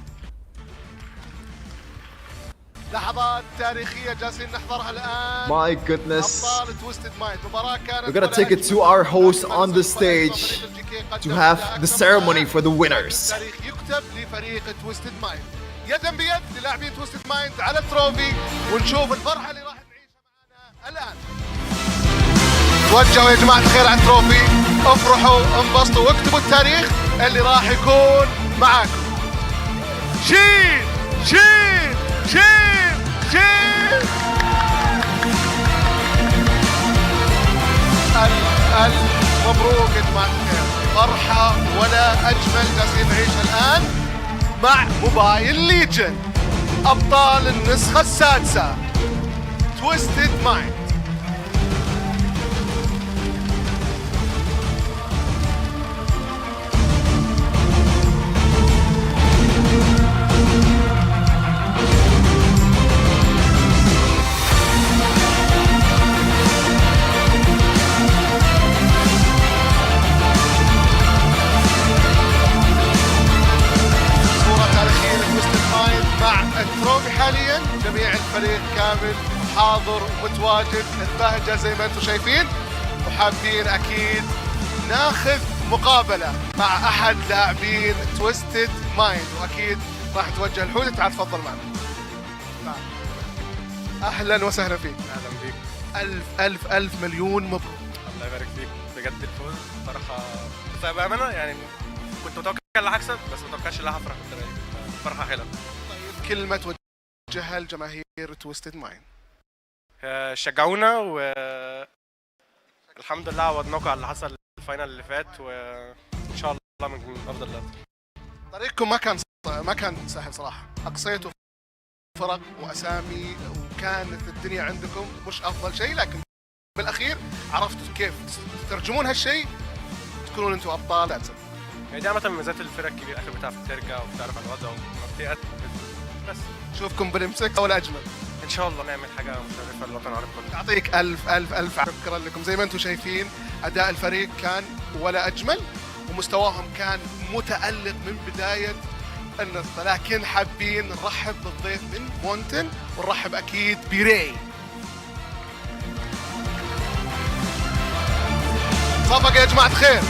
My goodness. We're gonna take it to our host on the stage to have the ceremony for the winners. يدا بيد للاعبين تويستد مايند على التروفي ونشوف الفرحه اللي راح نعيشها معنا الان. توجهوا يا جماعه الخير على التروفي، افرحوا انبسطوا واكتبوا التاريخ اللي راح يكون معاكم. شيل شيل شيل شيل. ألف مبروك يا جماعه الخير، فرحه ولا اجمل جالسين نعيشها الان مع موبايل ليجن أبطال النسخة السادسة تويستد مايند. التروفي حاليا جميع الفريق كامل حاضر ومتواجد البهجة زي ما انتم شايفين، وحابين اكيد ناخذ مقابلة مع احد لاعبين تويستد مايند، واكيد راح توجه الحوت. تعال تفضل معنا. اهلا وسهلا فيك. اهلا بيك. الف الف مليون مبروك. الله يبارك فيك، بجد الفوز فرحة بس بأمانة يعني كنت متوقع اللي هكسب بس ما توقعتش اللي هفرح بالطريقة دي، فرحة حلوة. كلمة توجهها لجماهير تويستد مايند. شجعونا والحمد لله عوضناكم على اللي حصل الفاينل اللي فات، وإن شاء الله من أفضل الأفضل. طريقكم ما كان سهل صراحة، أقصيتوا فرق وأسامي وكانت الدنيا عندكم مش أفضل شيء، لكن بالأخير عرفتوا كيف تترجمون هالشيء تكونون أنتم أبطال سادسة. يعني دي عامة من ميزات الفرق الكبيرة، آخر بتعرف ترجع وبتعرف على الوضع وبتقت بس. نشوفكم بالمسك ولا أجمل. إن شاء الله نعمل حاجة مشرفة للوطن العربي كله. يعطيك ألف ألف ألف شكرا لكم. زي ما أنتم شايفين أداء الفريق كان ولا أجمل، ومستواهم كان متألق من بداية النصف، لكن حابين نرحب بالضيف من مونتن ونرحب أكيد بري. صفقة يا جماعة الخير.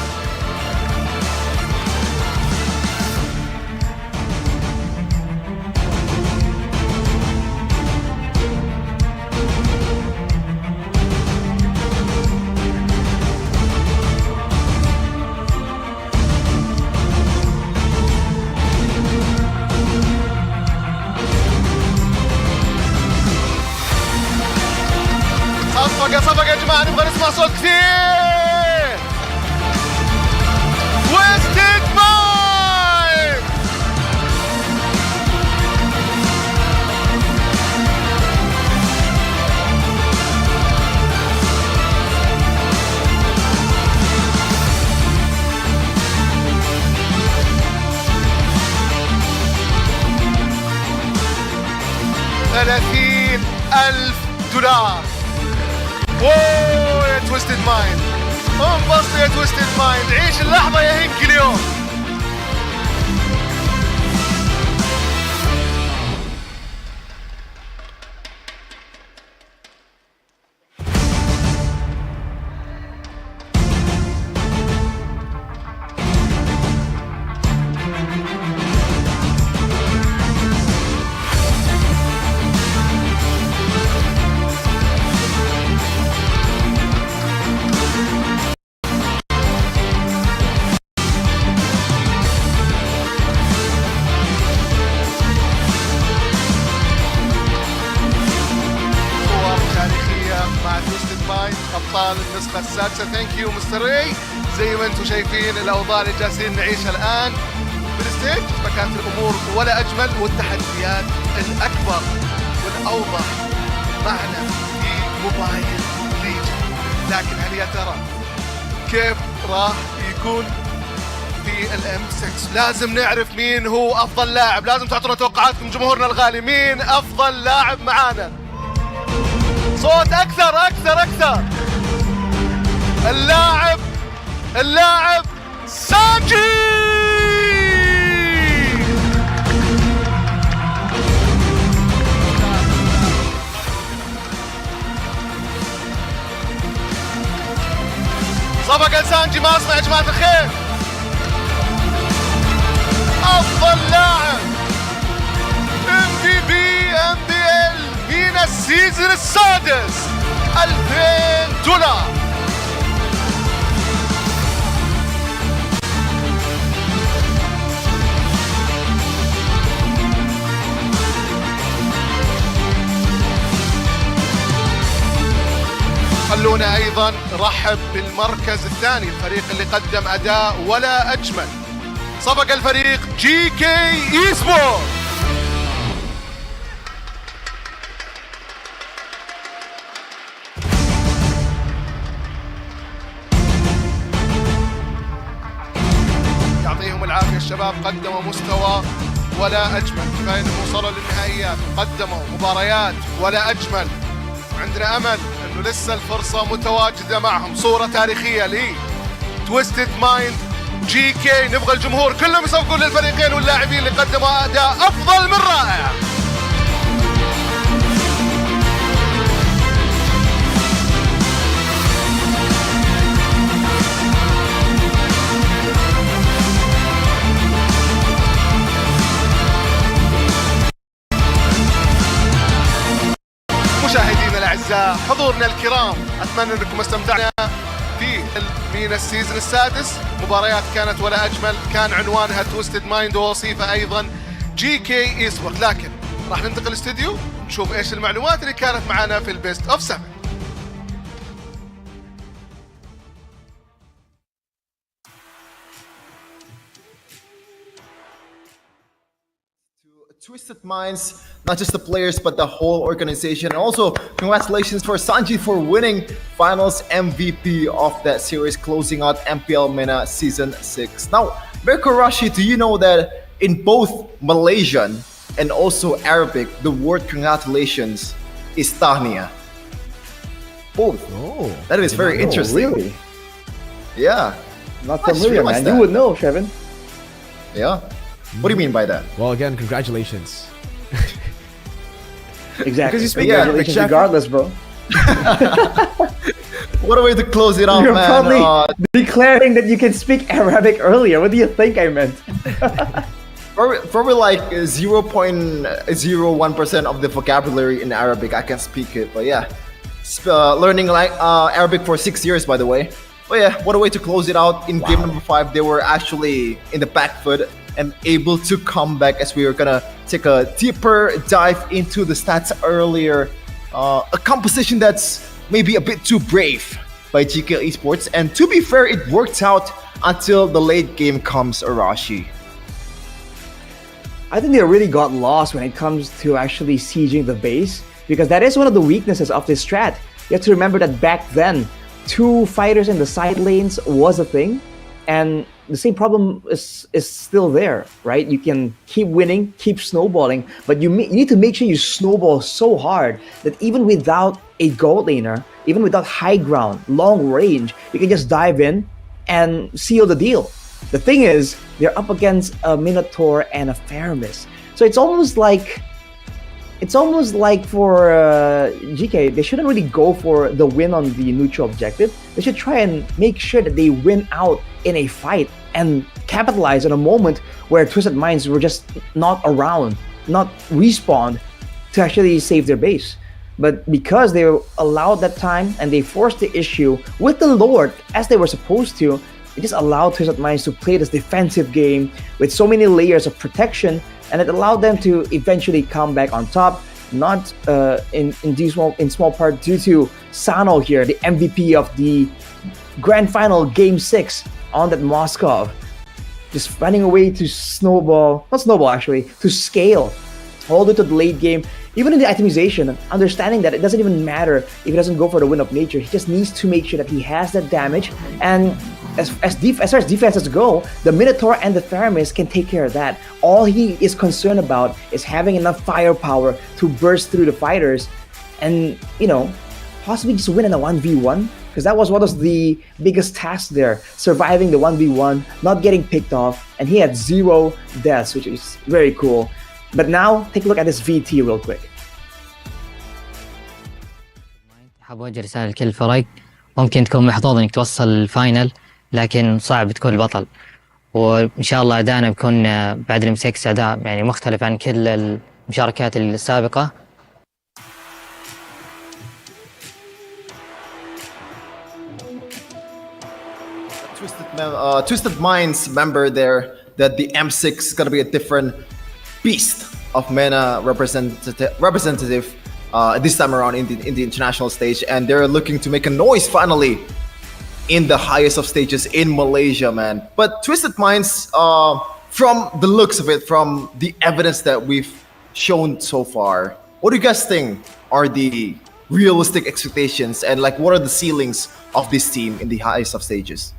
صفقة يا جماعة، نبغى نسمع صوت كثير. Twisted Minds. $30,000. اوه يا تويستد مايند، انبسط يا تويستد مايند، عيش اللحظة يا هنك اليوم. ابطال النسخه السادسه. ثانك يو مستر ري. زي ما انتم شايفين الاوضاع اللي جالسين نعيشها الان بالستيج، فكانت الامور ولا اجمل، والتحديات الاكبر والاوضح معنا في موبايل ليجن. لكن هل يا ترى كيف راح يكون في الام 6؟ لازم نعرف مين هو افضل لاعب، لازم تعطونا توقعاتكم جمهورنا الغالي. مين افضل لاعب معانا؟ صوت اكثر اكثر اكثر. اللاعب سانجي. صفقة سانجي، ما اسمع يا جماعة الخير. افضل لاعب MVP MPL MENA السيزون السادس، $2,000. خلونا ايضا نرحب بالمركز الثاني، الفريق اللي قدم اداء ولا اجمل. صفقة الفريق Geekay Esports. يعطيهم العافية الشباب، قدموا مستوى ولا أجمل، كفاية إنهم وصلوا للنهائيات، قدموا مباريات ولا أجمل، وعندنا أمل إنه لسه الفرصة متواجدة معهم. صورة تاريخية لي تويستد مايند جي كي. نبغى الجمهور كلهم يصفقون للفريقين واللاعبين اللي قدموا أداء أفضل من رائع. مشاهدينا الاعزاء، حضورنا الكرام، اتمنى انكم استمتعنا في المينا السيزون السادس. مباريات كانت ولا اجمل، كان عنوانها تويستد مايند ووصيفه ايضا جي كي اي سبورت. لكن راح ننتقل الاستديو نشوف ايش المعلومات اللي كانت معنا في البيست اوف 7. Twisted Minds, not just the players, but the whole organization. And also, congratulations for Sanji for winning Finals MVP of that series, closing out MPL MENA Season 6. Now, Mirko Rashi, do you know that in both Malaysian and also Arabic, the word congratulations is tahniya? Both. Oh, that is very interesting. Really? Yeah. Not I just familiar, realized man. that. You would know, Shevin. Yeah. What do you mean by that? Well, again, congratulations. Exactly. Because you speak Congratulations Arabic, regardless, bro. What a way to close it off, You're man. probably declaring that you can speak Arabic earlier. What do you think I meant? Probably like 0.01% of the vocabulary in Arabic. I can speak it, but yeah. Learning like Arabic for 6 years, by the way. But yeah, what a way to close it out. In game number 5, they were actually in the back foot and able to come back, as we were gonna take a deeper dive into the stats earlier. A composition that's maybe a bit too brave by Geekay Esports, and to be fair, it worked out until the late game comes, Arashi. I think they really got lost when it comes to actually sieging the base, because that is one of the weaknesses of this strat. You have to remember that back then, 2 fighters in the side lanes was a thing, and the same problem is still there, right? You can keep winning, keep snowballing, but you need to make sure you snowball so hard that even without a gold laner, even without high ground, long range, you can just dive in and seal the deal. The thing is, they're up against a Minotaur and a Faramis. So it's almost like for GK, they shouldn't really go for the win on the neutral objective. They should try and make sure that they win out in a fight and capitalize on a moment where Twisted Minds were just not around, not respawned to actually save their base. But because they allowed that time and they forced the issue with the Lord as they were supposed to, it just allowed Twisted Minds to play this defensive game with so many layers of protection, and it allowed them to eventually come back on top, not in small part due to Sano here, the MVP of the Grand Final Game 6 on that Moskov, just running away to to scale all the way to the late game. Even in the itemization, understanding that it doesn't even matter if he doesn't go for the win of nature, he just needs to make sure that he has that damage. And as far as defenses go, the Minotaur and the Faramis can take care of that. All he is concerned about is having enough firepower to burst through the fighters and, possibly just win in a 1v1. Because that was one of the biggest tasks there, surviving the 1v1, not getting picked off, and he had 0 deaths, which is very cool. But now, take a look at this VT real quick. حاب أوجه رسالة لكل الفرق. ممكن تكون محظوظ إنك توصل الفاينل، لكن صعب تكون البطل. وإن شاء الله أداءنا بيكون بعد الام6 أداء يعني مختلف عن كل المشاركات السابقة. Twisted Minds member there that the M6 is gonna be a different beast of MENA representative this time around in the international stage, and they're looking to make a noise finally in the highest of stages in Malaysia, man. But Twisted Minds, from the looks of it, from the evidence that we've shown so far, what do you guys think are the realistic expectations, and like what are the ceilings of this team in the highest of stages?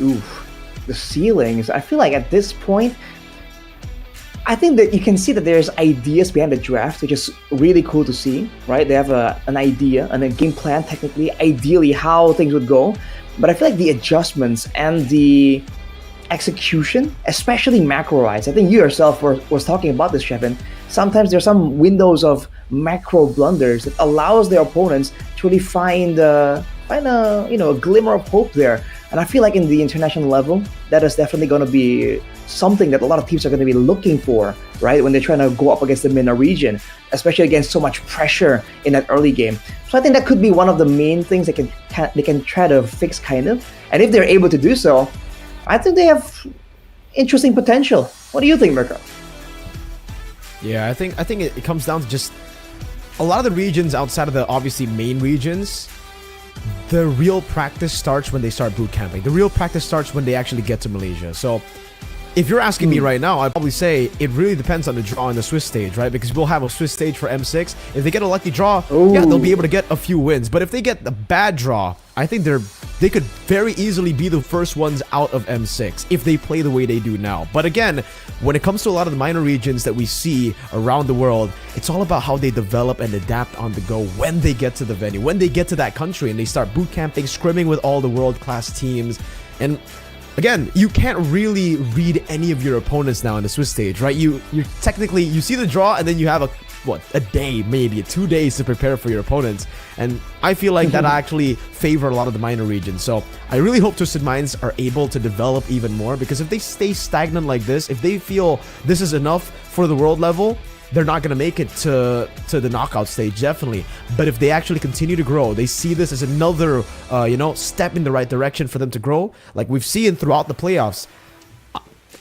Oof, the ceilings. I feel like at this point, I think that you can see that there's ideas behind the draft, which is really cool to see, right? They have an idea and a game plan, technically, ideally how things would go. But I feel like the adjustments and the execution, especially macro-wise, I think you yourself was talking about this, Shevin. Sometimes there's some windows of macro blunders that allows their opponents to really find a glimmer of hope there. And I feel like in the international level, that is definitely going to be something that a lot of teams are going to be looking for, right? When they're trying to go up against the MENA region, especially against so much pressure in that early game. So I think that could be one of the main things they can try to fix, kind of. And if they're able to do so, I think they have interesting potential. What do you think, Mirko? Yeah, I think it comes down to just a lot of the regions outside of the obviously main regions. The real practice starts when they start boot camping. The real practice starts when they actually get to Malaysia. So if you're asking me right now, I'd probably say it really depends on the draw in the Swiss stage, right? Because we'll have a Swiss stage for M6. If they get a lucky draw, yeah, they'll be able to get a few wins. But if they get the bad draw, I think they're they could very easily be the first ones out of M6 if they play the way they do now. But again, when it comes to a lot of the minor regions that we see around the world, it's all about how they develop and adapt on the go when they get to the venue, when they get to that country and they start boot camping, scrimming with all the world-class teams. And again, you can't really read any of your opponents now in the Swiss stage, right? You technically, you see the draw and then you have a day, maybe 2 days to prepare for your opponents. And I feel like that actually favor a lot of the minor regions. So I really hope Twisted Minds are able to develop even more, because if they stay stagnant like this, if they feel this is enough for the world level, they're not going to make it to the knockout stage, definitely. But if they actually continue to grow, they see this as another, step in the right direction for them to grow, like we've seen throughout the playoffs,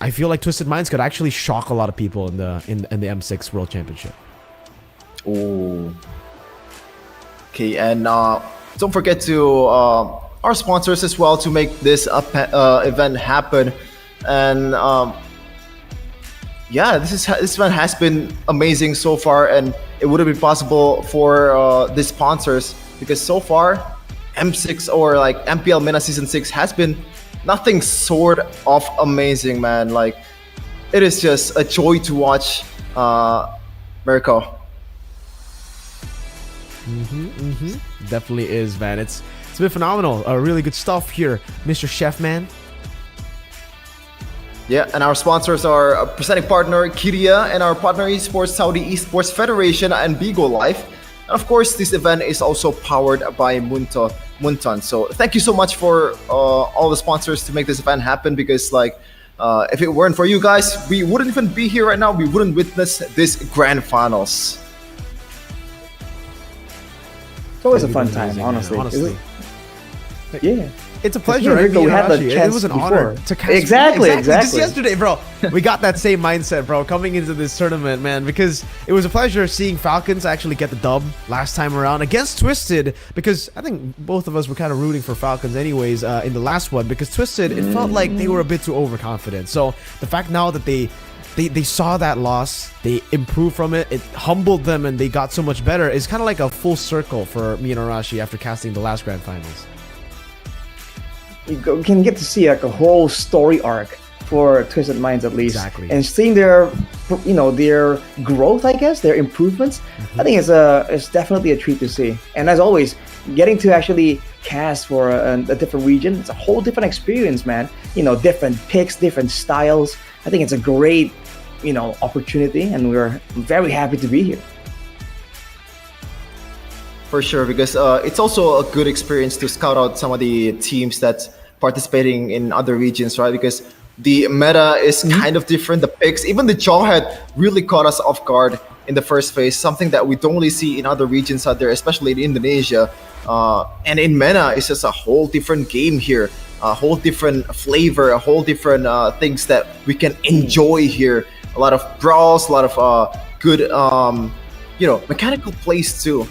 I feel like Twisted Minds could actually shock a lot of people in the M6 World Championship. Oh. Okay, and don't forget to our sponsors as well to make this event happen. And yeah, this event has been amazing so far, and it wouldn't be possible for the sponsors, because so far M6 or like MPL MENA Season 6 has been nothing short of amazing, man. Like, it is just a joy to watch, Mirko. Definitely is, man. It's been phenomenal. Really good stuff here, Mr. Chef Man. Yeah, and our sponsors are our presenting partner Kiria and our partner esports Saudi Esports Federation and Bigo Life. And of course, this event is also powered by Munton. So thank you so much for all the sponsors to make this event happen, because like if it weren't for you guys, we wouldn't even be here right now. We wouldn't witness this grand finals. It's always a fun time, honestly. Yeah. It's a pleasure, right? We had the chance it was an honor to cast. Exactly. Just yesterday, bro. We got that same mindset, bro, coming into this tournament, man, because it was a pleasure seeing Falcons actually get the dub last time around against Twisted, because I think both of us were kind of rooting for Falcons anyways in the last one, because Twisted, it felt like they were a bit too overconfident. So the fact now that they saw that loss, they improved from it, it humbled them, and they got so much better. It's kind of like a full circle for me and Arashi after casting the last grand finals. You can get to see like a whole story arc for Twisted Minds, at least. Exactly. And seeing their growth, I guess, their improvements, I think it's definitely a treat to see. And as always, getting to actually cast for a different region, it's a whole different experience, man. Different picks, different styles. I think it's a great, opportunity, and we're very happy to be here. For sure, because it's also a good experience to scout out some of the teams that's participating in other regions, right? Because the meta is kind of different. The picks, even the Jawhead really caught us off guard in the first phase, something that we don't really see in other regions out there, especially in Indonesia. And in MENA, it's just a whole different game here, a whole different flavor, a whole different things that we can enjoy here. A lot of brawls, a lot of good, mechanical plays too.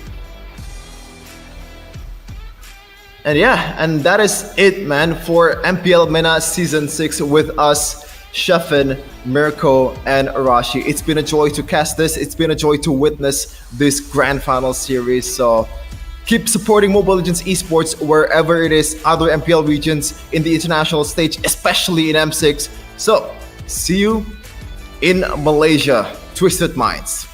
And yeah, and that is it, man, for MPL MENA Season 6 with us, Shefin, Mirko, and Arashi. It's been a joy to cast this. It's been a joy to witness this Grand Final series. So keep supporting Mobile Legends esports wherever it is, other MPL regions, in the international stage, especially in M6. So see you in Malaysia, Twisted Minds.